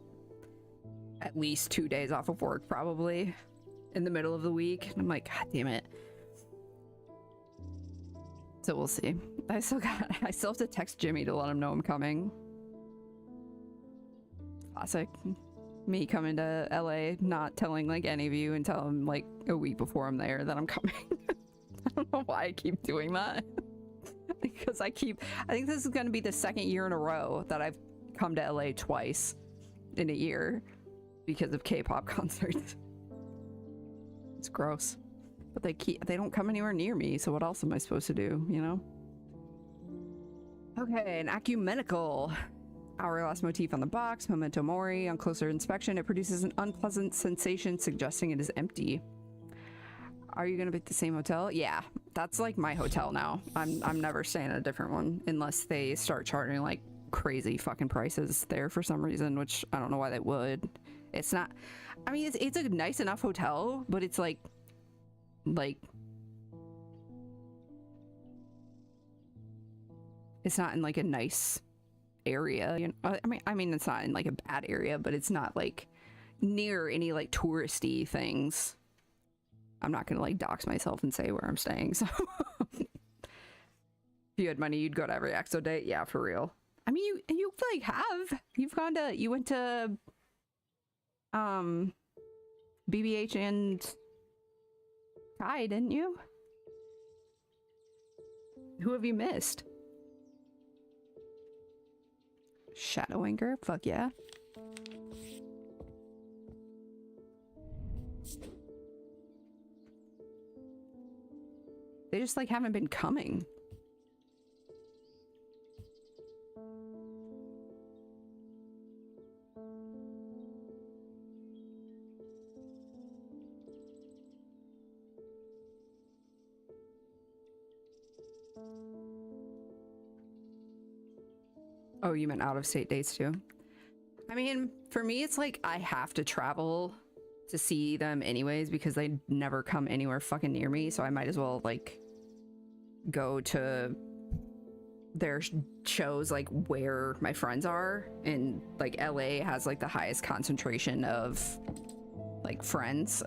at least 2 days off of work probably in the middle of the week. And I'm like, God damn it. So we'll see. I still have to text Jimmy to let him know I'm coming. Classic. Me coming to LA, not telling like any of you until I'm like a week before I'm there that I'm coming. I don't know why I keep doing that. Because I think this is going to be the second year in a row that I've come to LA twice in a year because of K-pop concerts. It's gross. But they don't come anywhere near me, so what else am I supposed to do, you know? Okay, an ecumenical hourglass motif on the box, memento mori. On closer inspection, it produces an unpleasant sensation suggesting it is empty. Are you gonna pick the same hotel? Yeah, that's like my hotel now. I'm never staying at a different one unless they start charging like crazy fucking prices there for some reason, which I don't know why they would. It's not, I mean, it's a nice enough hotel, but it's like it's not in like a nice area, you know? I mean it's not in like a bad area, but it's not like near any like touristy things. I'm not gonna like dox myself and say where I'm staying, so if you had money you'd go to every EXO date. Yeah, for real. I mean you like you went to BBH and Kai, didn't you? Who have you missed? Shadow Anchor? Fuck yeah. They just like haven't been coming. Oh, you meant out-of-state dates too? I mean, for me, it's like I have to travel to see them anyways because they never come anywhere fucking near me, so I might as well like go to their shows like where my friends are, and like LA has like the highest concentration of like friends.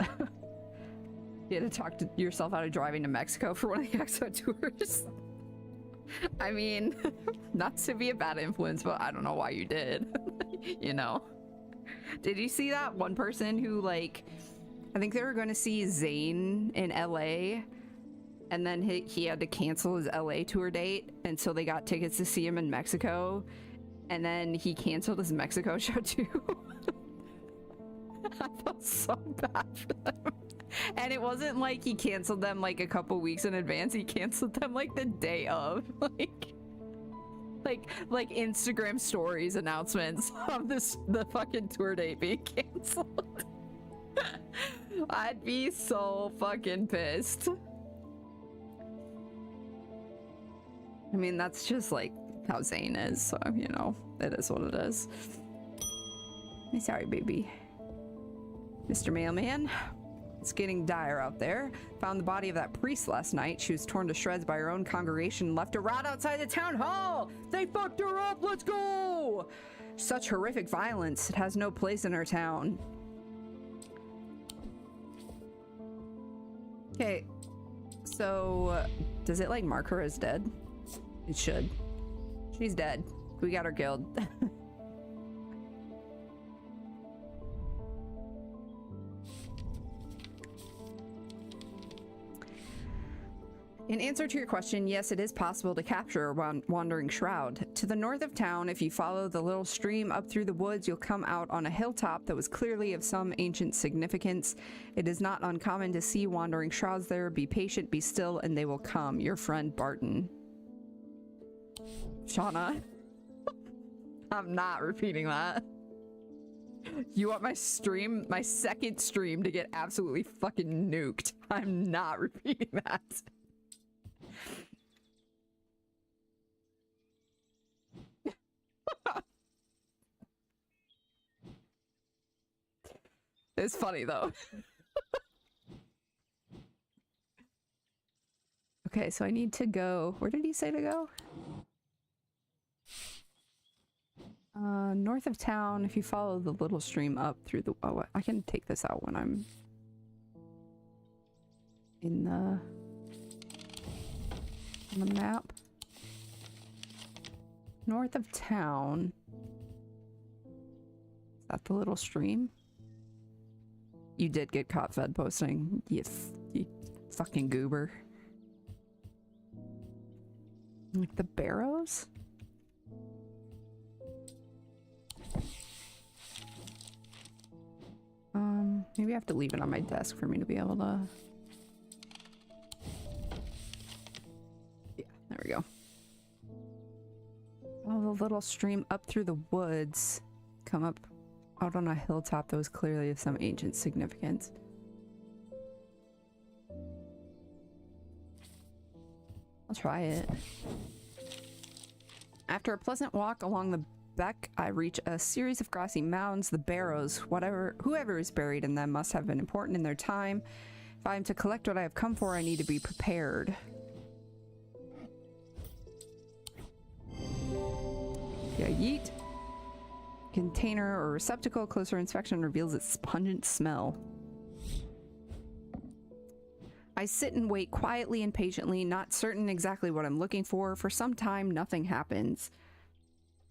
You had to talk to yourself out of driving to Mexico for one of the EXO tours. I mean, not to be a bad influence, but I don't know why you did. You know? Did you see that one person who, like, I think they were going to see Zayn in LA, and then he had to cancel his LA tour date, and so they got tickets to see him in Mexico, and then he canceled his Mexico show too. I felt so bad for them. And it wasn't like he canceled them like a couple weeks in advance. He canceled them like the day of, like Instagram stories announcements of the fucking tour date being canceled. I'd be so fucking pissed. I mean, that's just like how Zayn is, so you know, it is what it is. I'm sorry, baby. Mr. Mailman. It's getting dire out there. Found the body of that priest last night. She was torn to shreds by her own congregation and left to rot outside the town hall. They fucked her up. Let's go. Such horrific violence. It has no place in our town. Okay. So, does it like mark her as dead? It should. She's dead. We got her killed. In answer to your question, yes, it is possible to capture a wandering shroud. To the north of town, if you follow the little stream up through the woods, you'll come out on a hilltop that was clearly of some ancient significance. It is not uncommon to see wandering shrouds there. Be patient, be still, and they will come. Your friend Barton. Shauna. I'm not repeating that. You want my stream, my second stream, to get absolutely fucking nuked. I'm not repeating that. It's funny though. Okay, so I need to go. Where did he say to go? North of town, if you follow the little stream up through the... Oh, I can take this out when I'm in the... on the map. North of town. Is that the little stream? You did get caught fed posting. You fucking goober. Like the barrows? Maybe I have to leave it on my desk for me to be able to... Yeah, there we go. Oh, the little stream up through the woods. Come up out on a hilltop that was clearly of some ancient significance. I'll try it. After a pleasant walk along the beck, I reach a series of grassy mounds. The barrows, whoever is buried in them must have been important in their time. If I am to collect what I have come for, I need to be prepared. Yeah, yeet. Container or receptacle. Closer inspection reveals its pungent smell. I sit and wait quietly and patiently, not certain exactly what I'm looking for. For some time, nothing happens.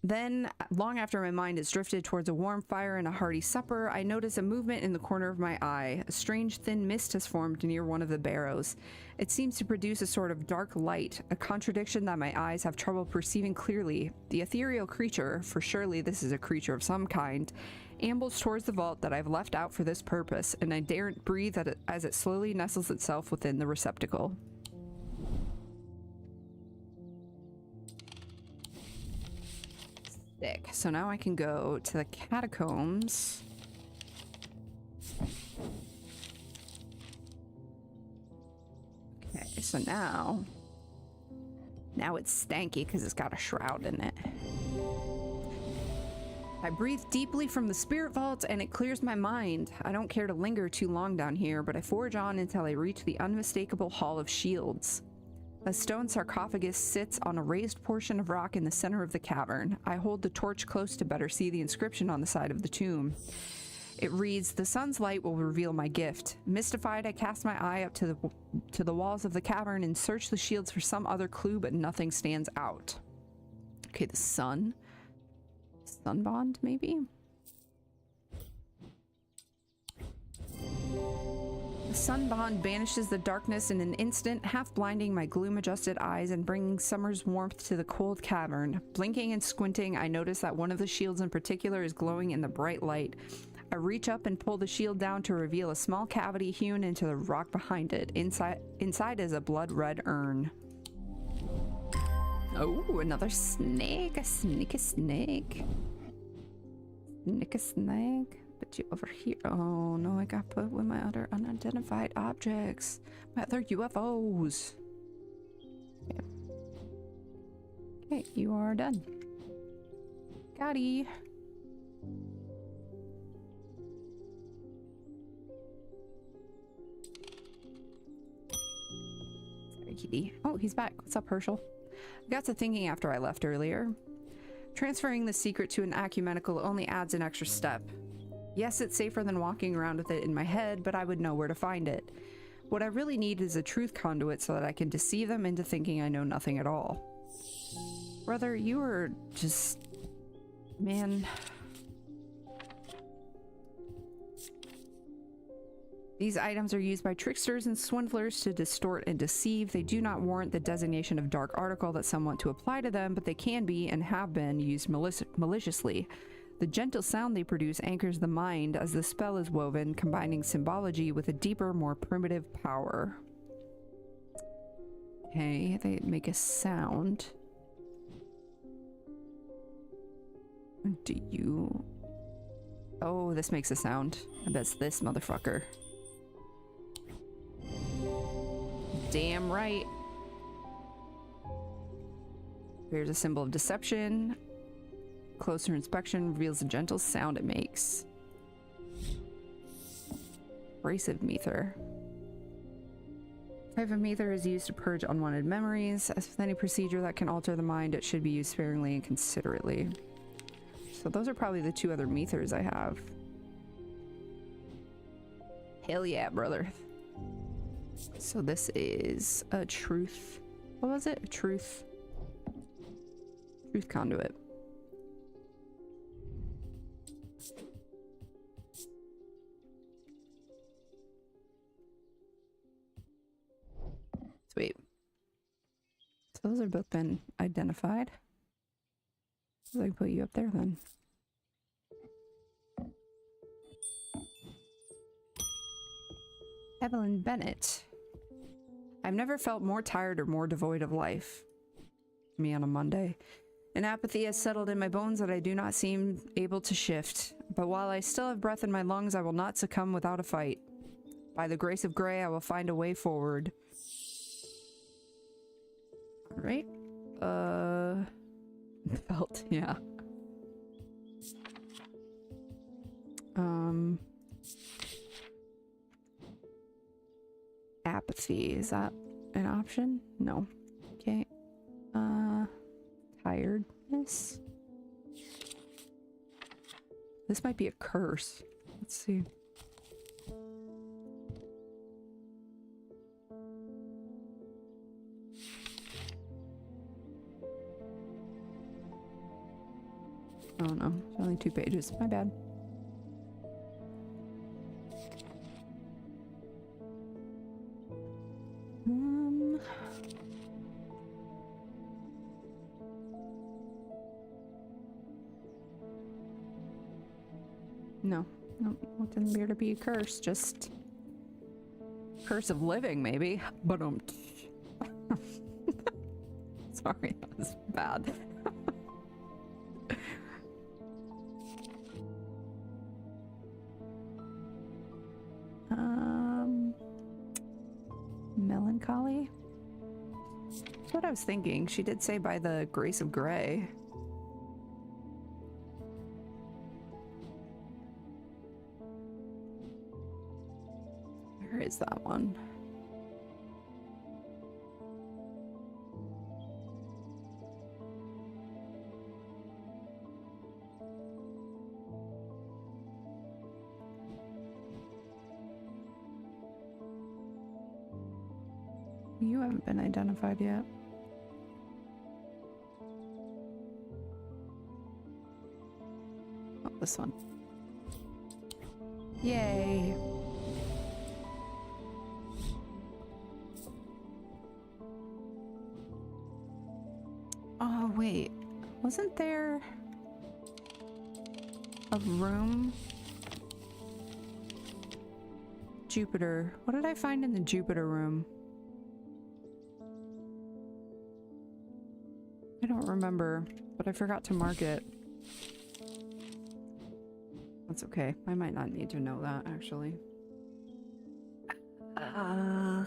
Then, long after my mind has drifted towards a warm fire and a hearty supper, I notice a movement in the corner of my eye. A strange thin mist has formed near one of the barrows. It seems to produce a sort of dark light, a contradiction that my eyes have trouble perceiving clearly. The ethereal creature, for surely this is a creature of some kind, ambles towards the vault that I've left out for this purpose, and I daren't breathe as it slowly nestles itself within the receptacle. Sick. So now I can go to the catacombs. Okay, so now it's stanky because it's got a shroud in it. I breathe deeply from the spirit vault and it clears my mind. I don't care to linger too long down here, but I forge on until I reach the unmistakable Hall of Shields. A stone sarcophagus sits on a raised portion of rock in the center of the cavern. I hold the torch close to better see the inscription on the side of the tomb. It reads, "The sun's light will reveal my gift." Mystified, I cast my eye up to the walls of the cavern and search the shields for some other clue, but nothing stands out. Okay, the sun. Sun bond, maybe? The sun bond banishes the darkness in an instant, half blinding my gloom-adjusted eyes and bringing summer's warmth to the cold cavern. Blinking and squinting, I notice that one of the shields in particular is glowing in the bright light. I reach up and pull the shield down to reveal a small cavity hewn into the rock behind it. Inside is a blood-red urn. Oh, another snake. A sneaky snake. Sneak a snake. But you over here. Oh no, I got put with my other unidentified objects. My other UFOs. Okay, okay, you are done. Gotti. Sorry, kitty. Oh, he's back. What's up, Herschel? I got to thinking after I left earlier. Transferring the secret to an ecumenical only adds an extra step. Yes, it's safer than walking around with it in my head, but I would know where to find it. What I really need is a truth conduit so that I can deceive them into thinking I know nothing at all. Brother, you are just... man... These items are used by tricksters and swindlers to distort and deceive. They do not warrant the designation of dark article that some want to apply to them, but they can be and have been used maliciously. The gentle sound they produce anchors the mind as the spell is woven, combining symbology with a deeper, more primitive power. Okay, they make a sound. Do you... Oh, this makes a sound. I bet it's this motherfucker. Damn right. Here's a symbol of deception. Closer inspection reveals the gentle sound it makes. Abrasive ether. Type of ether is used to purge unwanted memories. As with any procedure that can alter the mind, it should be used sparingly and considerately. So So those are probably the two other Methers I have. Hell yeah, brother. So this is a truth. What was it? A truth conduit. Sweet. So those have both been identified. So I can put you up there then. Evelyn Bennett. I've never felt more tired or more devoid of life. Me on a Monday. An apathy has settled in my bones that I do not seem able to shift. But while I still have breath in my lungs, I will not succumb without a fight. By the grace of Grey, I will find a way forward. Alright. Felt, yeah. Apathy, is that an option? No. Okay. Tiredness. This might be a curse. Let's see. Oh no, it's only 2 pages. My bad. No, it didn't appear to be a curse, just curse of living, maybe. But sorry, that was bad. Melancholy? That's what I was thinking. She did say by the grace of Grey. Where is that one? You haven't been identified yet. Oh, this one. Yay! Oh, wait. Wasn't there a room? Jupiter. What did I find in the Jupiter room? I don't remember, but I forgot to mark it. That's okay. I might not need to know that, actually. The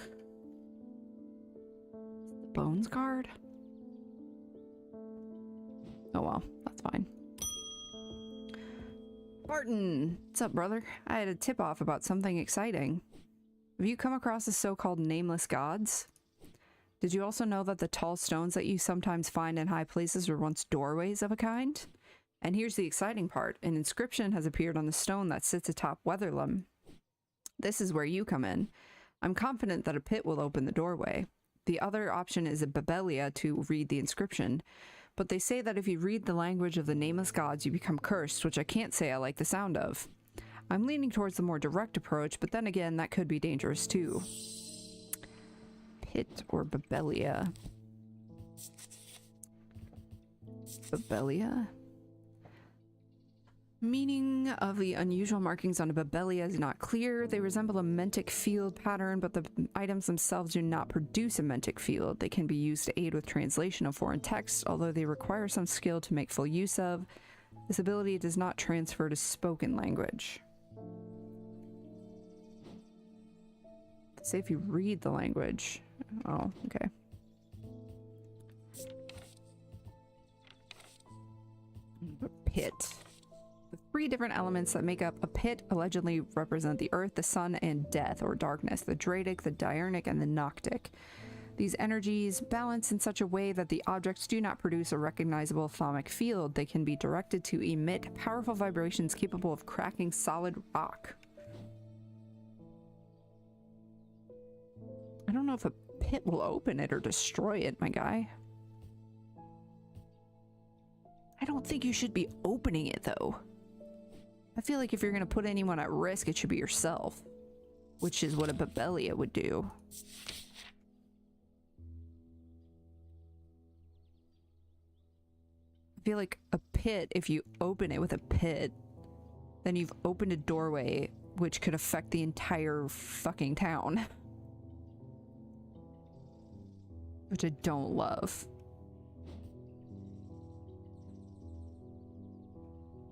Bones card? Oh well, that's fine. Barton! What's up, brother? I had a tip-off about something exciting. Have you come across the so-called nameless gods? Did you also know that the tall stones that you sometimes find in high places were once doorways of a kind? And here's the exciting part. An inscription has appeared on the stone that sits atop Weatherlam. This is where you come in. I'm confident that a pit will open the doorway. The other option is a Babelia to read the inscription. But they say that if you read the language of the nameless gods, you become cursed, which I can't say I like the sound of. I'm leaning towards the more direct approach, but then again, that could be dangerous too. Pit or Babelia? Babelia? Meaning of the unusual markings on a Babelia is not clear. They resemble a mentic field pattern, but the items themselves do not produce a mentic field. They can be used to aid with translation of foreign text, although they require some skill to make full use of. This ability does not transfer to spoken language. Say if you read the language. Oh, okay. A pit. The 3 different elements that make up a pit allegedly represent the earth, the sun, and death, or darkness. The Dradic, the Diurnic, and the Noctic. These energies balance in such a way that the objects do not produce a recognizable atomic field. They can be directed to emit powerful vibrations capable of cracking solid rock. I don't know if a pit will open it or destroy it, my guy. I don't think you should be opening it, though. I feel like if you're going to put anyone at risk, it should be yourself. Which is what a Babelia would do. I feel like a pit, if you open it with a pit, then you've opened a doorway which could affect the entire fucking town. Which I don't love.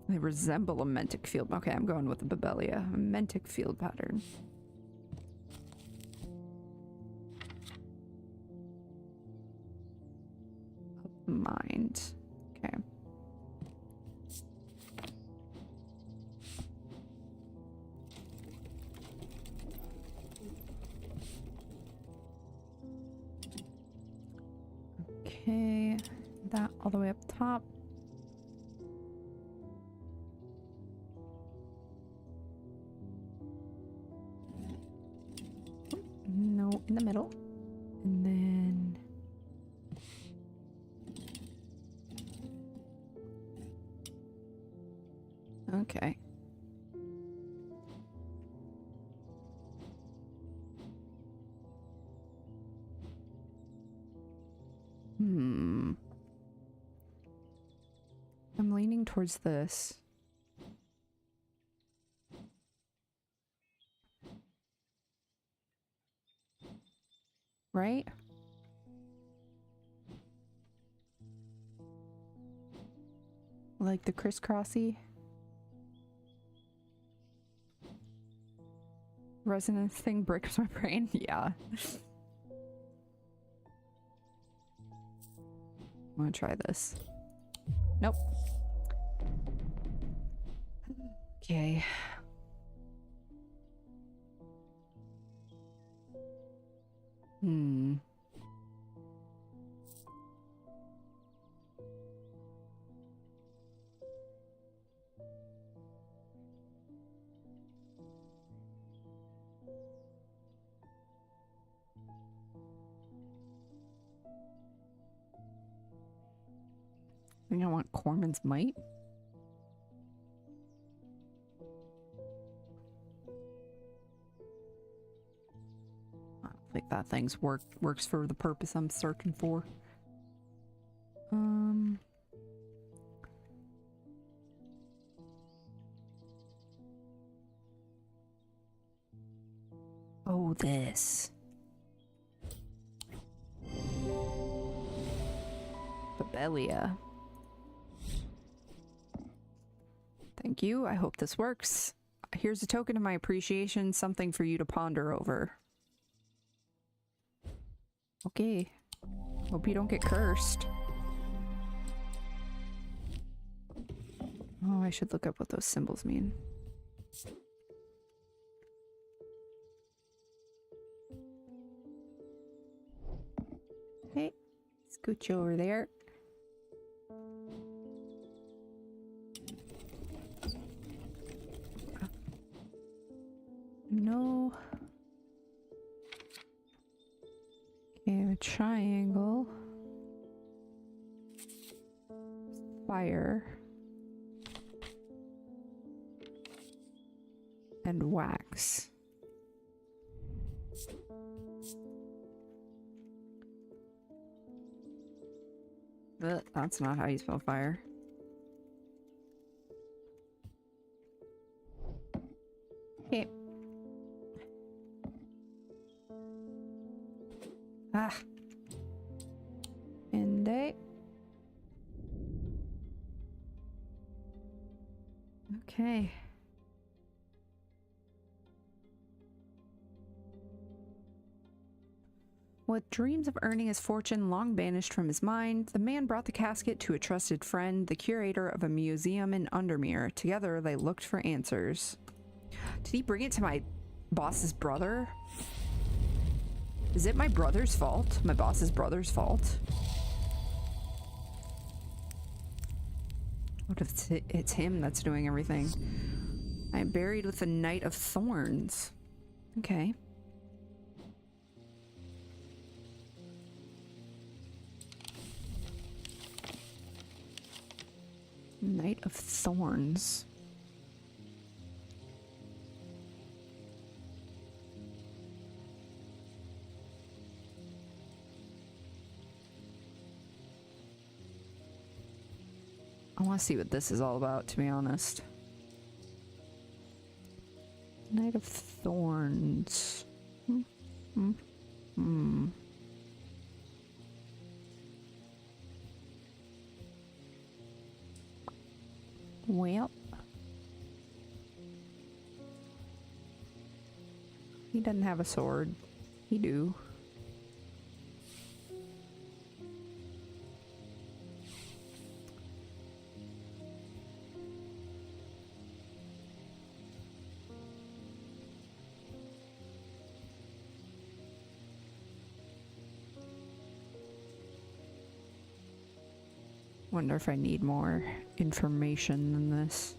They resemble a mentic field. Okay, I'm going with the Babelia. A mentic field pattern. Mind. Okay. Okay, that all the way up top. No, in the middle. And then okay. I'm leaning towards this. Right? Like the crisscrossy resonance thing breaks my brain. Yeah. I'm gonna try this. Nope. Okay. I think I want Corman's Might. I don't think that thing's works for the purpose I'm searching for. Oh, this. Babelia. Thank you. I hope this works. Here's a token of my appreciation, something for you to ponder over. Okay. Hope you don't get cursed. Oh, I should look up what those symbols mean. Hey, scooch over there. No. Okay, a triangle. Fire. And wax. But that's not how you spell fire. Okay. Ah. And okay. With dreams of earning his fortune long banished from his mind, the man brought the casket to a trusted friend, the curator of a museum in Undermere. Together, they looked for answers. Did he bring it to my boss's brother? Is it my brother's fault? My boss's brother's fault? What if it's him that's doing everything? I am buried with the Knight of Thorns. Okay. Knight of Thorns. I want to see what this is all about, to be honest. Knight of Thorns. Well. He doesn't have a sword. He do. Wonder if I need more information than this.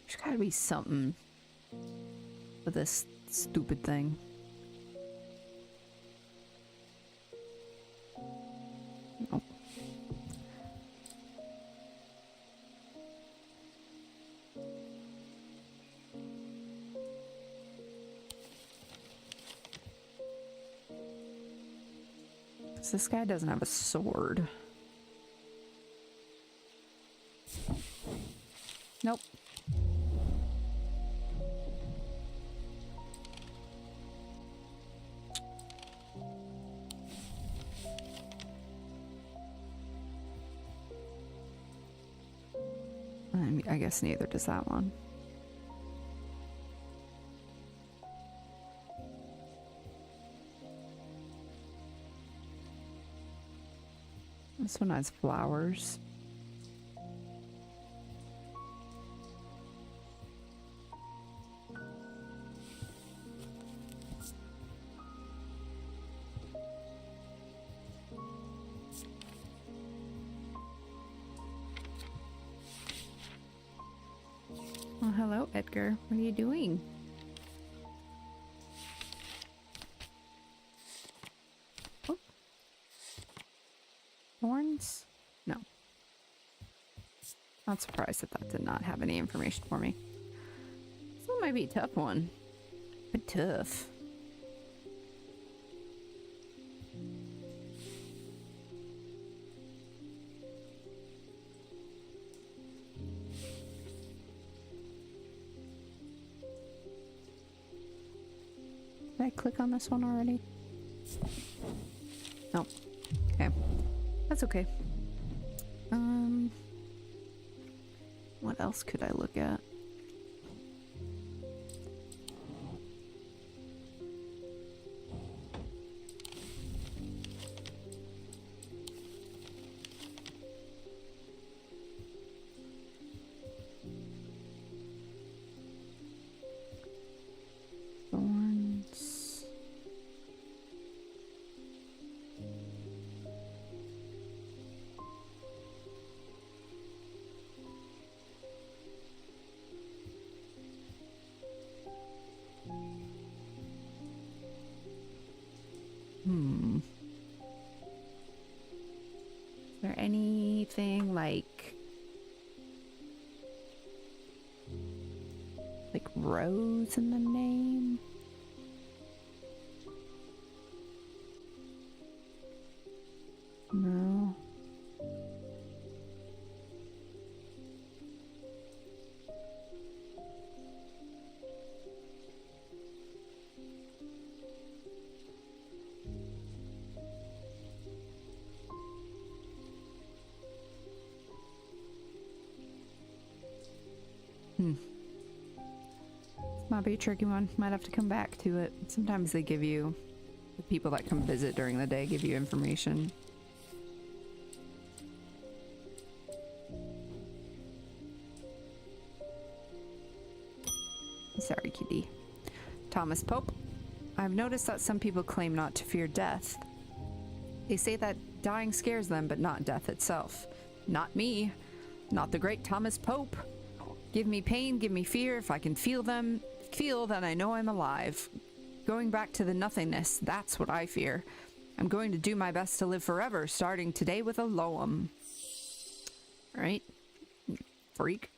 There's gotta be something with this stupid thing. Nope. This guy doesn't have a sword. Nope. I guess neither does that one. This one has flowers. Well, hello, Edgar. What are you doing? Oh. Thorns? No. Not surprised that that did not have any information for me. This one might be a tough one. But tough. Did I click on this one already? No. Okay. That's okay. What else could I look at? Thorns. Is there anything like rose in the name? No. Might be a tricky one. Might have to come back to it. Sometimes they give you, the people that come visit during the day give you information. Sorry, kitty. Thomas Pope. I've noticed that some people claim not to fear death. They say that dying scares them, but not death itself. Not me. Not the great Thomas Pope. Give me pain, give me fear. If I can feel them, then I know I'm alive. Going back to the nothingness, that's what I fear. I'm going to do my best to live forever, starting today with a loam. Right? Freak.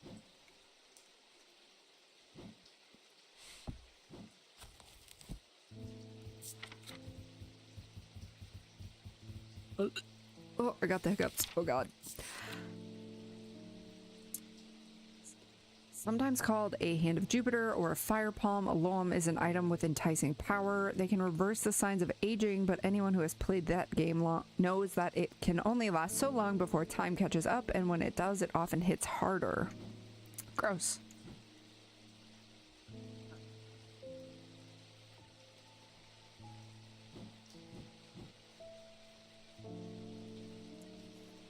Oh, I got the hiccups. Oh god. Sometimes called a Hand of Jupiter or a Fire Palm, a loam is an item with enticing power. They can reverse the signs of aging, but anyone who has played that game knows that it can only last so long before time catches up, and when it does, it often hits harder. Gross.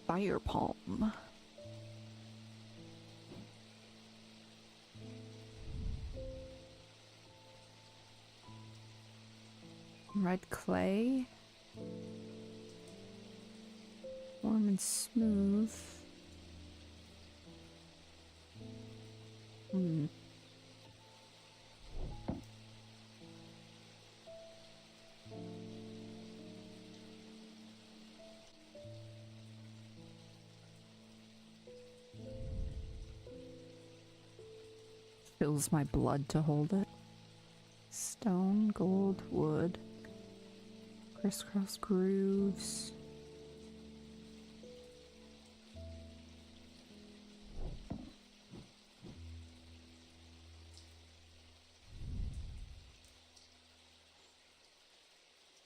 Fire Palm. Red clay. Warm and smooth. Fills my blood to hold it. Stone, gold, wood. Crisscross grooves.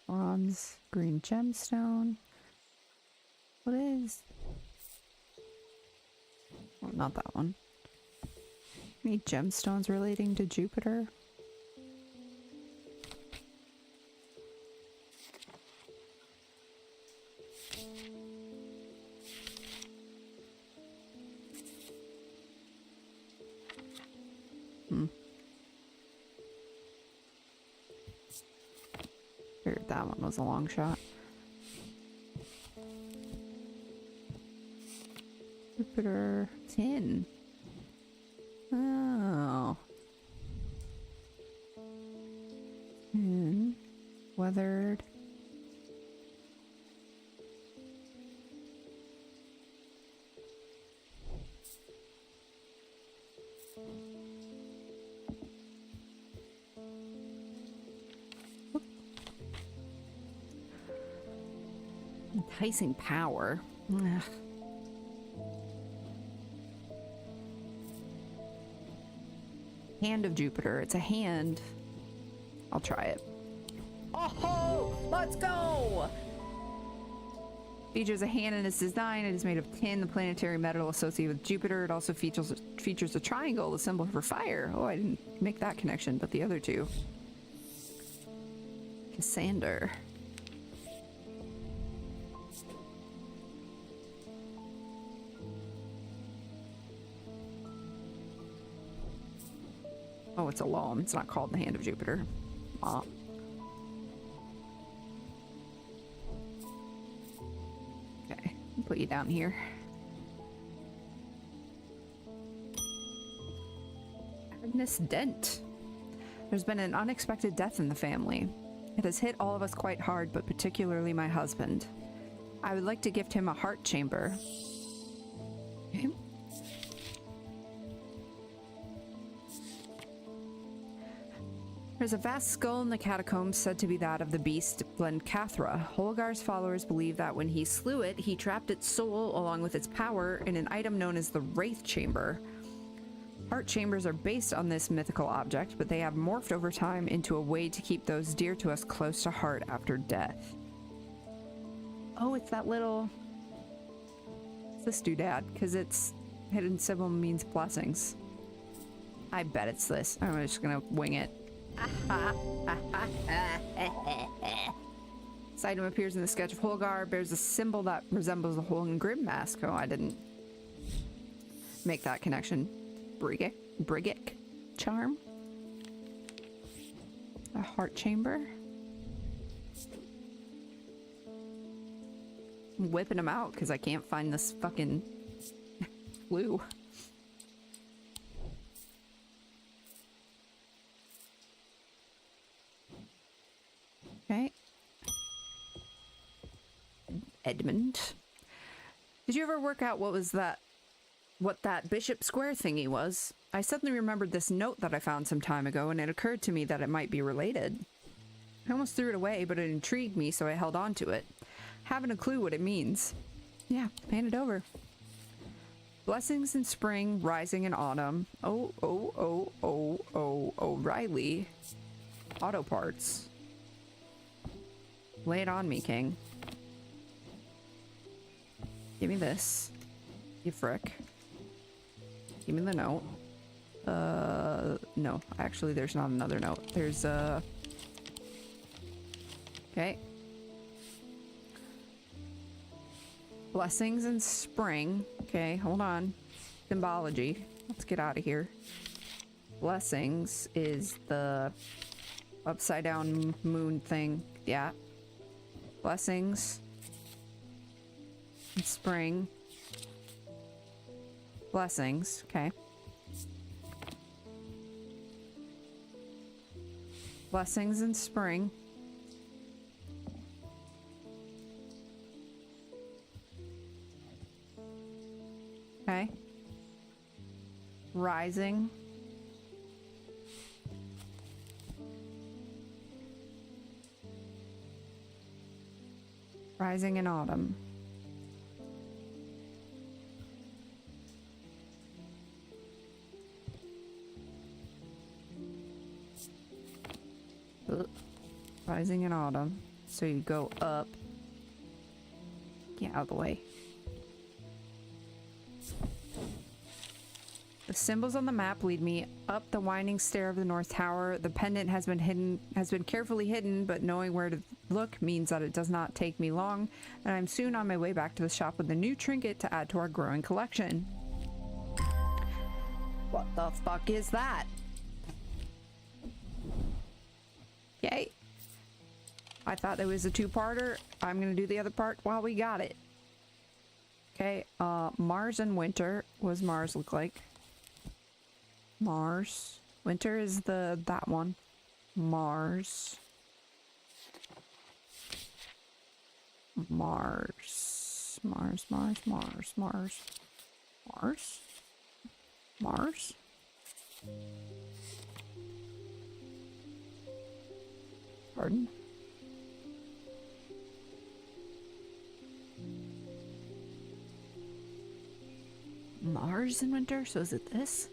Bronze, green gemstone. What is? Oh, not that one. Any gemstones relating to Jupiter? Figured that one was a long shot. Jupiter. Tin. Oh. Tin. Weathered. Enticing power. Ugh. Hand of Jupiter. It's a hand. I'll try it. Oh, let's go! Features a hand in its design. It is made of tin, the planetary metal associated with Jupiter. It also features a triangle, the symbol for fire. Oh, I didn't make that connection, but the other two. Cassander. Oh, it's a loam. It's not called the Hand of Jupiter. Ah. Okay, I'll put you down here. Agnes Dent. There's been an unexpected death in the family. It has hit all of us quite hard, but particularly my husband. I would like to gift him a heart chamber. Okay. There's a vast skull in the catacombs said to be that of the beast Glencathra. Holgar's followers believe that when he slew it, he trapped its soul along with its power in an item known as the Wraith Chamber. Heart chambers are based on this mythical object, but they have morphed over time into a way to keep those dear to us close to heart after death. Oh, it's that little... It's this doodad, because its hidden symbol means blessings. I bet it's this. I'm just gonna wing it. This item appears in the sketch of Holgar, bears a symbol that resembles a hole in Grim Mask. Oh, I didn't make that connection. Briggic charm? A heart chamber? I'm whipping them out because I can't find this fucking clue. Okay. Edmund. Did you ever work out what that Bishop Square thingy was? I suddenly remembered this note that I found some time ago, and it occurred to me that it might be related. I almost threw it away, but it intrigued me, so I held on to it. Haven't a clue what it means. Yeah, hand it over. Blessings in spring, rising in autumn. O'Reilly. Auto parts. Lay it on me, King. Give me this. You frick. Give me the note. No. Actually, there's not another note. There's, okay. Blessings in spring. Okay, hold on. Symbology. Let's get out of here. Blessings is the upside down moon thing. Yeah. Blessings. In spring. Blessings. Okay. Blessings in spring. Okay. Rising. Rising in autumn. Rising in autumn. So you go up. Get out of the way. The symbols on the map lead me up the winding stair of the North Tower. The pendant has been carefully hidden, but knowing where to look means that it does not take me long, and I'm soon on my way back to the shop with a new trinket to add to our growing collection. What the fuck is that? Okay. I thought there was a two-parter. I'm gonna do the other part while we got it. Okay, Mars and Winter. What does Mars look like? Mars. Winter is that one. Mars. Mars. Mars, Mars, Mars, Mars. Mars? Mars? Pardon? Mars in winter? So is it this?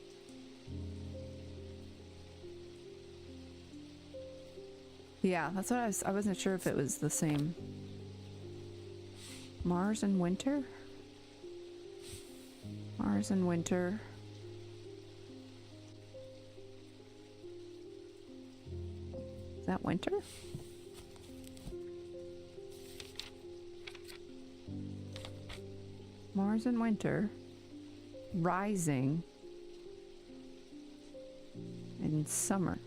Yeah, that's what I wasn't sure if it was the same. Mars in winter? Mars in winter. Is that winter? Mars in winter. Rising in summer.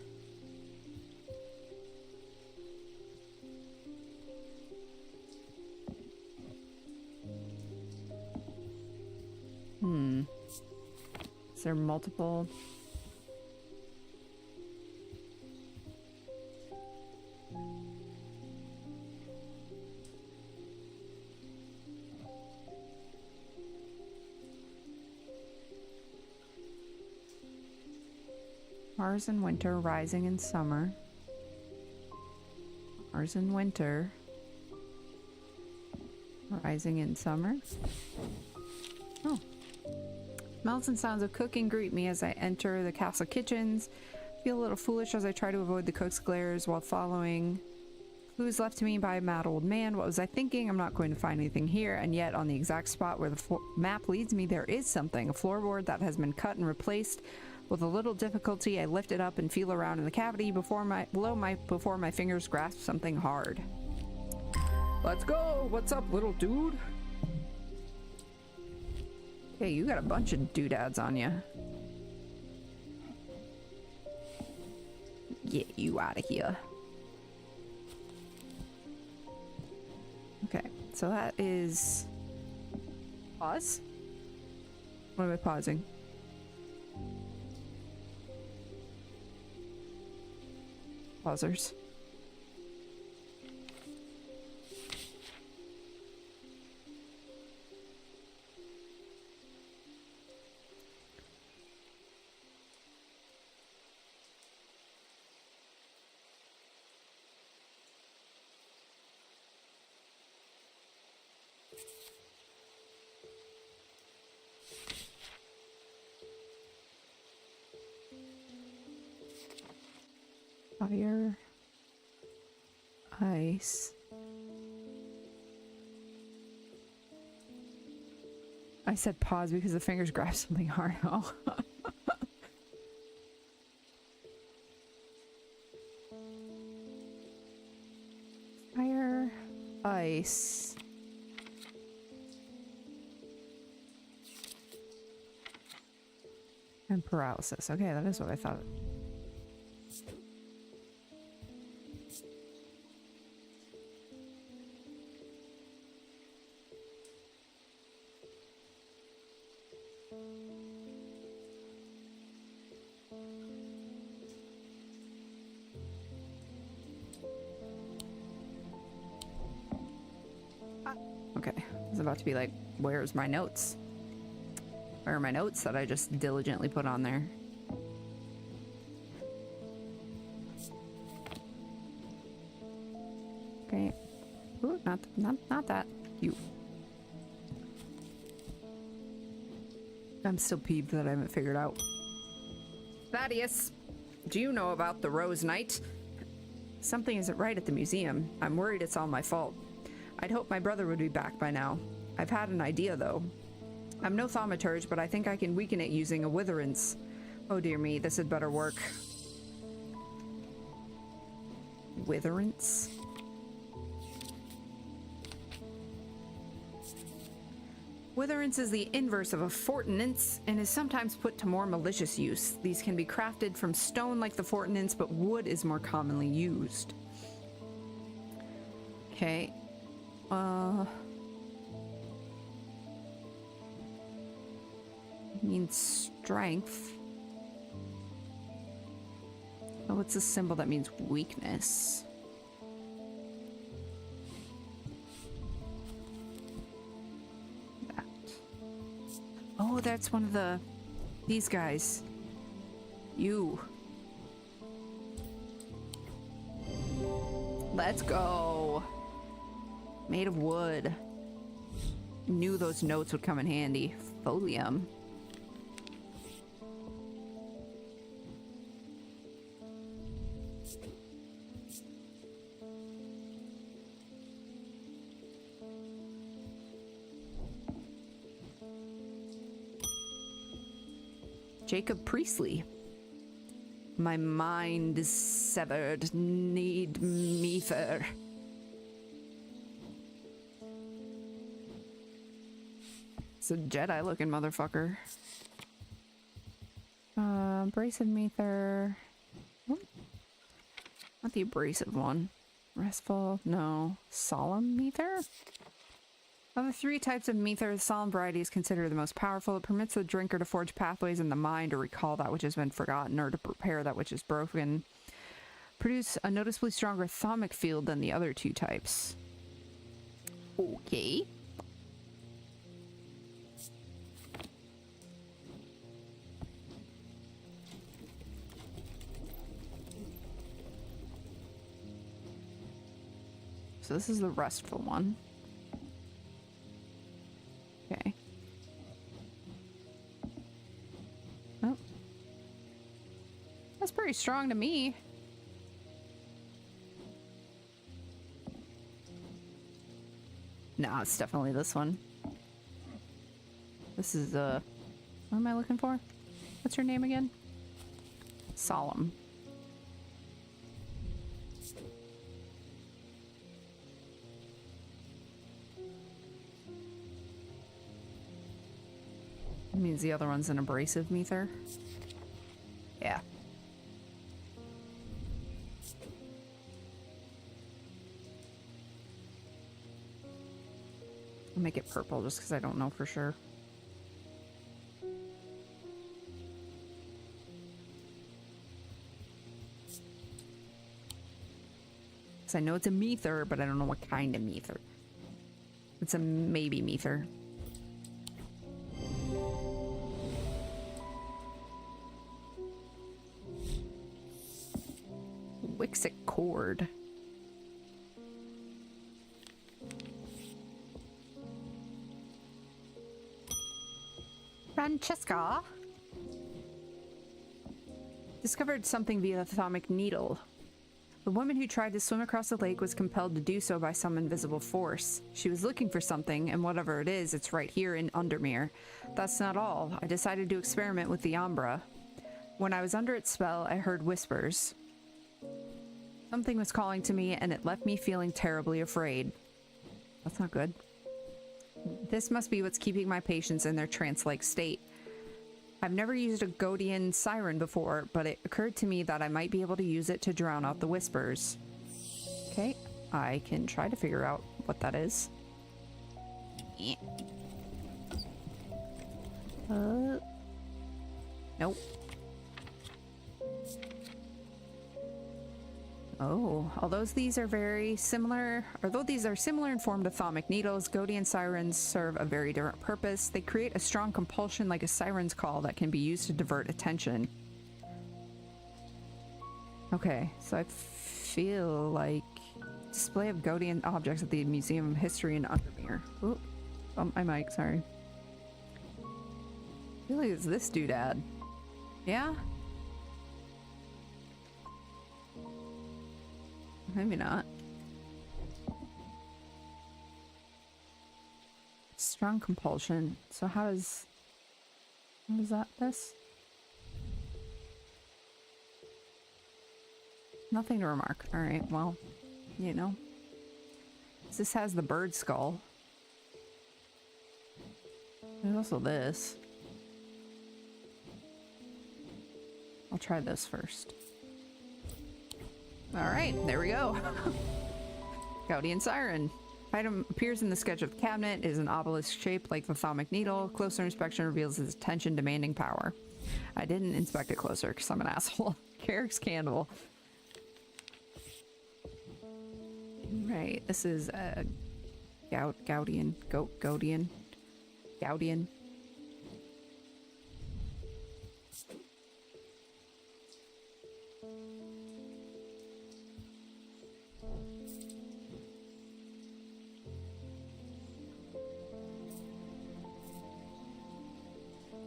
Is there multiple? Mars in winter, rising in summer. Mars in winter, rising in summer. Oh. Smells and sounds of cooking greet me as I enter the castle kitchens. Feel a little foolish as I try to avoid the cook's glares while following clues left to me by a mad old man. What was I thinking? I'm not going to find anything here, and yet on the exact spot where the map leads me, there is something. A floorboard that has been cut and replaced With a little difficulty, I lift it up and feel around in the cavity before my fingers grasp something hard. Let's go! What's up, little dude? Hey, you got a bunch of doodads on you. Get you out of here. Okay, so that is... Pause? What am I pausing? Pausers. Fire, ice. I said pause because the fingers grab something hard. Oh. Fire, ice. And paralysis. Okay, that is what I thought. Okay, I was about to be like, where's my notes? Where are my notes that I just diligently put on there? Okay. Ooh, not that. You. I'm still peeved that I haven't figured out. Thaddeus, do you know about the Rose Knight? Something isn't right at the museum. I'm worried it's all my fault. I'd hoped my brother would be back by now. I've had an idea, though. I'm no thaumaturge, but I think I can weaken it using a witherance. Oh dear me, this had better work. Witherance? Witherance is the inverse of a fortinance and is sometimes put to more malicious use. These can be crafted from stone like the fortinance, but wood is more commonly used. Okay. Means strength. Oh, what's a symbol that means weakness? That. Oh, that's one of these guys. You. Let's go. Made of wood. Knew those notes would come in handy. Folium. Jacob Priestley. My mind is severed. Need mether. It's a Jedi looking motherfucker. Abrasive mether. Oh, not the abrasive one. Restful. No. Solemn mether? Of the three types of mether, the solemn variety is considered the most powerful. It permits the drinker to forge pathways in the mind or recall that which has been forgotten or to repair that which is broken. Produce a noticeably stronger thaumic field than the other two types. Okay. So this is the restful one. Okay. Oh. That's pretty strong to me. No, it's definitely this one. This is, what am I looking for? What's your name again? Solemn. That means the other one's an abrasive ether. Yeah. I'll make it purple just because I don't know for sure. Because I know it's a mether, but I don't know what kind of mether. It's a maybe mether. Wixic cord. Francesca discovered something via the atomic needle. The woman who tried to swim across the lake was compelled to do so by some invisible force. She was looking for something, and whatever it is, it's right here in Undermere. That's not all. I decided to experiment with the Umbra. When I was under its spell, I heard whispers. Something was calling to me, and it left me feeling terribly afraid. That's not good. This must be what's keeping my patients in their trance-like state. I've never used a Godian siren before, but it occurred to me that I might be able to use it to drown out the whispers. Okay, I can try to figure out what that is. Nope. Oh, although these are similar in form to atomic needles, Godian sirens serve a very different purpose. They create a strong compulsion like a siren's call that can be used to divert attention. Okay, so I feel like display of Godian objects at the Museum of History in Undermere. Ooh, bumped my mic, sorry. I feel like it's this doodad. Yeah? Maybe not. Strong compulsion. So how does that this? Nothing to remark. Alright, well, you know. This has the bird skull. There's also this. I'll try this first. Alright, there we go. Gaudian Siren. Item appears in the sketch of the cabinet, is an obelisk shaped like the atomic needle. Closer inspection reveals its attention demanding power. I didn't inspect it closer because I'm an asshole. Carrick's candle. Right, this is a Gaudian.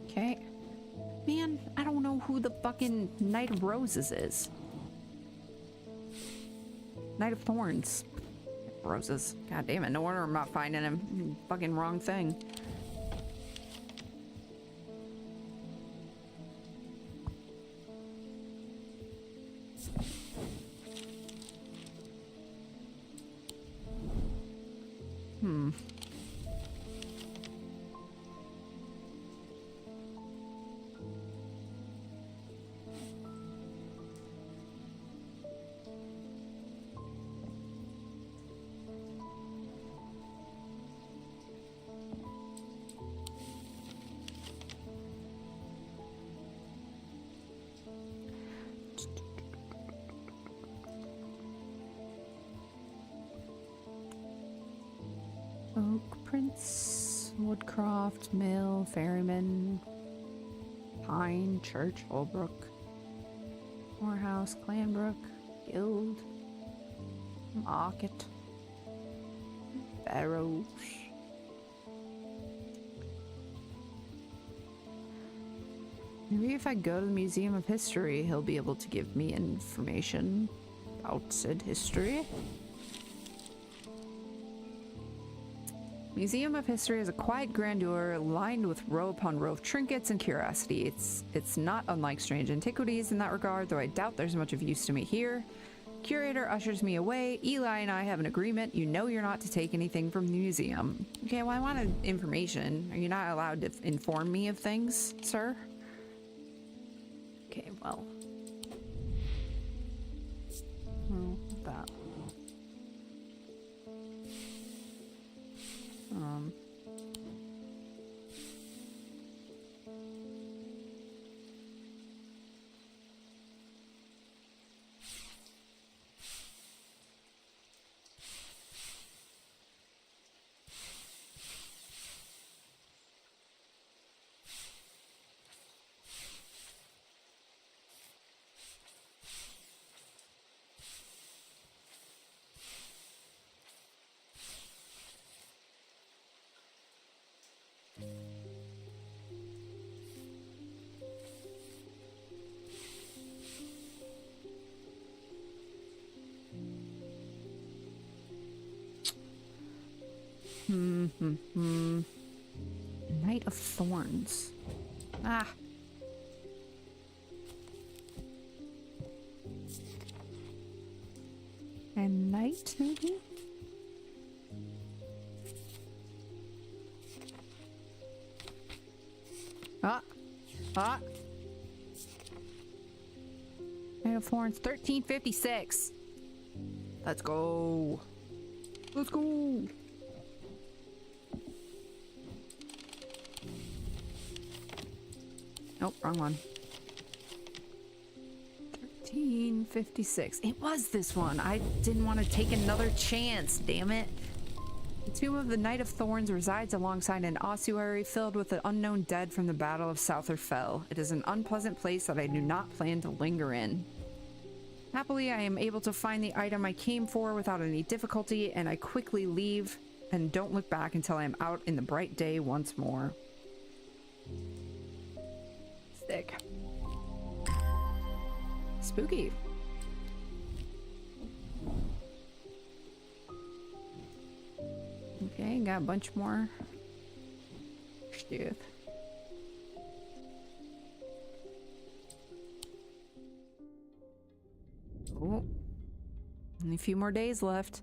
Okay. Man, I don't know who the fucking Knight of Roses is. Knight of Thorns. Roses. God damn it, no wonder I'm not finding him. Fucking wrong thing. Oak Prince, Woodcroft, Mill, Ferryman, Pine, Church, Holbrook, Morehouse, Clanbrook, Guild, Market, Barrows. Maybe if I go to the Museum of History, he'll be able to give me information about said history. Museum of History is a quiet grandeur lined with row upon row of trinkets and curiosity. It's not unlike Strange Antiquities in that regard, though I doubt there's much of use to me here. Curator ushers me away. Eli and I have an agreement. You know you're not to take anything from the museum. Okay, well, I wanted information. Are you not allowed to inform me of things, sir? Okay, well. Oh, that. Knight of Thorns. Ah. And knight, maybe? Ah. Knight of Thorns, 1356. Let's go. Let's go. Nope, wrong one. 1356. It was this one. I didn't want to take another chance, damn it. The tomb of the Knight of Thorns resides alongside an ossuary filled with the unknown dead from the Battle of Souther Fell. It is an unpleasant place that I do not plan to linger in. Happily, I am able to find the item I came for without any difficulty, and I quickly leave and don't look back until I am out in the bright day once more. Sick. Spooky. Okay, got a bunch more stuff. Oh, only a few more days left.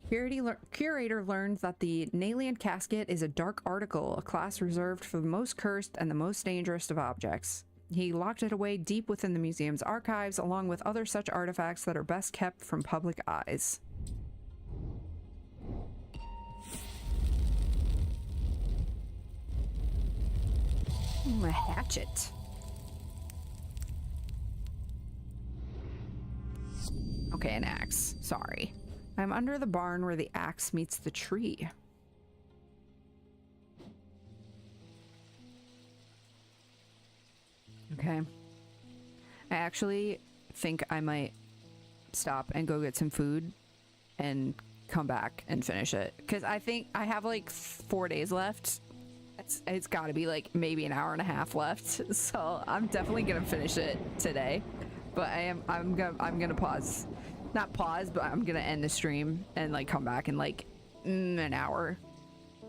Curator learned that the Nalian casket is a dark article, a class reserved for the most cursed and the most dangerous of objects. He locked it away deep within the museum's archives, along with other such artifacts that are best kept from public eyes. A hatchet. Okay, an axe. Sorry. I'm under the barn where the axe meets the tree. Okay. I actually think I might stop and go get some food and come back and finish it. Because I think I have like 4 days left. It's got to be like maybe an hour and a half left. So I'm definitely going to finish it today. But I'm gonna pause. Not pause, but I'm gonna end the stream and like come back in like an hour,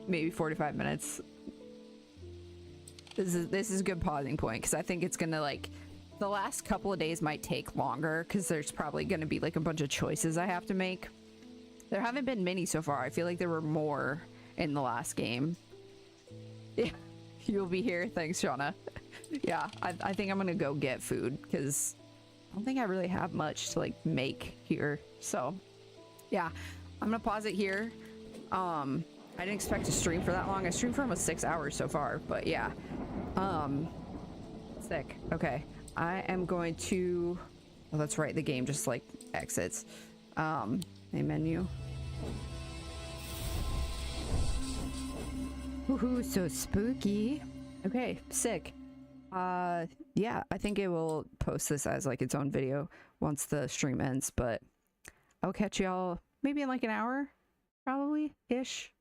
maybe 45 minutes. This is a good pausing point because I think it's gonna like the last couple of days might take longer because there's probably gonna be like a bunch of choices I have to make. There haven't been many so far. I feel like there were more in the last game. Yeah, you'll be here. Thanks, Shauna. Yeah, I think I'm gonna go get food because I don't think I really have much to like make here. So yeah, I'm gonna pause it here. I didn't expect to stream for that long. I streamed for almost 6 hours so far, but yeah. Sick. Okay. I am going to, oh, that's right. The game just like exits. A menu. Woohoo, so spooky. Okay, sick. Yeah, I think it will post this as like its own video once the stream ends, but I'll catch y'all maybe in like an hour, probably ish.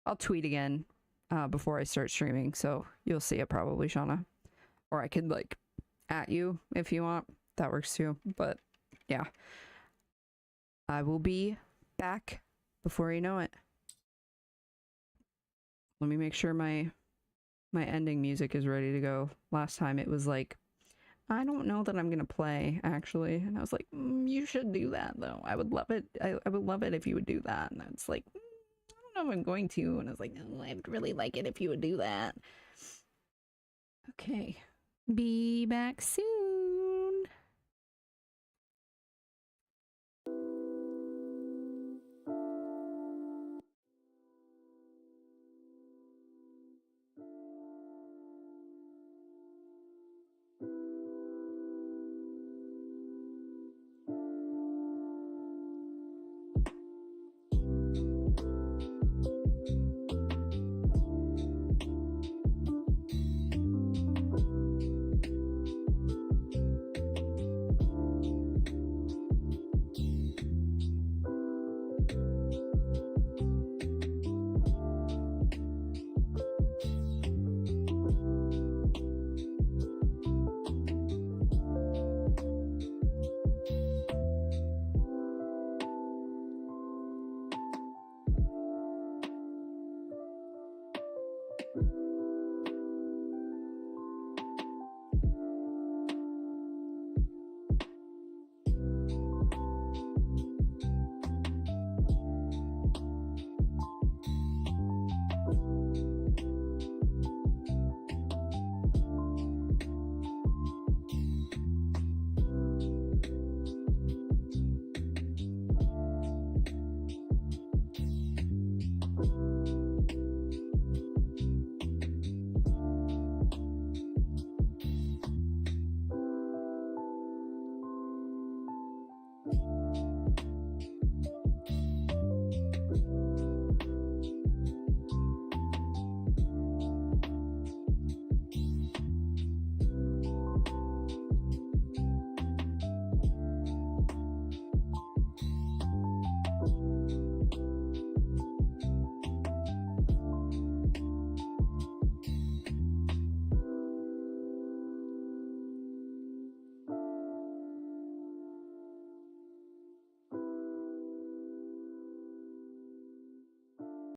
I'll tweet again before I start streaming, so you'll see it probably, Shauna. Or I could like at you if you want. That works too. But yeah, I will be back before you know it. Let me make sure my ending music is ready to go. Last time it was like, I don't know that I'm gonna play, actually. And I was like, you should do that, though. I would love it. I would love it if you would do that. And it's like, I don't know if I'm going to. And I was like, no, I would really like it if you would do that. Okay. Be back soon.